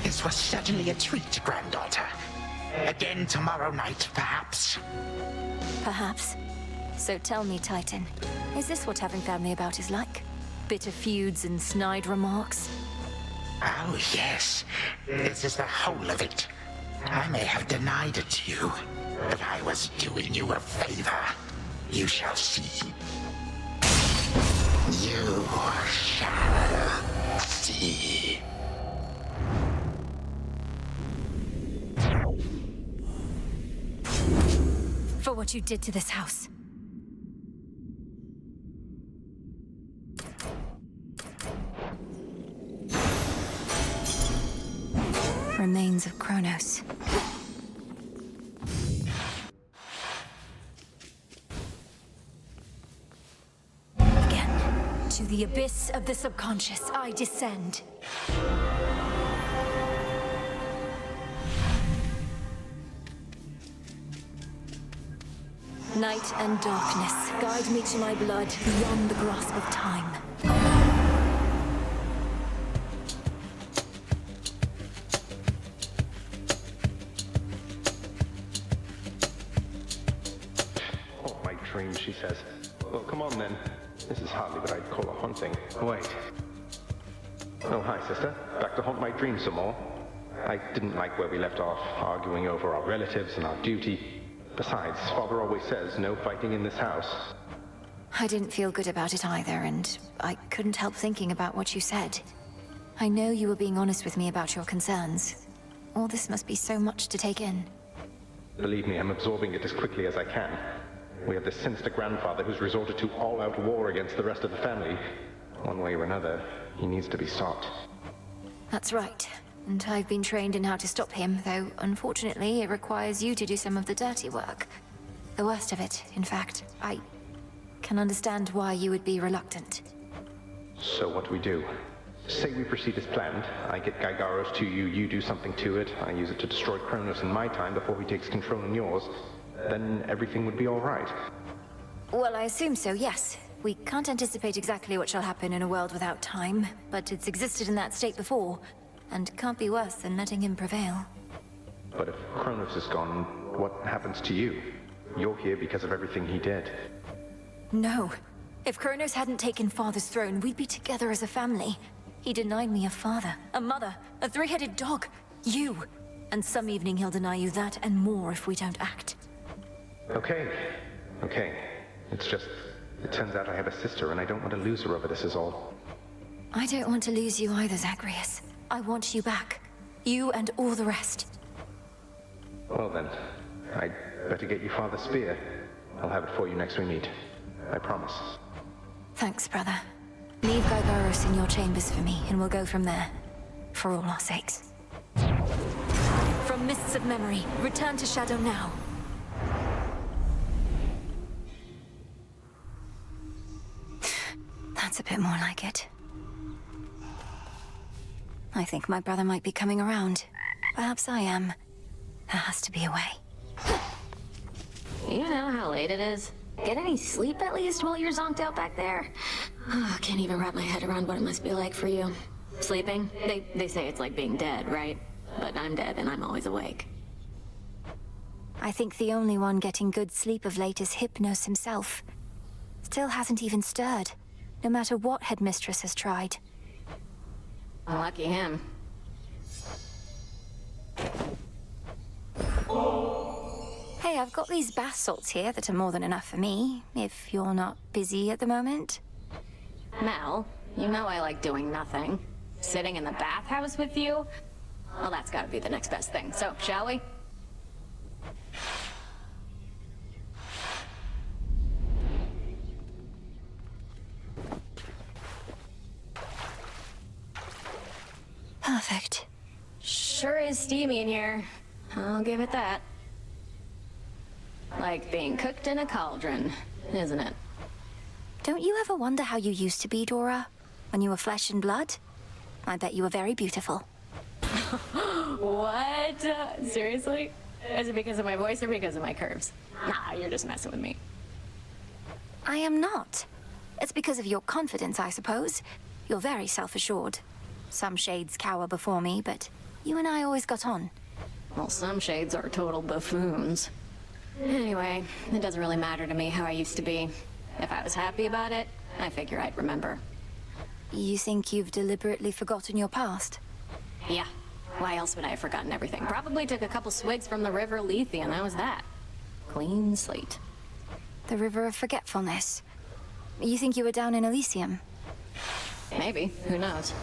This was certainly a treat, granddaughter. Again tomorrow night, perhaps. Perhaps. So tell me, Titan, is this what having family about is like? Bitter feuds and snide remarks? Oh, yes. This is the whole of it. I may have denied it to you, but I was doing you a favor. You shall see. You shall see. For what you did to this house. Remains of Kronos. Again, to the abyss of the subconscious, I descend. Night and darkness, guide me to my blood beyond the grasp of time. Oh, my dream, she says. Well, come on then. This is hardly what I'd call a haunting. Wait. Oh, hi, sister. Back to haunt my dreams some more. I didn't like where we left off, arguing over our relatives and our duty. Besides, Father always says no fighting in this house. I didn't feel good about it either, and I couldn't help thinking about what you said. I know you were being honest with me about your concerns. All this must be so much to take in. Believe me, I'm absorbing it as quickly as I can. We have this sinister grandfather who's resorted to all-out war against the rest of the family. One way or another, he needs to be stopped. That's right. And I've been trained in how to stop him, though unfortunately it requires you to do some of the dirty work. The worst of it, in fact. I can understand why you would be reluctant. So what do we do? Say we proceed as planned. I get Gygaros to you, you do something to it. I use it to destroy Kronos in my time before he takes control in yours. Then everything would be all right. Well, I assume so, yes. We can't anticipate exactly what shall happen in a world without time, but it's existed in that state before. And can't be worse than letting him prevail. But if Kronos is gone, what happens to you? You're here because of everything he did. No. If Kronos hadn't taken Father's throne, we'd be together as a family. He denied me a father, a mother, a three-headed dog, you. And some evening he'll deny you that and more if we don't act. Okay. It's just, it turns out I have a sister and I don't want to lose her over this is all. I don't want to lose you either, Zagreus. I want you back. You and all the rest. Well then, I'd better get you Father's spear. I'll have it for you next we meet. I promise. Thanks, brother. Leave Gygaros in your chambers for me, and we'll go from there. For all our sakes. From mists of memory, return to Shadow now. That's a bit more like it. I think my brother might be coming around. Perhaps I am. There has to be a way. You know how late it is? Get any sleep at least while you're zonked out back there? Oh, can't even wrap my head around what it must be like for you. Sleeping? They say it's like being dead, right? But I'm dead and I'm always awake. I think the only one getting good sleep of late is Hypnos himself. Still hasn't even stirred, no matter what Headmistress has tried. Lucky him. Hey, I've got these bath salts here that are more than enough for me, if you're not busy at the moment. Mel, you know I like doing nothing. Sitting in the bathhouse with you? Well, that's gotta be the next best thing. So, shall we? Perfect. Sure is steamy in here. I'll give it that. Like being cooked in a cauldron, isn't it? Don't you ever wonder how you used to be, Dora? When you were flesh and blood? I bet you were very beautiful. What? Seriously? Is it because of my voice or because of my curves? Nah, you're just messing with me. I am not. It's because of your confidence, I suppose. You're very self-assured. Some shades cower before me, but you and I always got on. Well, some shades are total buffoons. Anyway, it doesn't really matter to me how I used to be. If I was happy about it, I figure I'd remember. You think you've deliberately forgotten your past? Yeah. Why else would I have forgotten everything? Probably took a couple swigs from the River Lethe, and that was that. Clean slate. The River of Forgetfulness. You think you were down in Elysium? Maybe. Who knows?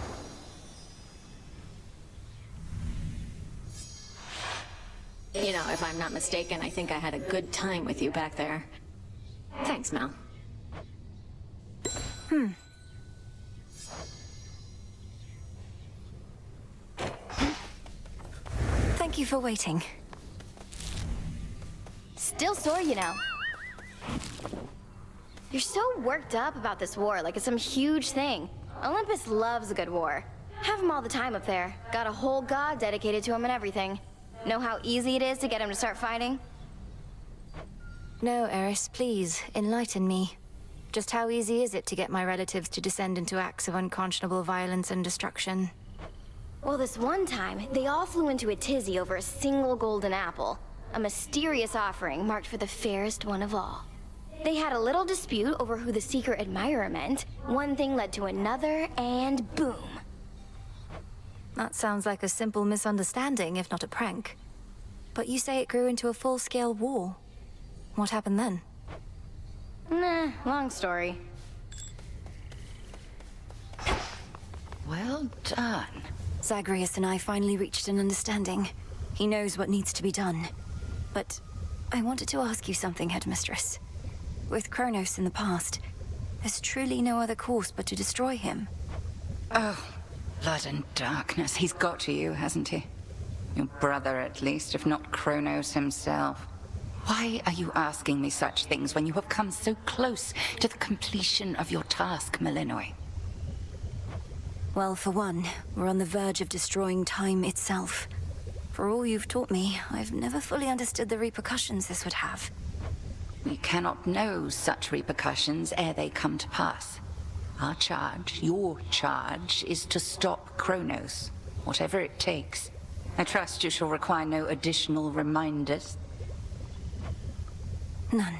You know, if I'm not mistaken, I think I had a good time with you back there. Thanks, Mel. Thank you for waiting. Still sore, you know. You're so worked up about this war, like it's some huge thing. Olympus loves a good war. Have him all the time up there. Got a whole god dedicated to him and everything. Know how easy it is to get him to start fighting? No, Eris, please, enlighten me. Just how easy is it to get my relatives to descend into acts of unconscionable violence and destruction? Well, this one time, they all flew into a tizzy over a single golden apple. A mysterious offering marked for the fairest one of all. They had a little dispute over who the secret admirer meant. One thing led to another, and boom. That sounds like a simple misunderstanding, if not a prank. But you say it grew into a full-scale war. What happened then? Nah, long story. Well done. Zagreus and I finally reached an understanding. He knows what needs to be done. But I wanted to ask you something, Headmistress. With Kronos in the past, there's truly no other course but to destroy him. Oh, blood and darkness. He's got to you, hasn't he? Your brother, at least, if not Kronos himself. Why are you asking me such things when you have come so close to the completion of your task, Malinois? Well, for one, we're on the verge of destroying time itself. For all you've taught me, I've never fully understood the repercussions this would have. We cannot know such repercussions ere they come to pass. Our charge, your charge, is to stop Kronos, whatever it takes. I trust you shall require no additional reminders. None.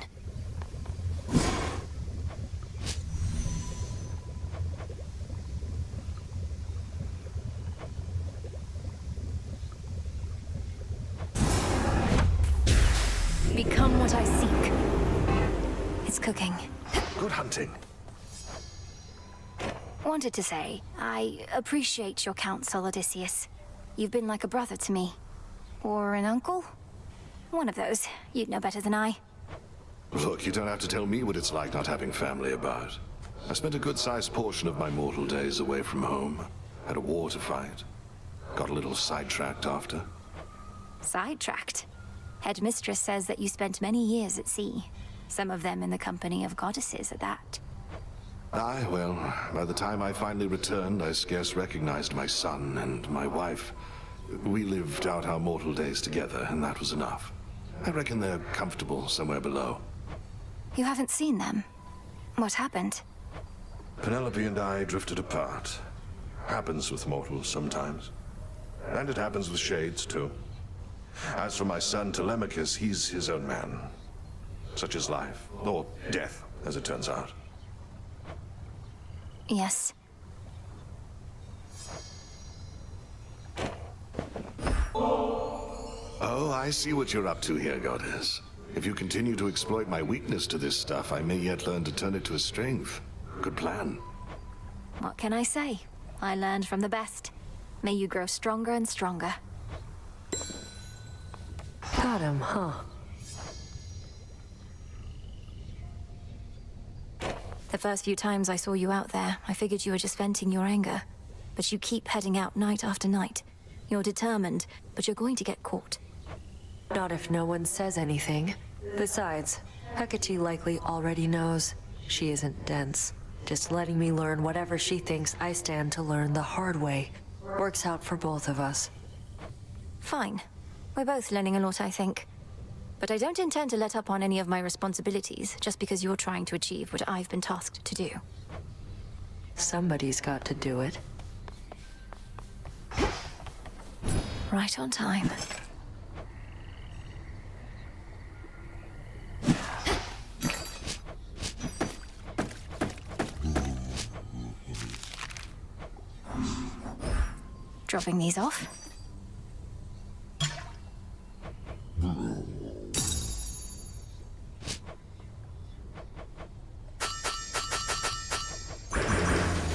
Become what I seek. It's cooking. Good hunting. Wanted to say, I appreciate your counsel, Odysseus. You've been like a brother to me. Or an uncle? One of those. You'd know better than I. Look, you don't have to tell me what it's like not having family about. I spent a good-sized portion of my mortal days away from home. Had a war to fight. Got a little sidetracked after. Sidetracked? Headmistress says that you spent many years at sea. Some of them in the company of goddesses at that. Aye, well, by the time I finally returned, I scarce recognized my son and my wife. We lived out our mortal days together, and that was enough. I reckon they're comfortable somewhere below. You haven't seen them? What happened? Penelope and I drifted apart. Happens with mortals sometimes. And it happens with shades, too. As for my son Telemachus, he's his own man. Such is life. Or death, as it turns out. Yes. Oh, I see what you're up to here, Goddess. If you continue to exploit my weakness to this stuff, I may yet learn to turn it to a strength. Good plan. What can I say? I learned from the best. May you grow stronger and stronger. Got him, huh? The first few times I saw you out there, I figured you were just venting your anger. But you keep heading out night after night. You're determined, but you're going to get caught. Not if no one says anything. Besides, Hecate likely already knows. She isn't dense. Just letting me learn whatever she thinks I stand to learn the hard way. Works out for both of us. Fine. We're both learning a lot, I think. But I don't intend to let up on any of my responsibilities just because you're trying to achieve what I've been tasked to do. Somebody's got to do it. Right on time. Dropping these off.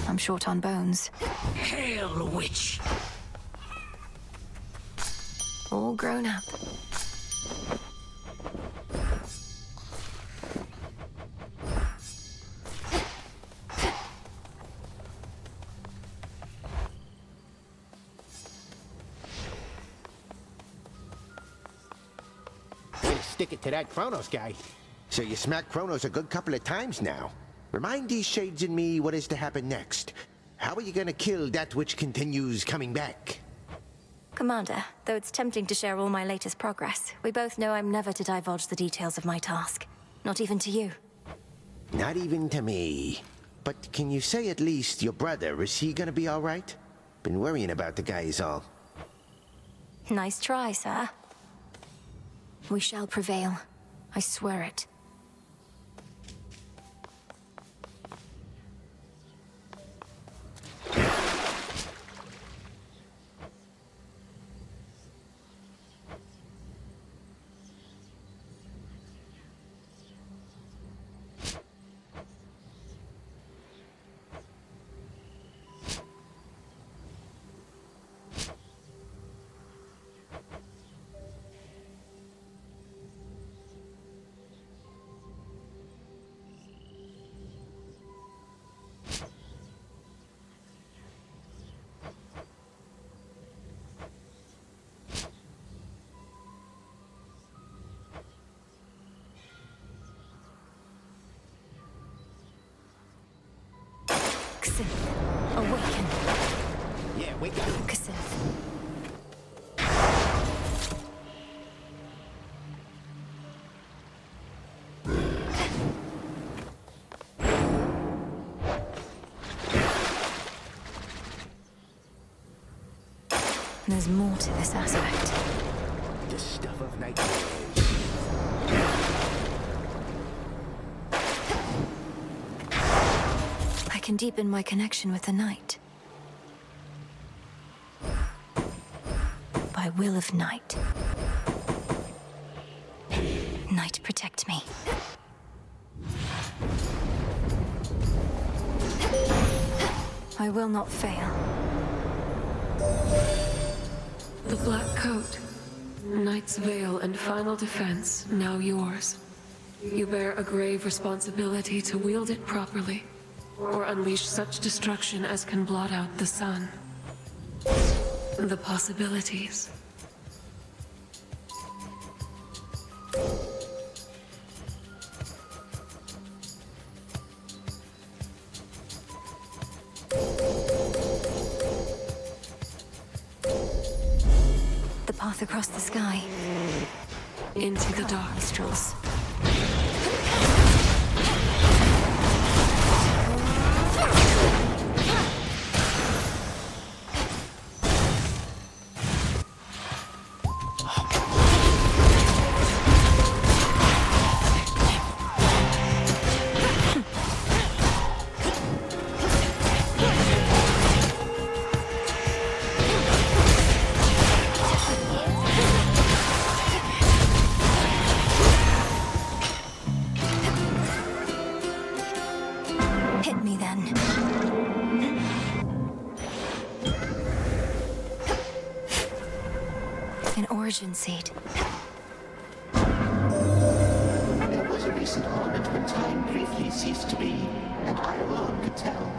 I'm short on bones. Hail, witch! All grown up. Way to stick it to that Kronos guy. So you smacked Kronos a good couple of times now. Remind these shades in me what is to happen next. How are you gonna kill that which continues coming back? Commander, though it's tempting to share all my latest progress, we both know I'm never to divulge the details of my task. Not even to you. Not even to me. But can you say at least your brother, is he gonna be alright? Been worrying about the guy is all. Nice try, sir. We shall prevail. I swear it. Awaken. Yeah, wake up. Cassandra. There's more to this aspect. The stuff of nightmares. I can deepen my connection with the night. By will of night. Night, protect me. I will not fail. The black coat. Night's veil and final defense, now yours. You bear a grave responsibility to wield it properly, or unleash such destruction as can blot out the sun. The possibilities. The path across the sky. Into the dark. Nostrils. Hit me then. An origin seed. There was a recent moment when time briefly ceased to be, and I alone could tell.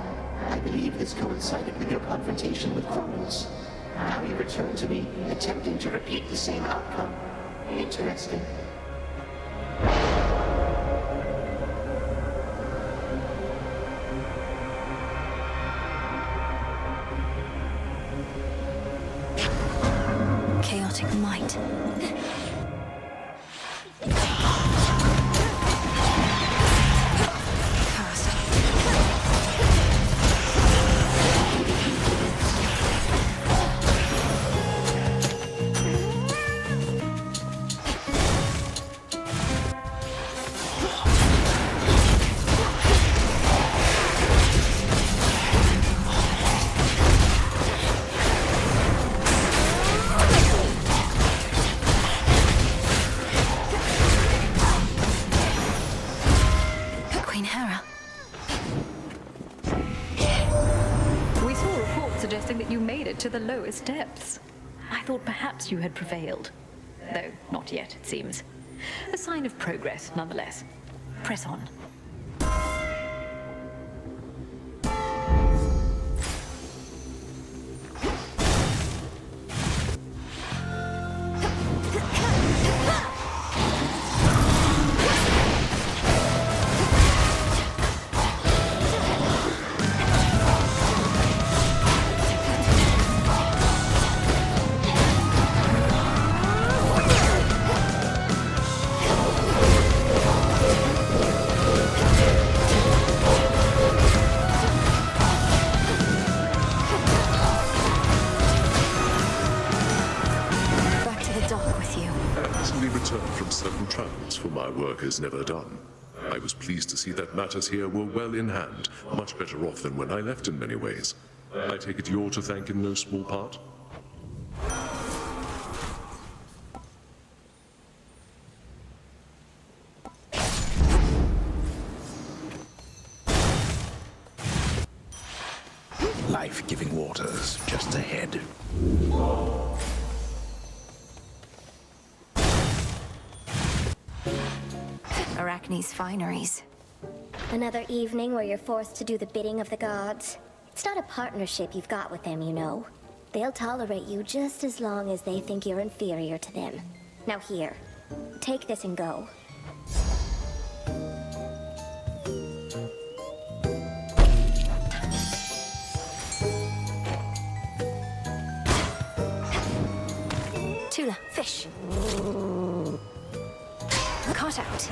I believe this coincided with your confrontation with Kronos. Now you return to me, attempting to repeat the same outcome. Interesting. Chaotic might. You made it to the lowest depths. I thought perhaps you had prevailed. Though not yet, it seems. A sign of progress, nonetheless. Press on. For my work is never done. I was pleased to see that matters here were well in hand, much better off than when I left in many ways. I take it you're to thank in no small part? Life-giving waters just ahead. Arachne's fineries. Another evening where you're forced to do the bidding of the gods. It's not a partnership you've got with them, you know. They'll tolerate you just as long as they think you're inferior to them. Now here, take this and go. Tula, fish. Caught out.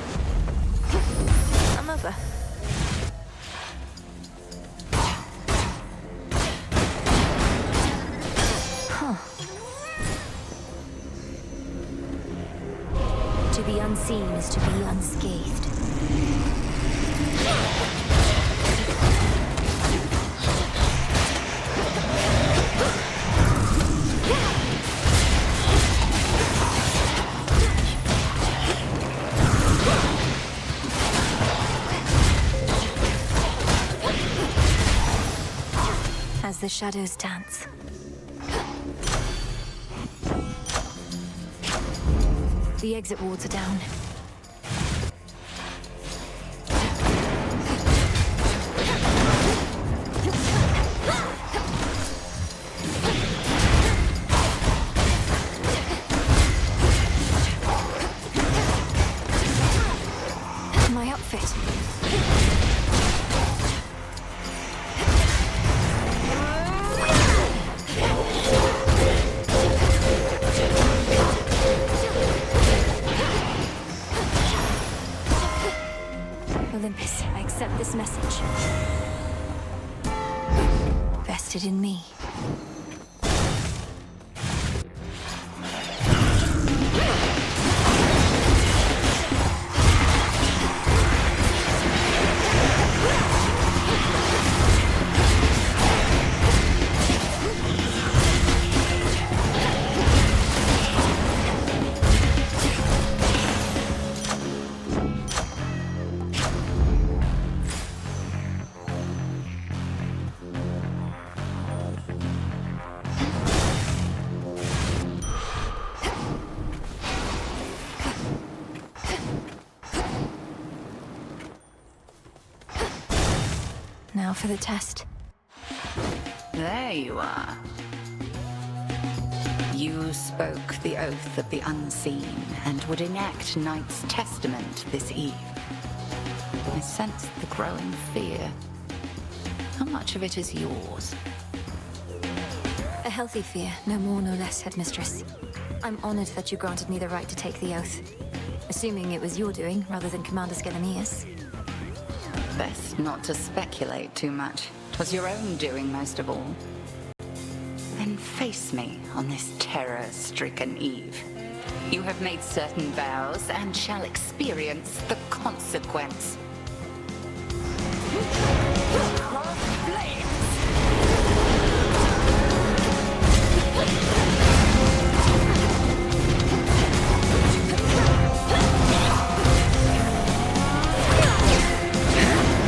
I'm over. Huh. To be unseen is to be unscathed. As the shadows dance. The exit wards are down. My outfit. Olympus, I accept this message. Vested in me. Now for the test. There you are. You spoke the oath of the unseen and would enact Knight's testament this eve. I sense the growing fear. How much of it is yours? A healthy fear, no more, no less, Headmistress. I'm honored that you granted me the right to take the oath. Assuming it was your doing, rather than Commander Skelemia's. Best not to speculate too much. 'Twas your own doing most of all. Then face me on this terror-stricken eve. You have made certain vows and shall experience the consequence.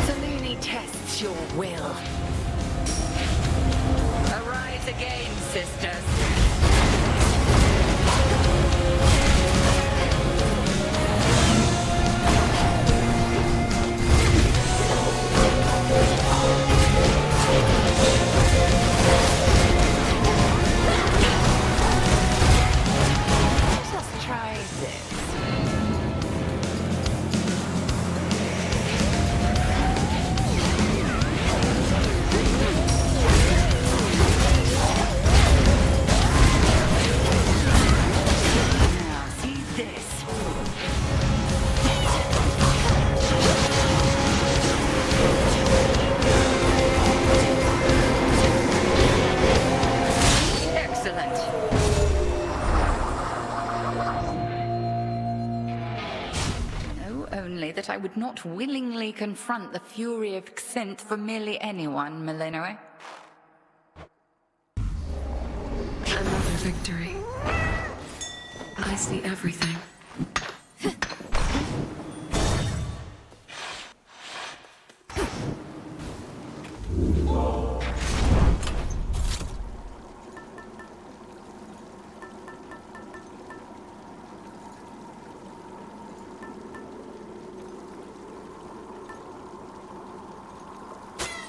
Saluni tests your will. Arise again. sisters. Just try this. Now, see this. Excellent. Know only that I would not willingly confront the fury of Xinth for merely anyone, Milenoe. Another victory. I see everything.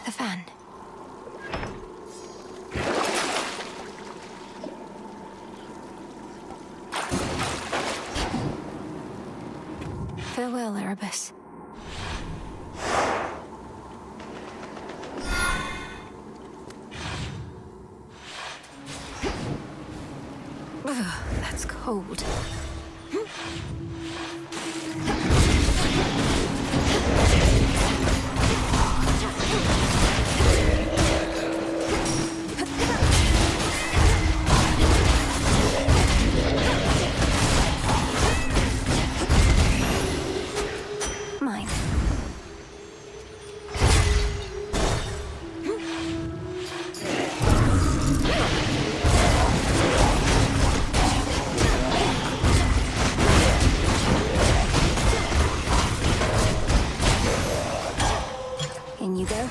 The fan. Farewell, Erebus. Ugh, that's cold. Mine. In you go.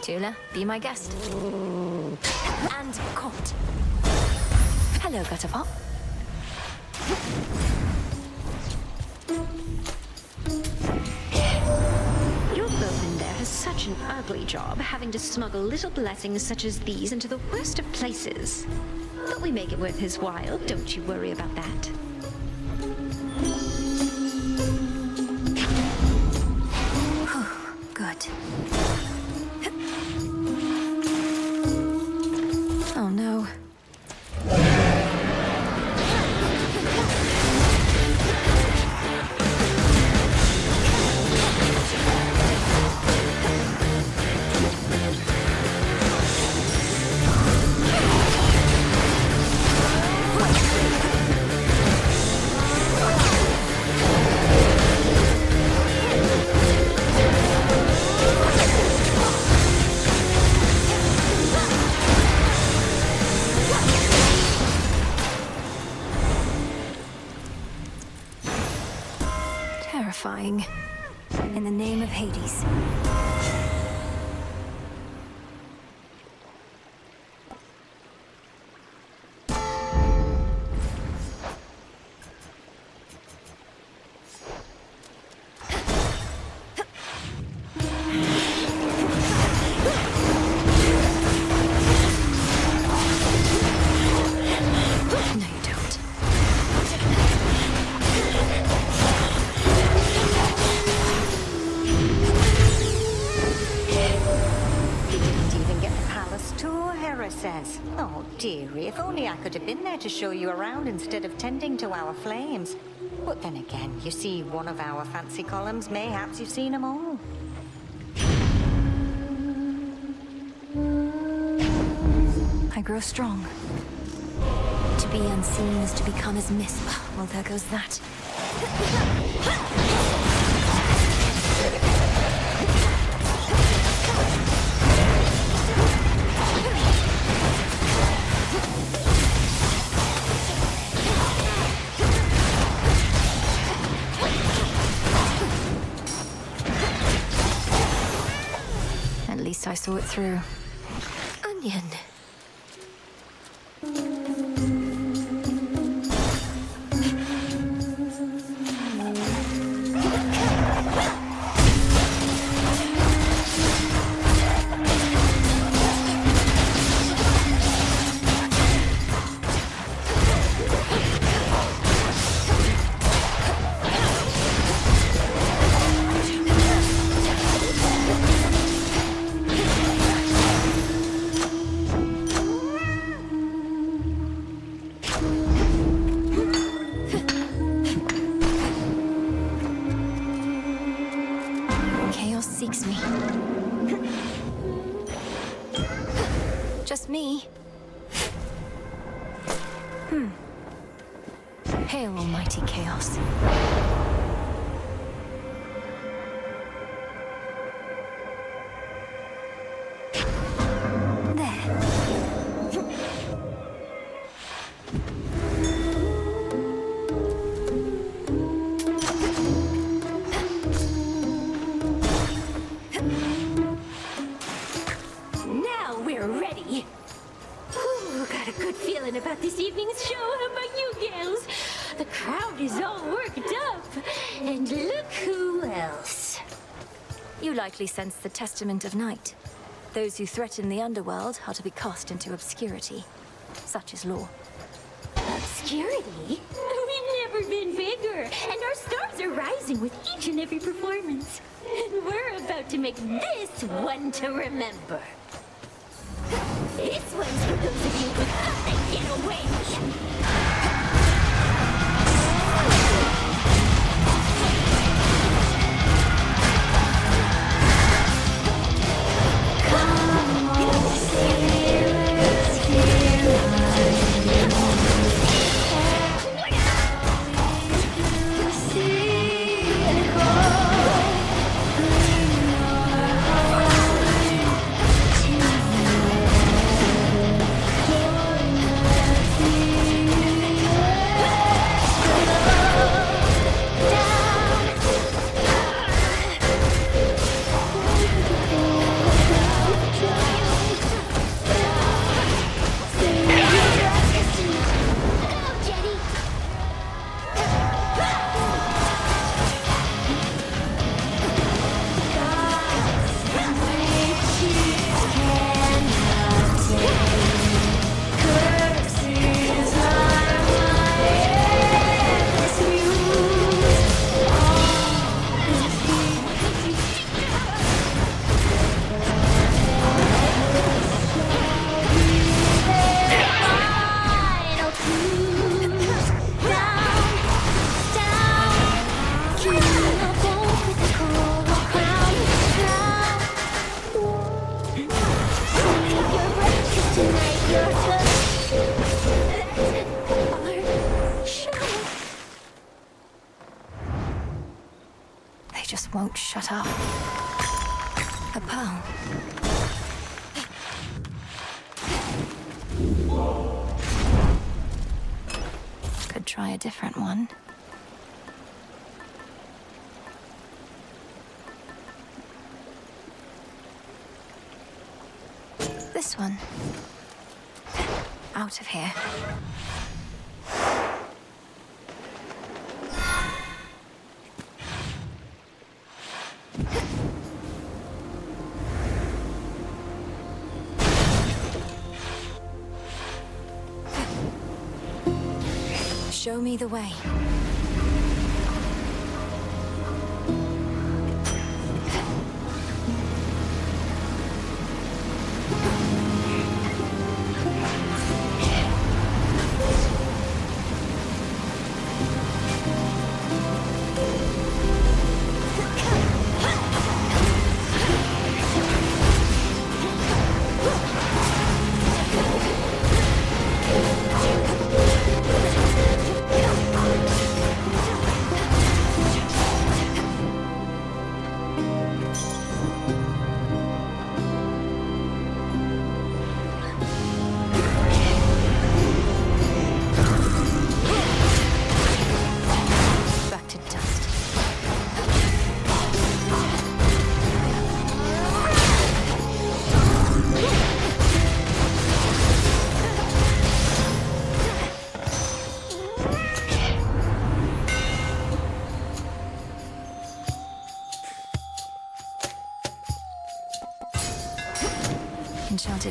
Tula, be my guest. And caught. Hello, Gutterpop. Your boatman there has such an ugly job, having to smuggle little blessings such as these into the worst of places. But we make it worth his while, don't you worry about that. Good. Oh no. Terrifying. In the name of Hades. No, you don't. Didn't even get the palace tour, Hera says. Oh, dearie, if only I could have been there to show you around instead of tending to our flames. But then again, you see one of our fancy columns, mayhaps you've seen them all. I grow strong. To be unseen is to become as mist. Well, there goes that. At least I saw it through. A companion. Chaos seeks me. Just me. Hail, almighty Chaos. Now we're ready. Whew, got a good feeling about this evening's show. How about you gals? The crowd is all worked up. And look who else. You likely sense the testament of night. Those who threaten the underworld are to be cast into obscurity. Such is law. Obscurity? We've never been bigger. And our stars are rising with each and every performance. And we're about to make this one to remember. This one's for those of you who thought they'd get away. They just won't shut up. A pearl. Could try a different one. This one. Out of here. Show me the way.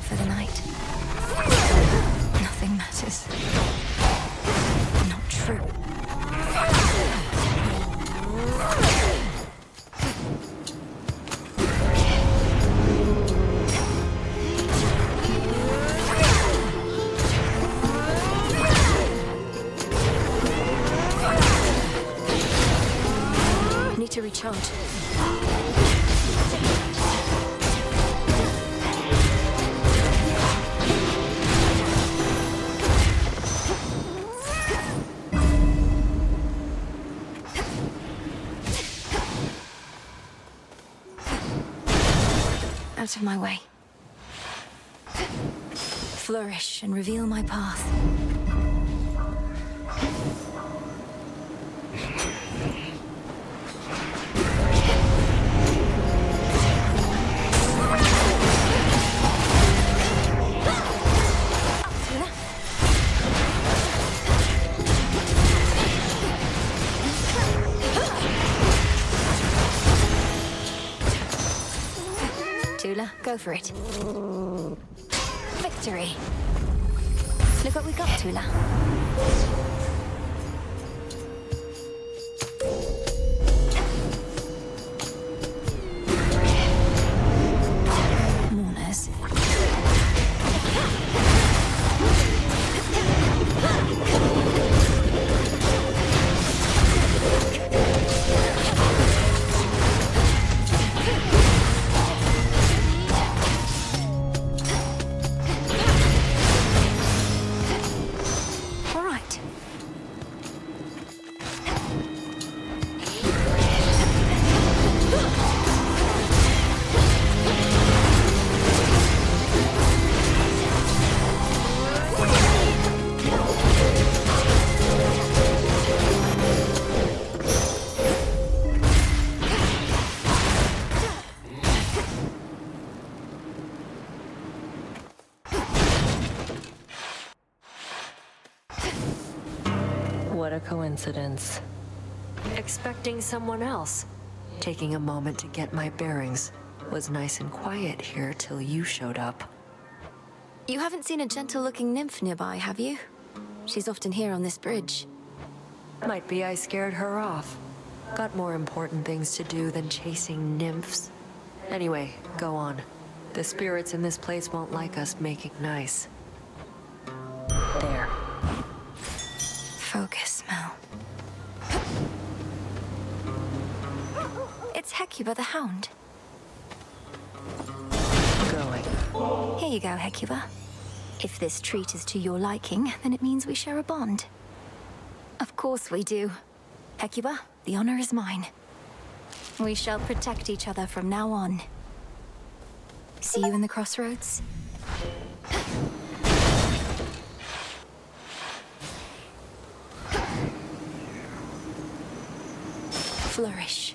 for the night. Nothing matters. Not true. Need to recharge. Out of my way. Flourish and reveal my path. Tula, go for it. Victory! Look what we got, Tula. Mourners. What a coincidence. Expecting someone else. Taking a moment to get my bearings. Was nice and quiet here till you showed up. You haven't seen a gentle-looking nymph nearby, have you? She's often here on this bridge. Might be I scared her off. Got more important things to do than chasing nymphs. Anyway, go on. The spirits in this place won't like us making nice. There. Focus, Mel. It's Hecuba the Hound. Going. Here you go, Hecuba. If this treat is to your liking, then it means we share a bond. Of course we do. Hecuba, the honor is mine. We shall protect each other from now on. See you in the crossroads? Flourish.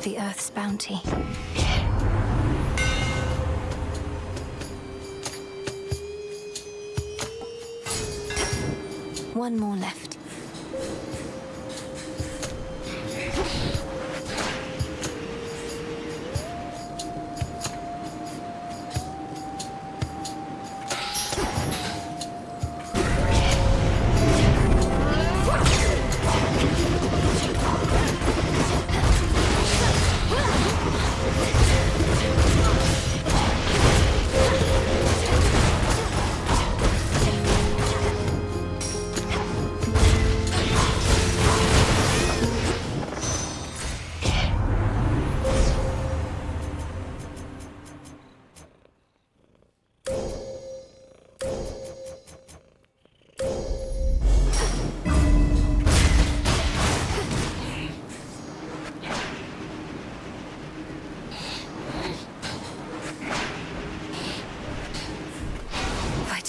The Earth's bounty. One more left.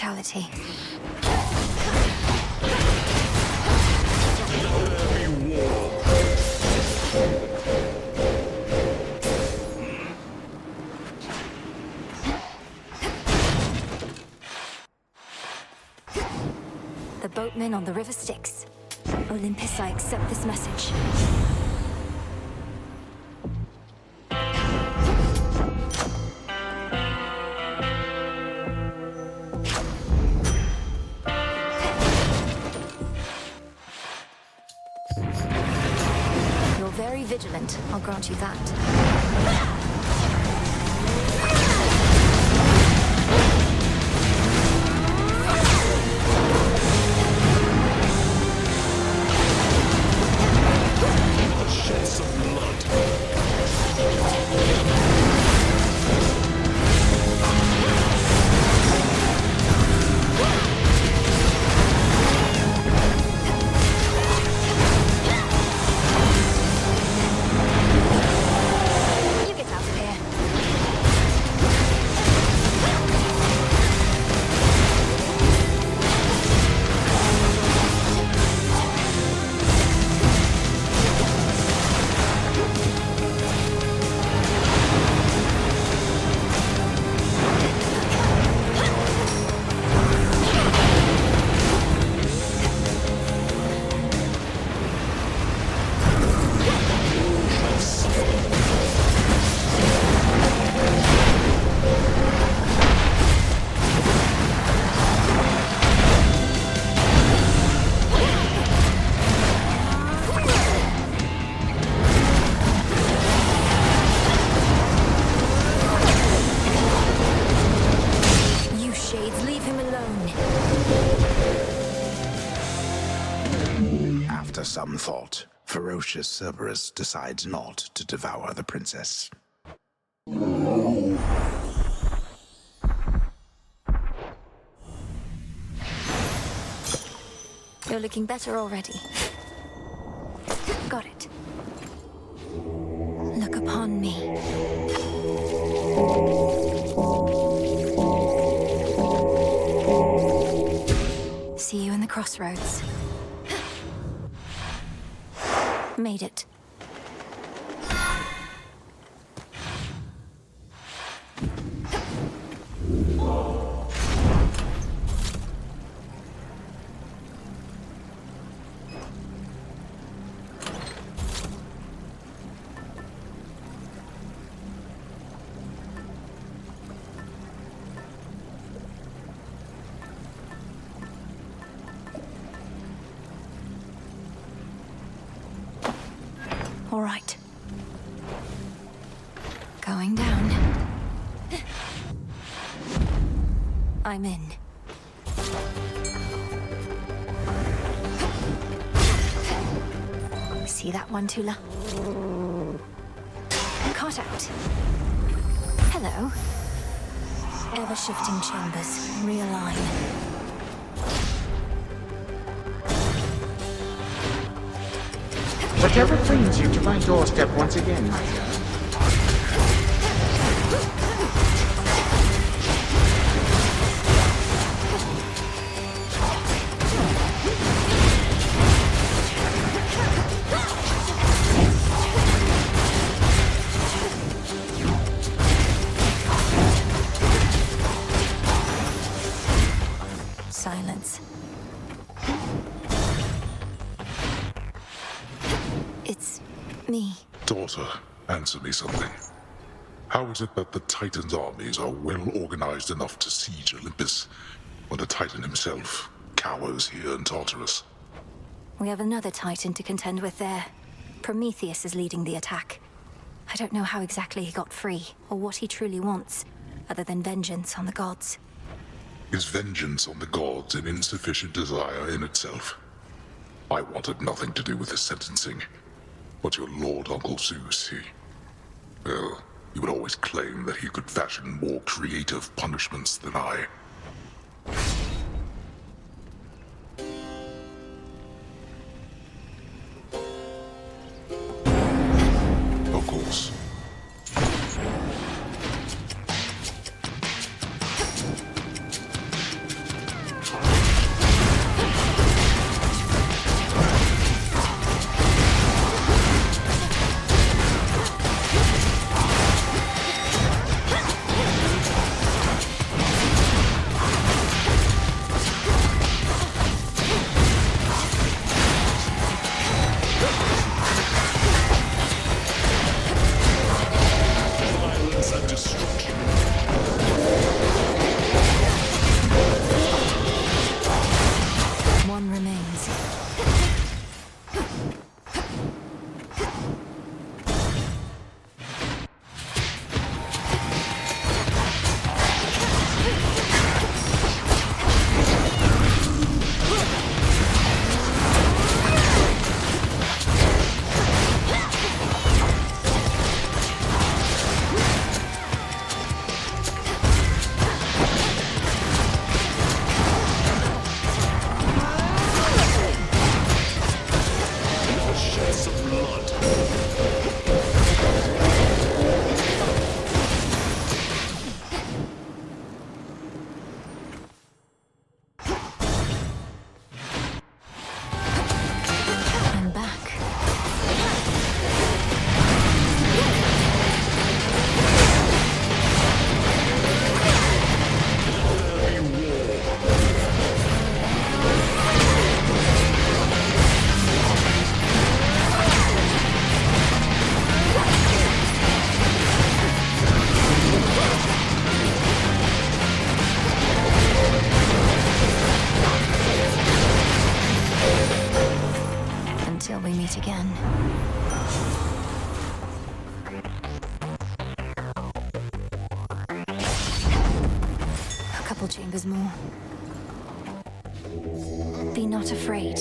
brutality. The boatmen on the river Styx. Olympus, I accept this message. You're very vigilant, I'll grant you that. Shed some blood. You get out of here. You shades, leave him alone. After some thought, ferocious Cerberus decides not to devour the princess. You're looking better already. Got it. Look upon me. See you in the crossroads. Made it. All right. Going down. I'm in. See that one, Tula? Caught out. Hello. Ever-shifting chambers. Realign. Whatever brings you to my doorstep once again, my girl. Silence. It's me. Daughter, answer me something. How is it that the Titan's armies are well organized enough to siege Olympus, when the Titan himself cowers here in Tartarus? We have another Titan to contend with there. Prometheus is leading the attack. I don't know how exactly he got free, or what he truly wants, other than vengeance on the gods. Is vengeance on the gods an insufficient desire in itself? I wanted nothing to do with his sentencing. But your Lord Uncle Zeus, well, he would always claim that he could fashion more creative punishments than I. Of course. meet again. A couple chambers more. Be not afraid.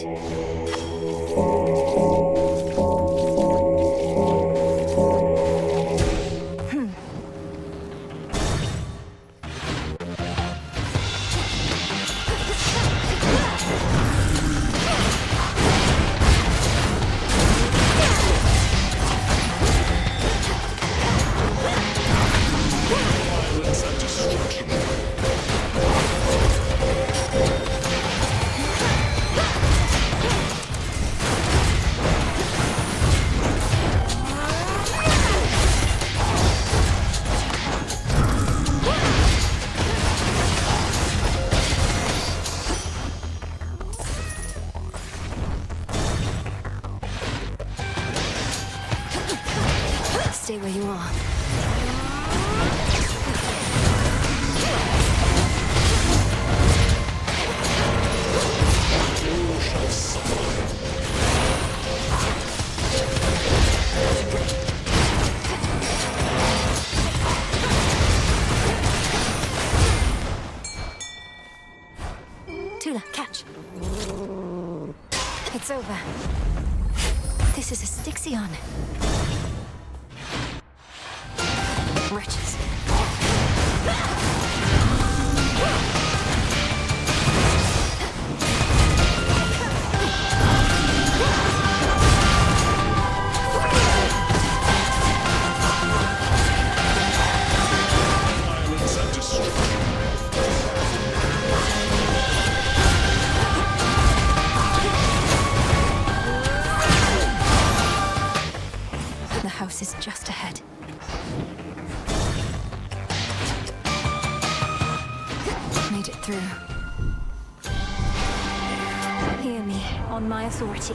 Stay where you are. You shall suffer. Tula, catch. It's over. This is a Styxion. Wretches. Violence and destruction. The house is just ahead. Made it through. Hear me, on my authority.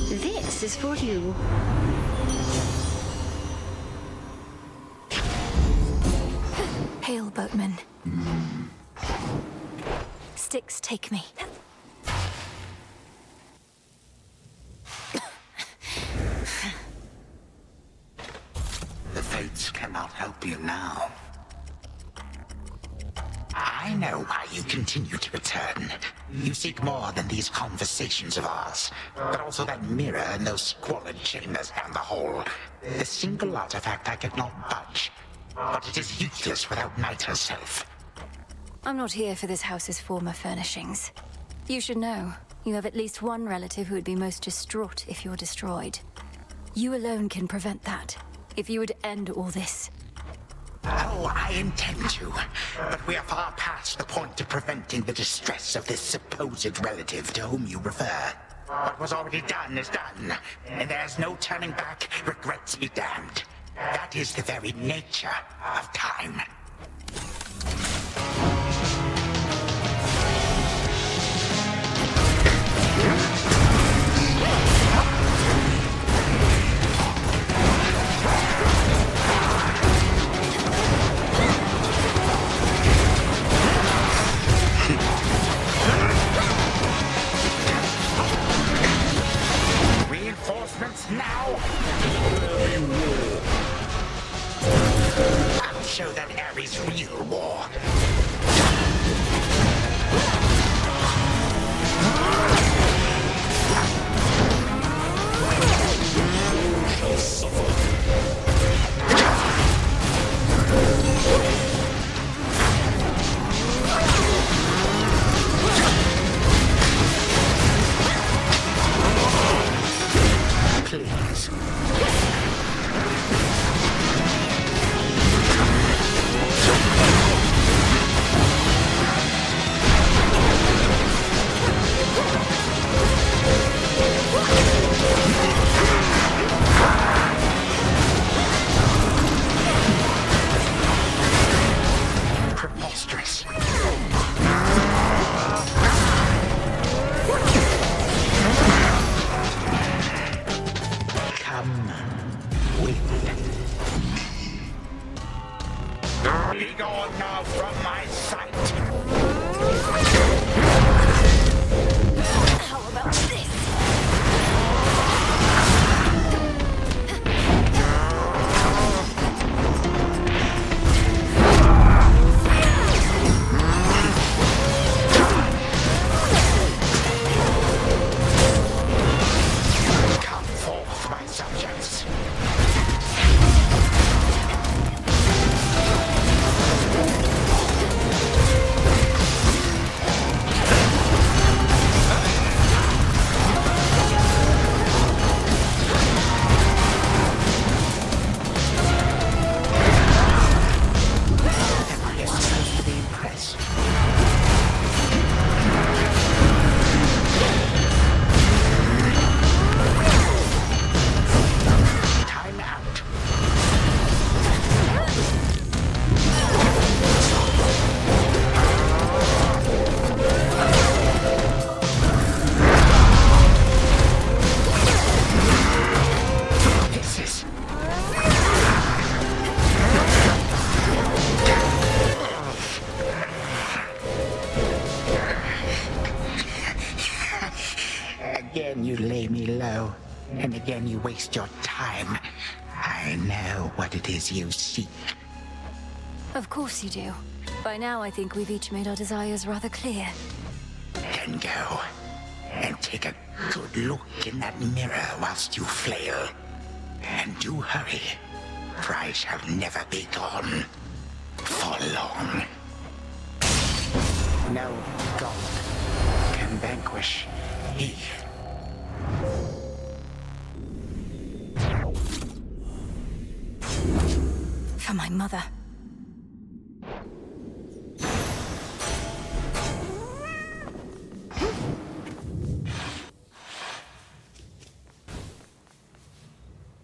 This is for you. Hail, boatman. Styx, take me. The fates cannot help you now. I know why you continue to return. You seek more than these conversations of ours, but also that mirror in those squalid chambers down the hall. The single artifact I could not budge, but it is useless without Night herself. I'm not here for this house's former furnishings. You should know, you have at least one relative who would be most distraught if you're destroyed. You alone can prevent that. If you would end all this. Oh, I intend to, but we are far past the point of preventing the distress of this supposed relative to whom you refer. What was already done is done, and there's no turning back. Regrets be damned. That is the very nature of time. Reinforcements now! I'll show that Ares real war. You shall suffer. Please. Preposterous. Come with me. Be gone now from my sight. and again you waste your time. I know what it is you seek. Of course you do. By now, I think we've each made our desires rather clear. Then go and take a good look in that mirror whilst you flail. And do hurry, for I shall never be gone for long. No gold can vanquish he. For my mother.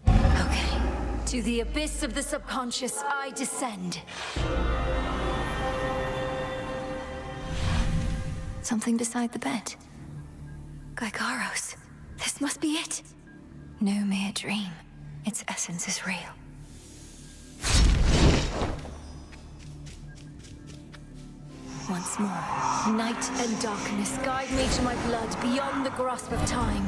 Okay. To the abyss of the subconscious, I descend. Something beside the bed. Gygaros. This must be it. No mere dream. Its essence is real. Once more, night and darkness guide me to my blood beyond the grasp of time.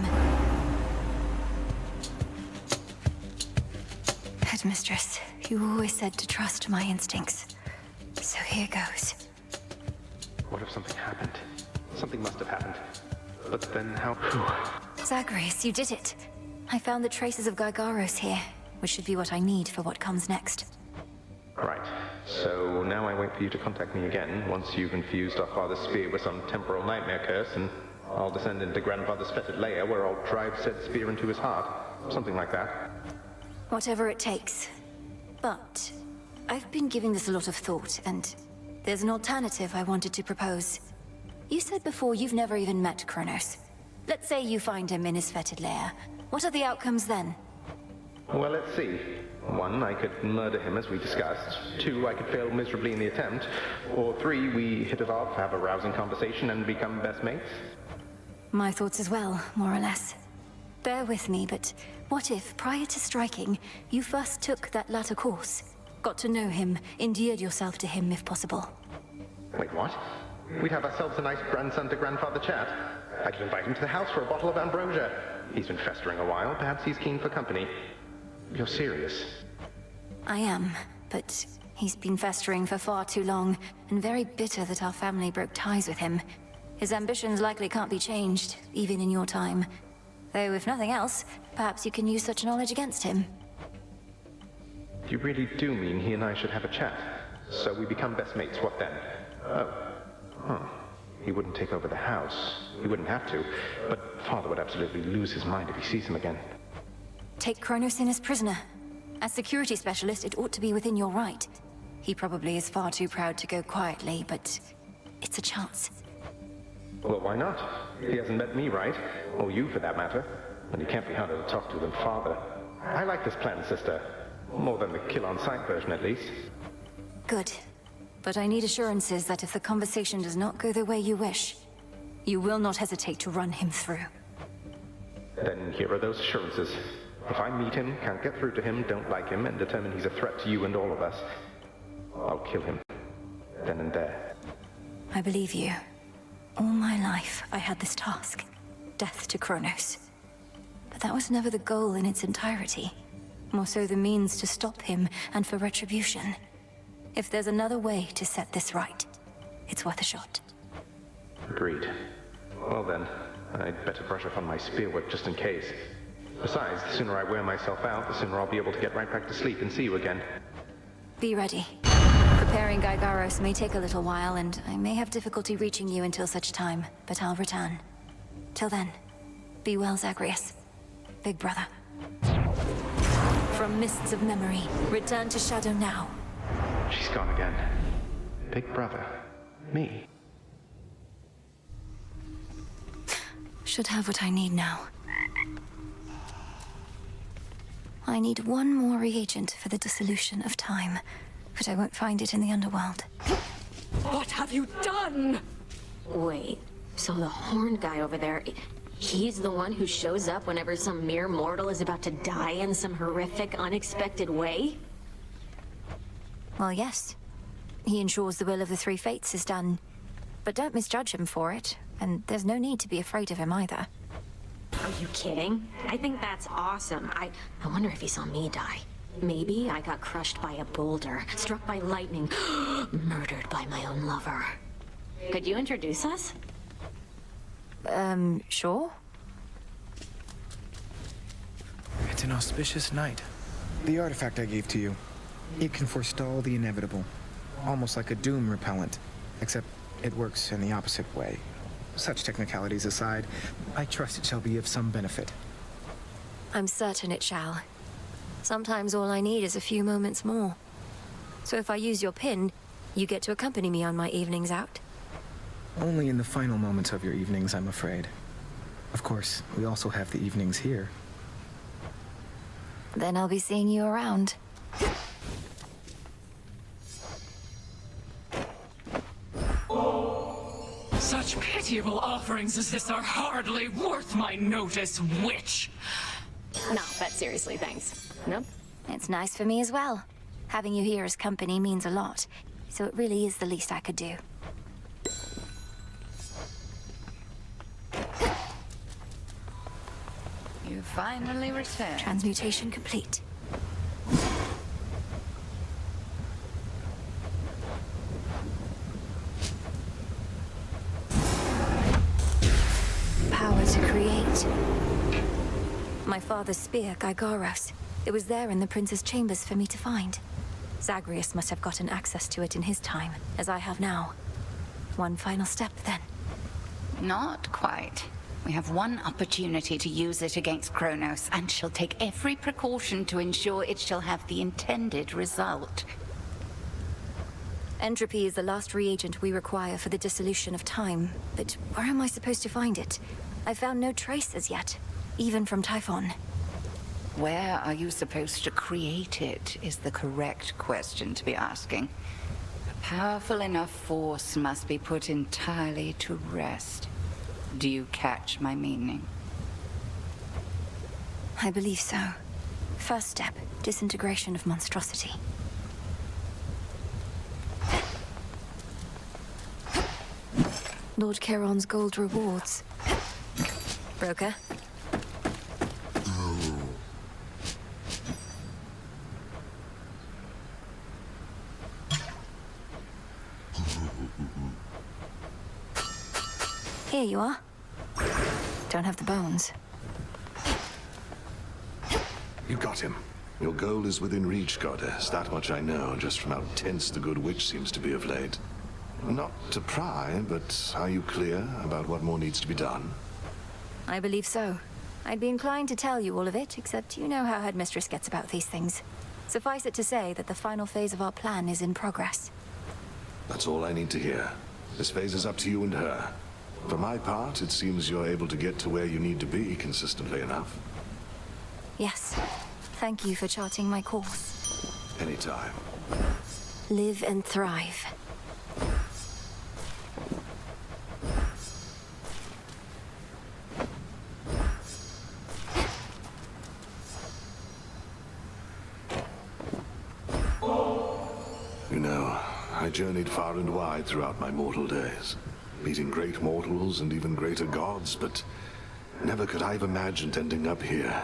Headmistress, you always said to trust my instincts. So here goes. What if something happened? Something must have happened. But then how... Zagreus, you did it. I found the traces of Gygaros here, which should be what I need for what comes next. Right. So now I wait for you to contact me again, once you've infused our father's spear with some temporal nightmare curse, and I'll descend into grandfather's fetid lair where I'll drive said spear into his heart. Something like that. Whatever it takes. But I've been giving this a lot of thought, and there's an alternative I wanted to propose. You said before you've never even met Kronos. Let's say you find him in his fetid lair. What are the outcomes then? Well, let's see. 1, I could murder him as we discussed. 2, I could fail miserably in the attempt. Or 3, we hit it off, have a rousing conversation, and become best mates. My thoughts as well, more or less. Bear with me, but what if, prior to striking, you first took that latter course? Got to know him, endeared yourself to him if possible. Wait, what? We'd have ourselves a nice grandson-to-grandfather chat. I could invite him to the house for a bottle of ambrosia. He's been festering a while. Perhaps he's keen for company. You're serious? I am, but he's been festering for far too long, and very bitter that our family broke ties with him. His ambitions likely can't be changed, even in your time. Though, if nothing else, perhaps you can use such knowledge against him. You really do mean he and I should have a chat? So we become best mates, what then? Oh. Huh. He wouldn't take over the house. He wouldn't have to. But Father would absolutely lose his mind if he sees him again. Take Kronos in as prisoner. As security specialist, it ought to be within your right. He probably is far too proud to go quietly, but it's a chance. Well, why not? He hasn't met me, right? Or you, for that matter. And he can't be harder to talk to than Father. I like this plan, sister. More than the kill-on-sight version, at least. Good. But I need assurances that if the conversation does not go the way you wish, you will not hesitate to run him through. Then here are those assurances. If I meet him, can't get through to him, don't like him, and determine he's a threat to you and all of us, I'll kill him. Then and there. I believe you. All my life, I had this task. Death to Kronos. But that was never the goal in its entirety. More so the means to stop him and for retribution. If there's another way to set this right, it's worth a shot. Agreed. Well then, I'd better brush up on my spear work just in case. Besides, the sooner I wear myself out, the sooner I'll be able to get right back to sleep and see you again. Be ready. Preparing Gygaros may take a little while, and I may have difficulty reaching you until such time, but I'll return. Till then, be well, Zagreus. Big brother. From mists of memory, return to Shadow now. She's gone again. Big brother. Me. Should have what I need now. I need one more reagent for the dissolution of time, but I won't find it in the underworld. What have you done? Wait, so the horned guy over there, he's the one who shows up whenever some mere mortal is about to die in some horrific, unexpected way? Well, yes. He ensures the will of the three fates is done. But don't misjudge him for it, and there's no need to be afraid of him either. Are you kidding? I think that's awesome. I wonder if he saw me die. Maybe I got crushed by a boulder, struck by lightning, murdered by my own lover. Could you introduce us? Sure. It's an auspicious night. The artifact I gave to you. It can forestall the inevitable. Almost like a doom repellent. Except it works in the opposite way. Such technicalities aside, I trust it shall be of some benefit. I'm certain it shall. Sometimes all I need is a few moments more. So if I use your pin, you get to accompany me on my evenings out? Only in the final moments of your evenings, I'm afraid. Of course, we also have the evenings here. Then I'll be seeing you around. Such pitiable offerings as this are hardly worth my notice, witch! No, but seriously, thanks. No? It's nice for me as well. Having you here as company means a lot, so it really is the least I could do. You finally returned. Transmutation complete. Power to create. My father's spear, Gygaros. It was there in the prince's chambers for me to find. Zagreus must have gotten access to it in his time, as I have now. One final step, then. Not quite. We have one opportunity to use it against Kronos, and she'll take every precaution to ensure it shall have the intended result. Entropy is the last reagent we require for the dissolution of time, but where am I supposed to find it? I found no trace as yet, even from Typhon. Where are you supposed to create it is the correct question to be asking. A powerful enough force must be put entirely to rest. Do you catch my meaning? I believe so. First step, disintegration of monstrosity. Lord Charon's gold rewards. Broker? Here you are. Don't have the bones. You got him. Your goal is within reach, goddess. That much I know, just from how tense the good witch seems to be of late. Not to pry, but are you clear about what more needs to be done? I believe so. I'd be inclined to tell you all of it, except you know how Headmistress gets about these things. Suffice it to say that the final phase of our plan is in progress. That's all I need to hear. This phase is up to you and her. For my part, it seems you're able to get to where you need to be consistently enough. Yes. Thank you for charting my course. Anytime. Live and thrive. You know, I journeyed far and wide throughout my mortal days, meeting great mortals and even greater gods, but never could I have imagined ending up here,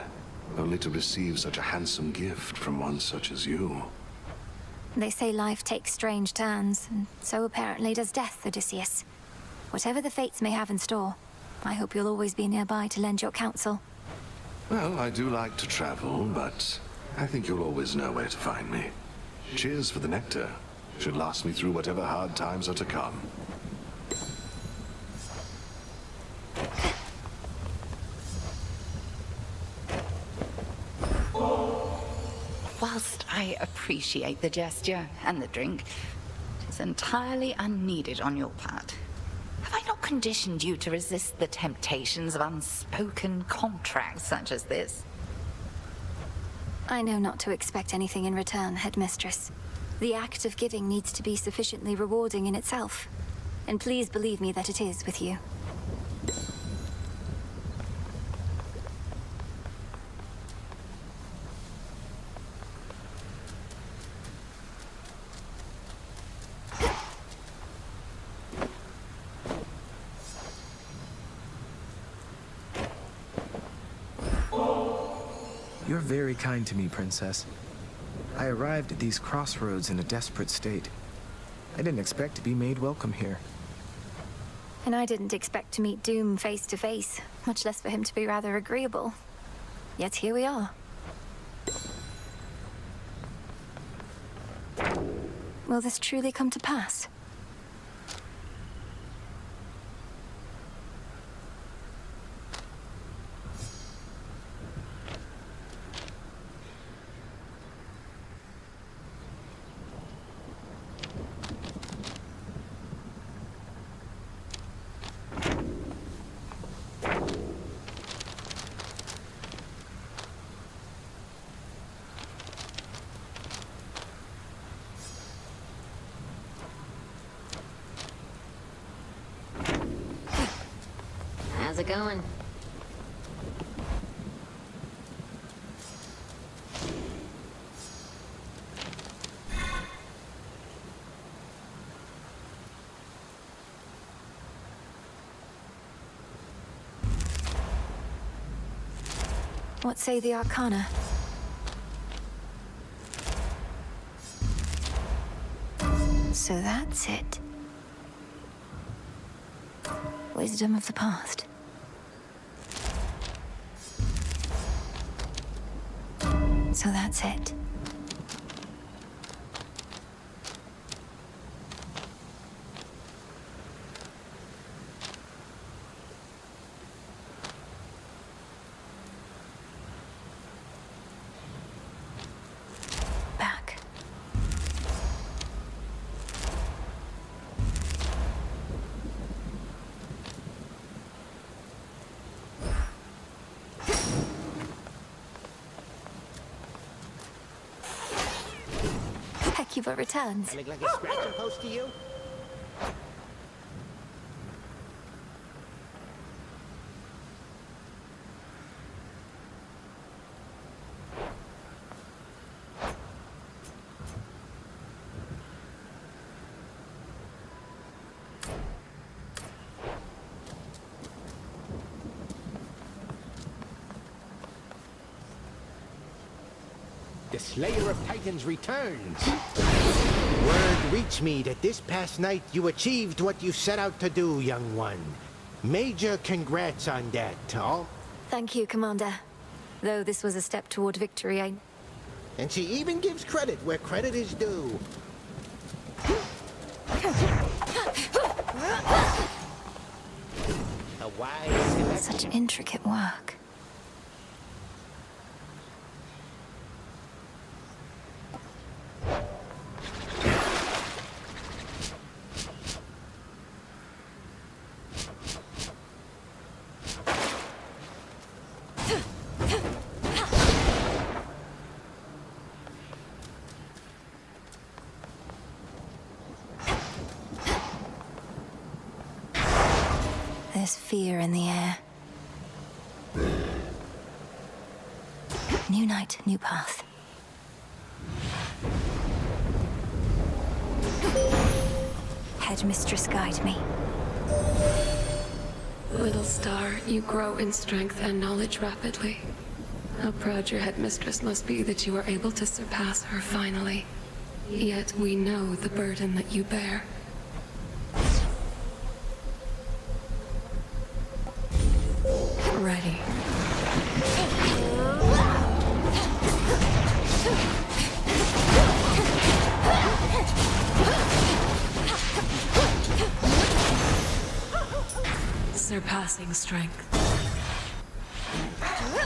only to receive such a handsome gift from one such as you. They say life takes strange turns, and so apparently does death, Odysseus. Whatever the fates may have in store, I hope you'll always be nearby to lend your counsel. Well, I do like to travel, but I think you'll always know where to find me. Cheers for the nectar. Should last me through whatever hard times are to come. Whilst I appreciate the gesture and the drink, it is entirely unneeded on your part. Have I not conditioned you to resist the temptations of unspoken contracts such as this? I know not to expect anything in return, Headmistress. The act of giving needs to be sufficiently rewarding in itself. And please believe me that it is with you. You're very kind to me, Princess. I arrived at these crossroads in a desperate state. I didn't expect to be made welcome here. And I didn't expect to meet Doom face to face, much less for him to be rather agreeable. Yet here we are. Will this truly come to pass? How's it going? What say the Arcana? So that's it. Wisdom of the past. So that's it. Back. Hecuba returns. I look like a scratching post to you? The Slayer of Titans returns. Word reached me that this past night you achieved what you set out to do, young one. Major congrats on that, all. Thank you, Commander. Though this was a step toward victory, And she even gives credit where credit is due. A wise selection. Such intricate work. There's fear in the air. New night, new path. Headmistress, guide me. Little star, you grow in strength and knowledge rapidly. How proud your headmistress must be that you are able to surpass her finally. Yet we know the burden that you bear. Ready. Surpassing strength.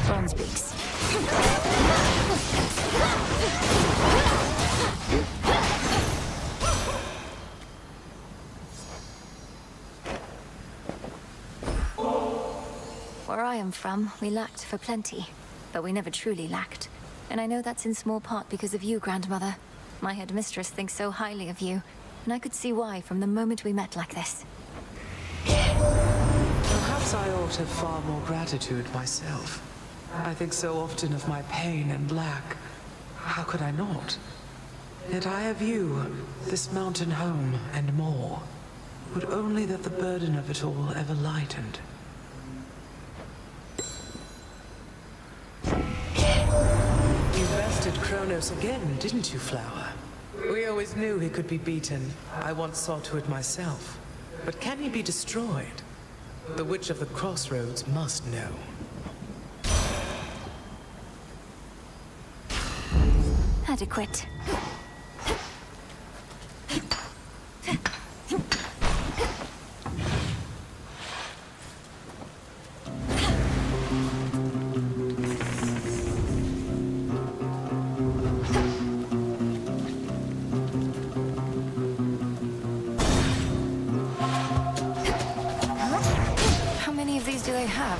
Bronze beaks. Where I am from, we lacked for plenty, but we never truly lacked. And I know that's in small part because of you, Grandmother. My headmistress thinks so highly of you, and I could see why from the moment we met like this. Perhaps I ought to have far more gratitude myself. I think so often of my pain and lack. How could I not? Yet I have you, this mountain home, and more. Would only that the burden of it all ever lightened. Kronos again, didn't you, Flower? We always knew he could be beaten. I once saw to it myself. But can he be destroyed? The Witch of the Crossroads must know. Adequate. How many of these do they have?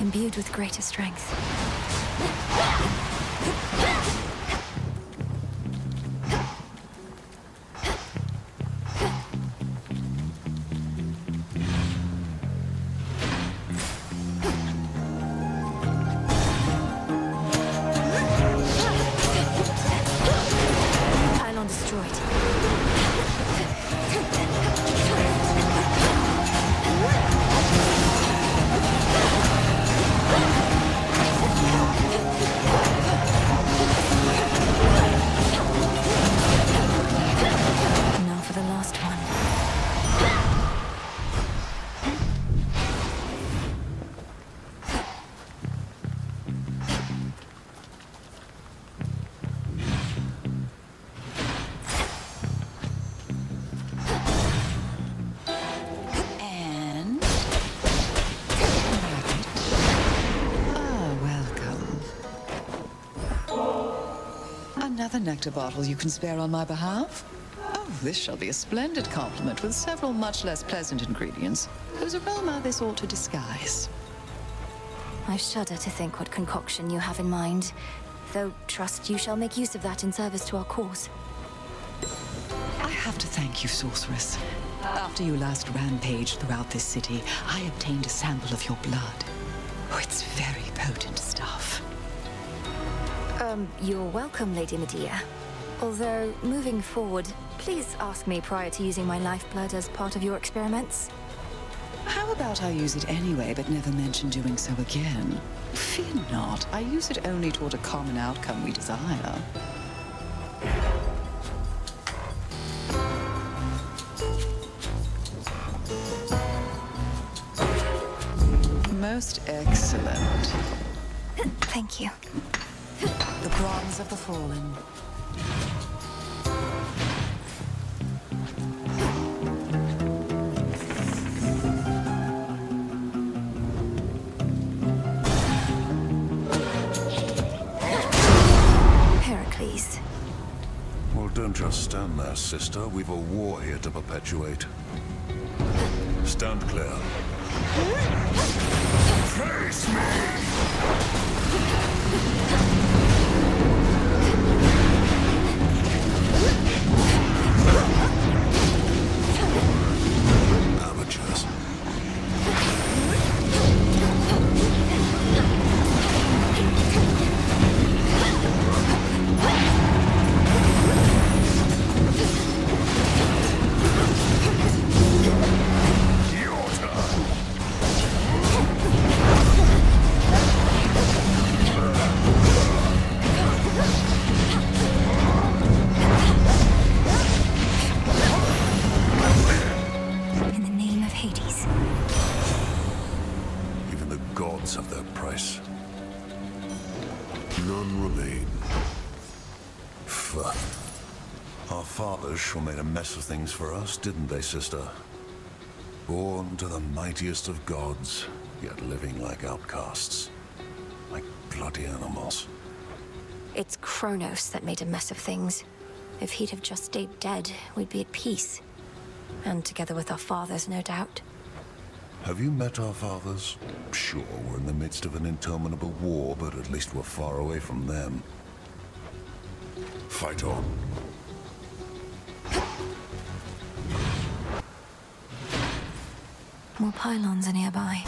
Imbued with greater strength. Pylon destroyed. Now for the last one. And... welcome. Another nectar bottle you can spare on my behalf? Oh, this shall be a splendid compliment with several much less pleasant ingredients, whose aroma this ought to disguise. I shudder to think what concoction you have in mind, though trust you shall make use of that in service to our cause. I have to thank you, sorceress. After you last rampaged throughout this city, I obtained a sample of your blood. Oh, it's very potent stuff. You're welcome, Lady Medea. Although, moving forward, please ask me prior to using my lifeblood as part of your experiments. How about I use it anyway, but never mention doing so again? Fear not, I use it only toward a common outcome we desire. Most excellent. Thank you. The bronze of the fallen. Heracles. Well, don't just stand there, sister. We've a war here to perpetuate. Stand clear. Face Amateurs. Your turn. In the name of Hades. Even the gods have their price. None remain. Fuck. Our fathers sure made a mess of things for us, didn't they, sister? Born to the mightiest of gods, yet living like outcasts. Like bloody animals. It's Kronos that made a mess of things. If he'd have just stayed dead, we'd be at peace. And together with our fathers, no doubt. Have you met our fathers? Sure, we're in the midst of an interminable war, but at least we're far away from them. Fight on. More pylons are nearby.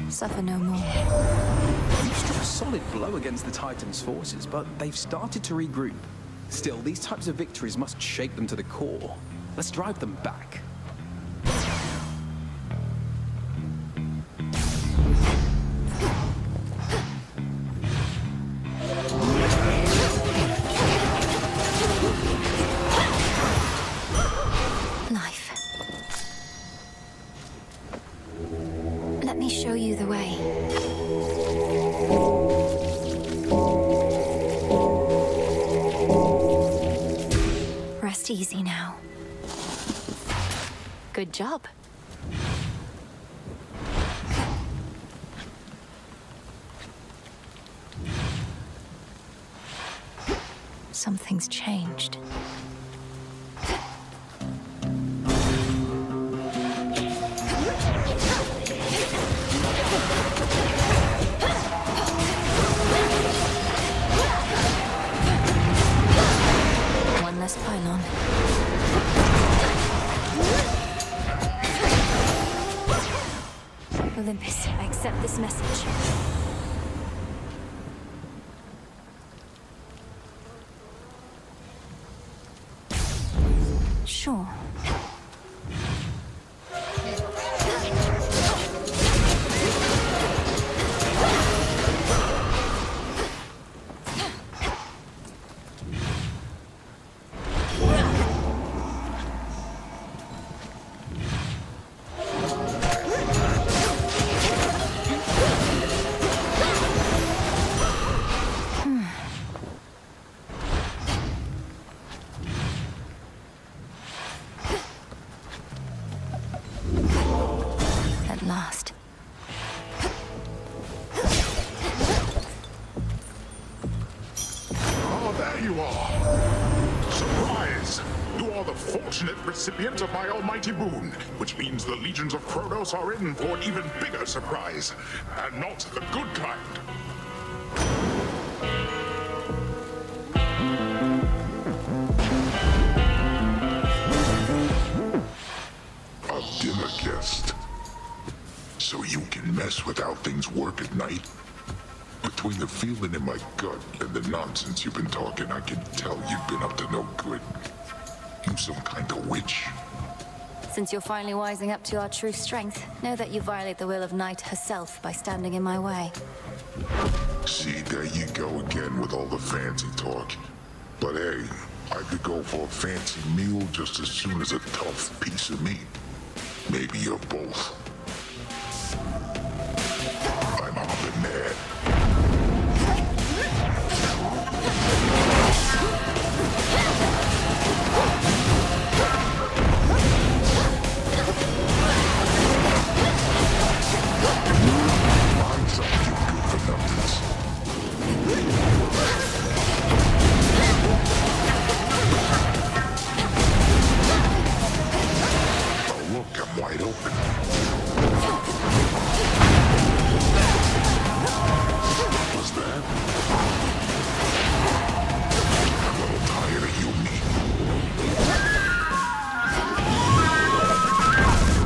Suffer no more. You struck a solid blow against the Titan's forces, but they've started to regroup. Still, these types of victories must shake them to the core. Let's drive them back. Life. Let me show you the way. Rest easy now. Good job. Something's changed. One less pylon. Olympus, I accept this message. Sure. At last. Oh, there you are. Surprise! You are the fortunate recipient of my almighty boon, which means the legions of Kronos are in for an even bigger surprise, and not the good kind. A dinner guest. So you can mess with how things work at night? Between the feeling in my gut and the nonsense you've been talking, I can tell you've been up to no good. You some kind of witch. Since you're finally wising up to our true strength, know that you violate the will of Night herself by standing in my way. See, there you go again with all the fancy talk. But hey, I could go for a fancy meal just as soon as a tough piece of meat. Maybe you're both. I'm hopping mad. I'm something good for numbers. Oh, look, I'm wide open. What's that? I'm a little tired of you, me.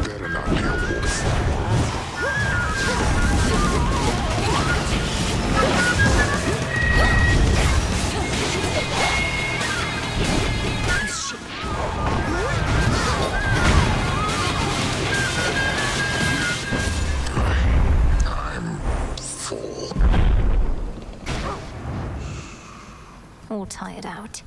Better not be a wolf. I'm full. All tired out.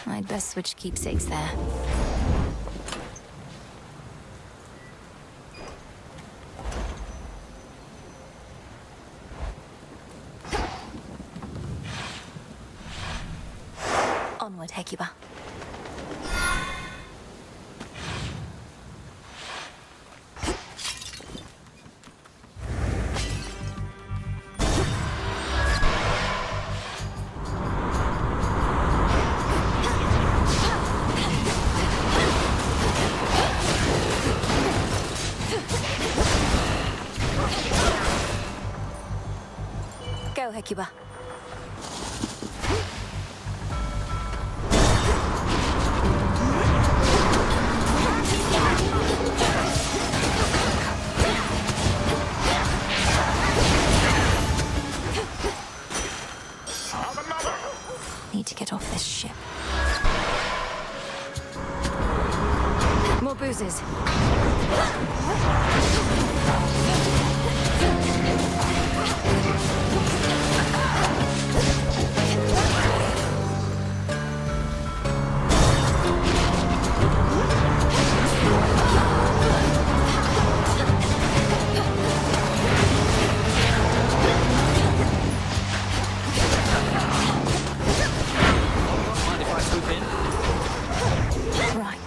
I'd best switch keepsakes there. Onward, Hecuba. Hecuba. Need to get off this ship. More boozers. Mind if I swoop in? Right.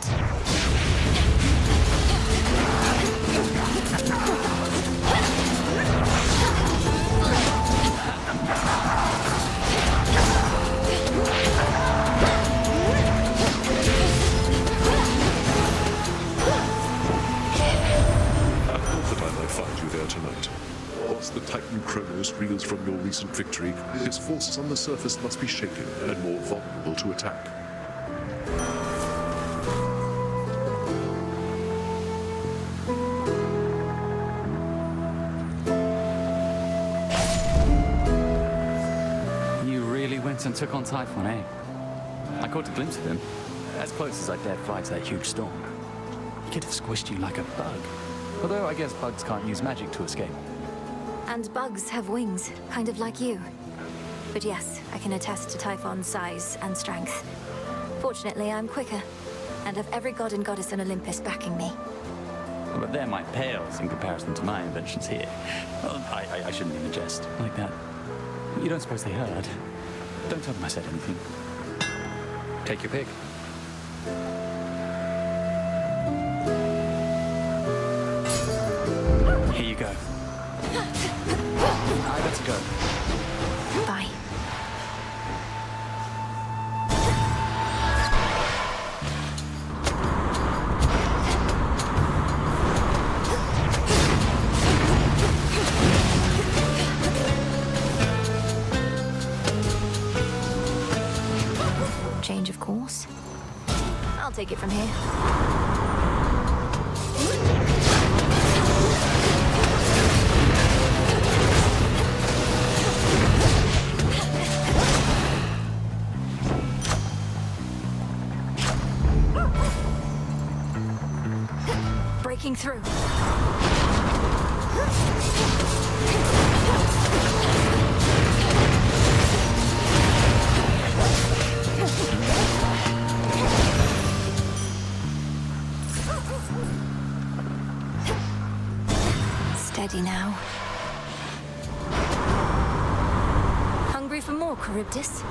I thought that I might find you there tonight. Whilst the Titan Kronos reels from your recent victory, his forces on the surface must be shaken and more vulnerable to attack. You really went and took on Typhon, eh? I caught a glimpse of him, as close as I dared fly to that huge storm. He could have squished you like a bug. Although I guess bugs can't use magic to escape. And bugs have wings, kind of like you. But yes, I can attest to Typhon's size and strength. Fortunately, I'm quicker, and have every god and goddess on Olympus backing me. But they're my pales in comparison to my inventions here. Well, I shouldn't even jest like that. You don't suppose they heard? Don't tell them I said anything. Take your pick. Here you go. I got to go. Bye. Change of course. I'll take it from here. Breaking through. Steady now. Hungry for more, Charybdis?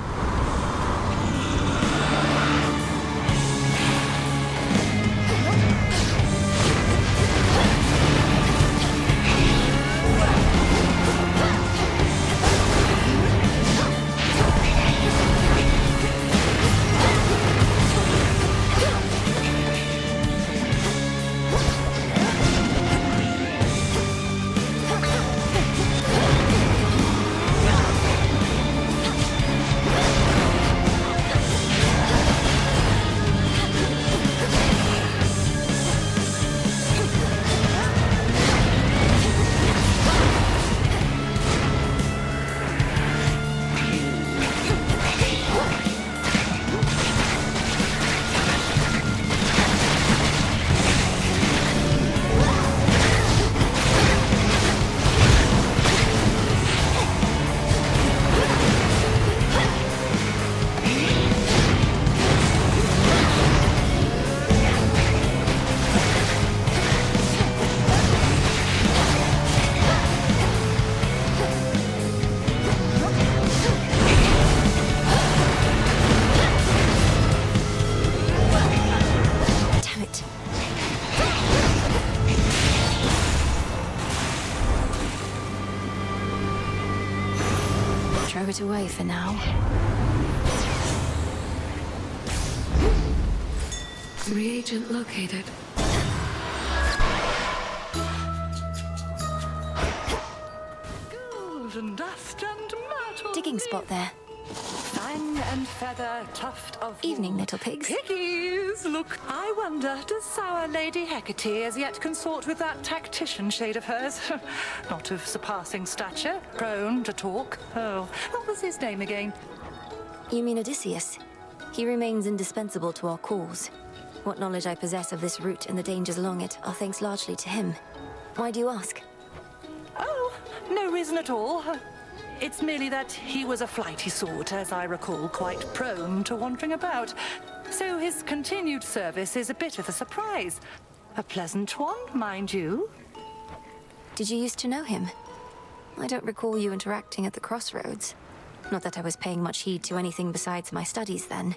Throw it away for now. Reagent located. Golden dust and digging spot there. Fang and feather, tuft of Evening, little pigs. Piggies, look. I wonder, does sour Lady Hecate as yet consort with that tactician shade of hers? Not of surpassing stature, prone to talk. Oh, what was his name again? You mean Odysseus? He remains indispensable to our cause. What knowledge I possess of this route and the dangers along it are thanks largely to him. Why do you ask? Oh, no reason at all. It's merely that he was a flighty sort, as I recall, quite prone to wandering about. So his continued service is a bit of a surprise. A pleasant one, mind you. Did you used to know him? I don't recall you interacting at the crossroads. Not that I was paying much heed to anything besides my studies then.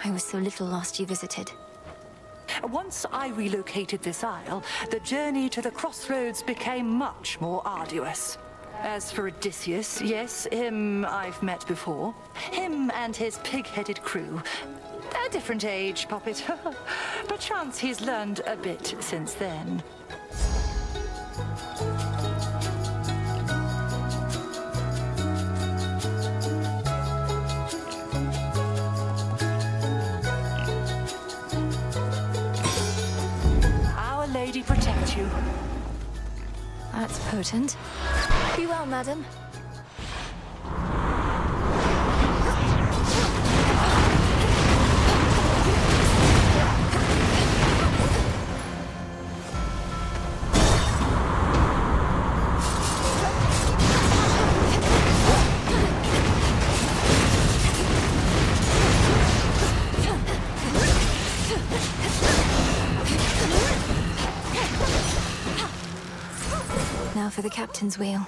I was so little lost you visited. Once I relocated this isle, the journey to the crossroads became much more arduous. As for Odysseus, yes, him I've met before. Him and his pig-headed crew. A different age, Poppet. Perchance he's learned a bit since then. Our Lady protect you. That's potent. Be well, madam. Now for the captain's wheel.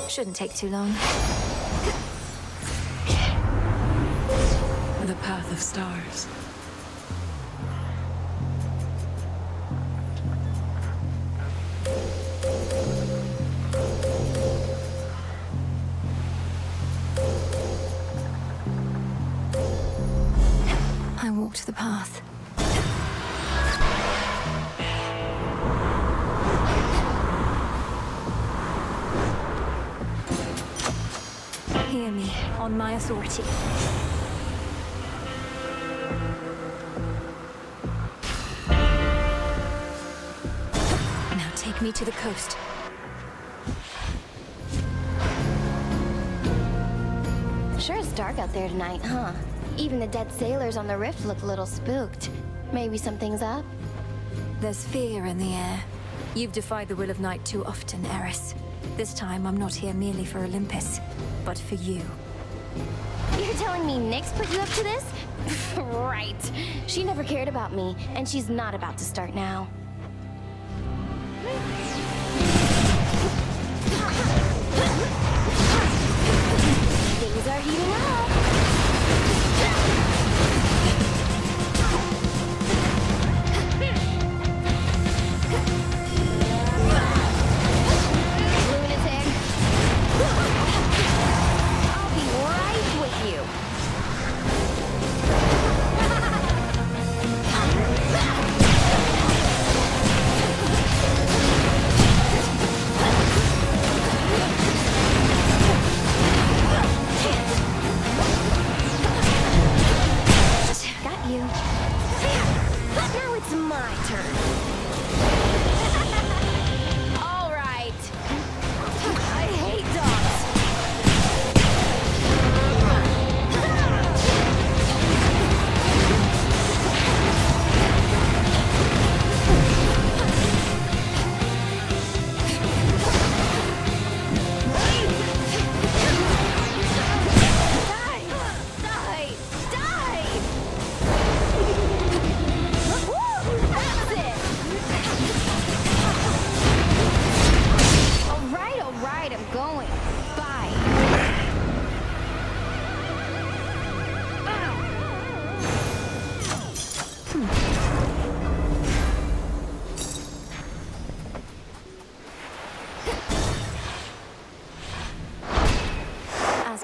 Shouldn't take too long. The path of stars. I walked the path. Hear me, on my authority. Now take me to the coast. Sure is dark out there tonight, huh? Even the dead sailors on the rift look a little spooked. Maybe something's up? There's fear in the air. You've defied the will of night too often, Eris. This time, I'm not here merely for Olympus, but for you. You're telling me Nyx put you up to this? Right. She never cared about me, and she's not about to start now. Things are heating up.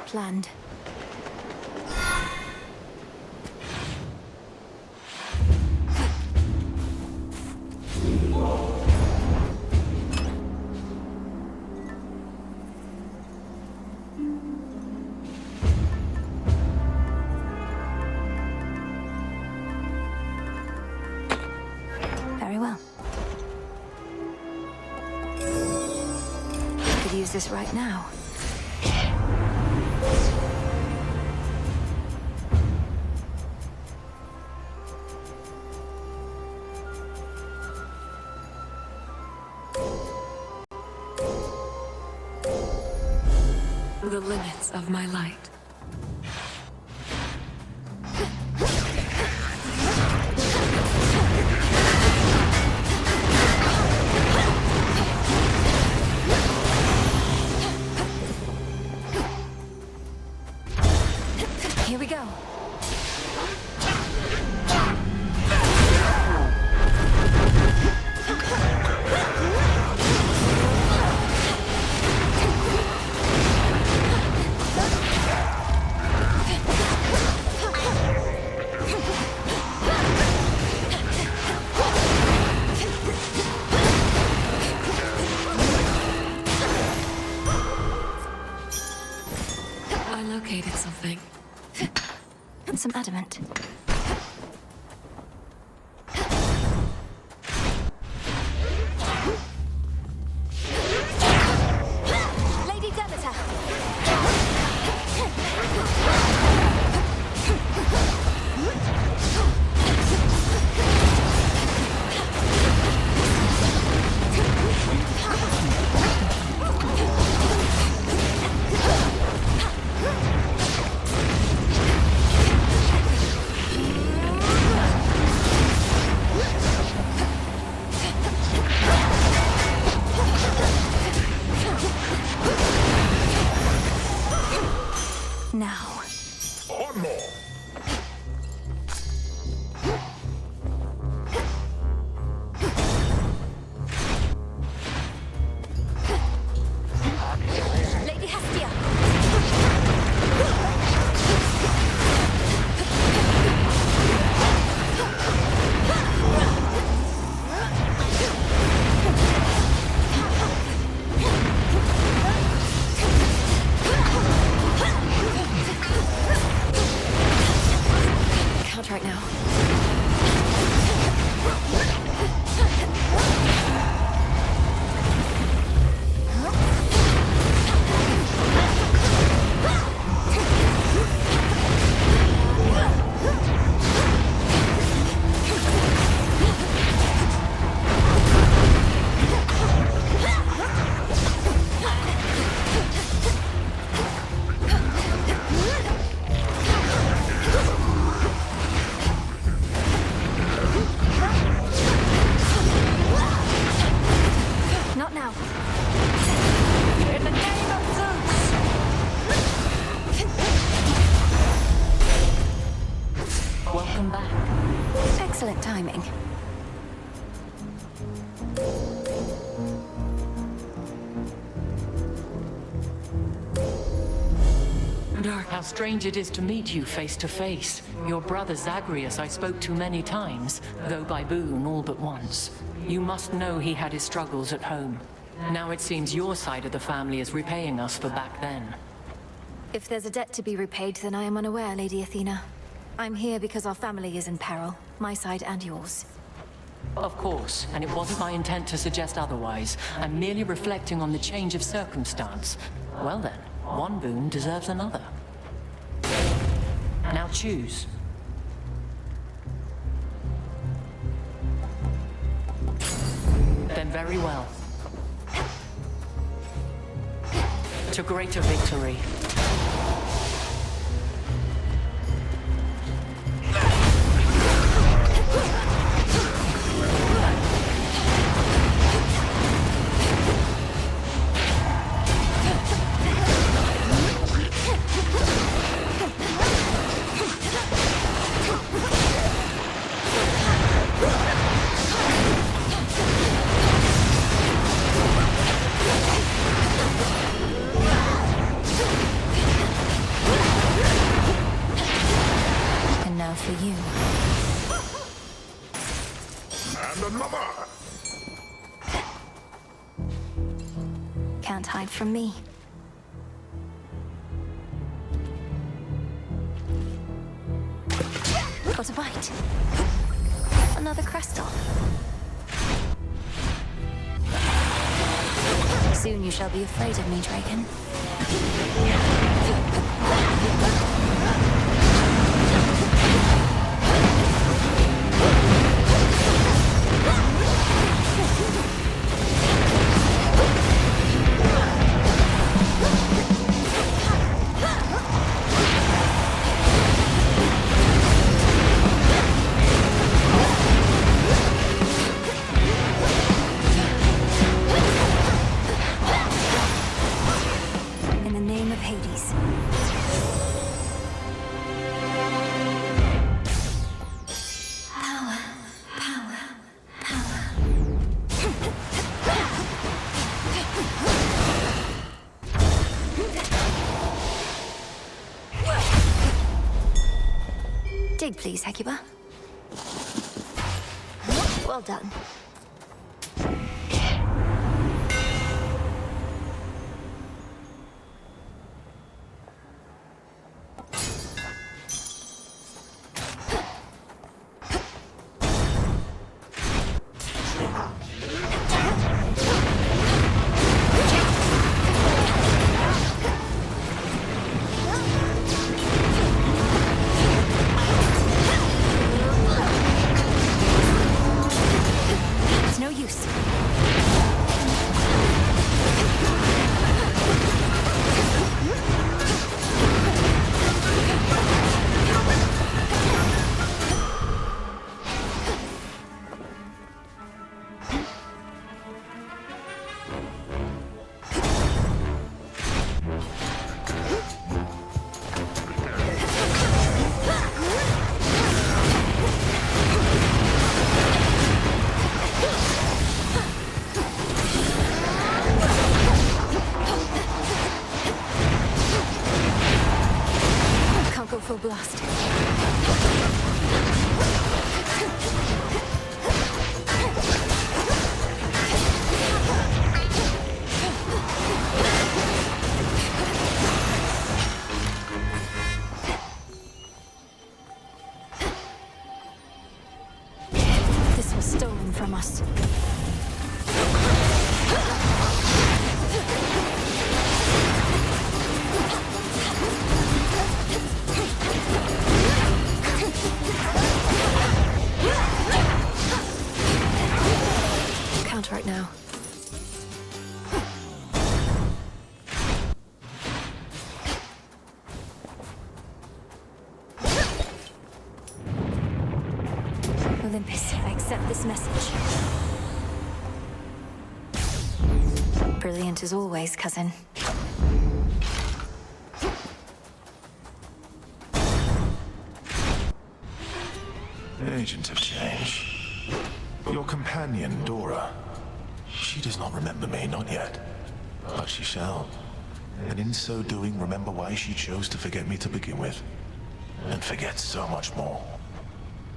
planned. Very well. I could use this right now. The limits of my light. Here we go. I located something. And some adamant. Lady Demeter! Now. On more. Lady Hestia! Count right now. Not now. In the name of Zeus! Welcome back. Excellent timing. Dark. How strange it is to meet you face to face. Your brother Zagreus I spoke to many times, though by boon all but once. You must know he had his struggles at home. Now it seems your side of the family is repaying us for back then. If there's a debt to be repaid, then I am unaware, Lady Athena. I'm here because our family is in peril, my side and yours. Of course, and it wasn't my intent to suggest otherwise. I'm merely reflecting on the change of circumstance. Well then, one boon deserves another. Now choose. Then very well. To greater victory. can't hide from me. Got a bite. Another crystal. Soon you shall be afraid of me, Draken. In the name of Hades. Power, power, power. Dig, please, Hecuba. Well done. It's no use. Can't go full blast. This was stolen from us. Count right now. Olympus, I accept this message. Brilliant as always, cousin. Agent of change. Your companion, Dora. She does not remember me, not yet. But she shall. And in so doing, remember why she chose to forget me to begin with. And forget so much more.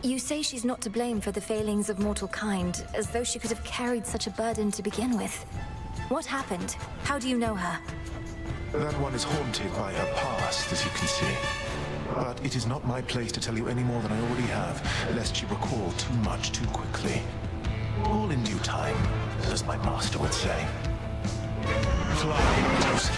You say she's not to blame for the failings of mortal kind, as though she could have carried such a burden to begin with. What happened? How do you know her? That one is haunted by her past, as you can see. But it is not my place to tell you any more than I already have, lest she recall too much too quickly. All in due time, as my master would say. Fly, Joseph.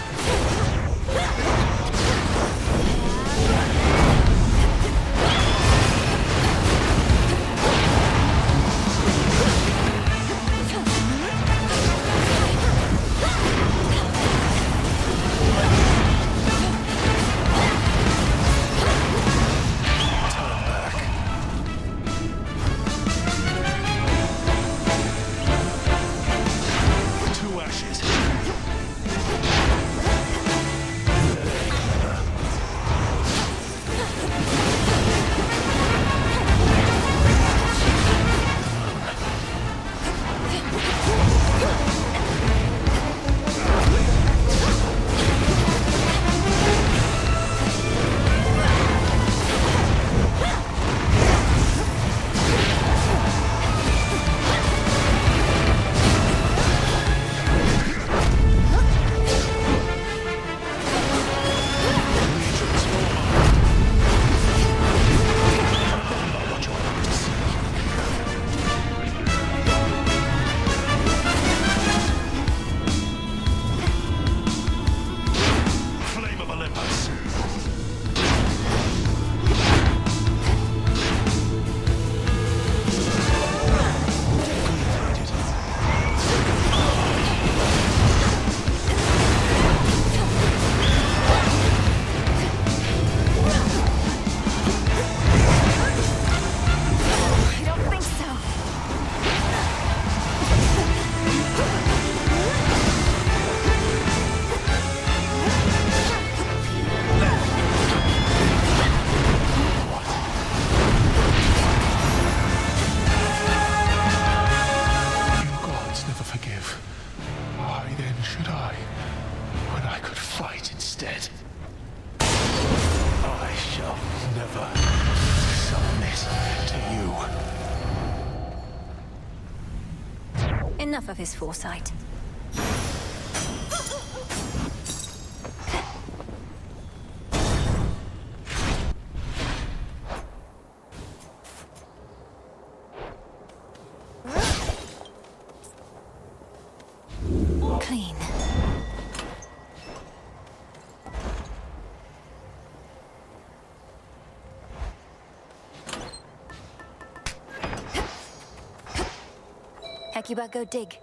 To ashes. die when I could fight instead. I shall never submit to you. Enough of his foresight. Clean. Hecuba, go dig.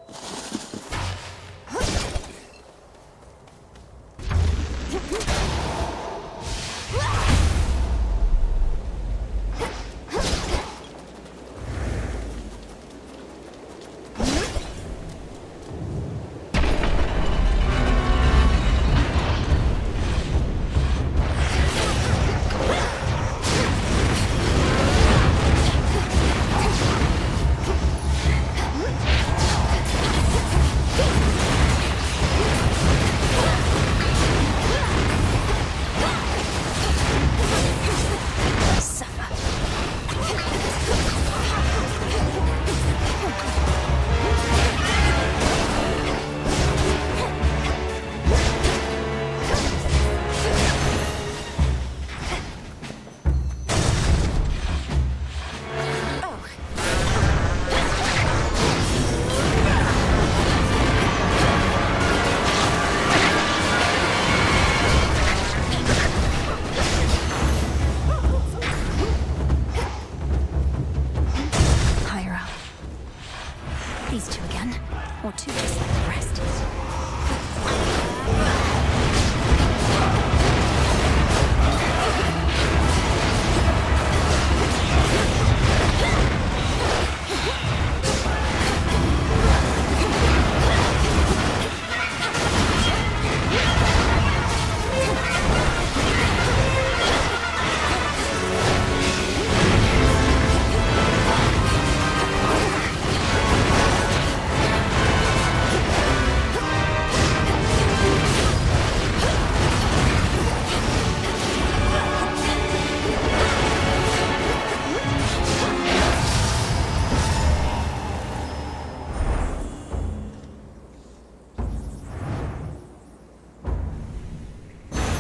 Or two just like the rest.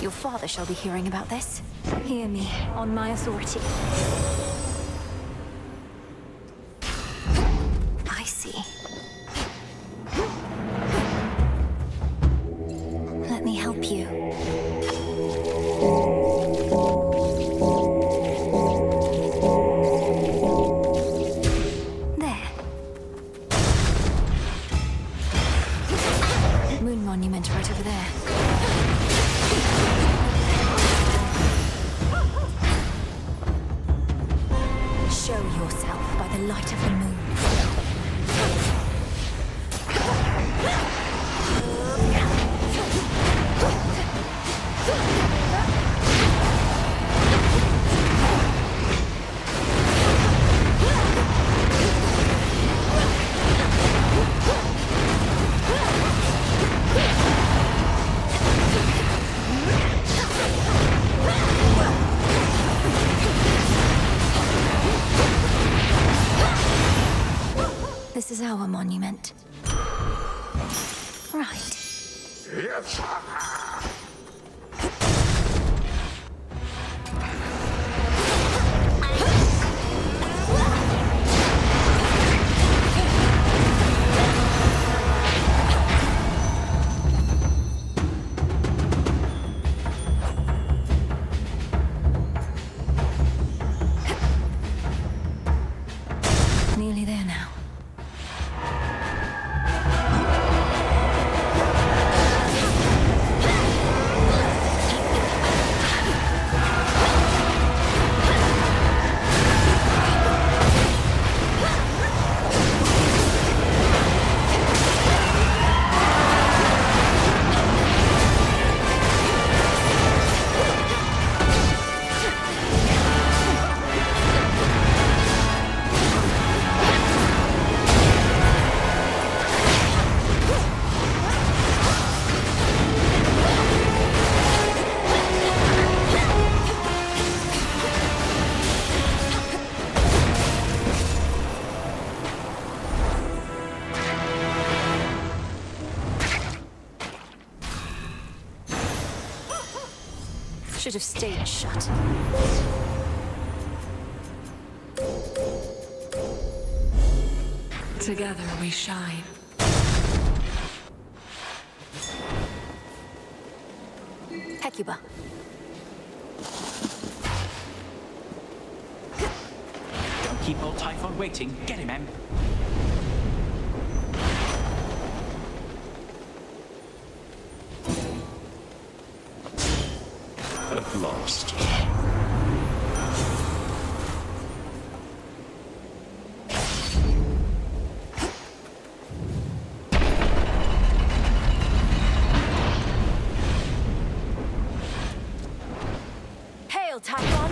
Your father shall be hearing about this. Hear me, on my authority. I see. Let me help you. There. Moon monument right over there. Show yourself by the light of the moon. This is our monument. Right. Yes. Nearly there now. Should have stayed shut. Together we shine. Hecuba. Don't keep old Typhon waiting. Get him, Em. At last. Hail, Typhon!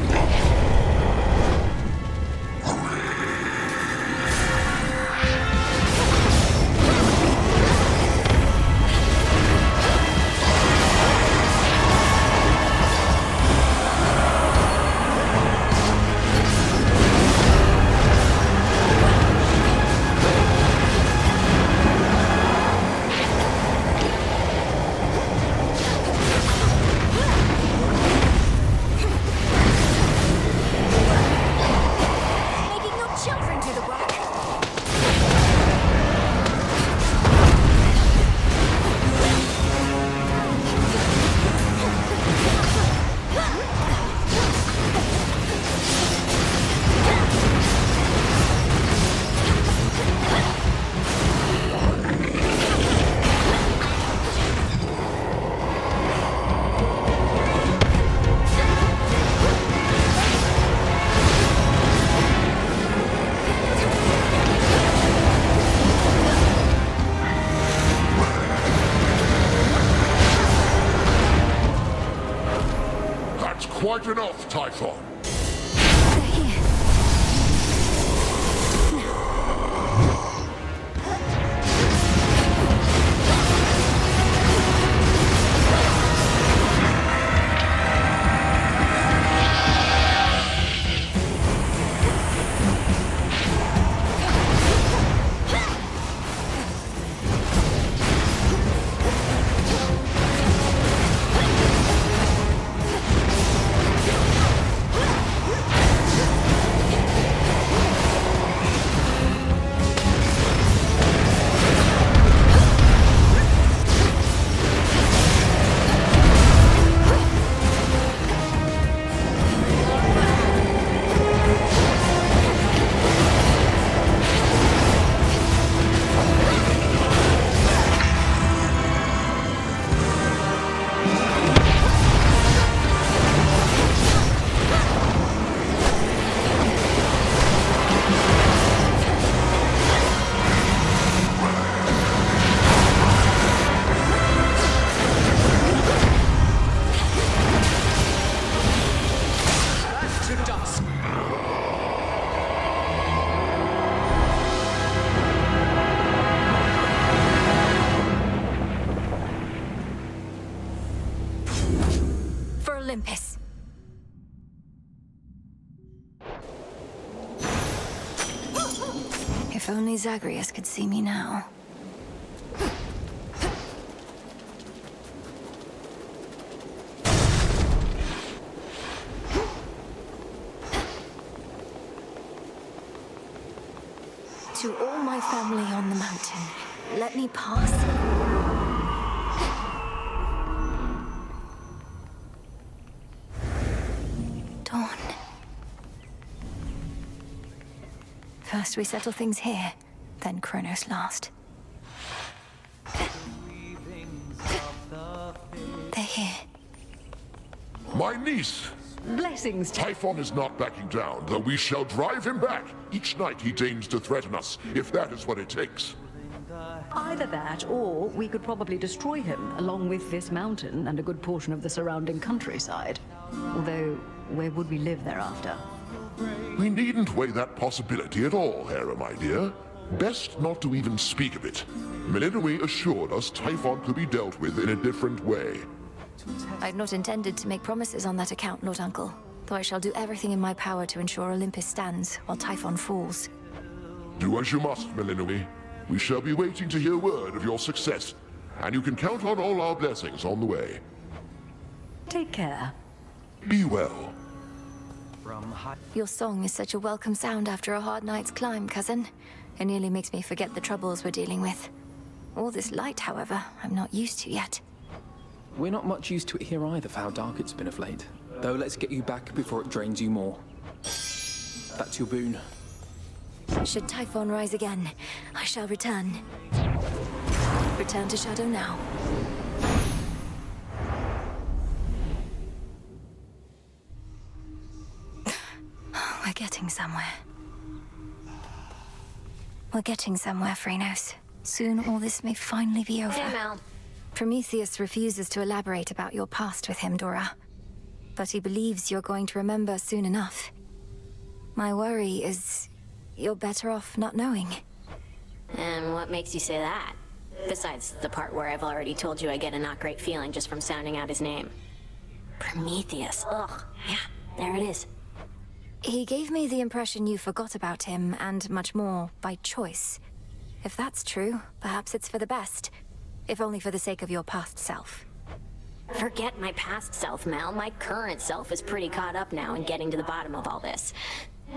Quite enough, Typhon. Olympus. If only Zagreus could see me now. To all my family on the mountain, let me pass. Dawn. First we settle things here, then Kronos last. They're here. My niece! Blessings. Typhon is not backing down, though we shall drive him back. Each night he deigns to threaten us, if that is what it takes. Either that, or we could probably destroy him, along with this mountain and a good portion of the surrounding countryside. Although, where would we live thereafter? We needn't weigh that possibility at all, Hera, my dear. Best not to even speak of it. Melinoi assured us Typhon could be dealt with in a different way. I'd not intended to make promises on that account, Lord Uncle. Though I shall do everything in my power to ensure Olympus stands while Typhon falls. Do as you must, Melinoi. We shall be waiting to hear word of your success, and you can count on all our blessings on the way. Take care. Be well. Your song is such a welcome sound after a hard night's climb, cousin. It nearly makes me forget the troubles we're dealing with. All this light, however, I'm not used to yet. We're not much used to it here either for how dark it's been of late. Though let's get you back before it drains you more. That's your boon. Should Typhon rise again, I shall return. Return to Shadow now. We're getting somewhere. We're getting somewhere, Phrenos. Soon all this may finally be over. Hey, Mel. Prometheus refuses to elaborate about your past with him, Dora. But he believes you're going to remember soon enough. My worry is you're better off not knowing. And what makes you say that? Besides the part where I've already told you I get a not great feeling just from sounding out his name. Prometheus. Ugh. Yeah, there it is. He gave me the impression you forgot about him, and much more, by choice. If that's true, perhaps it's for the best. If only for the sake of your past self. Forget my past self, Mel. My current self is pretty caught up now in getting to the bottom of all this.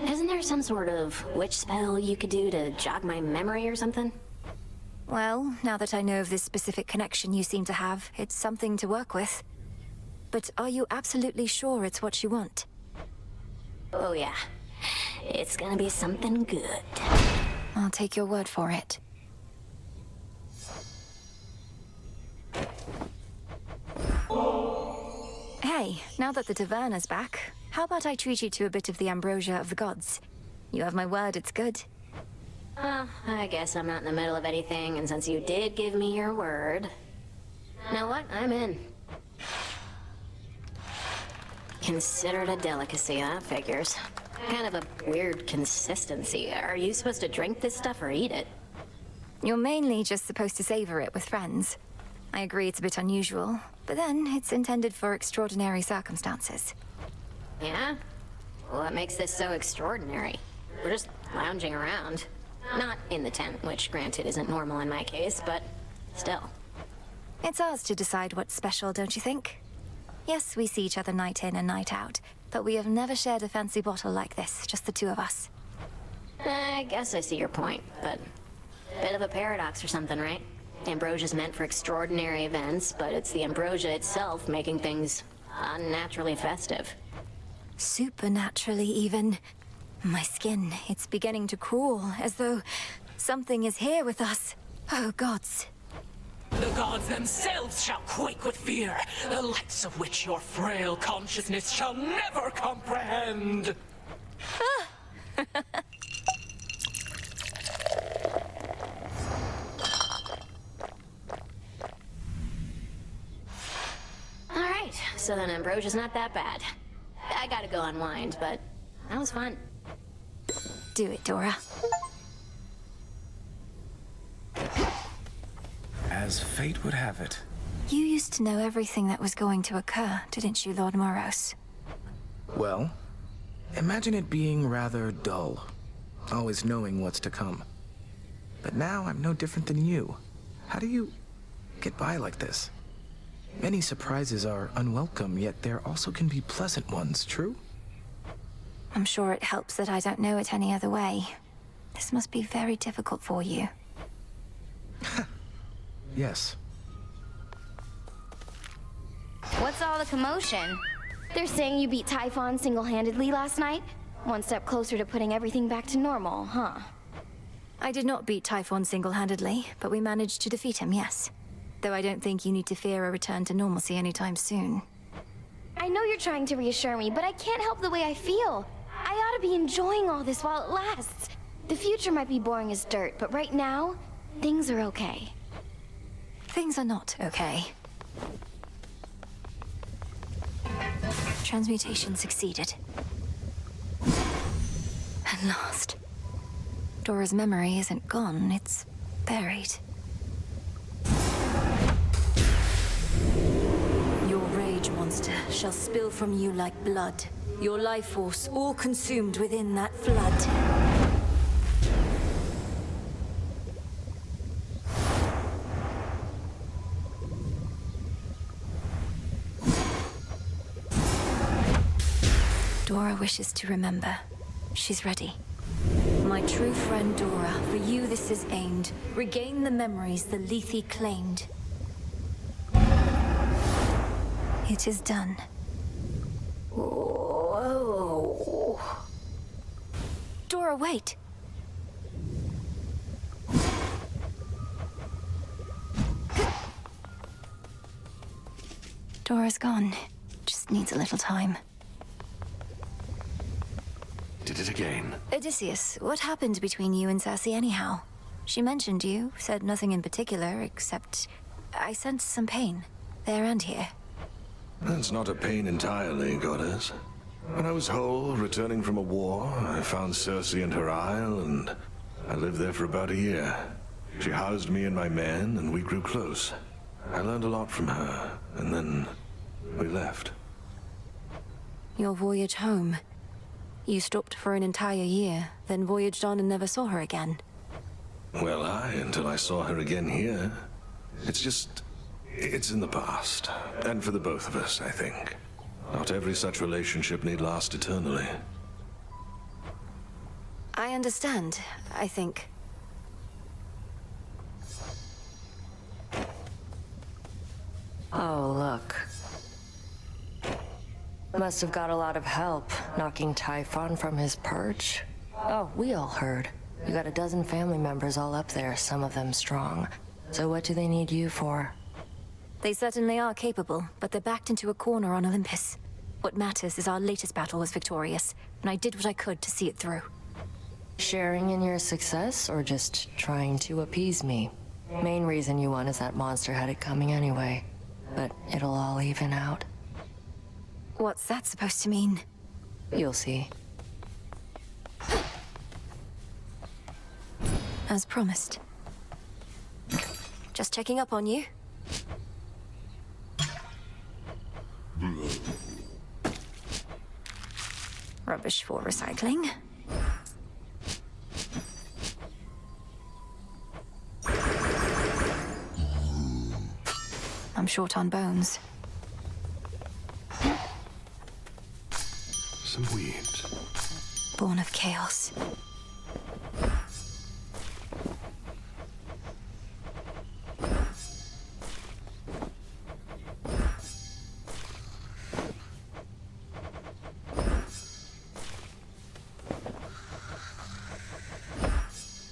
Isn't there some sort of witch spell you could do to jog my memory or something? Well, now that I know of this specific connection you seem to have, it's something to work with. But are you absolutely sure it's what you want? Oh yeah. It's gonna be something good. I'll take your word for it. Hey, now that the taverna's back, how about I treat you to a bit of the ambrosia of the gods? You have my word, it's good. I guess I'm not in the middle of anything, and since you did give me your word... You know what? I'm in. Considered a delicacy, that figures. Kind of a weird consistency. Are you supposed to drink this stuff or eat it? You're mainly just supposed to savor it with friends. I agree it's a bit unusual, but then it's intended for extraordinary circumstances. Yeah? What makes this so extraordinary? We're just lounging around. Not in the tent, which granted isn't normal in my case, but still. It's ours to decide what's special, don't you think? Yes, we see each other night in and night out, but we have never shared a fancy bottle like this, just the two of us. I guess I see your point, but... Bit of a paradox or something, right? Ambrosia's meant for extraordinary events, but it's the ambrosia itself making things unnaturally festive. Supernaturally, even. My skin, it's beginning to crawl, as though something is here with us. Oh, gods. The gods themselves shall quake with fear, the likes of which your frail consciousness shall never comprehend. Alright, so then ambrosia's not that bad. I gotta go unwind, but that was fun. Do it, Dora. As fate would have it. You used to know everything that was going to occur, didn't you, Lord Moros? Well, imagine it being rather dull, always knowing what's to come. But now I'm no different than you. How do you get by like this? Many surprises are unwelcome, yet there also can be pleasant ones, true? I'm sure it helps that I don't know it any other way. This must be very difficult for you. Yes. What's all the commotion? They're saying you beat Typhon single-handedly last night? One step closer to putting everything back to normal, huh? I did not beat Typhon single-handedly, but we managed to defeat him, yes. Though I don't think you need to fear a return to normalcy anytime soon. I know you're trying to reassure me, but I can't help the way I feel. I ought to be enjoying all this while it lasts. The future might be boring as dirt, but right now, things are okay. Things are not okay. Transmutation succeeded. At last. Dora's memory isn't gone, it's buried. Your rage monster shall spill from you like blood. Your life force all consumed within that flood. Dora wishes to remember. She's ready. My true friend Dora, for you this is aimed. Regain the memories the Lethe claimed. It is done. Whoa. Dora, wait! Dora's gone. Just needs a little time. Did it again. Odysseus, what happened between you and Circe anyhow? She mentioned you, said nothing in particular, except I sensed some pain, there and here. That's not a pain entirely, goddess. When I was whole, returning from a war, I found Circe and her isle, and I lived there for about a year. She housed me and my men, and we grew close. I learned a lot from her, and then we left. Your voyage home. You stopped for an entire year, then voyaged on and never saw her again. Well, until I saw her again here. It's in the past. And for the both of us, I think. Not every such relationship need last eternally. I understand, I think. Oh, look. Must have got a lot of help knocking Typhon from his perch. Oh, we all heard. You got a dozen family members all up there, some of them strong. So what do they need you for? They certainly are capable, but they're backed into a corner on Olympus. What matters is our latest battle was victorious, and I did what I could to see it through. Sharing in your success, or just trying to appease me? Main reason you won is that monster had it coming anyway. But it'll all even out. What's that supposed to mean? You'll see. As promised. Just checking up on you. Rubbish for recycling. I'm short on bones. Some weeds. Born of chaos.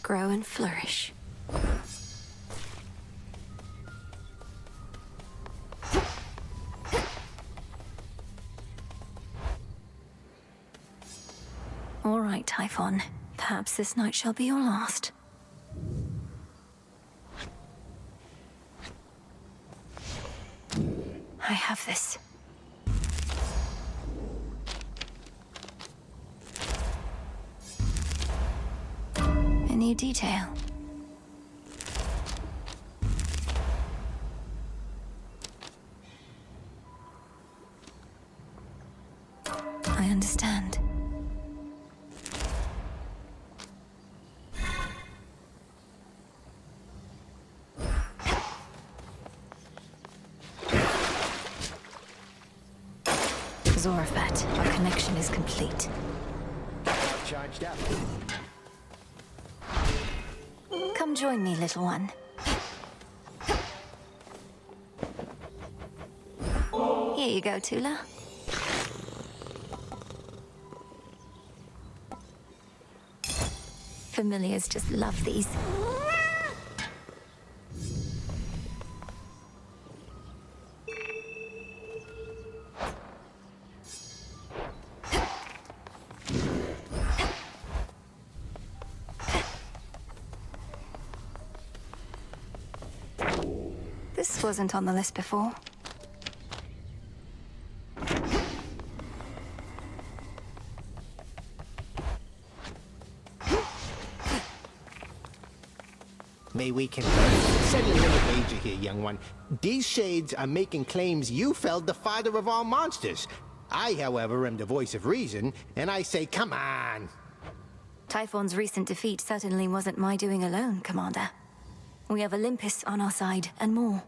Grow and flourish. All right, Typhon. Perhaps this night shall be your last. I have this. A new detail. I understand. Zorafat, our connection is complete. Charged up. Come join me, little one. Here you go, Tula. Familiars just love these. This wasn't on the list before. May we converse? Set a little wager here, young one. These shades are making claims you felled the father of all monsters. I, however, am the voice of reason, and I say, come on. Typhon's recent defeat certainly wasn't my doing alone, Commander. We have Olympus on our side, and more.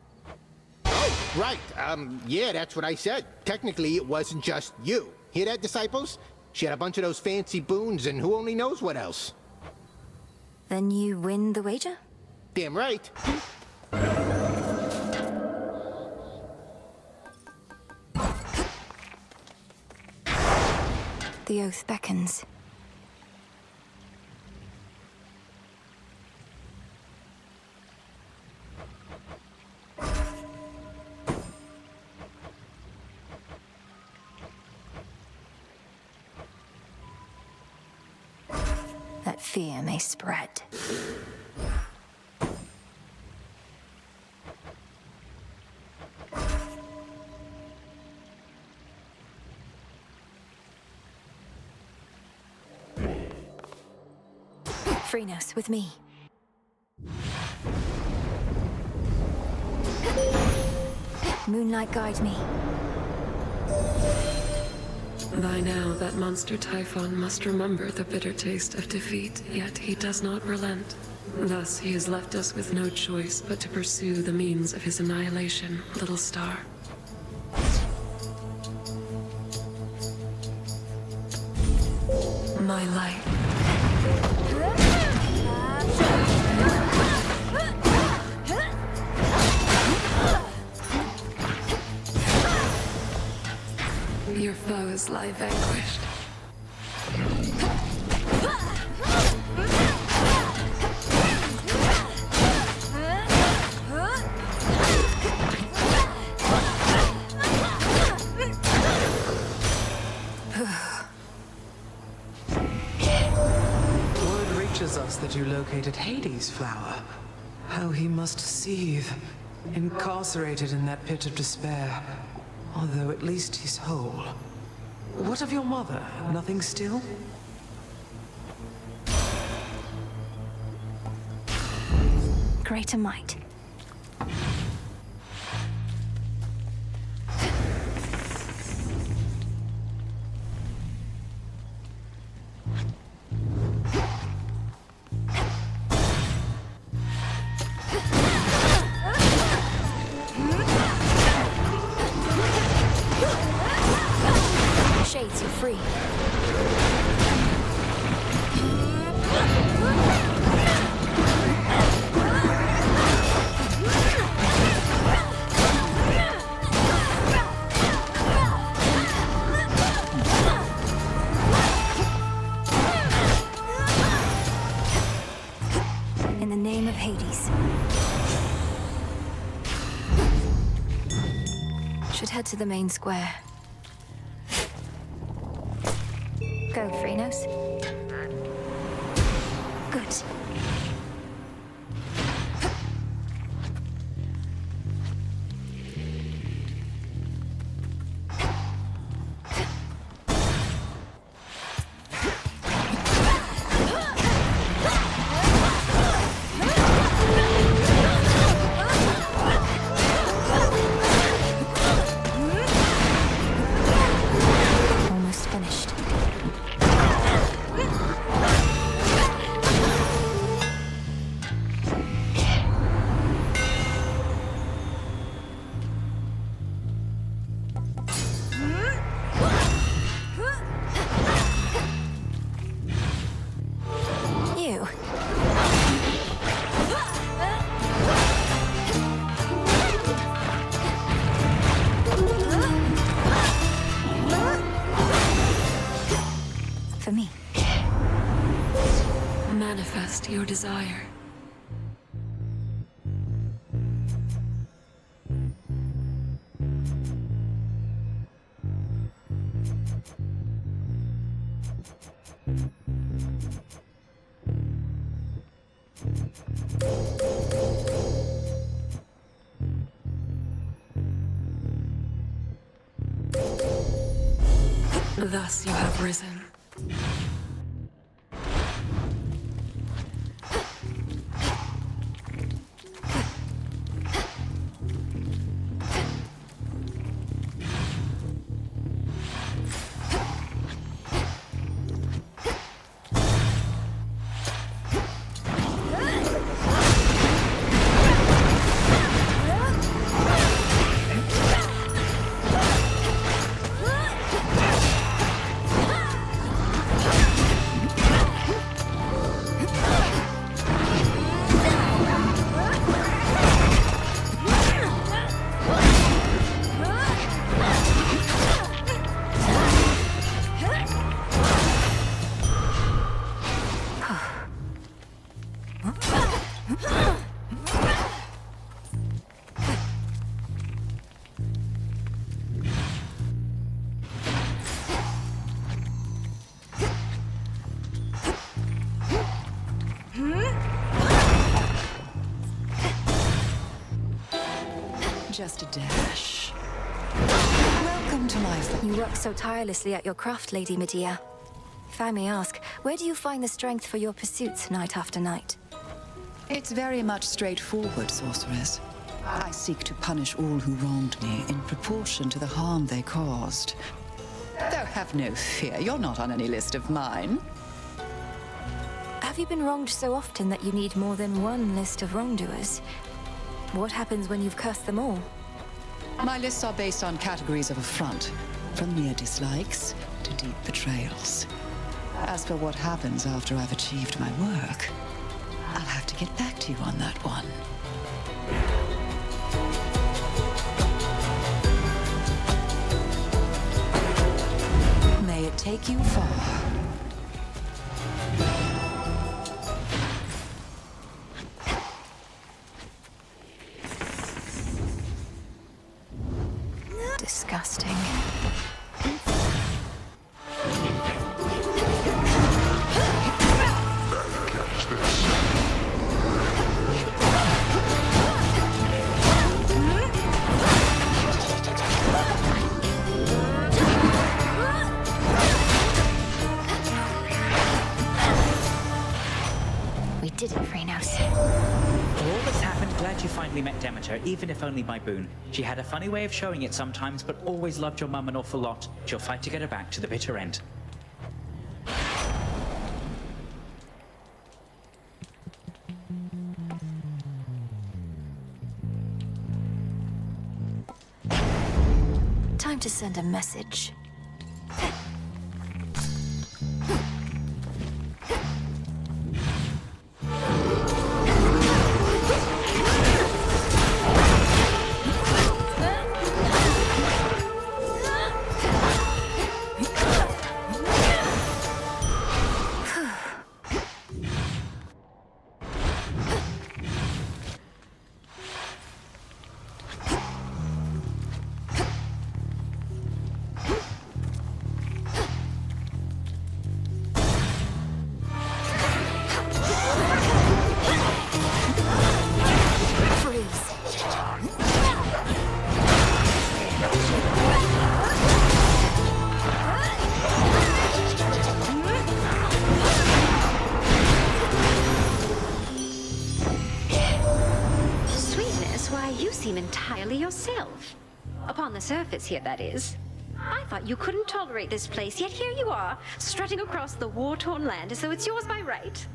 Oh, right. Yeah, that's what I said. Technically, it wasn't just you. Hear that, disciples? She had a bunch of those fancy boons and who only knows what else. Then you win the wager? Damn right. The oath beckons. That fear may spread. Freenos, with me. Moonlight, guide me. By now, that monster Typhon must remember the bitter taste of defeat, yet he does not relent. Thus, he has left us with no choice but to pursue the means of his annihilation, little star. My light. Your foes lie vanquished. Word reaches us that you located Hades' flower. How he must seethe, incarcerated in that pit of despair. Although at least he's whole. What of your mother? Nothing still? Greater might. Shades, you're free. In the name of Hades. Should head to the main square. Go, Freenos. Good. Almost finished. You. For me. Manifest your desire. Thus you have risen. just a dash. Welcome to my... You work so tirelessly at your craft, Lady Medea. If I may ask, where do you find the strength for your pursuits night after night? It's very much straightforward, sorceress. I seek to punish all who wronged me in proportion to the harm they caused. Though have no fear, you're not on any list of mine. Have you been wronged so often that you need more than one list of wrongdoers? What happens when you've cursed them all? My lists are based on categories of affront, from mere dislikes to deep betrayals. As for what happens after I've achieved my work, I'll have to get back to you on that one. May it take you far. Disgusting. We did it, Phrynos. For all that's happened, glad you finally met Demeter, even if only by boon. She had a funny way of showing it sometimes, but always loved your mum an awful lot. She'll fight to get her back to the bitter end. Time to send a message. Entirely yourself. Upon the surface here, that is. I thought you couldn't tolerate this place, yet here you are, strutting across the war-torn land as though it's yours by right.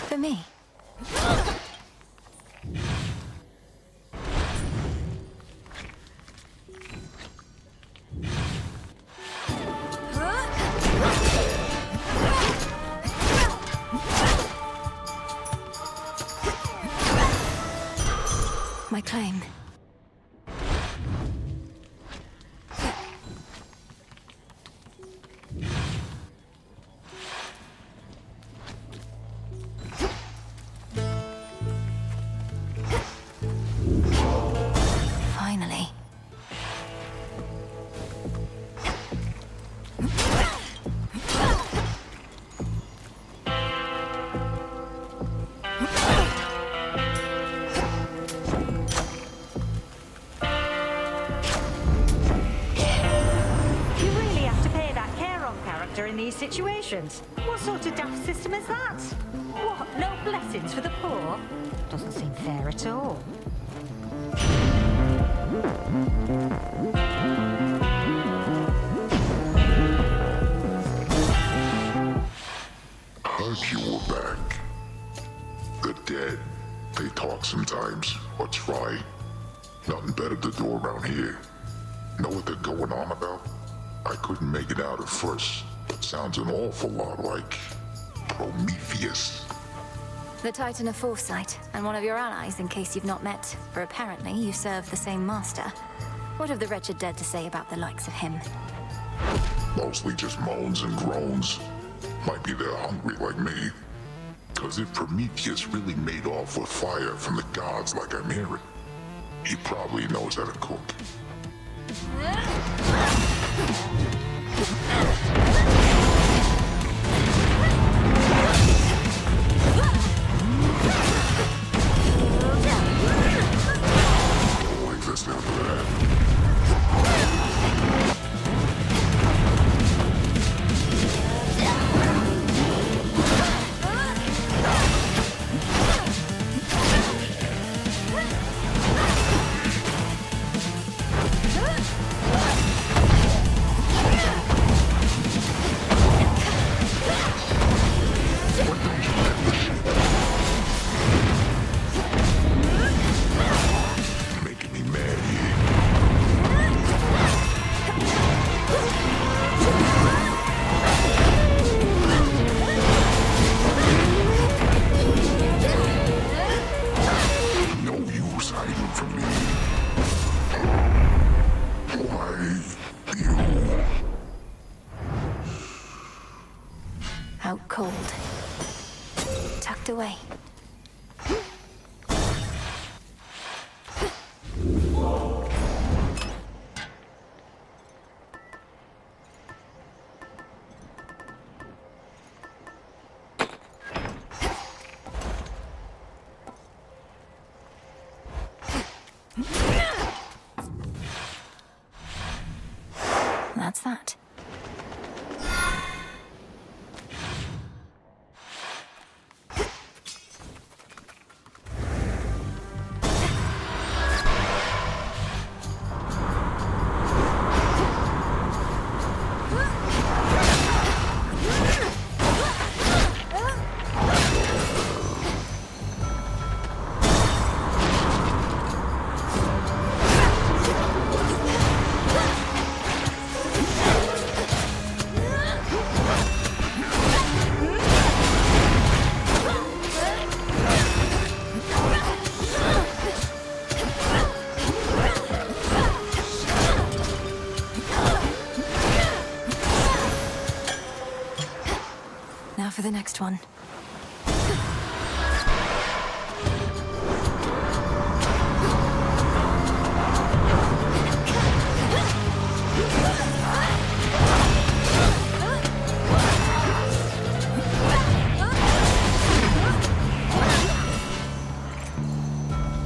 For me. My claim. Finally. In these situations. What sort of daft system is that? What, no blessings for the poor? Doesn't seem fair at all. Heard you were back. The dead, they talk sometimes, or try. Nothing better to do around here. Know what they're going on about? I couldn't make it out at first. Sounds an awful lot like Prometheus. The Titan of Foresight, and one of your allies in case you've not met, for apparently you serve the same master. What have the wretched dead to say about the likes of him? Mostly just moans and groans. Might be they're hungry like me. Because if Prometheus really made off with fire from the gods like I'm hearing, he probably knows how to cook. Like this now, Brad. Out cold. Tucked away. That's that. Now for the next one.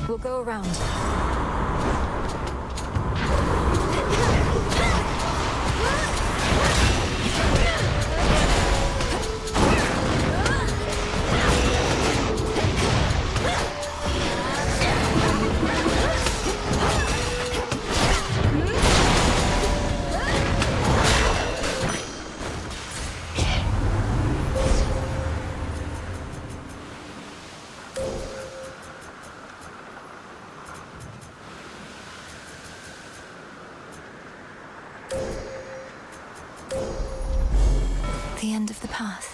We'll go around. The end of the path.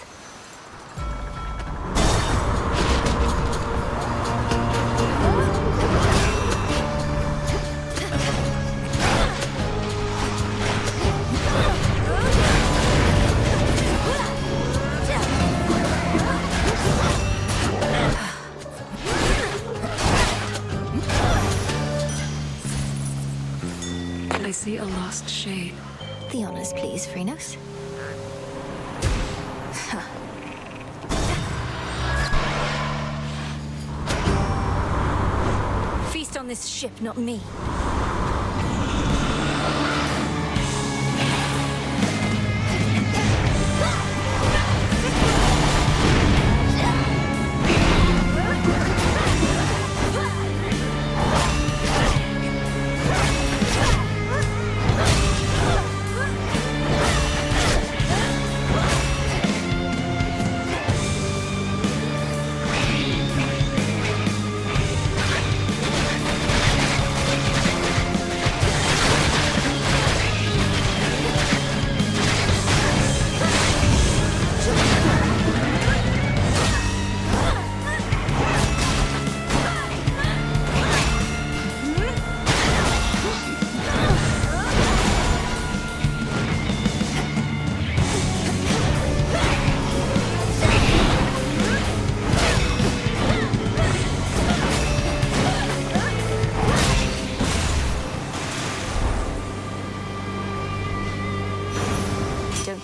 I see a lost shade. The honors, please, Phrenos. Feast on this ship, not me.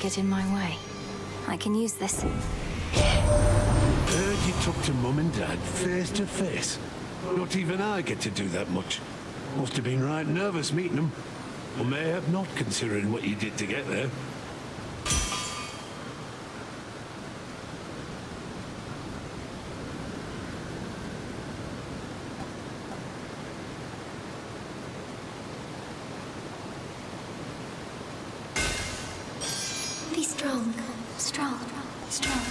get in my way. I can use this. Heard you talk to Mum and Dad face to face. Not even I get to do that much. Must have been right nervous meeting them. Or may have not, considering what you did to get there. Be strong. Strong. Strong.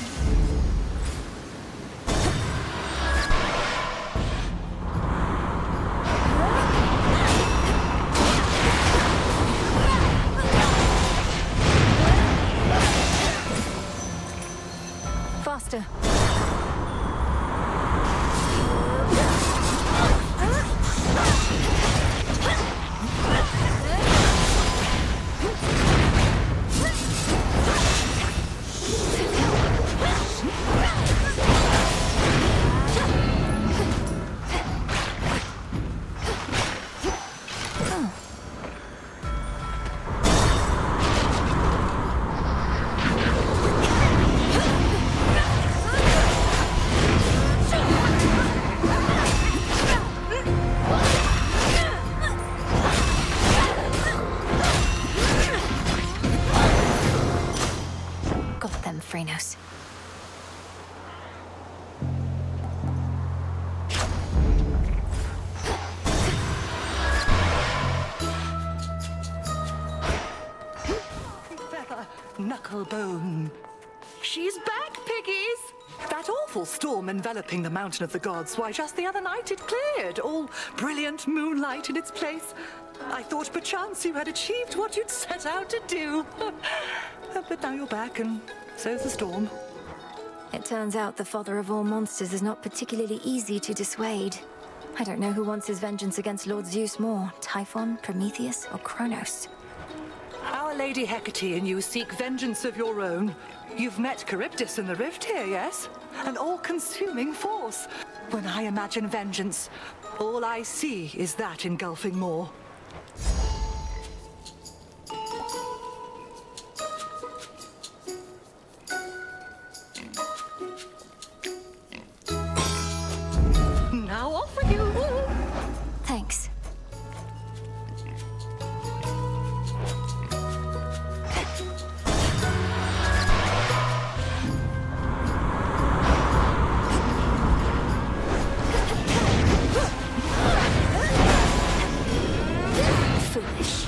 Faster. Got them, Frenos. Feather, knucklebone. She's back, piggies! That awful storm enveloping the Mountain of the Gods, why, just the other night it cleared, all brilliant moonlight in its place. I thought perchance you had achieved what you'd set out to do. But now you're back, and so's the storm. It turns out the father of all monsters is not particularly easy to dissuade. I don't know who wants his vengeance against Lord Zeus more, Typhon, Prometheus, or Kronos. Our Lady Hecate and you seek vengeance of your own. You've met Charybdis in the rift here, yes? An all-consuming force. When I imagine vengeance, all I see is that engulfing maw. Now off with you! Thanks. Foolish.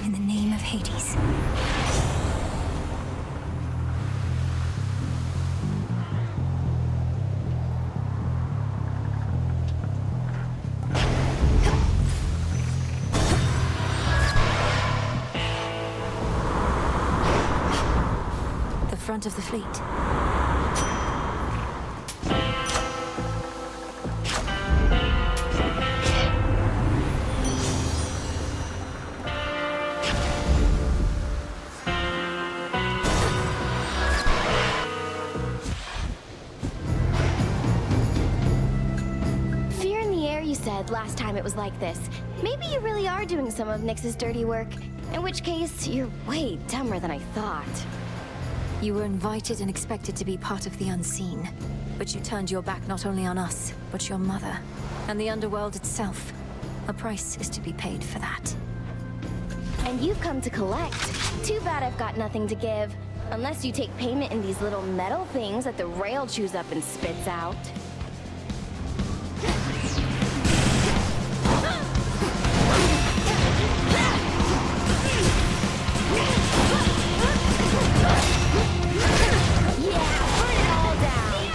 In the name of Hades. The front of the fleet. Fear in the air, you said, last time it was like this. Maybe you really are doing some of Nyx's dirty work. In which case, you're way dumber than I thought. You were invited and expected to be part of the unseen. But you turned your back not only on us, but your mother, and the underworld itself. A price is to be paid for that. And you've come to collect. Too bad I've got nothing to give. Unless you take payment in these little metal things that the rail chews up and spits out. Yeah, burn it all down!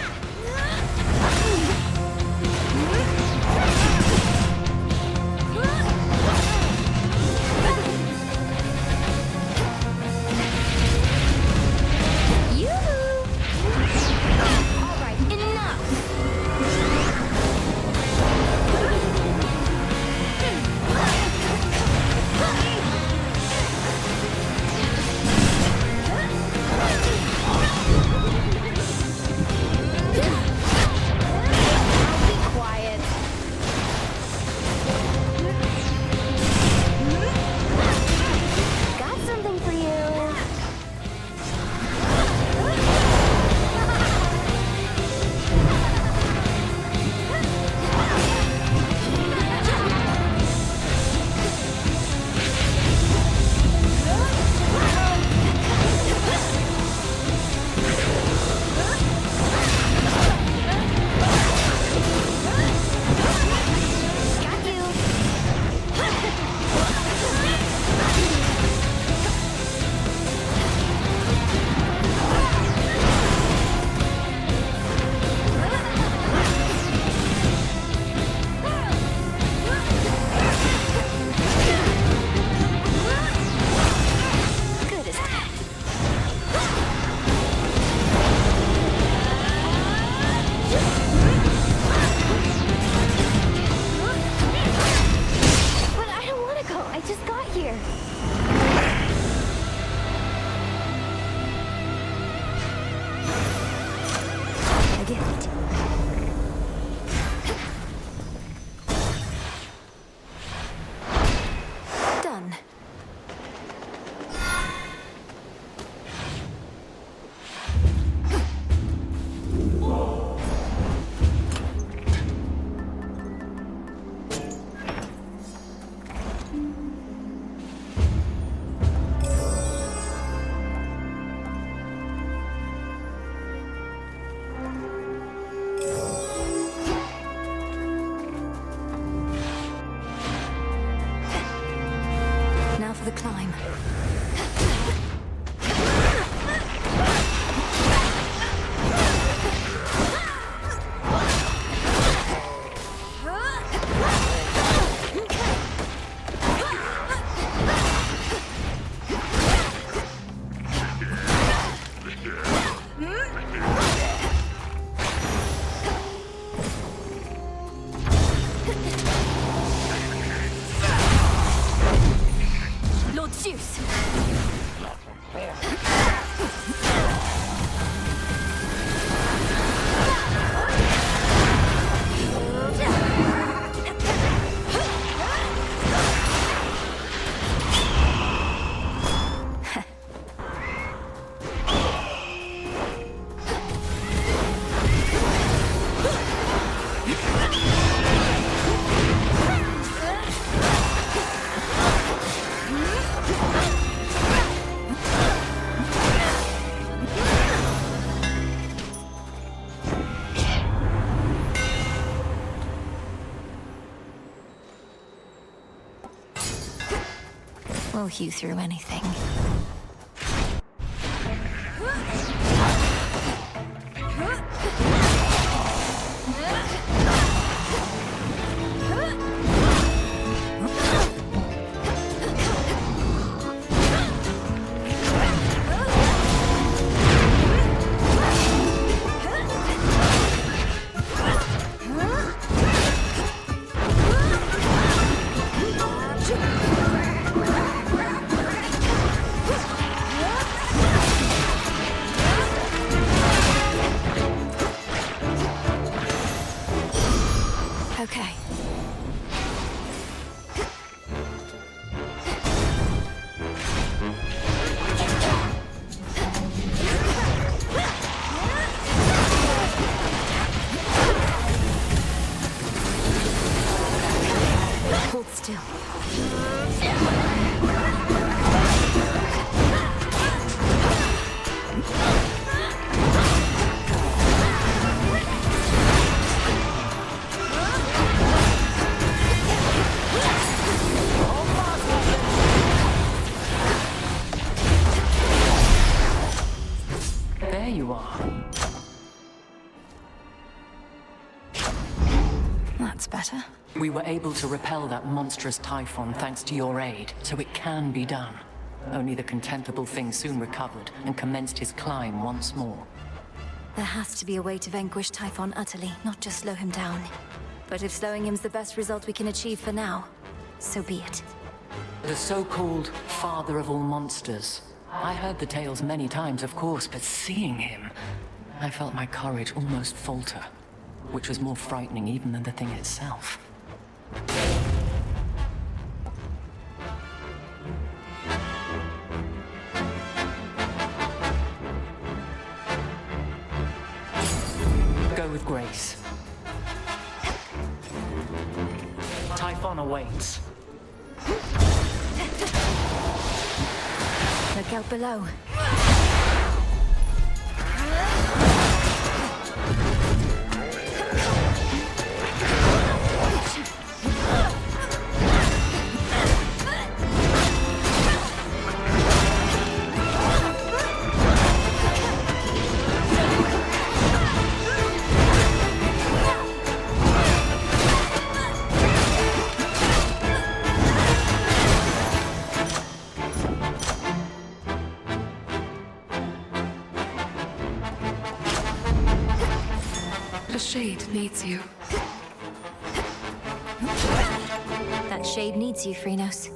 the climb. Lord Zeus! We'll hew through anything. Okay. Hold still. There you are. That's better. We were able to repel that monstrous typhon thanks to your aid, so it can be done. Only the contemptible thing soon recovered and commenced his climb once more. There has to be a way to vanquish Typhon utterly, not just slow him down. But if slowing him's the best result we can achieve for now, so be it. The so-called father of all monsters. I heard the tales many times, of course, but seeing him, I felt my courage almost falter, which was more frightening even than the thing itself. Go with grace. Typhon awaits. Look out below. The shade needs you. That shade needs you, Phrynos.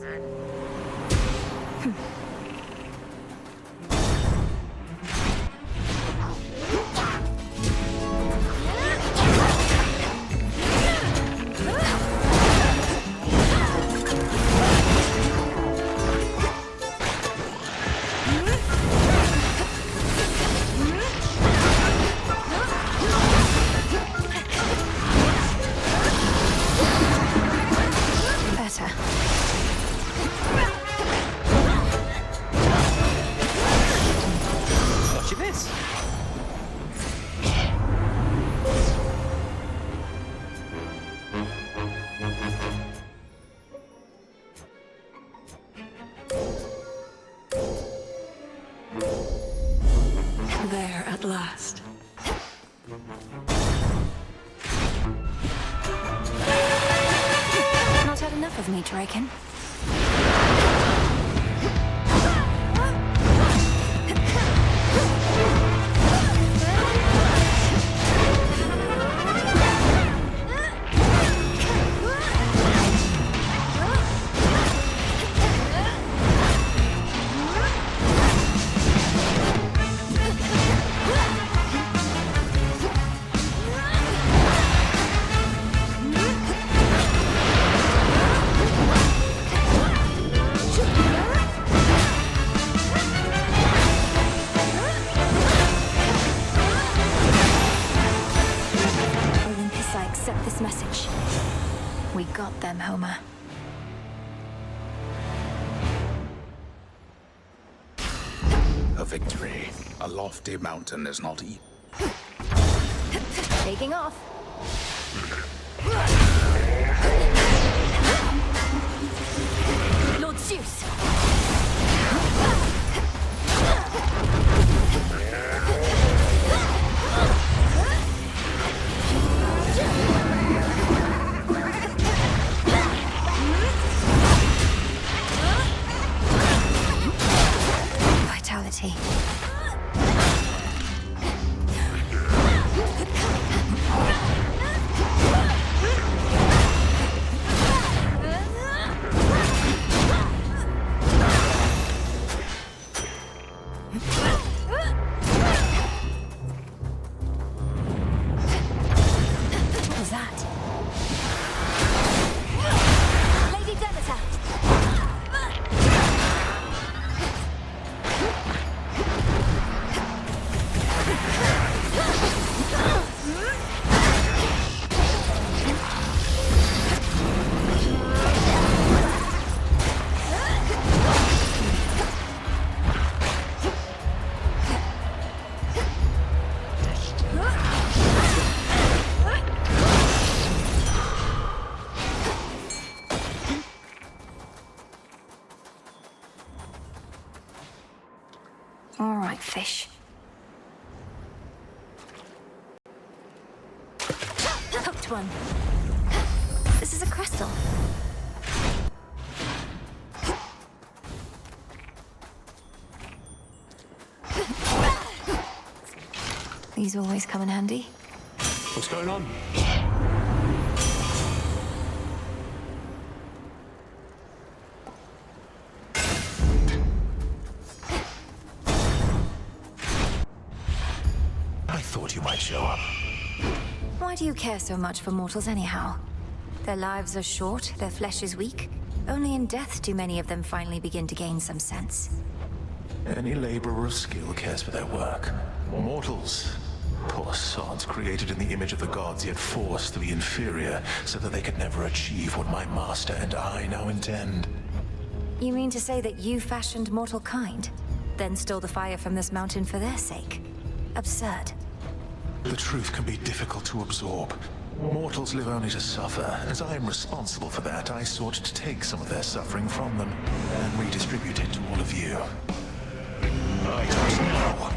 Better. Draken. We got them, Homer. A victory. A lofty mountain is not easy. Taking off. Lord Zeus! Vitality. What was that? Lady Demeter! All right, fish. Hooked one. This is a crystal. These always come in handy. What's going on? I thought you might show up. Why do you care so much for mortals anyhow? Their lives are short, their flesh is weak. Only in death do many of them finally begin to gain some sense. Any laborer of skill cares for their work. Mortals. Poor sods created in the image of the gods, yet forced to be inferior so that they could never achieve what my master and I now intend. You mean to say that you fashioned mortal kind, then stole the fire from this mountain for their sake? Absurd. The truth can be difficult to absorb. Mortals live only to suffer. As I am responsible for that, I sought to take some of their suffering from them and redistribute it to all of you. I don't know.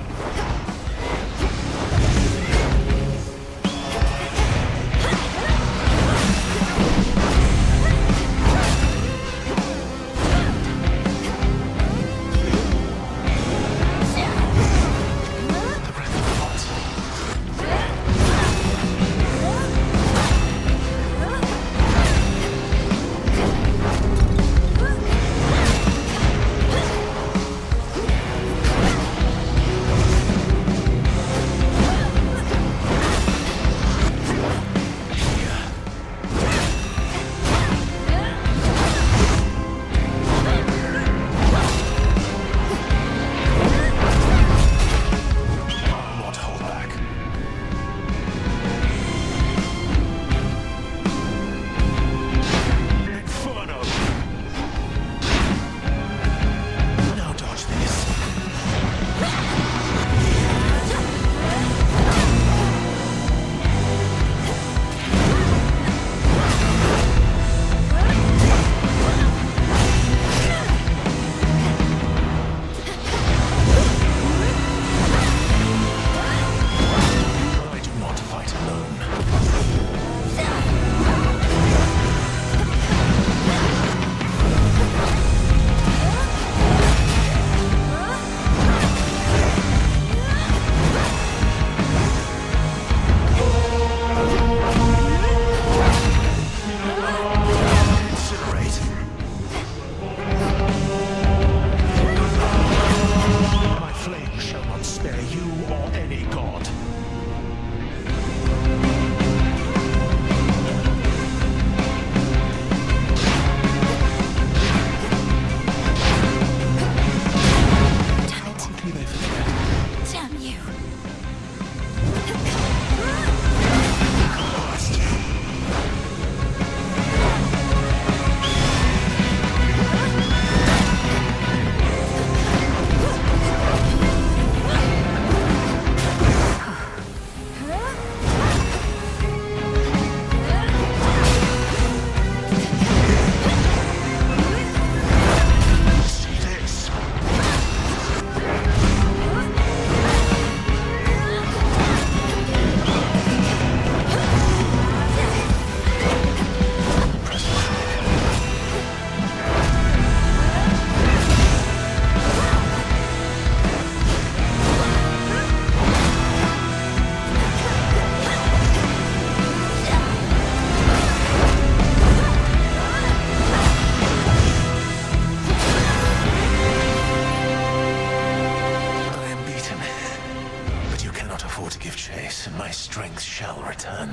my strength shall return.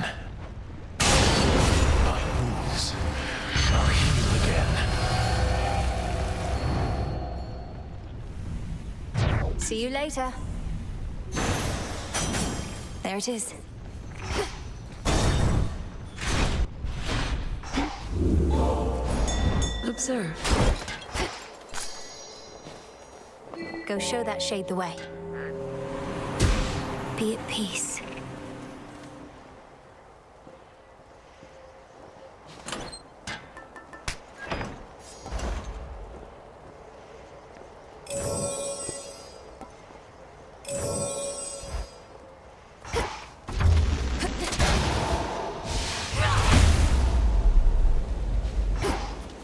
My wounds shall heal again. See you later. There it is. Observe. Go show that shade the way. Be at peace.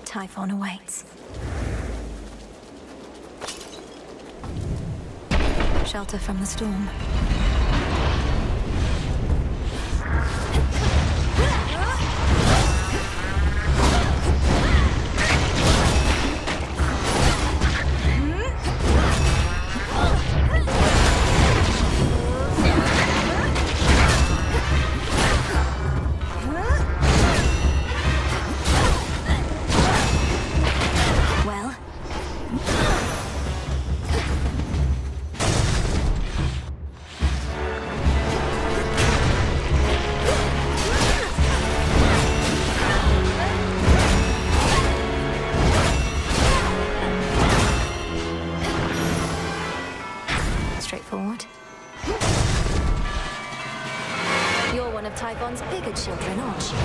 Typhon awaits. Shelter from the storm. Straightforward. You're one of Typhon's bigger children, aren't you?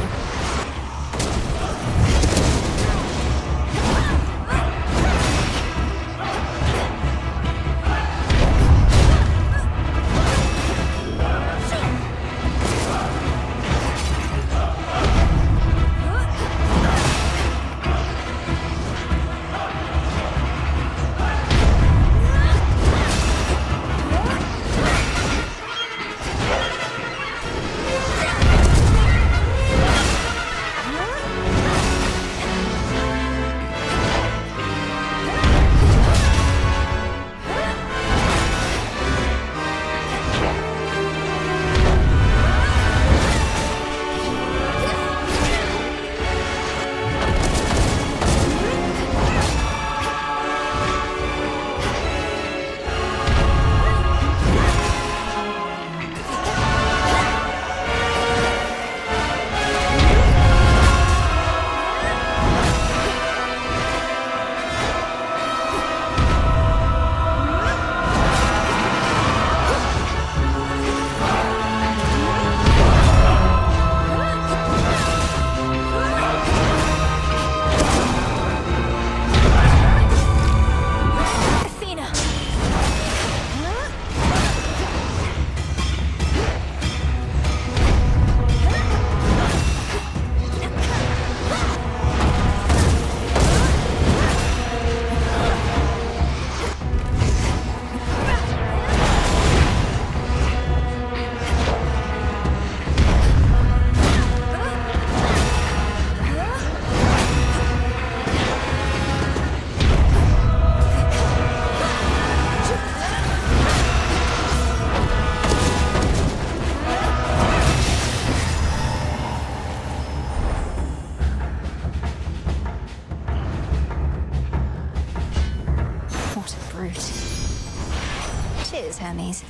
Cheers, Hermes.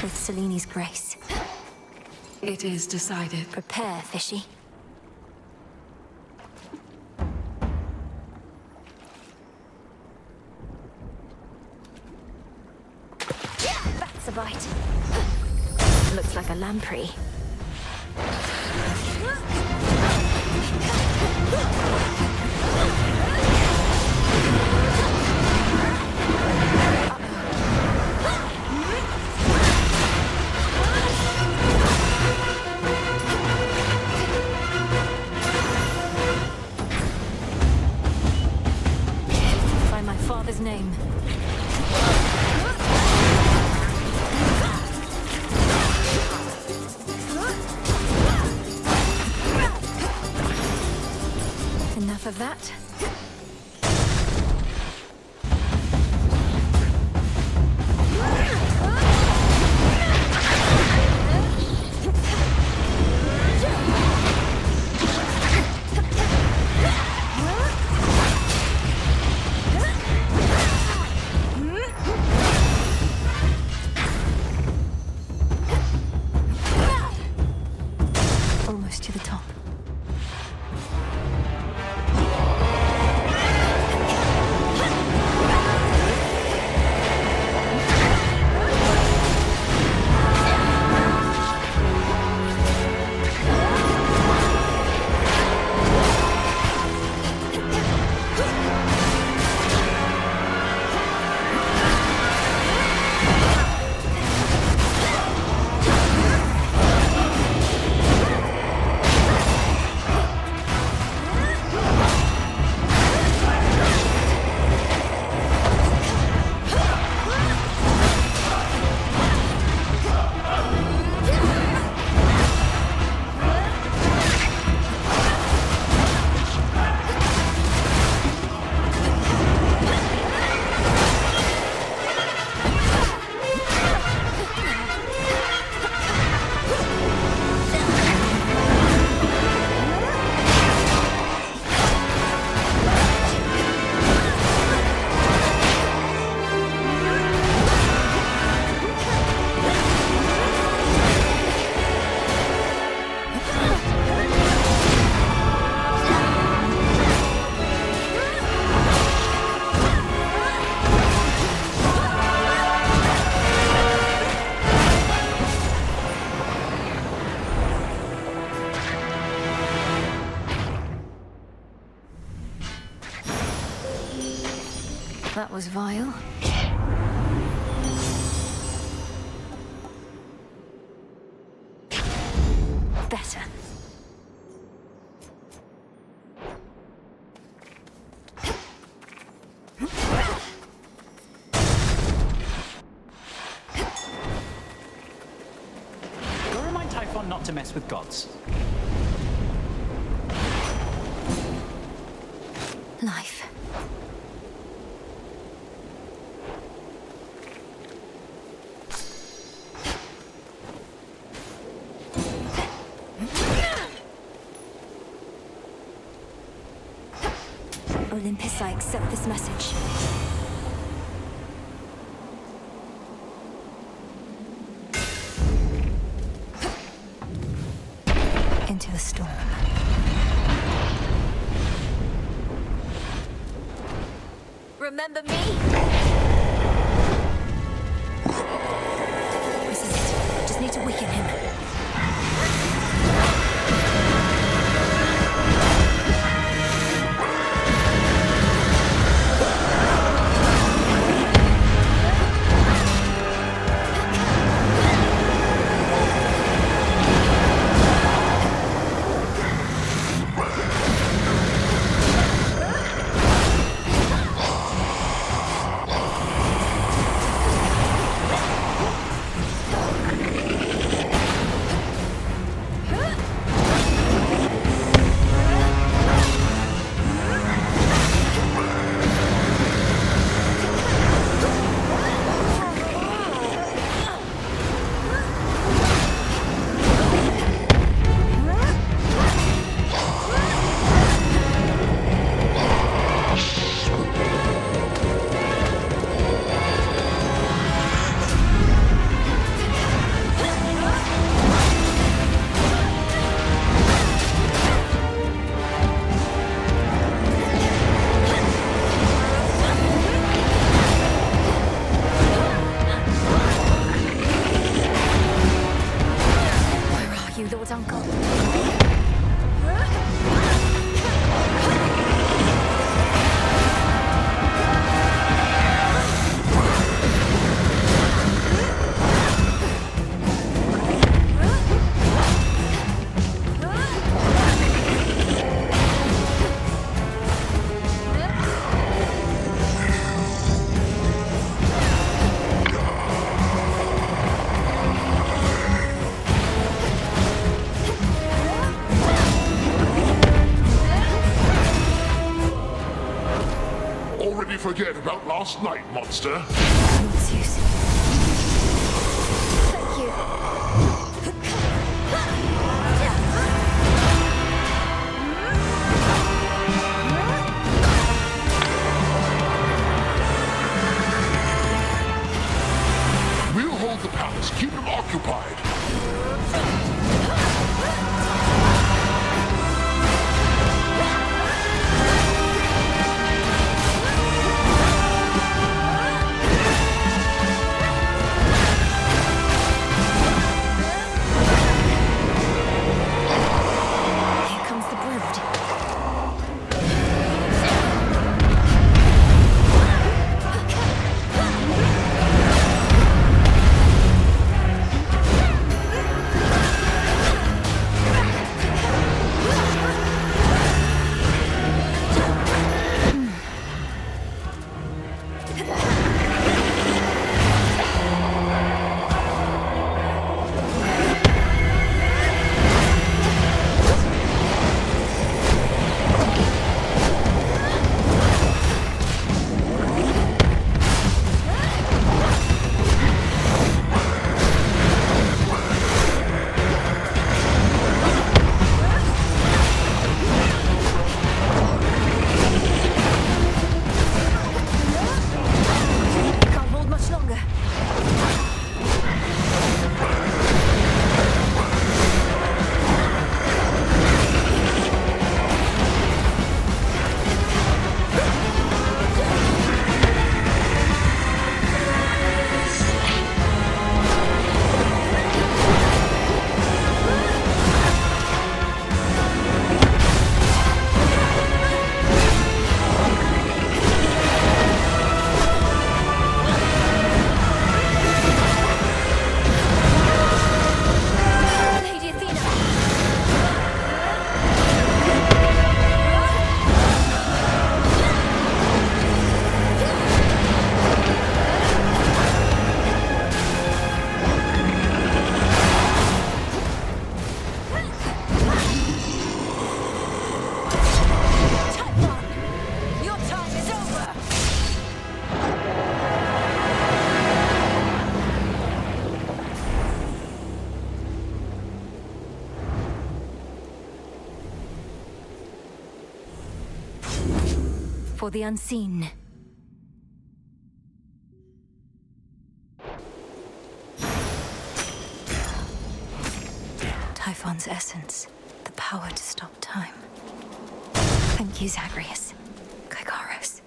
With Seleni's grace. It is decided. Prepare, Fishy. That's a bite. Looks like a lamprey. By my father's name. of that. Almost to the top. That was vile. Better. Go remind Typhon not to mess with gods. Life. Olympus, I accept this message. Into the storm. Remember me? This is it. Just need to weaken him. last night, monster. Zeus. Thank you. We'll hold the palace. Keep him occupied. For the unseen. Typhon's essence, the power to stop time. Thank you, Zagreus. Gygaros.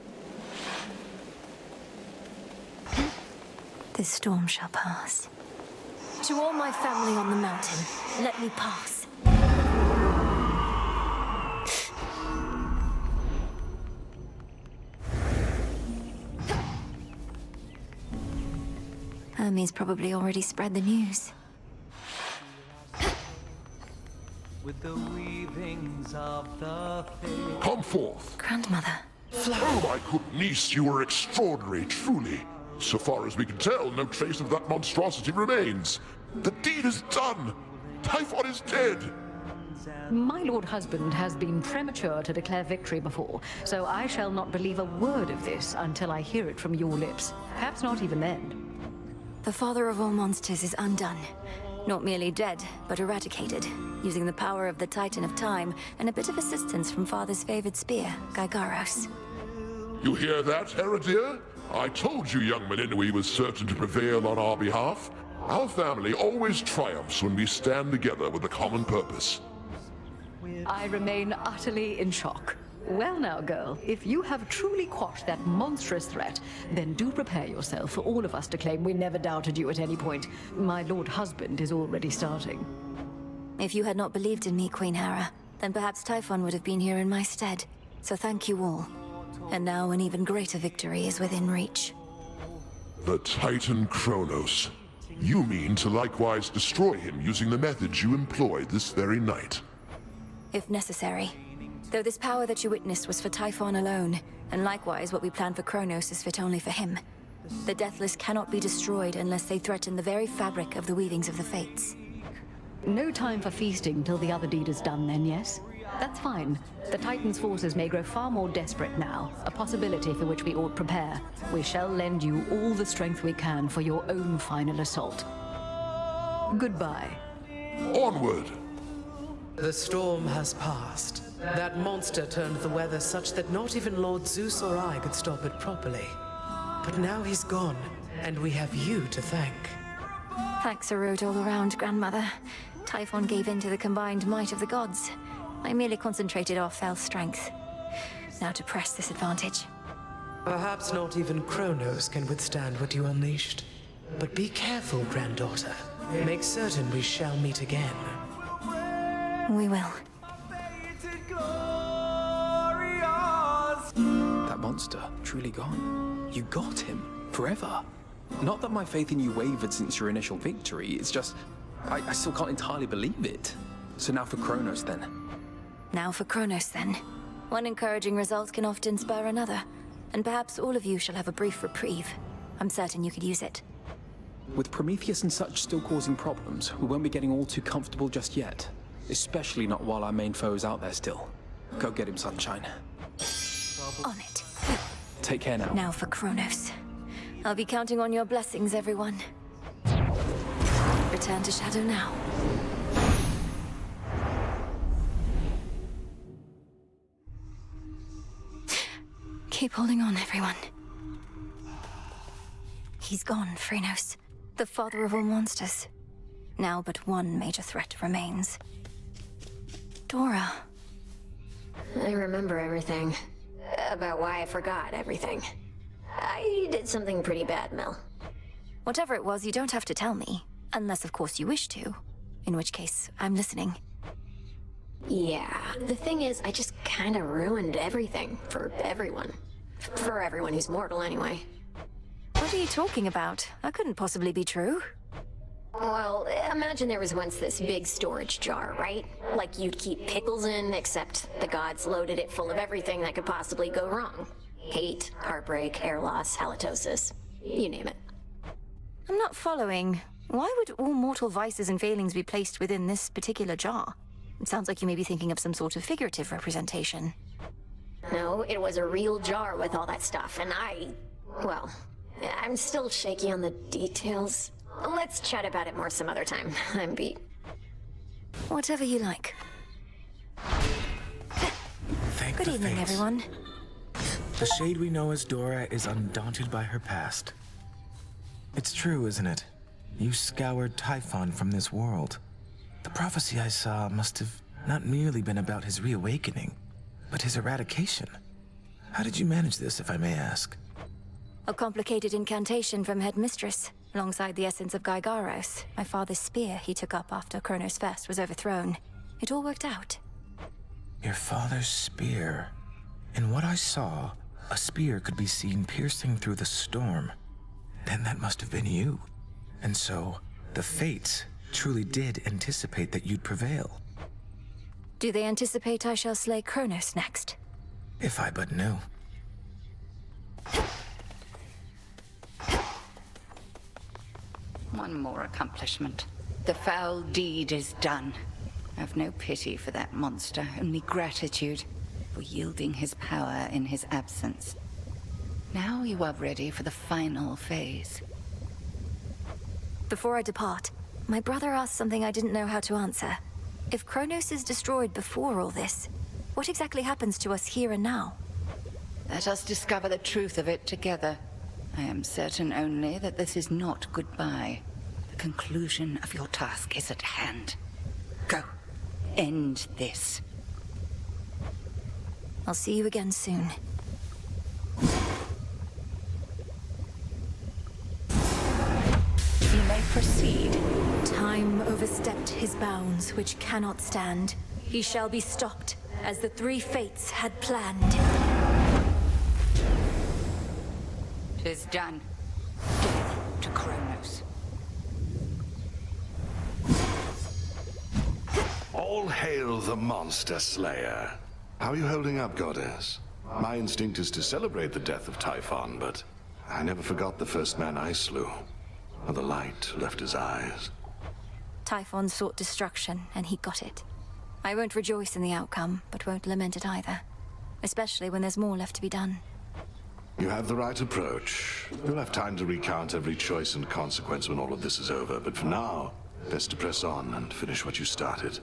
This storm shall pass. To all my family on the mountain, let me pass. Hermes probably already spread the news. With the weavings of the faith. Come forth. Grandmother. Oh, my good niece, you are extraordinary, truly. So far as we can tell, no trace of that monstrosity remains. The deed is done. Typhon is dead. My lord husband has been premature to declare victory before, so I shall not believe a word of this until I hear it from your lips. Perhaps not even then. The father of all monsters is undone. Not merely dead, but eradicated, using the power of the Titan of Time and a bit of assistance from father's favored spear, Gygaros. You hear that, Heredia? I told you young Meninui was certain to prevail on our behalf. Our family always triumphs when we stand together with a common purpose. I remain utterly in shock. Well now, girl, if you have truly quashed that monstrous threat, then do prepare yourself for all of us to claim we never doubted you at any point. My lord husband is already starting. If you had not believed in me, Queen Hera, then perhaps Typhon would have been here in my stead. So thank you all. And now an even greater victory is within reach. The Titan Kronos. You mean to likewise destroy him using the methods you employed this very night? If necessary. Though this power that you witnessed was for Typhon alone, and likewise what we plan for Kronos is fit only for him. The Deathless cannot be destroyed unless they threaten the very fabric of the weavings of the Fates. No time for feasting till the other deed is done then, yes? That's fine. The Titan's forces may grow far more desperate now, a possibility for which we ought prepare. We shall lend you all the strength we can for your own final assault. Goodbye. Onward! The storm has passed. That monster turned the weather such that not even Lord Zeus or I could stop it properly. But now he's gone, and we have you to thank. Thanks are owed all around, Grandmother. Typhon gave in to the combined might of the gods. I merely concentrated our fell strength. Now to press this advantage. Perhaps not even Kronos can withstand what you unleashed. But be careful, granddaughter. Make certain we shall meet again. We will. That monster, truly gone. You got him. Forever. Not that my faith in you wavered since your initial victory, it's just... I still can't entirely believe it. So now for Kronos, then. Now for Kronos, then. One encouraging result can often spur another. And perhaps all of you shall have a brief reprieve. I'm certain you could use it. With Prometheus and such still causing problems, we won't be getting all too comfortable just yet. Especially not while our main foe is out there still. Go get him, Sunshine. On it. Take care now. Now for Kronos. I'll be counting on your blessings, everyone. Return to Shadow now. Keep holding on, everyone. He's gone, Phrenos, the father of all monsters. Now but one major threat remains. Dora. I remember everything. About why I forgot everything. I did something pretty bad, Mel. Whatever it was, you don't have to tell me. Unless, of course, you wish to. In which case, I'm listening. Yeah, the thing is, I just kinda ruined everything for everyone. For everyone who's mortal, anyway. What are you talking about? That couldn't possibly be true. Well, imagine there was once this big storage jar, right? Like you'd keep pickles in, except the gods loaded it full of everything that could possibly go wrong. Hate, heartbreak, hair loss, halitosis. You name it. I'm not following. Why would all mortal vices and failings be placed within this particular jar? It sounds like you may be thinking of some sort of figurative representation. No, it was a real jar with all that stuff, and well, I'm still shaky on the details. Let's chat about it more some other time. I'm beat. Whatever you like. Good evening, everyone. The shade we know as Dora is undaunted by her past. It's true, isn't it? You scoured Typhon from this world. The prophecy I saw must have not merely been about his reawakening, but his eradication. How did you manage this, if I may ask? A complicated incantation from Headmistress, alongside the essence of Gygaros, my father's spear he took up after Kronos First was overthrown. It all worked out. Your father's spear. In what I saw, a spear could be seen piercing through the storm. Then that must have been you. And so, the Fates truly did anticipate that you'd prevail. Do they anticipate I shall slay Kronos next? If I but knew. One more accomplishment. The foul deed is done. I've no pity for that monster, only gratitude for yielding his power in his absence. Now you are ready for the final phase. Before I depart, my brother asked something I didn't know how to answer. If Kronos is destroyed before all this, what exactly happens to us here and now? Let us discover the truth of it together. I am certain only that this is not goodbye. The conclusion of your task is at hand. Go. End this. I'll see you again soon. You may proceed. Time overstepped his bounds, which cannot stand. He shall be stopped, as the three fates had planned. 'Tis done. Death to Kronos. All hail the Monster Slayer. How are you holding up, Goddess? My instinct is to celebrate the death of Typhon, but I never forgot the first man I slew. Or the light left his eyes. Typhon sought destruction, and he got it. I won't rejoice in the outcome, but won't lament it either. Especially when there's more left to be done. You have the right approach. You'll have time to recount every choice and consequence when all of this is over, but for now, best to press on and finish what you started.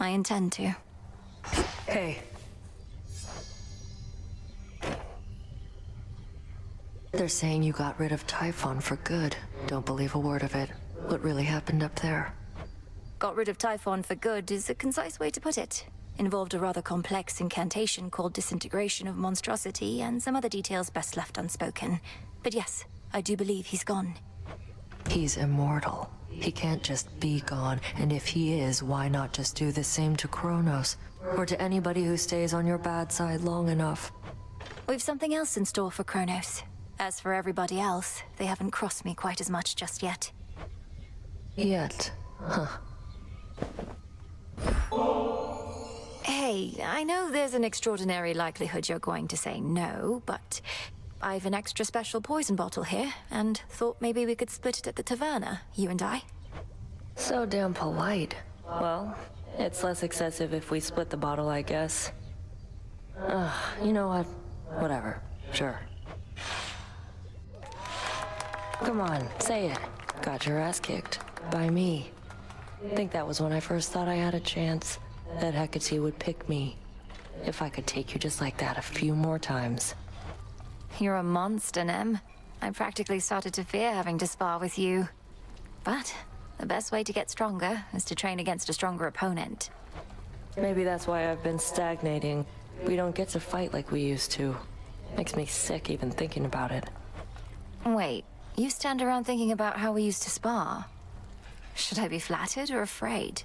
I intend to. Hey. They're saying you got rid of Typhon for good. Don't believe a word of it. What really happened up there? Got rid of Typhon for good is a concise way to put it. Involved a rather complex incantation called Disintegration of Monstrosity, and some other details best left unspoken. But yes, I do believe he's gone. He's immortal. He can't just be gone, and if he is, why not just do the same to Kronos? Or to anybody who stays on your bad side long enough? We've something else in store for Kronos. As for everybody else, they haven't crossed me quite as much just yet. Yet? Huh. Hey, I know there's an extraordinary likelihood you're going to say no, but I've an extra special poison bottle here, and thought maybe we could split it at the taverna, you and I. So damn polite. Well, it's less excessive if we split the bottle, I guess. You know what? Whatever. Sure. Come on, say it. Got your ass kicked. By me. Think that was when I first thought I had a chance. That Hecate would pick me. If I could take you just like that a few more times. You're a monster, Nem. I practically started to fear having to spar with you. But the best way to get stronger is to train against a stronger opponent. Maybe that's why I've been stagnating. We don't get to fight like we used to. Makes me sick even thinking about it. Wait, you stand around thinking about how we used to spar? Should I be flattered or afraid?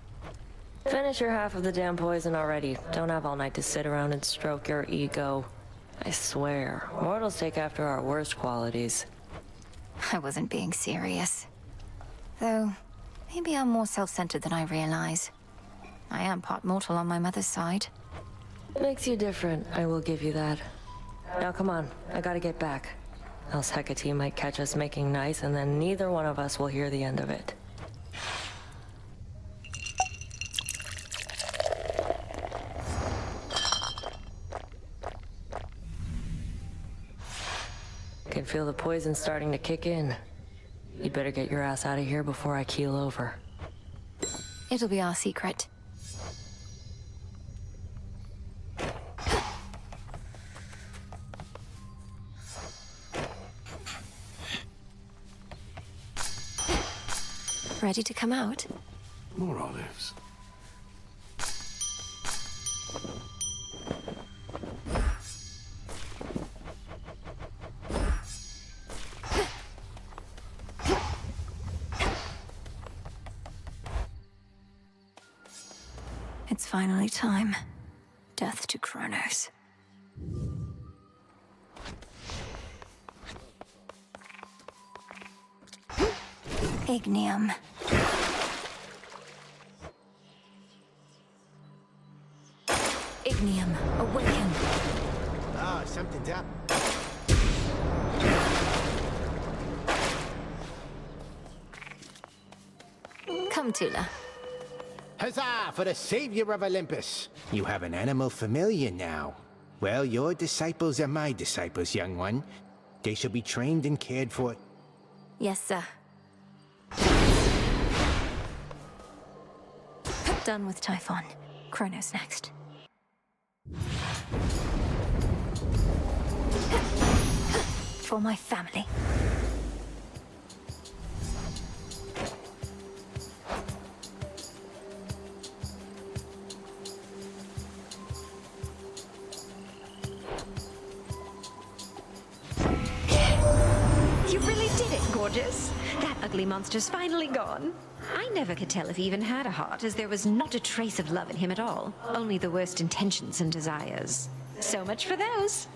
Finish your half of the damn poison already. Don't have all night to sit around and stroke your ego. I swear, mortals take after our worst qualities. I wasn't being serious. Though, maybe I'm more self-centered than I realize. I am part mortal on my mother's side. Makes you different, I will give you that. Now come on, I gotta get back. Else Hecate might catch us making nice, and then neither one of us will hear the end of it. Can feel the poison starting to kick in. You'd better get your ass out of here before I keel over. It'll be our secret. Ready to come out? More olives. It's finally time. Death to Kronos. Ignium. Ignium, awaken. Ah, something's up. Come, Tula. Huzzah for the savior of Olympus! You have an animal familiar now. Well, your disciples are my disciples, young one. They shall be trained and cared for. Yes, sir. Done with Typhon. Kronos next. For my family. You really did it, gorgeous. That ugly monster's finally gone. I never could tell if he even had a heart, as there was not a trace of love in him at all. Only the worst intentions and desires. So much for those.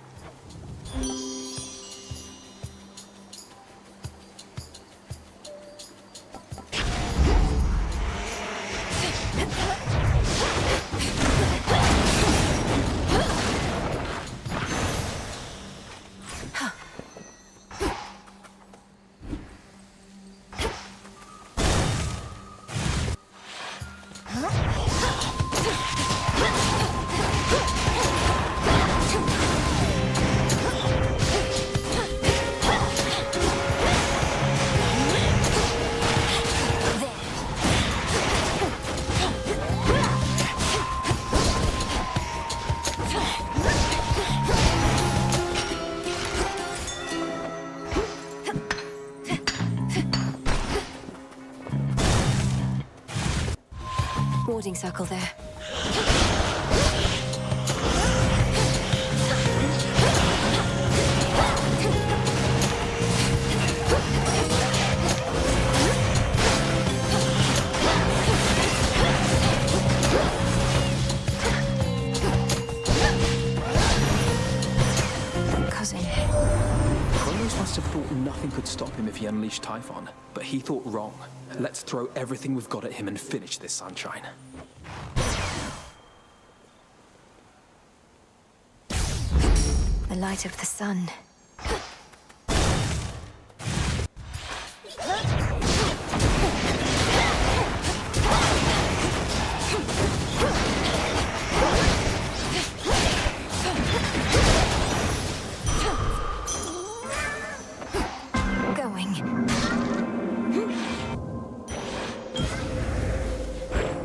Warding circle there. Kronos must have thought nothing could stop him if he unleashed Typhon, but he thought wrong. Let's throw everything we've got at him and finish this, sunshine. The light of the sun.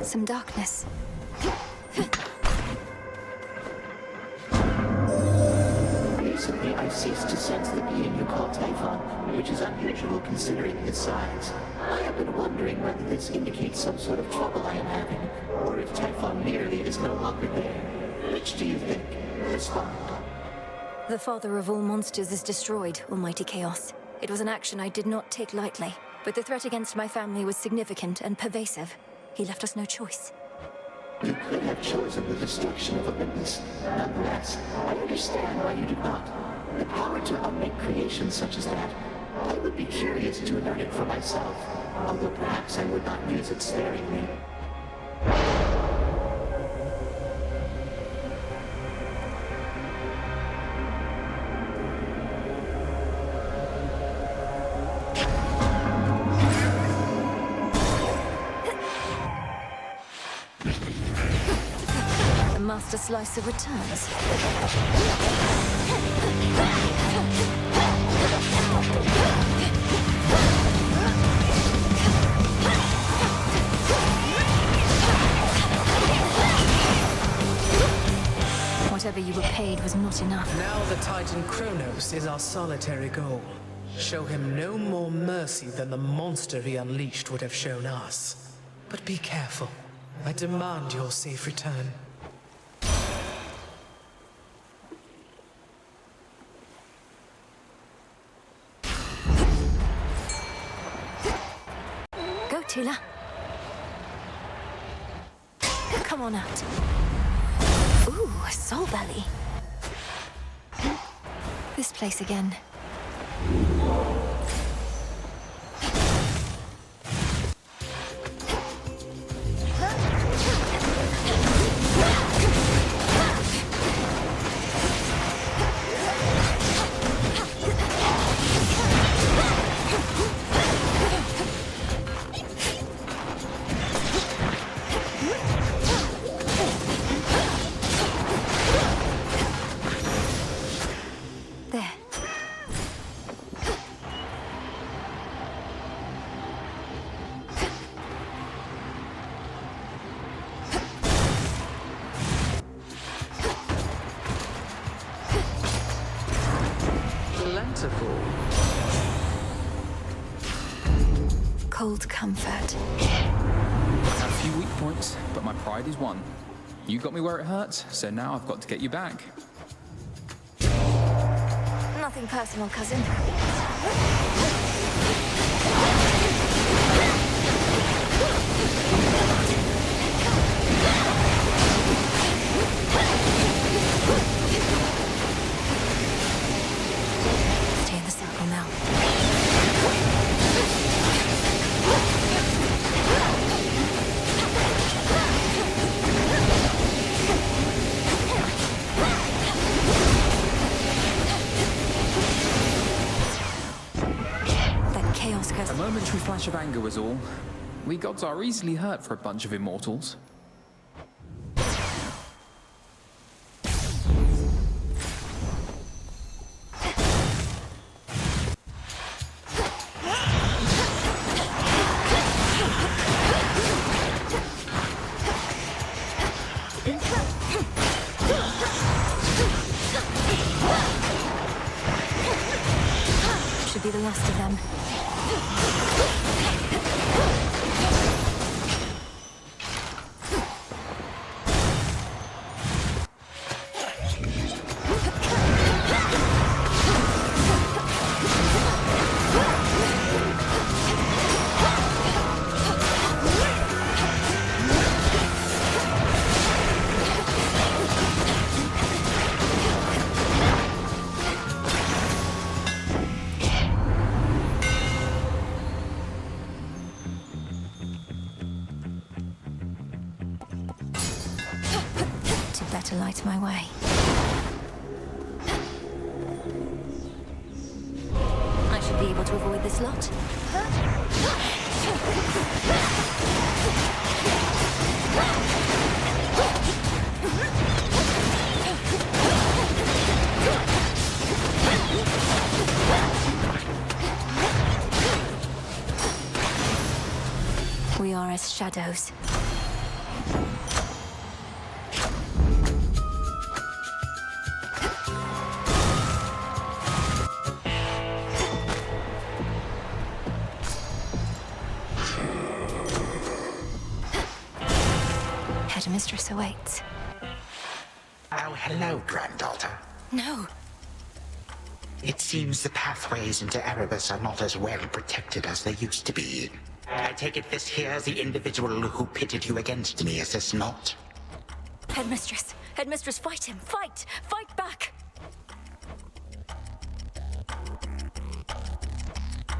Some darkness. Recently, I ceased to sense the being you call Typhon, which is unusual considering his size. I have been wondering whether this indicates some sort of trouble I am having, or if Typhon merely is no longer there. Which do you think? Respond. The father of all monsters is destroyed, Almighty Chaos. It was an action I did not take lightly, but the threat against my family was significant and pervasive. He left us no choice. You could have chosen the destruction of Olympus. Nonetheless, I understand why you did not. The power to unmake creations such as that, I would be curious to learn it for myself, although perhaps I would not use it sparingly. Master Slicer returns. Whatever you were paid was not enough. Now the Titan Kronos is our solitary goal. Show him no more mercy than the monster he unleashed would have shown us. But be careful. I demand your safe return. Tila. Come on out. Ooh, a soul belly. This place again. Cold comfort. I have a few weak points, but my pride is one. You got me where it hurts, so now I've got to get you back. Nothing personal, cousin. Stay in the circle now. A momentary flash of anger was all. We gods are easily hurt for a bunch of immortals. Should be the last of them. to light my way. I should be able to avoid this lot. We are as shadows. Headmistress awaits. Oh, hello, granddaughter. No. It seems the pathways into Erebus are not as well protected as they used to be. I take it this here's the individual who pitted you against me, is this not? Headmistress! Headmistress, fight him! Fight! Fight back!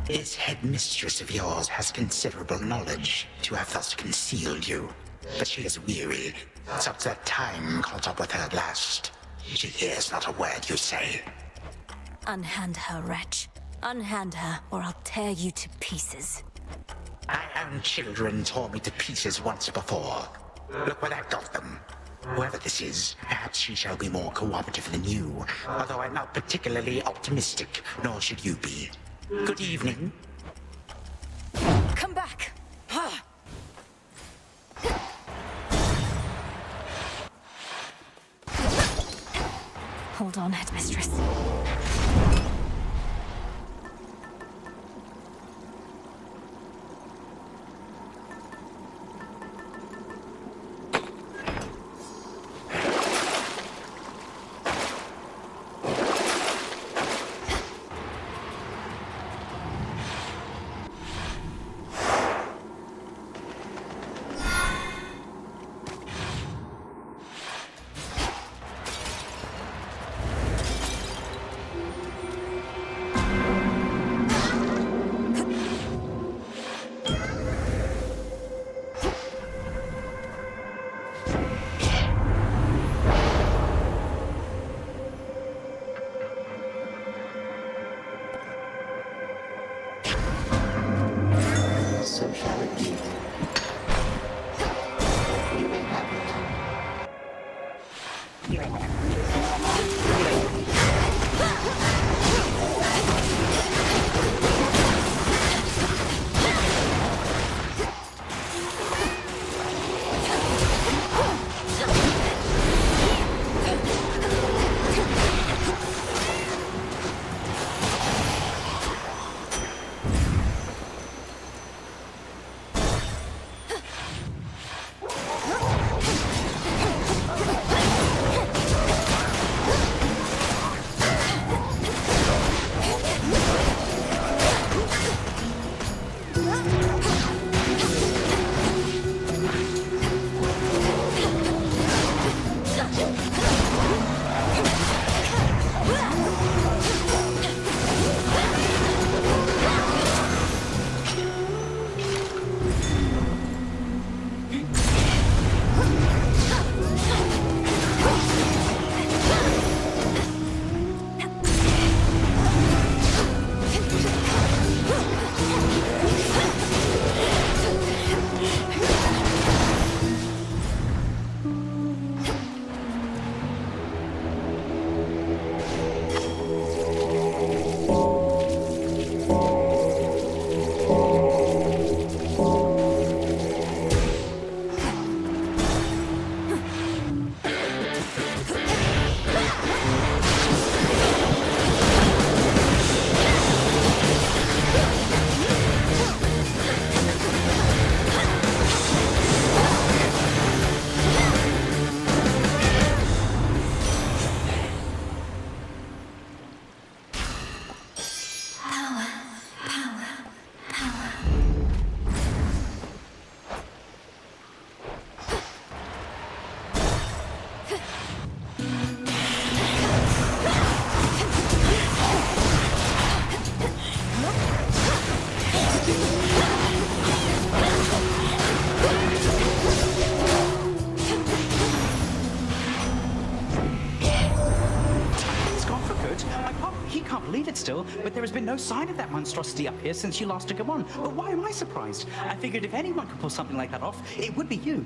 This headmistress of yours has considerable knowledge to have thus concealed you. But she is weary. Since that time caught up with her at last, she hears not a word you say. Unhand her, wretch. Unhand her, or I'll tear you to pieces. My own children tore me to pieces once before. Look where that got them. Whoever this is, perhaps she shall be more cooperative than you, although I'm not particularly optimistic, nor should you be. Good evening. Come back! Hold on, Headmistress. still, but there has been no sign of that monstrosity up here since you last took him on. But why am I surprised? I figured if anyone could pull something like that off, it would be you.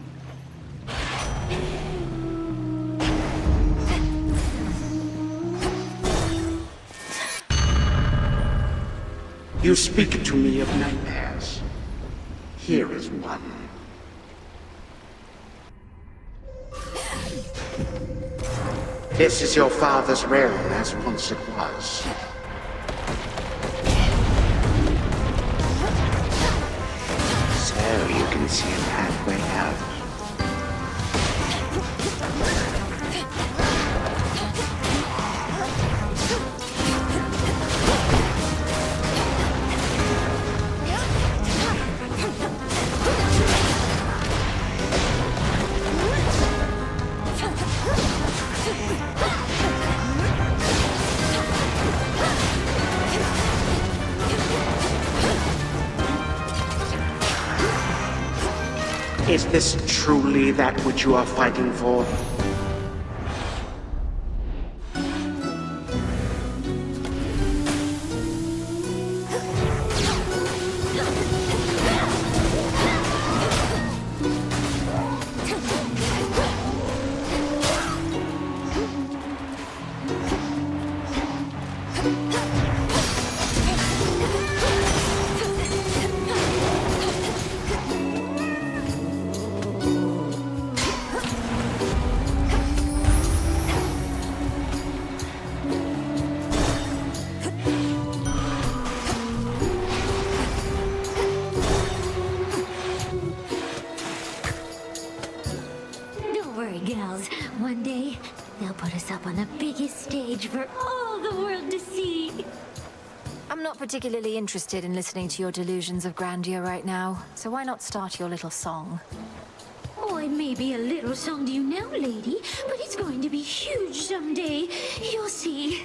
You speak to me of nightmares. Here is one. This is your father's realm as once it was. So you can see a pathway out. Is this truly that which you are fighting for? Don't worry, gals. One day, they'll put us up on the biggest stage for all the world to see. I'm not particularly interested in listening to your delusions of grandeur right now, so why not start your little song? Oh, it may be a little song to you now, lady, but it's going to be huge someday. You'll see.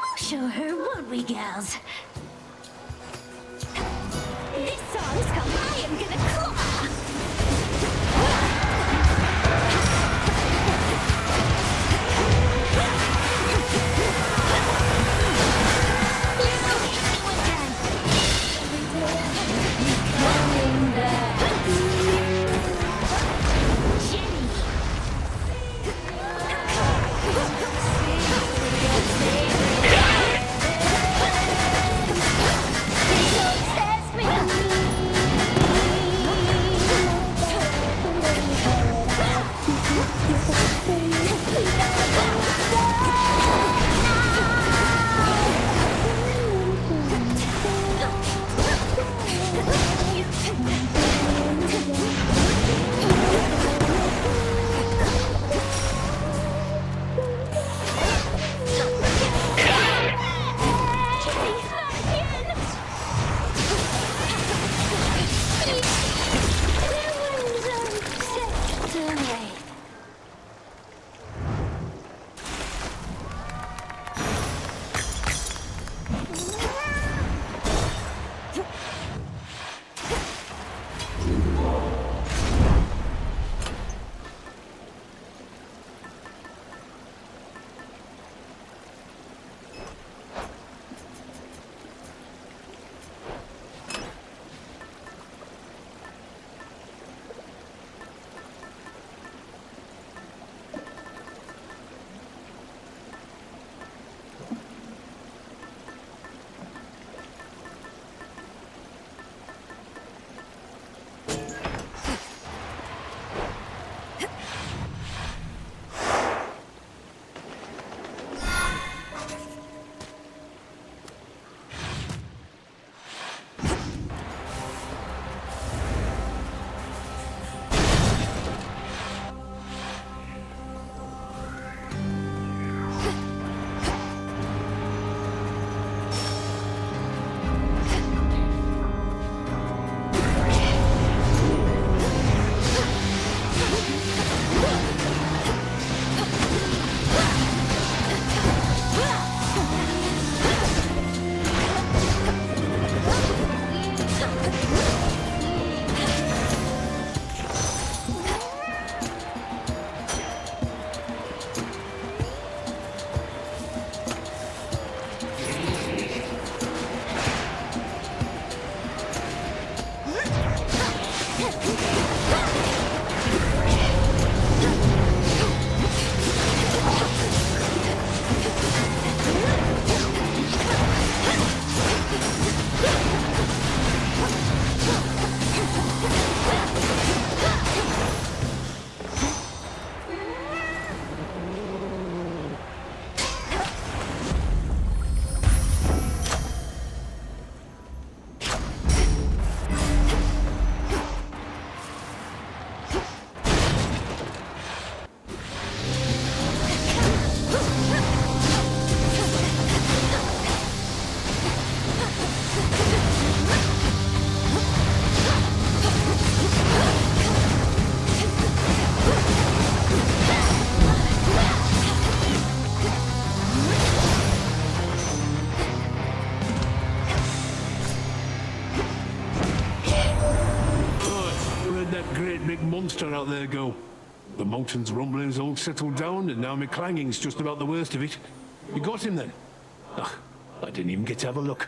We'll show her, won't we, gals? This song is called I Am Gonna Claw! that great big monster out there go? The mountain's rumbling's all settled down, and now my clanging's just about the worst of it. You got him then? Ugh, I didn't even get to have a look.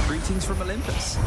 Greetings from Olympus.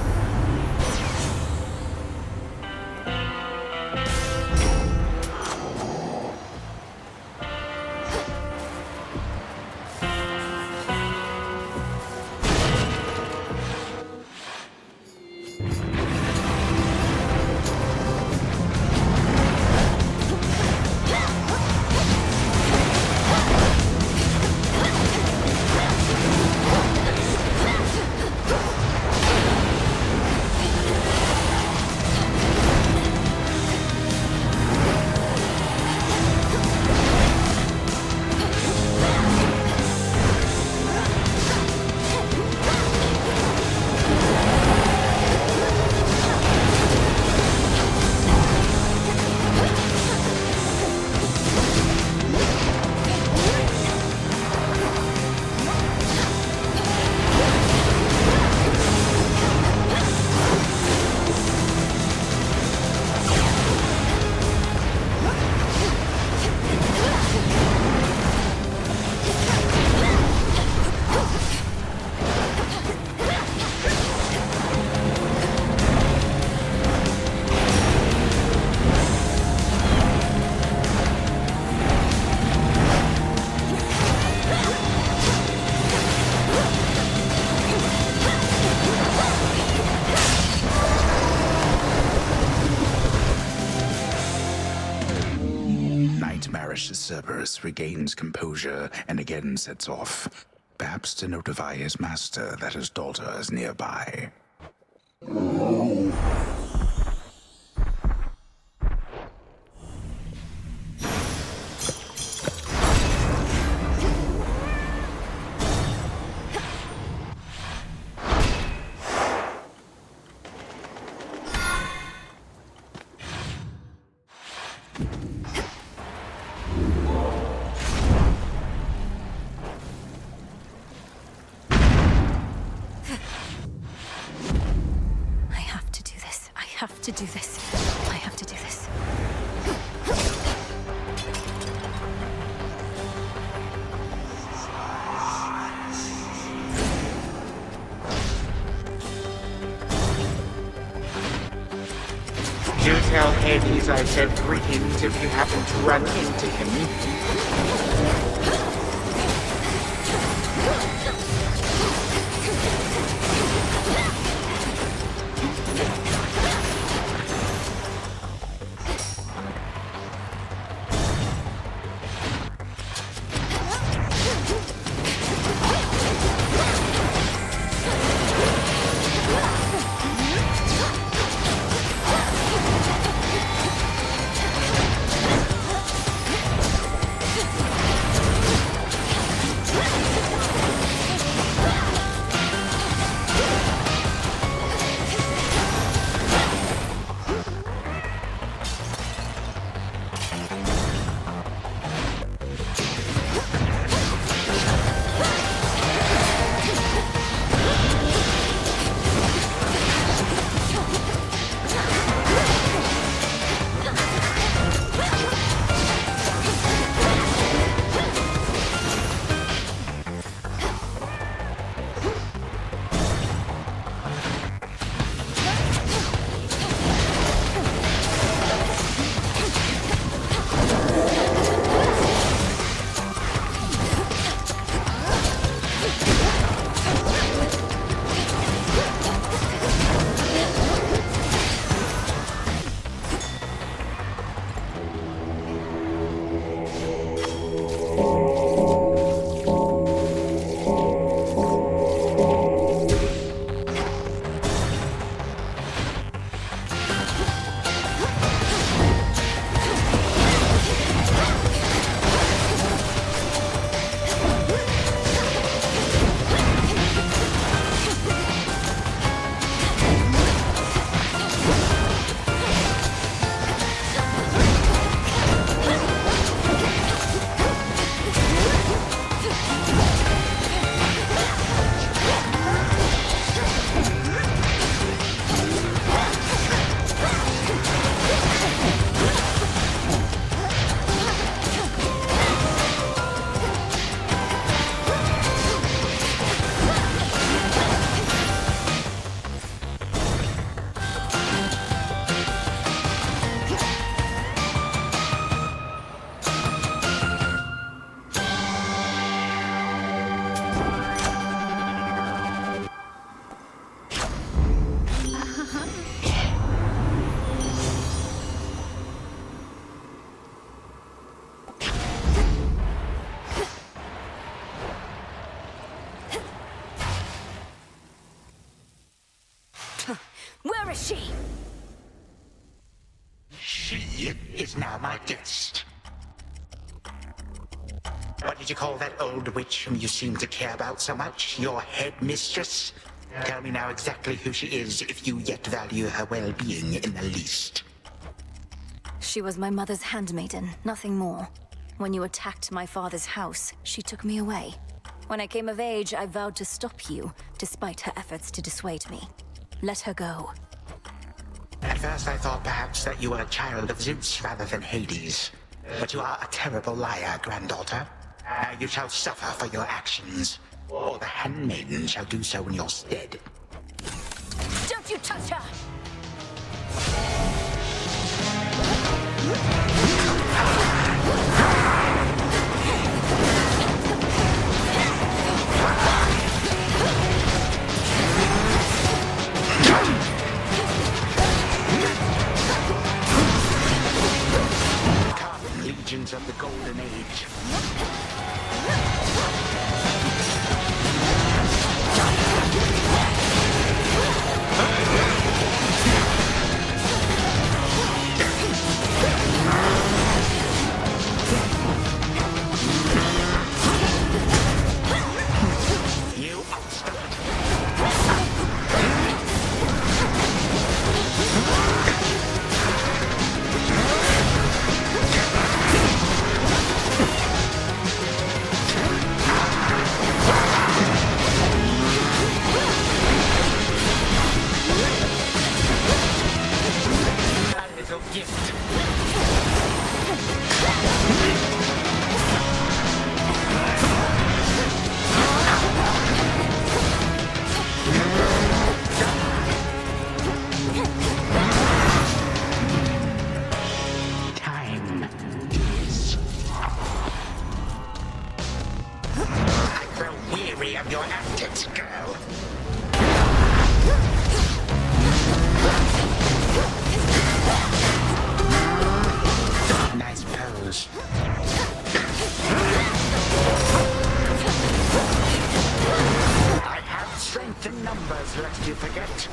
Cerberus regains composure and again sets off, perhaps to notify his master that his daughter is nearby. have to do this. I have to do this. Do tell Hades I said greetings if you happen to run into him. Where is she? She is now my guest. What did you call that old witch whom you seem to care about so much? Your headmistress? Tell me now exactly who she is, if you yet value her well-being in the least. She was my mother's handmaiden, nothing more. When you attacked my father's house, she took me away. When I came of age, I vowed to stop you, despite her efforts to dissuade me. Let her go. At first I thought perhaps that you were a child of Zeus rather than Hades. But you are a terrible liar, granddaughter. Now you shall suffer for your actions, or the handmaiden shall do so in your stead. Don't you touch her! Carving legions of the Golden Age. it, girl. Nice pose. I have strength in numbers, lest you forget.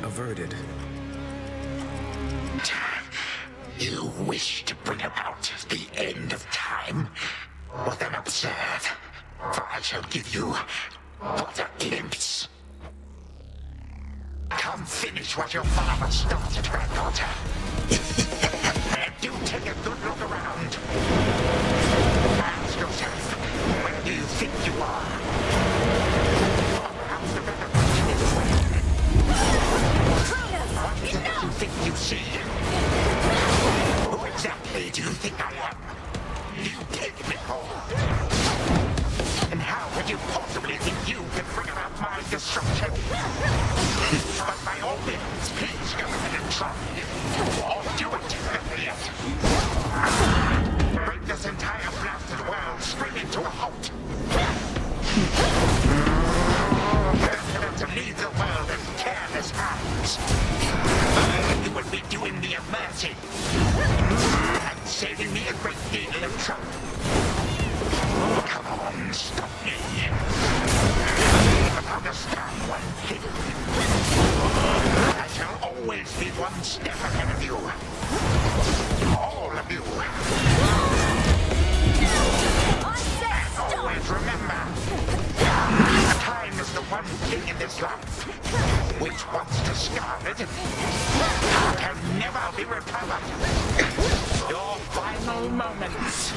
Averted. You wish to bring about the end of time? Well then observe, for I shall give you but a glimpse. Come finish what your father started, granddaughter. And do take a good look around. Ask yourself, where do you think you are? Or perhaps the better question is when? What is it that you think you see? Who exactly do you think I am? You take me home. And how could you possibly think you can bring about my destruction? But by all means, please go ahead and try. Or do it, yet. Bring this entire blasted world straight into a halt. To leave the world in careless hands. You would be doing me a mercy. And saving me a great deal of trouble. Come on, stop me. But understand one thing. I shall always be one step ahead of you. All of you. And always remember, time is the one thing in this life which, once discarded, can never be recovered. Your final moments.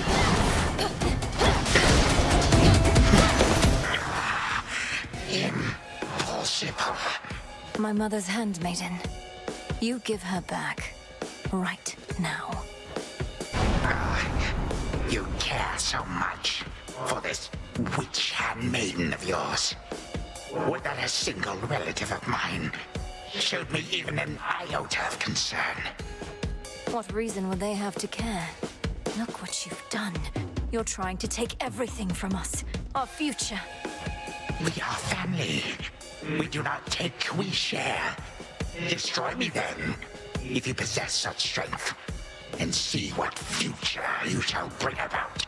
Impossible. My mother's handmaiden. You give her back. Right now. You care so much for this witch handmaiden of yours. Would that a single relative of mine showed me even an iota of concern? What reason would they have to care? Look what you've done. You're trying to take everything from us. Our future. We are family. We do not take, we share. Destroy me then, if you possess such strength, and see what future you shall bring about.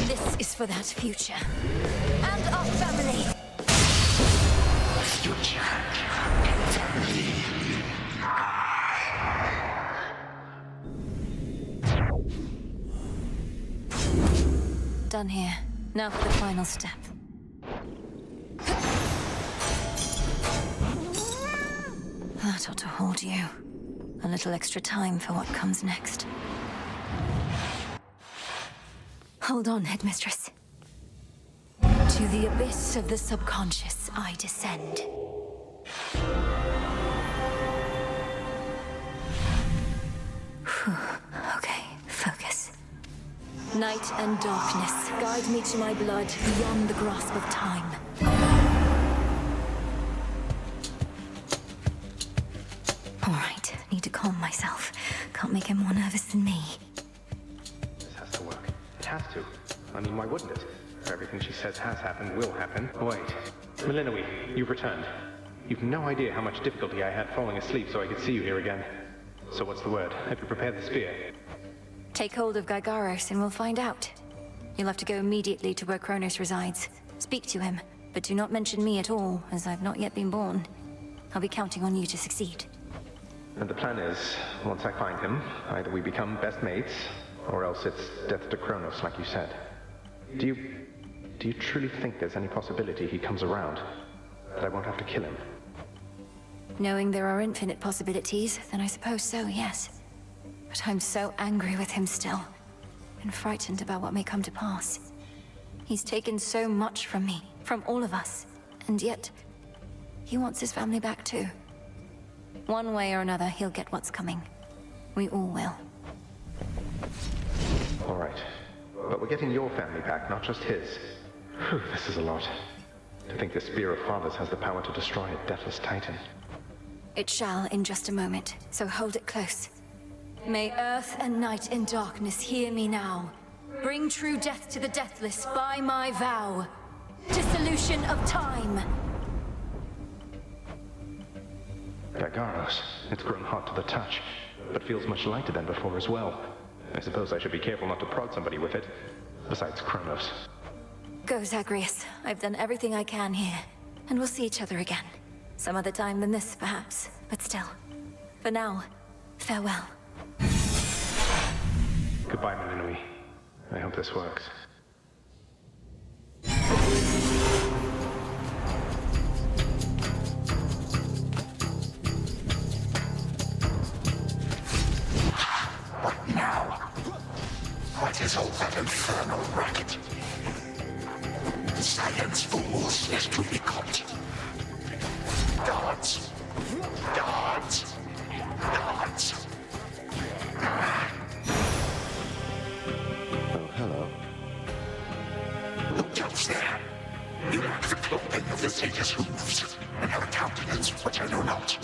This is for that future. And our family. Future. Family. Done here. Now for the final step. That ought to hold you. A little extra time for what comes next. Hold on, Headmistress. To the abyss of the subconscious, I descend. Okay, focus. Night and darkness, guide me to my blood beyond the grasp of time. All right, need to calm myself. Can't make him more nervous than me. This has to work. It has to. I mean, why wouldn't it? Everything she says has happened will happen. Wait. Melinoe, you've returned. You've no idea how much difficulty I had falling asleep so I could see you here again. So what's the word? Have you prepared the spear? Take hold of Gygaros and we'll find out. You'll have to go immediately to where Kronos resides. Speak to him, but do not mention me at all, as I've not yet been born. I'll be counting on you to succeed. And the plan is, once I find him, either we become best mates, or else it's death to Kronos, like you said. Do you truly think there's any possibility he comes around? That I won't have to kill him? Knowing there are infinite possibilities, then I suppose so, yes. But I'm so angry with him still, and frightened about what may come to pass. He's taken so much from me, from all of us, and yet he wants his family back too. One way or another, he'll get what's coming. We all will. All right. But we're getting your family back, not just his. Whew, this is a lot. To think the Spear of Fathers has the power to destroy a deathless Titan. It shall in just a moment, so hold it close. May earth and night and darkness hear me now. Bring true death to the deathless by my vow. Dissolution of time. Gargaros, it's grown hot to the touch, but feels much lighter than before as well. I suppose I should be careful not to prod somebody with it. Besides Kronos. Go, Zagreus. I've done everything I can here, and we'll see each other again. Some other time than this, perhaps, but still. For now, farewell. Goodbye, Melinui. I hope this works. What now? What is all that infernal racket? Silence, fools, lest you be caught. Guards! Guards! Guards! Oh, hello. Look else there. You lack the clothing of the satyrs' hooves, and have a countenance which I know not.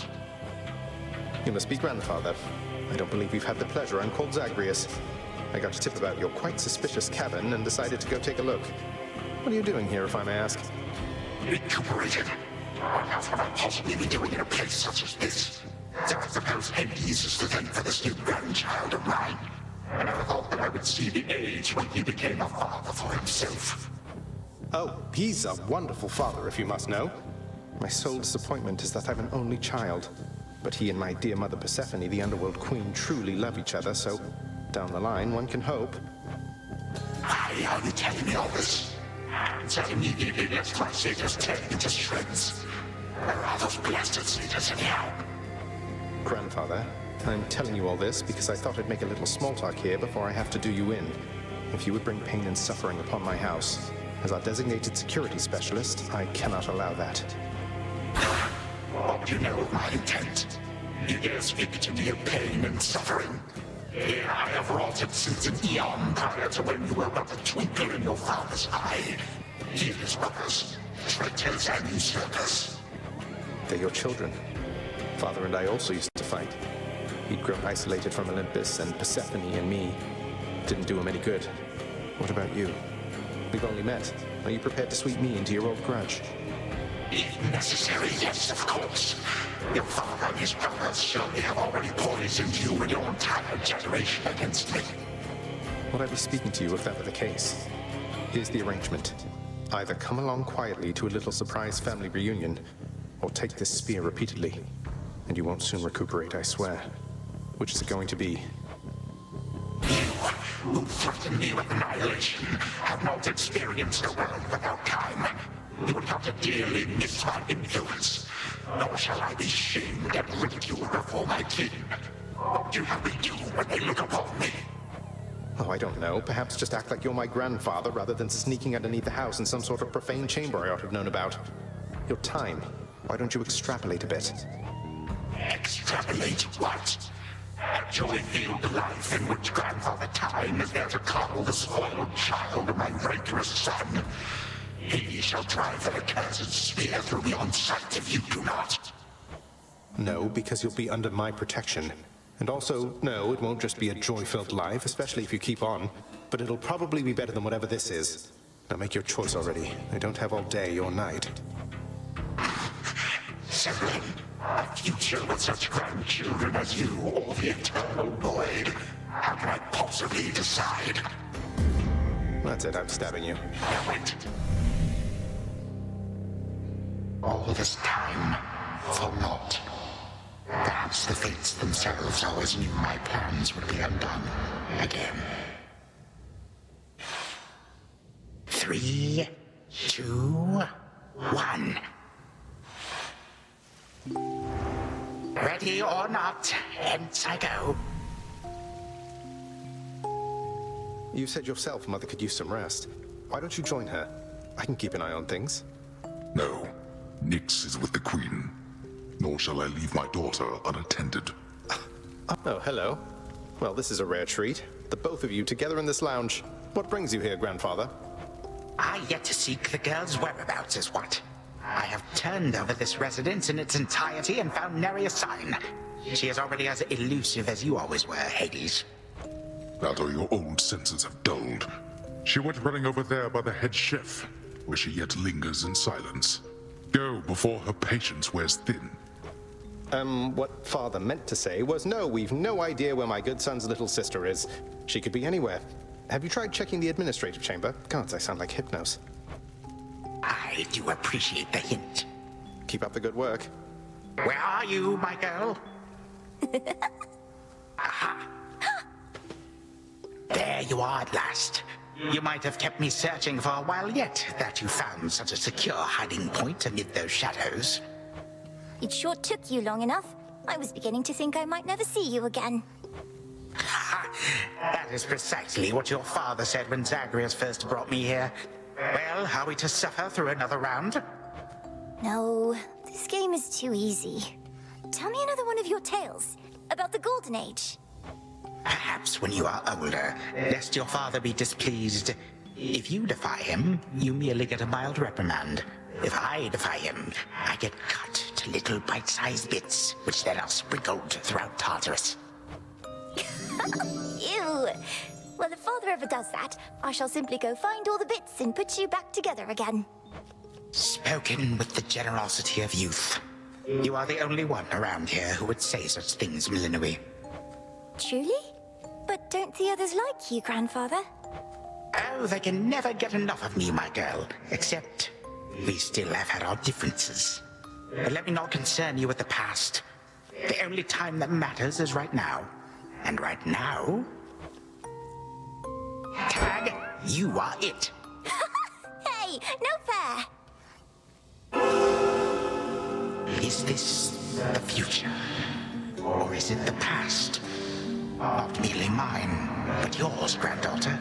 You must be grandfather. I don't believe we've had the pleasure. I'm called Zagreus. I got a tip about your quite suspicious cabin and decided to go take a look. What are you doing here, if I may ask? Recuperated. What else would I possibly be doing in a place such as this? So I suppose Hades is to thank for this new grandchild of mine. And I thought that I would see the age when he became a father for himself. Oh, he's a wonderful father, if you must know. My sole disappointment is that I've an only child. But he and my dear mother Persephone, the Underworld Queen, truly love each other, so down the line, one can hope. Why are you telling me all this? That immediately lets my satyrs tear into shreds. Where are those blasted satyrs anyhow? Grandfather, I'm telling you all this because I thought I'd make a little small talk here before I have to do you in. If you would bring pain and suffering upon my house, as our designated security specialist, I cannot allow that. What do you know of my intent? You dare speak to me of pain and suffering? Here I have wrought it since an eon prior to when you were but a twinkle in your father's eye. He and his brothers, traitors and usurpers. They're your children. Father and I also used to fight. He'd grown isolated from Olympus, and Persephone and me didn't do him any good. What about you? We've only met. Are you prepared to sweep me into your old grudge? If necessary, yes, of course. Your father and his brothers surely have already poisoned you and your entire generation against me. Would I be speaking to you if that were the case? Here's the arrangement. Either come along quietly to a little surprise family reunion, or take this spear repeatedly, and you won't soon recuperate, I swear. Which is it going to be? Who threaten me with annihilation have not experienced a world without time. You would have to dearly miss my influence. Nor shall I be shamed and ridiculed before my kin. What do you have me do when they look upon me? Oh, I don't know. Perhaps just act like you're my grandfather rather than sneaking underneath the house in some sort of profane chamber I ought to have known about. Your time. Why don't you extrapolate a bit? Extrapolate what? A joy-filled life in which Grandfather Time is there to coddle the spoiled child of my rancorous son. He shall drive the accursed spear through me on sight if you do not. No, because you'll be under my protection. And also, no, it won't just be a joy-filled life, especially if you keep on. But it'll probably be better than whatever this is. Now make your choice already. I don't have all day or night. Severin, a future with such grandchildren as you or the eternal void. How can I possibly decide? That's it, I'm stabbing you. Now wait. All this time, for naught. Perhaps the fates themselves always knew my plans would be undone again. 3, 2, 1. Ready or not, hence I go. You said yourself Mother could use some rest. Why don't you join her? I can keep an eye on things. No. Nyx is with the Queen. Nor shall I leave my daughter unattended. Oh, hello. Well, this is a rare treat. The both of you together in this lounge. What brings you here, Grandfather? I yet to seek the girl's whereabouts is what. I have turned over this residence in its entirety and found nary a sign. She is already as elusive as you always were, Hades. That or your old senses have dulled. She went running over there by the head chef, where she yet lingers in silence. Go before her patience wears thin. What Father meant to say was no, we've no idea where my good son's little sister is. She could be anywhere. Have you tried checking the administrative chamber? Gods, I sound like Hypnos. I do appreciate the hint. Keep up the good work. Where are you, my girl? Aha! There you are at last. You might have kept me searching for a while yet, that you found such a secure hiding point amid those shadows. It sure took you long enough. I was beginning to think I might never see you again. That is precisely what your father said when Zagreus first brought me here. Well, are we to suffer through another round? No, this game is too easy. Tell me another one of your tales about the Golden Age. Perhaps when you are older, lest your father be displeased. If you defy him, you merely get a mild reprimand. If I defy him, I get cut to little bite-sized bits, which then are sprinkled throughout Tartarus. Ew! Well, if Father ever does that, I shall simply go find all the bits and put you back together again. Spoken with the generosity of youth. You are the only one around here who would say such things, Millenoi. Truly? But don't the others like you, Grandfather? Oh, they can never get enough of me, my girl. Except, we still have had our differences. But let me not concern you with the past. The only time that matters is right now. And right now... Tag, you are it. Hey, no fair! Is this the future? Or is it the past? Not merely mine, but yours, granddaughter.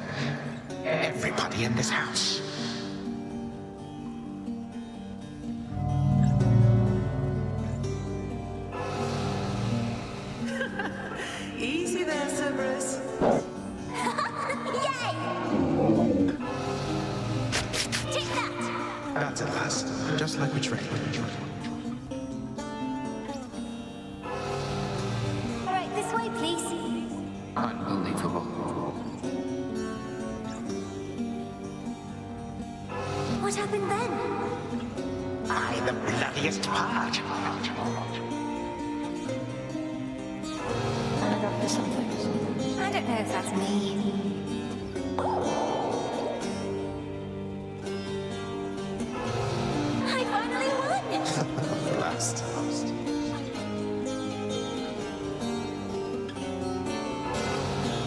Everybody in this house. Easy there, Cerberus. Yay! Take that! That's at last. Just like we trained. All right, this way, please. Unbelievable. What happened then? I, the bloodiest part. I got you something. I don't know if that's me. I finally won! Last.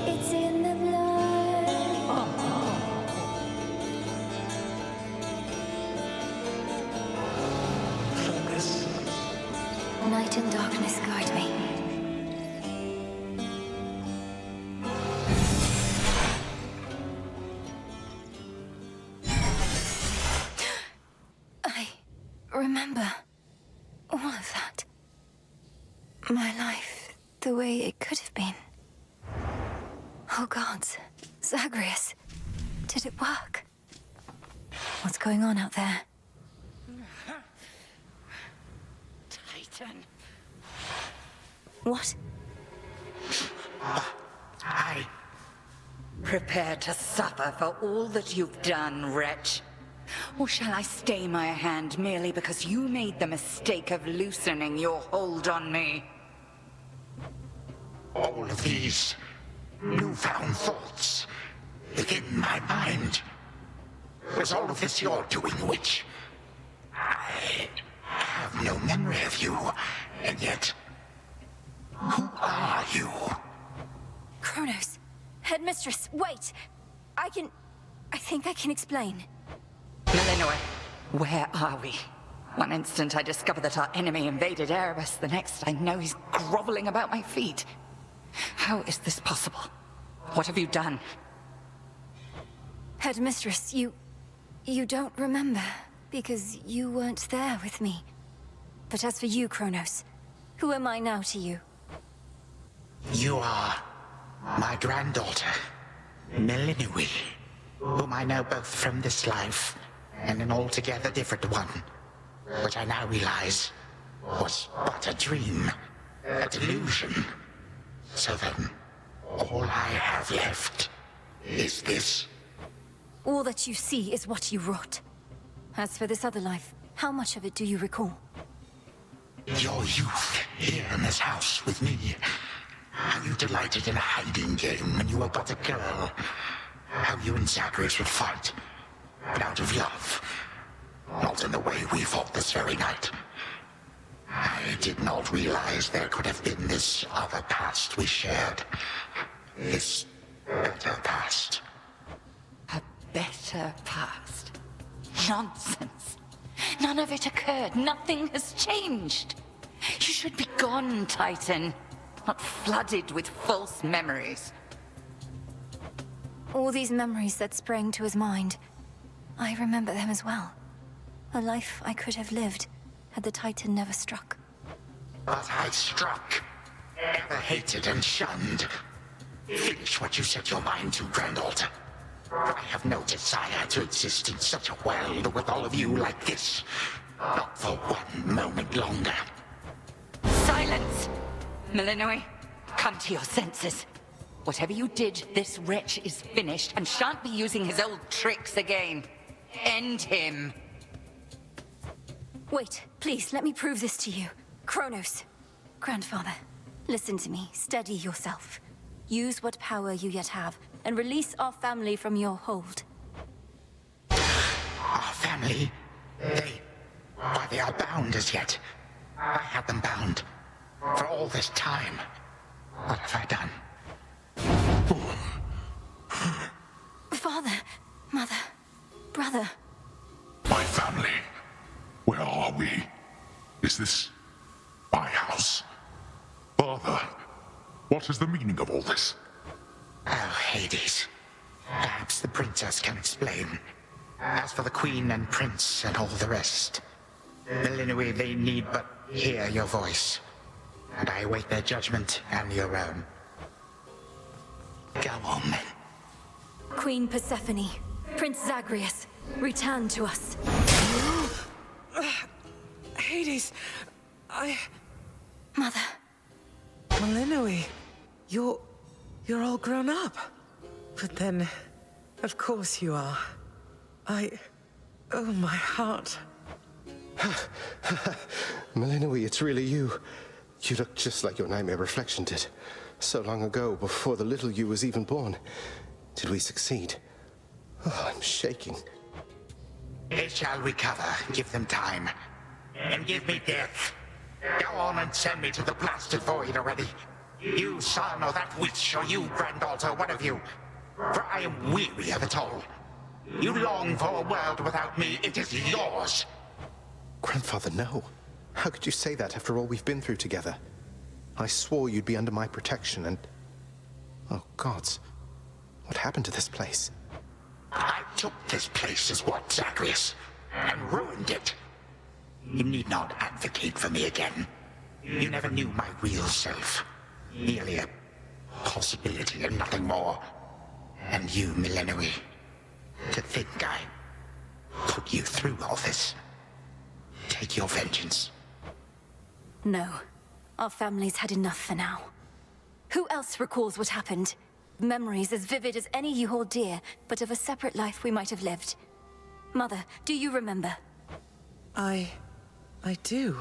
It's in the blood. Focus. Night and darkness guide me. I remember all of that. My life, the way it could have been. Oh gods, Zagreus, did it work? What's going on out there? Titan. What? Prepare to suffer for all that you've done, wretch. Or shall I stay my hand merely because you made the mistake of loosening your hold on me? All of these newfound thoughts within my mind. Was all of this your doing, witch? I have no memory of you, and yet... Who are you? Kronos, headmistress, wait! I think I can explain. Millenoi, where are we? One instant I discover that our enemy invaded Erebus, the next I know he's groveling about my feet. How is this possible? What have you done? Headmistress, you don't remember, because you weren't there with me. But as for you, Kronos, who am I now to you? You are my granddaughter, Melinui, whom I know both from this life and an altogether different one, which I now realize was but a dream, a delusion. So then, all I have left is this. All that you see is what you wrought. As for this other life, how much of it do you recall? Your youth here in this house with me. How you delighted in a hiding game when you were but a girl. How you and Zagreus would fight, but out of love. Not in the way we fought this very night. I did not realize there could have been this other past we shared. This better past. A better past? Nonsense. None of it occurred. Nothing has changed. You should be gone, Titan. Not flooded with false memories. All these memories that sprang to his mind, I remember them as well. A life I could have lived had the Titan never struck. But I struck. Ever hated and shunned. Finish what you set your mind to, granddaughter. I have no desire to exist in such a world with all of you like this. Not for one moment longer. Silence! Melinoi, come to your senses. Whatever you did, this wretch is finished and shan't be using his old tricks again. End him. Wait, please, let me prove this to you. Kronos. Grandfather, listen to me. Steady yourself. Use what power you yet have, and release our family from your hold. Our family? They are bound as yet. I had them bound. For all this time. What have I done? Father, mother, brother. My family. Where are we? Is this my house? Father, what is the meaning of all this? Oh, Hades. Perhaps the princess can explain. As for the queen and prince and all the rest, Melinui, they need but hear your voice. And I await their judgment and your own. Go on, then. Queen Persephone, Prince Zagreus, return to us. Hades, Mother. Melinui, you're all grown up. But then, of course you are. Oh, my heart. Melinui, it's really you. You look just like your nightmare reflection did. So long ago, before the little you was even born. Did we succeed? Oh, I'm shaking. They shall recover. Give them time. And give me death. Go on and send me to the blasted void already. You son or that witch, or you granddaughter, one of you. For I am weary of it all. You long for a world without me. It is yours. Grandfather, no. How could you say that after all we've been through together? I swore you'd be under my protection and... Oh, gods. What happened to this place? I took this place as what, Zagreus? And ruined it. You need not advocate for me again. You never knew my real self. Merely a possibility and nothing more. And you, Melinui. To think I put you through all this. Take your vengeance. No. Our family's had enough for now. Who else recalls what happened? Memories as vivid as any you hold dear, but of a separate life we might have lived. Mother, do you remember? I do.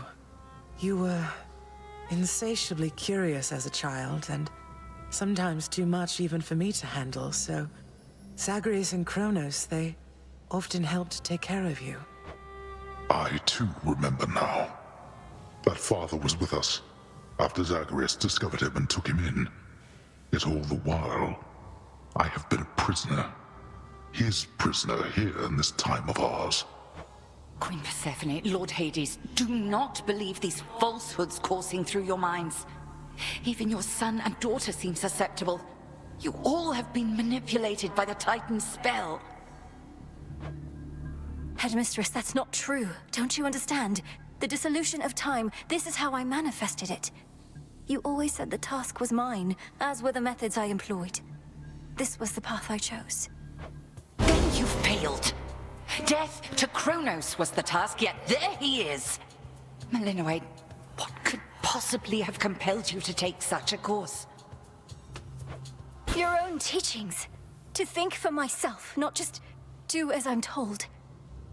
You were insatiably curious as a child, and sometimes too much even for me to handle, so Zagreus and Kronos, they often helped take care of you. I too remember now. That father was with us after Zagreus discovered him and took him in. Yet all the while, I have been a prisoner. His prisoner here in this time of ours. Queen Persephone, Lord Hades, do not believe these falsehoods coursing through your minds. Even your son and daughter seem susceptible. You all have been manipulated by the Titan's spell. Headmistress, that's not true. Don't you understand? The dissolution of time, this is how I manifested it. You always said the task was mine, as were the methods I employed. This was the path I chose. Then you failed. Death to Kronos was the task, yet there he is. Malinois, what could possibly have compelled you to take such a course? Your own teachings. To think for myself, not just do as I'm told.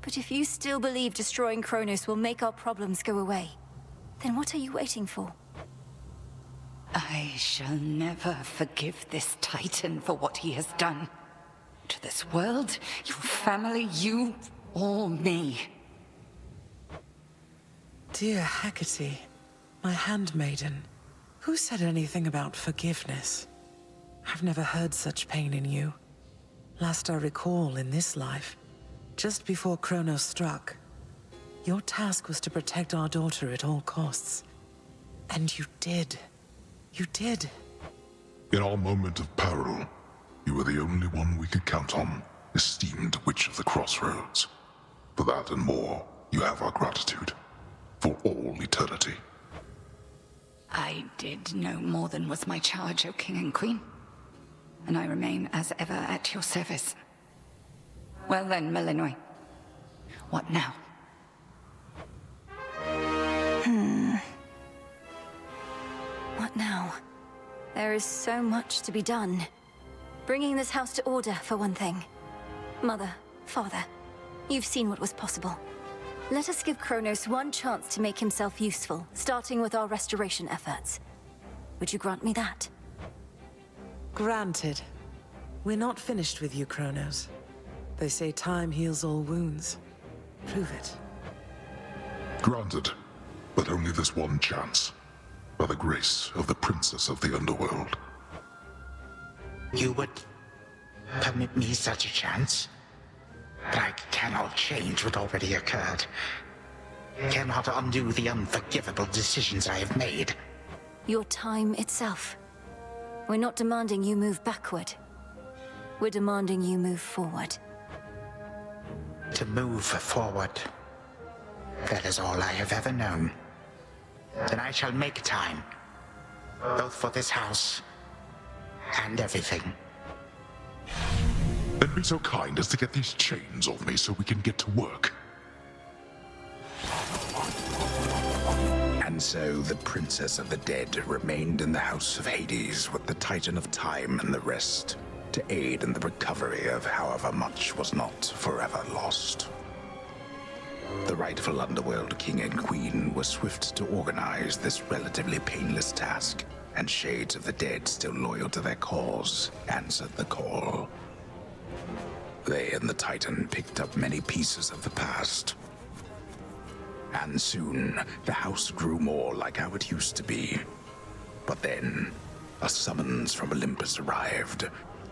But if you still believe destroying Kronos will make our problems go away, then what are you waiting for? I shall never forgive this Titan for what he has done. To this world, your family, you, or me. Dear Hecate, my handmaiden, who said anything about forgiveness? I've never heard such pain in you. Last I recall in this life, just before Kronos struck, your task was to protect our daughter at all costs. And you did. You did. In our moment of peril, you were the only one we could count on, esteemed Witch of the Crossroads. For that and more, you have our gratitude. For all eternity. I did no more than was my charge, O King and Queen. And I remain as ever at your service. Well then, Malinois. What now? What now? There is so much to be done. Bringing this house to order, for one thing. Mother, Father, you've seen what was possible. Let us give Kronos one chance to make himself useful, starting with our restoration efforts. Would you grant me that? Granted. We're not finished with you, Kronos. They say time heals all wounds. Prove it. Granted, but only this one chance. By the grace of the Princess of the Underworld. You would permit me such a chance? But I cannot change what already occurred. Cannot undo the unforgivable decisions I have made. Your time itself. We're not demanding you move backward. We're demanding you move forward. To move forward. That is all I have ever known. Then I shall make time. Both for this house and everything. Then be so kind as to get these chains off me so we can get to work. And so the Princess of the Dead remained in the House of Hades with the Titan of Time and the rest, to aid in the recovery of however much was not forever lost. The rightful Underworld King and Queen were swift to organize this relatively painless task, and Shades of the Dead, still loyal to their cause, answered the call. They and the Titan picked up many pieces of the past. And soon, the house grew more like how it used to be. But then, a summons from Olympus arrived,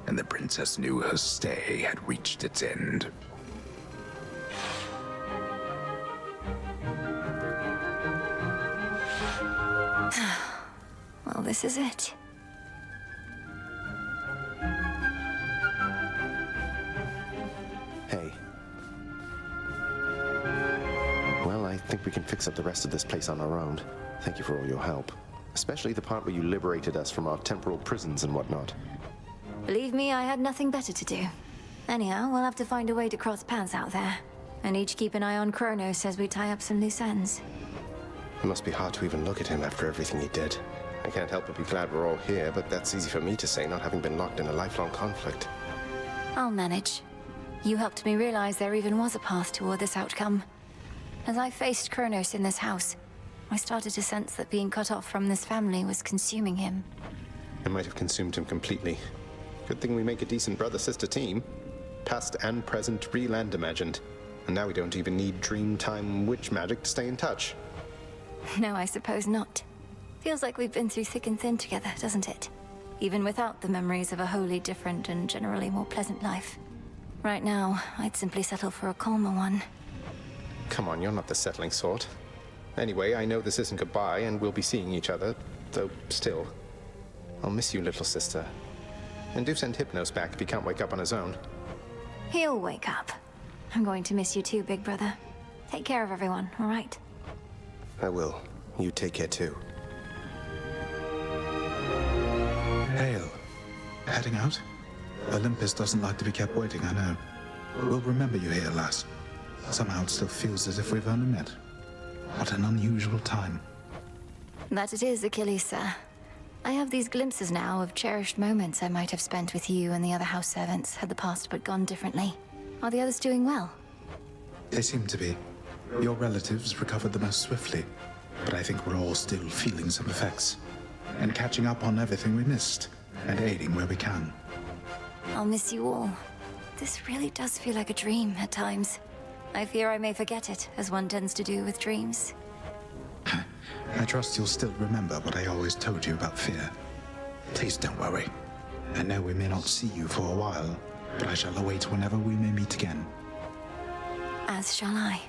and the princess knew her stay had reached its end. Well, this is it. Hey. Well, I think we can fix up the rest of this place on our own. Thank you for all your help. Especially the part where you liberated us from our temporal prisons and whatnot. Believe me, I had nothing better to do. Anyhow, we'll have to find a way to cross paths out there. And each keep an eye on Kronos as we tie up some loose ends. It must be hard to even look at him after everything he did. I can't help but be glad we're all here, but that's easy for me to say, not having been locked in a lifelong conflict. I'll manage. You helped me realize there even was a path toward this outcome. As I faced Kronos in this house, I started to sense that being cut off from this family was consuming him. It might have consumed him completely. Good thing we make a decent brother-sister team. Past and present, real and imagined. And now we don't even need Dreamtime witch magic to stay in touch. No, I suppose not. Feels like we've been through thick and thin together, doesn't it? Even without the memories of a wholly different and generally more pleasant life. Right now, I'd simply settle for a calmer one. Come on, you're not the settling sort. Anyway, I know this isn't goodbye, and we'll be seeing each other, though still. I'll miss you, little sister. And do send Hypnos back if he can't wake up on his own. He'll wake up. I'm going to miss you too, big brother. Take care of everyone, all right? I will. You take care too. Hail. Heading out? Olympus doesn't like to be kept waiting, I know. We'll remember you here, lass. Somehow it still feels as if we've only met. What an unusual time. That it is, Achilles, sir. I have these glimpses now of cherished moments I might have spent with you and the other house servants had the past but gone differently. Are the others doing well? They seem to be. Your relatives recovered the most swiftly, but I think we're all still feeling some effects. And catching up on everything we missed, and aiding where we can. I'll miss you all. This really does feel like a dream at times. I fear I may forget it, as one tends to do with dreams. I trust you'll still remember what I always told you about fear. Please don't worry. I know we may not see you for a while, but I shall await whenever we may meet again. As shall I.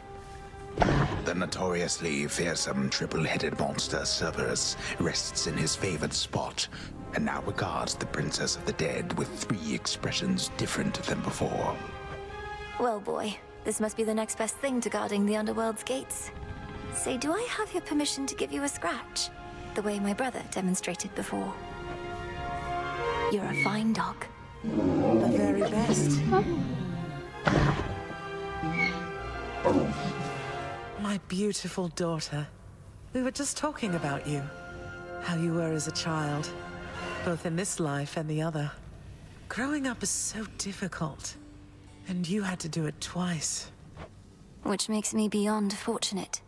The notoriously fearsome triple-headed monster Cerberus rests in his favored spot, and now regards the Princess of the Dead with 3 expressions different than before. Well, boy, this must be the next best thing to guarding the Underworld's gates. Say, do I have your permission to give you a scratch? The way my brother demonstrated before. You're a fine dog. The very best. My beautiful daughter. We were just talking about you. How you were as a child. Both in this life and the other. Growing up is so difficult. And you had to do it twice. Which makes me beyond fortunate.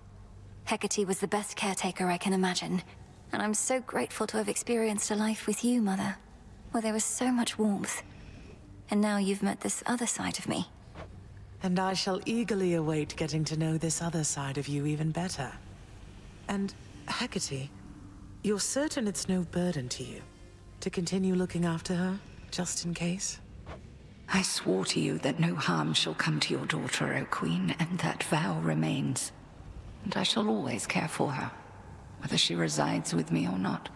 Hecate was the best caretaker I can imagine. And I'm so grateful to have experienced a life with you, Mother. Where there was so much warmth. And now you've met this other side of me. And I shall eagerly await getting to know this other side of you even better. And, Hecate, you're certain it's no burden to you to continue looking after her, just in case? I swore to you that no harm shall come to your daughter, O Queen, and that vow remains. And I shall always care for her, whether she resides with me or not.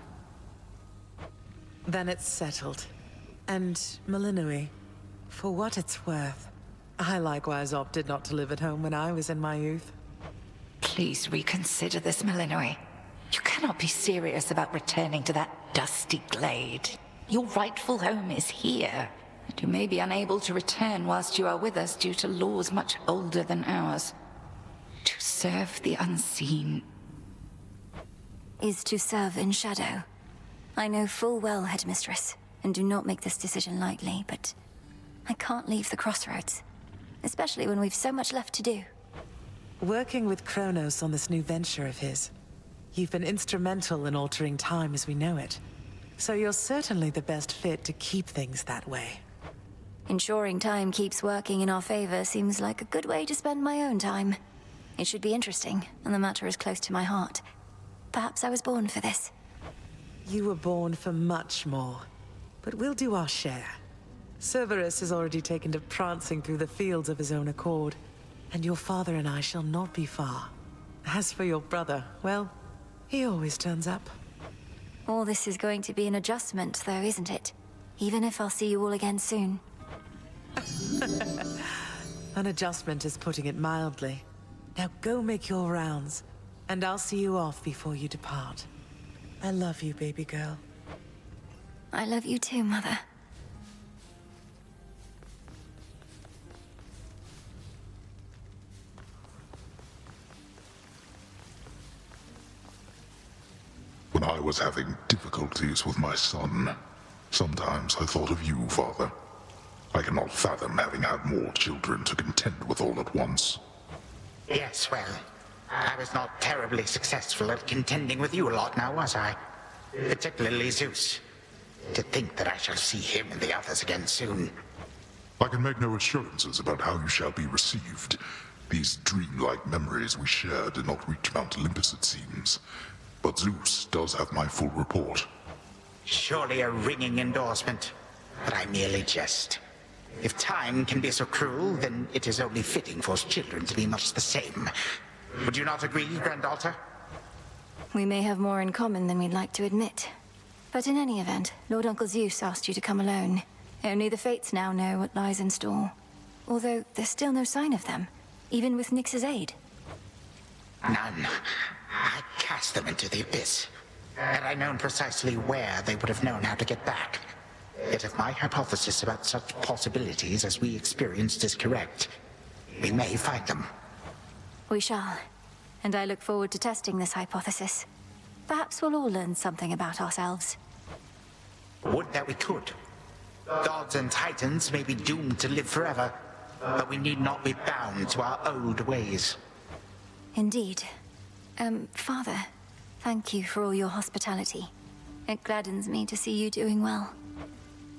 Then it's settled. And, Malinois, for what it's worth, I likewise opted not to live at home when I was in my youth. Please reconsider this, Malinois. You cannot be serious about returning to that dusty glade. Your rightful home is here. And you may be unable to return whilst you are with us due to laws much older than ours. To serve the unseen is to serve in shadow. I know full well, Headmistress, and do not make this decision lightly, but I can't leave the crossroads, especially when we've so much left to do. Working with Kronos on this new venture of his, you've been instrumental in altering time as we know it. So you're certainly the best fit to keep things that way. Ensuring time keeps working in our favor seems like a good way to spend my own time. It should be interesting, and the matter is close to my heart. Perhaps I was born for this. You were born for much more, but we'll do our share. Cerberus has already taken to prancing through the fields of his own accord, and your father and I shall not be far. As for your brother, well, he always turns up. All this is going to be an adjustment, though, isn't it? Even if I'll see you all again soon. An adjustment is putting it mildly. Now go make your rounds, and I'll see you off before you depart. I love you, baby girl. I love you too, Mother. When I was having difficulties with my son, sometimes I thought of you, Father. I cannot fathom having had more children to contend with all at once. Yes, well, I was not terribly successful at contending with you a lot now, was I? Particularly Zeus. To think that I shall see him and the others again soon. I can make no assurances about how you shall be received. These dreamlike memories we share did not reach Mount Olympus, it seems. But Zeus does have my full report. Surely a ringing endorsement, but I merely jest. If time can be so cruel, then it is only fitting for children to be much the same. Would you not agree, granddaughter? We may have more in common than we'd like to admit. But in any event, Lord Uncle Zeus asked you to come alone. Only the Fates now know what lies in store. Although there's still no sign of them, even with Nyx's aid. None. I cast them into the abyss. Had I known precisely where, they would have known how to get back. Yet if my hypothesis about such possibilities as we experienced is correct, we may find them. We shall. And I look forward to testing this hypothesis. Perhaps we'll all learn something about ourselves. Would that we could. Gods and titans may be doomed to live forever, but we need not be bound to our old ways. Indeed. Father, thank you for all your hospitality. It gladdens me to see you doing well.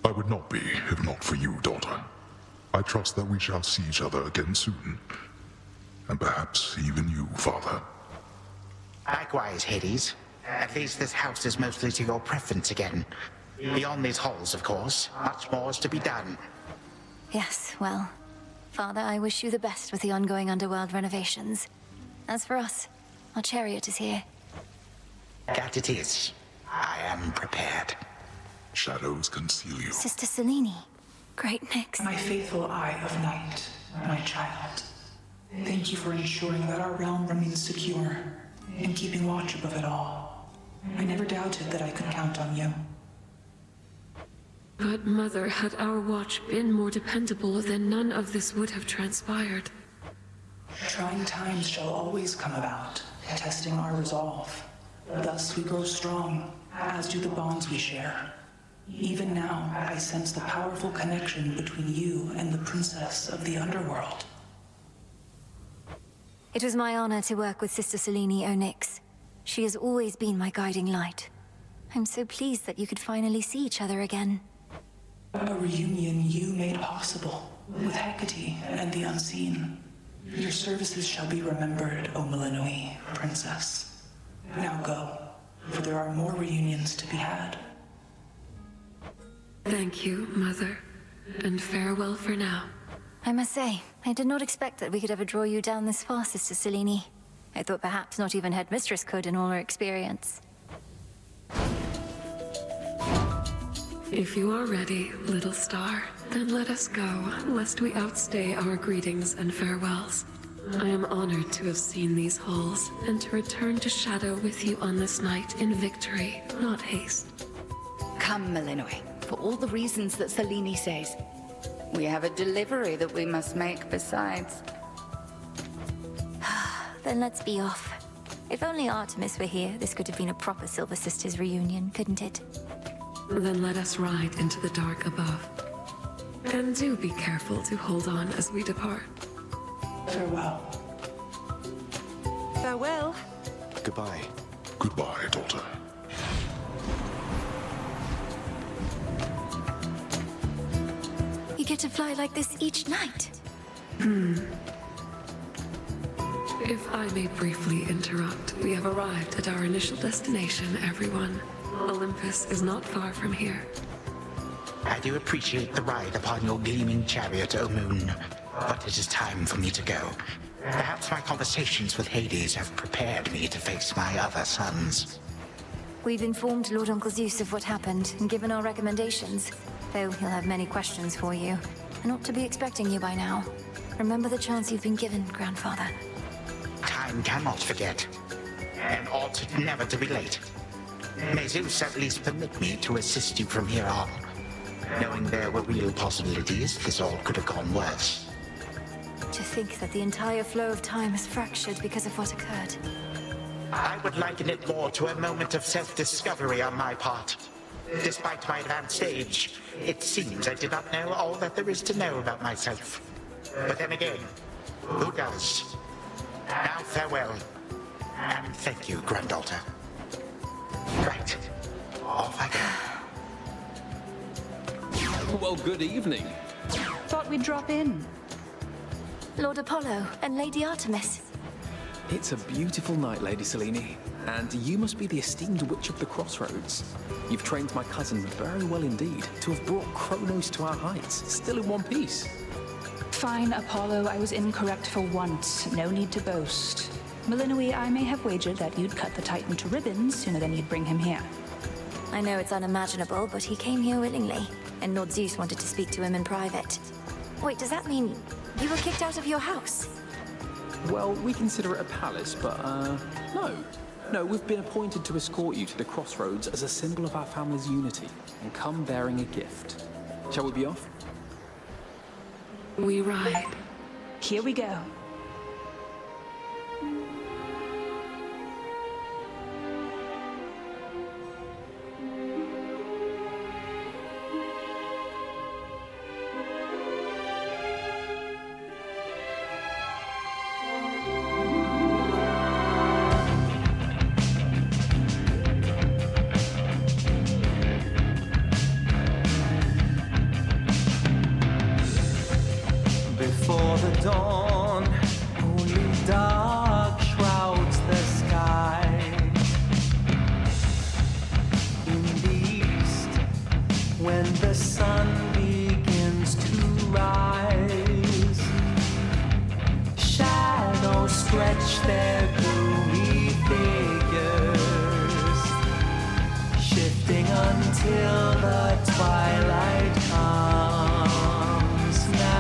I would not be, if not for you, daughter. I trust that we shall see each other again soon. And perhaps even you, father. Likewise, Hades. At least this house is mostly to your preference again. Beyond these halls, of course, much more is to be done. Yes, well, Father, I wish you the best with the ongoing underworld renovations. As for us, our chariot is here. That it is. I am prepared. Shadows conceal you. Sister Selene. Great Nyx. My faithful Eye of Night, my child. Thank you for ensuring that our realm remains secure and keeping watch above it all. I never doubted that I could count on you. But, Mother, had our watch been more dependable, then none of this would have transpired. Trying times shall always come about, testing our resolve. Thus we grow strong, as do the bonds we share. Even now, I sense the powerful connection between you and the princess of the underworld. It was my honor to work with Sister Selene Onyx. She has always been my guiding light. I'm so pleased that you could finally see each other again. A reunion you made possible, with Hecate and the Unseen. Your services shall be remembered, O Melinoi, Princess. Now go, for there are more reunions to be had. Thank you, Mother, and farewell for now. I must say, I did not expect that we could ever draw you down this far, Sister Selene. I thought perhaps not even Headmistress could in all her experience. If you are ready, little star, then let us go, lest we outstay our greetings and farewells. I am honored to have seen these halls, and to return to Shadow with you on this night in victory, not haste. Come, Melinoi, for all the reasons that Selene says. We have a delivery that we must make besides. Then let's be off. If only Artemis were here, this could have been a proper Silver Sisters reunion, couldn't it? Then let us ride into the dark above. And do be careful to hold on as we depart. Farewell. Farewell. Goodbye. Goodbye, daughter. You get to fly like this each night. If I may briefly interrupt, we have arrived at our initial destination, everyone. Olympus is not far from here. I do appreciate the ride upon your gleaming chariot, O Moon, but it is time for me to go. Perhaps my conversations with Hades have prepared me to face my other sons. We've informed Lord Uncle Zeus of what happened and given our recommendations, though he'll have many questions for you, and ought to be expecting you by now. Remember the chance you've been given, Grandfather. Time cannot forget, and ought never to be late. May Zeus at least permit me to assist you from here on. Knowing there were real possibilities, this all could have gone worse. To think that the entire flow of time is fractured because of what occurred. I would liken it more to a moment of self-discovery on my part. Despite my advanced age, it seems I did not know all that there is to know about myself. But then again, who does? Now farewell, and thank you, granddaughter. Right, off I go. Well, good evening. Thought we'd drop in. Lord Apollo and Lady Artemis. It's a beautiful night, Lady Selene. And you must be the esteemed Witch of the Crossroads. You've trained my cousin very well indeed to have brought Kronos to our heights, still in one piece. Fine, Apollo, I was incorrect for once. No need to boast. Malinoi, I may have wagered that you'd cut the Titan to ribbons sooner than you'd bring him here. I know it's unimaginable, but he came here willingly, and Lord Zeus wanted to speak to him in private. Wait, does that mean you were kicked out of your house? Well, we consider it a palace, but, no. No, we've been appointed to escort you to the Crossroads as a symbol of our family's unity, and come bearing a gift. Shall we be off? We ride. Here we go. Before the dawn, only dark shrouds the sky. In the east, when the sun begins to rise, shadows stretch their gloomy figures, shifting until the twilight comes now.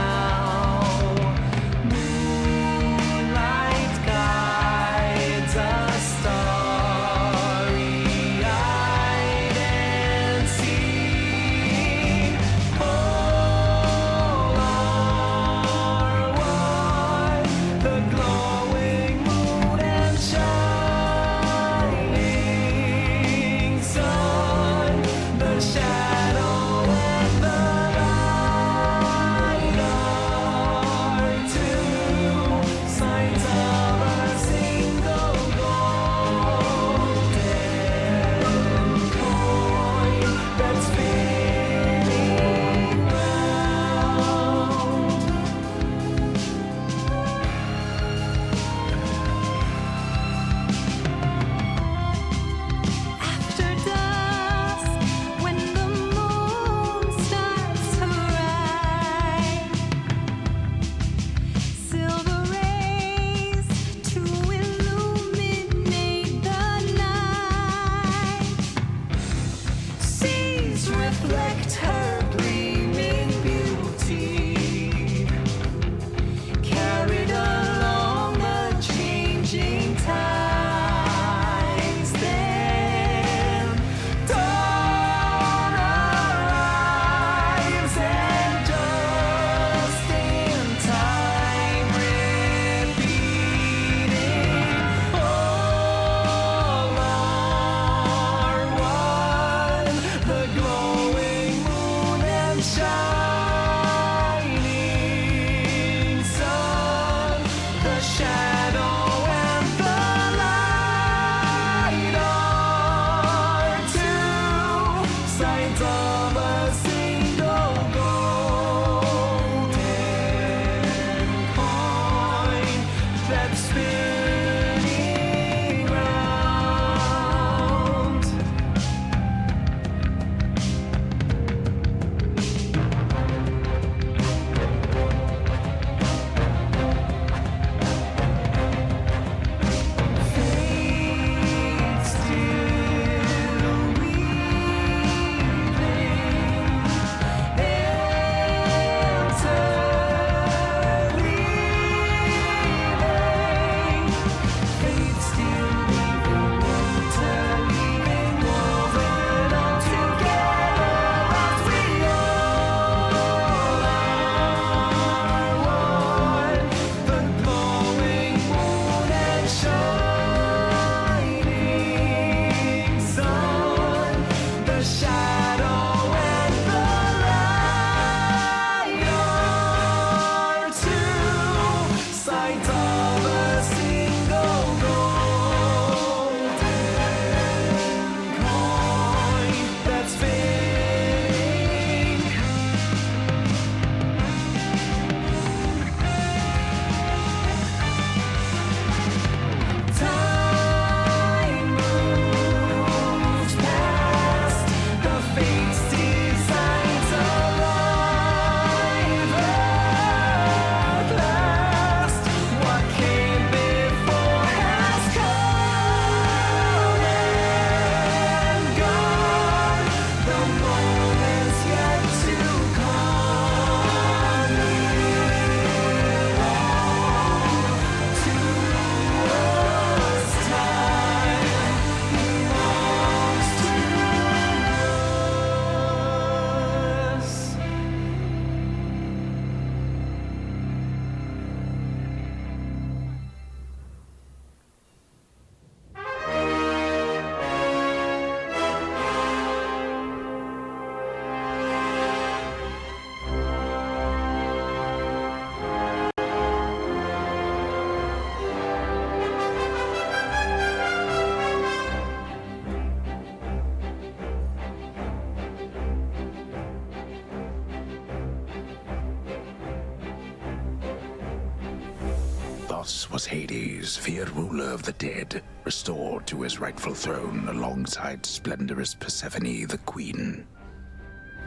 Thus was Hades, feared ruler of the dead, restored to his rightful throne alongside splendorous Persephone, the queen.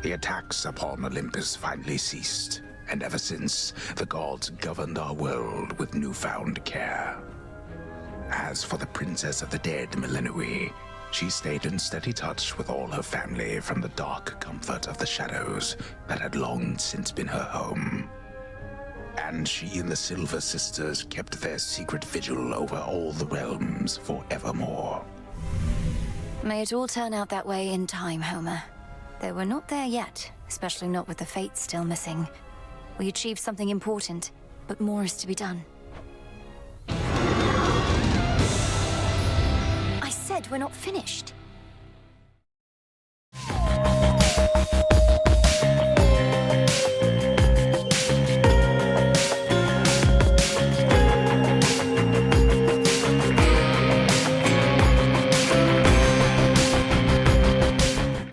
The attacks upon Olympus finally ceased, and ever since, the gods governed our world with newfound care. As for the princess of the dead, Melinoi, she stayed in steady touch with all her family from the dark comfort of the shadows that had long since been her home. And she and the Silver Sisters kept their secret vigil over all the realms forevermore. May it all turn out that way in time, Homer. Though we're not there yet, especially not with the Fates still missing. We achieved something important, but more is to be done. I said we're not finished.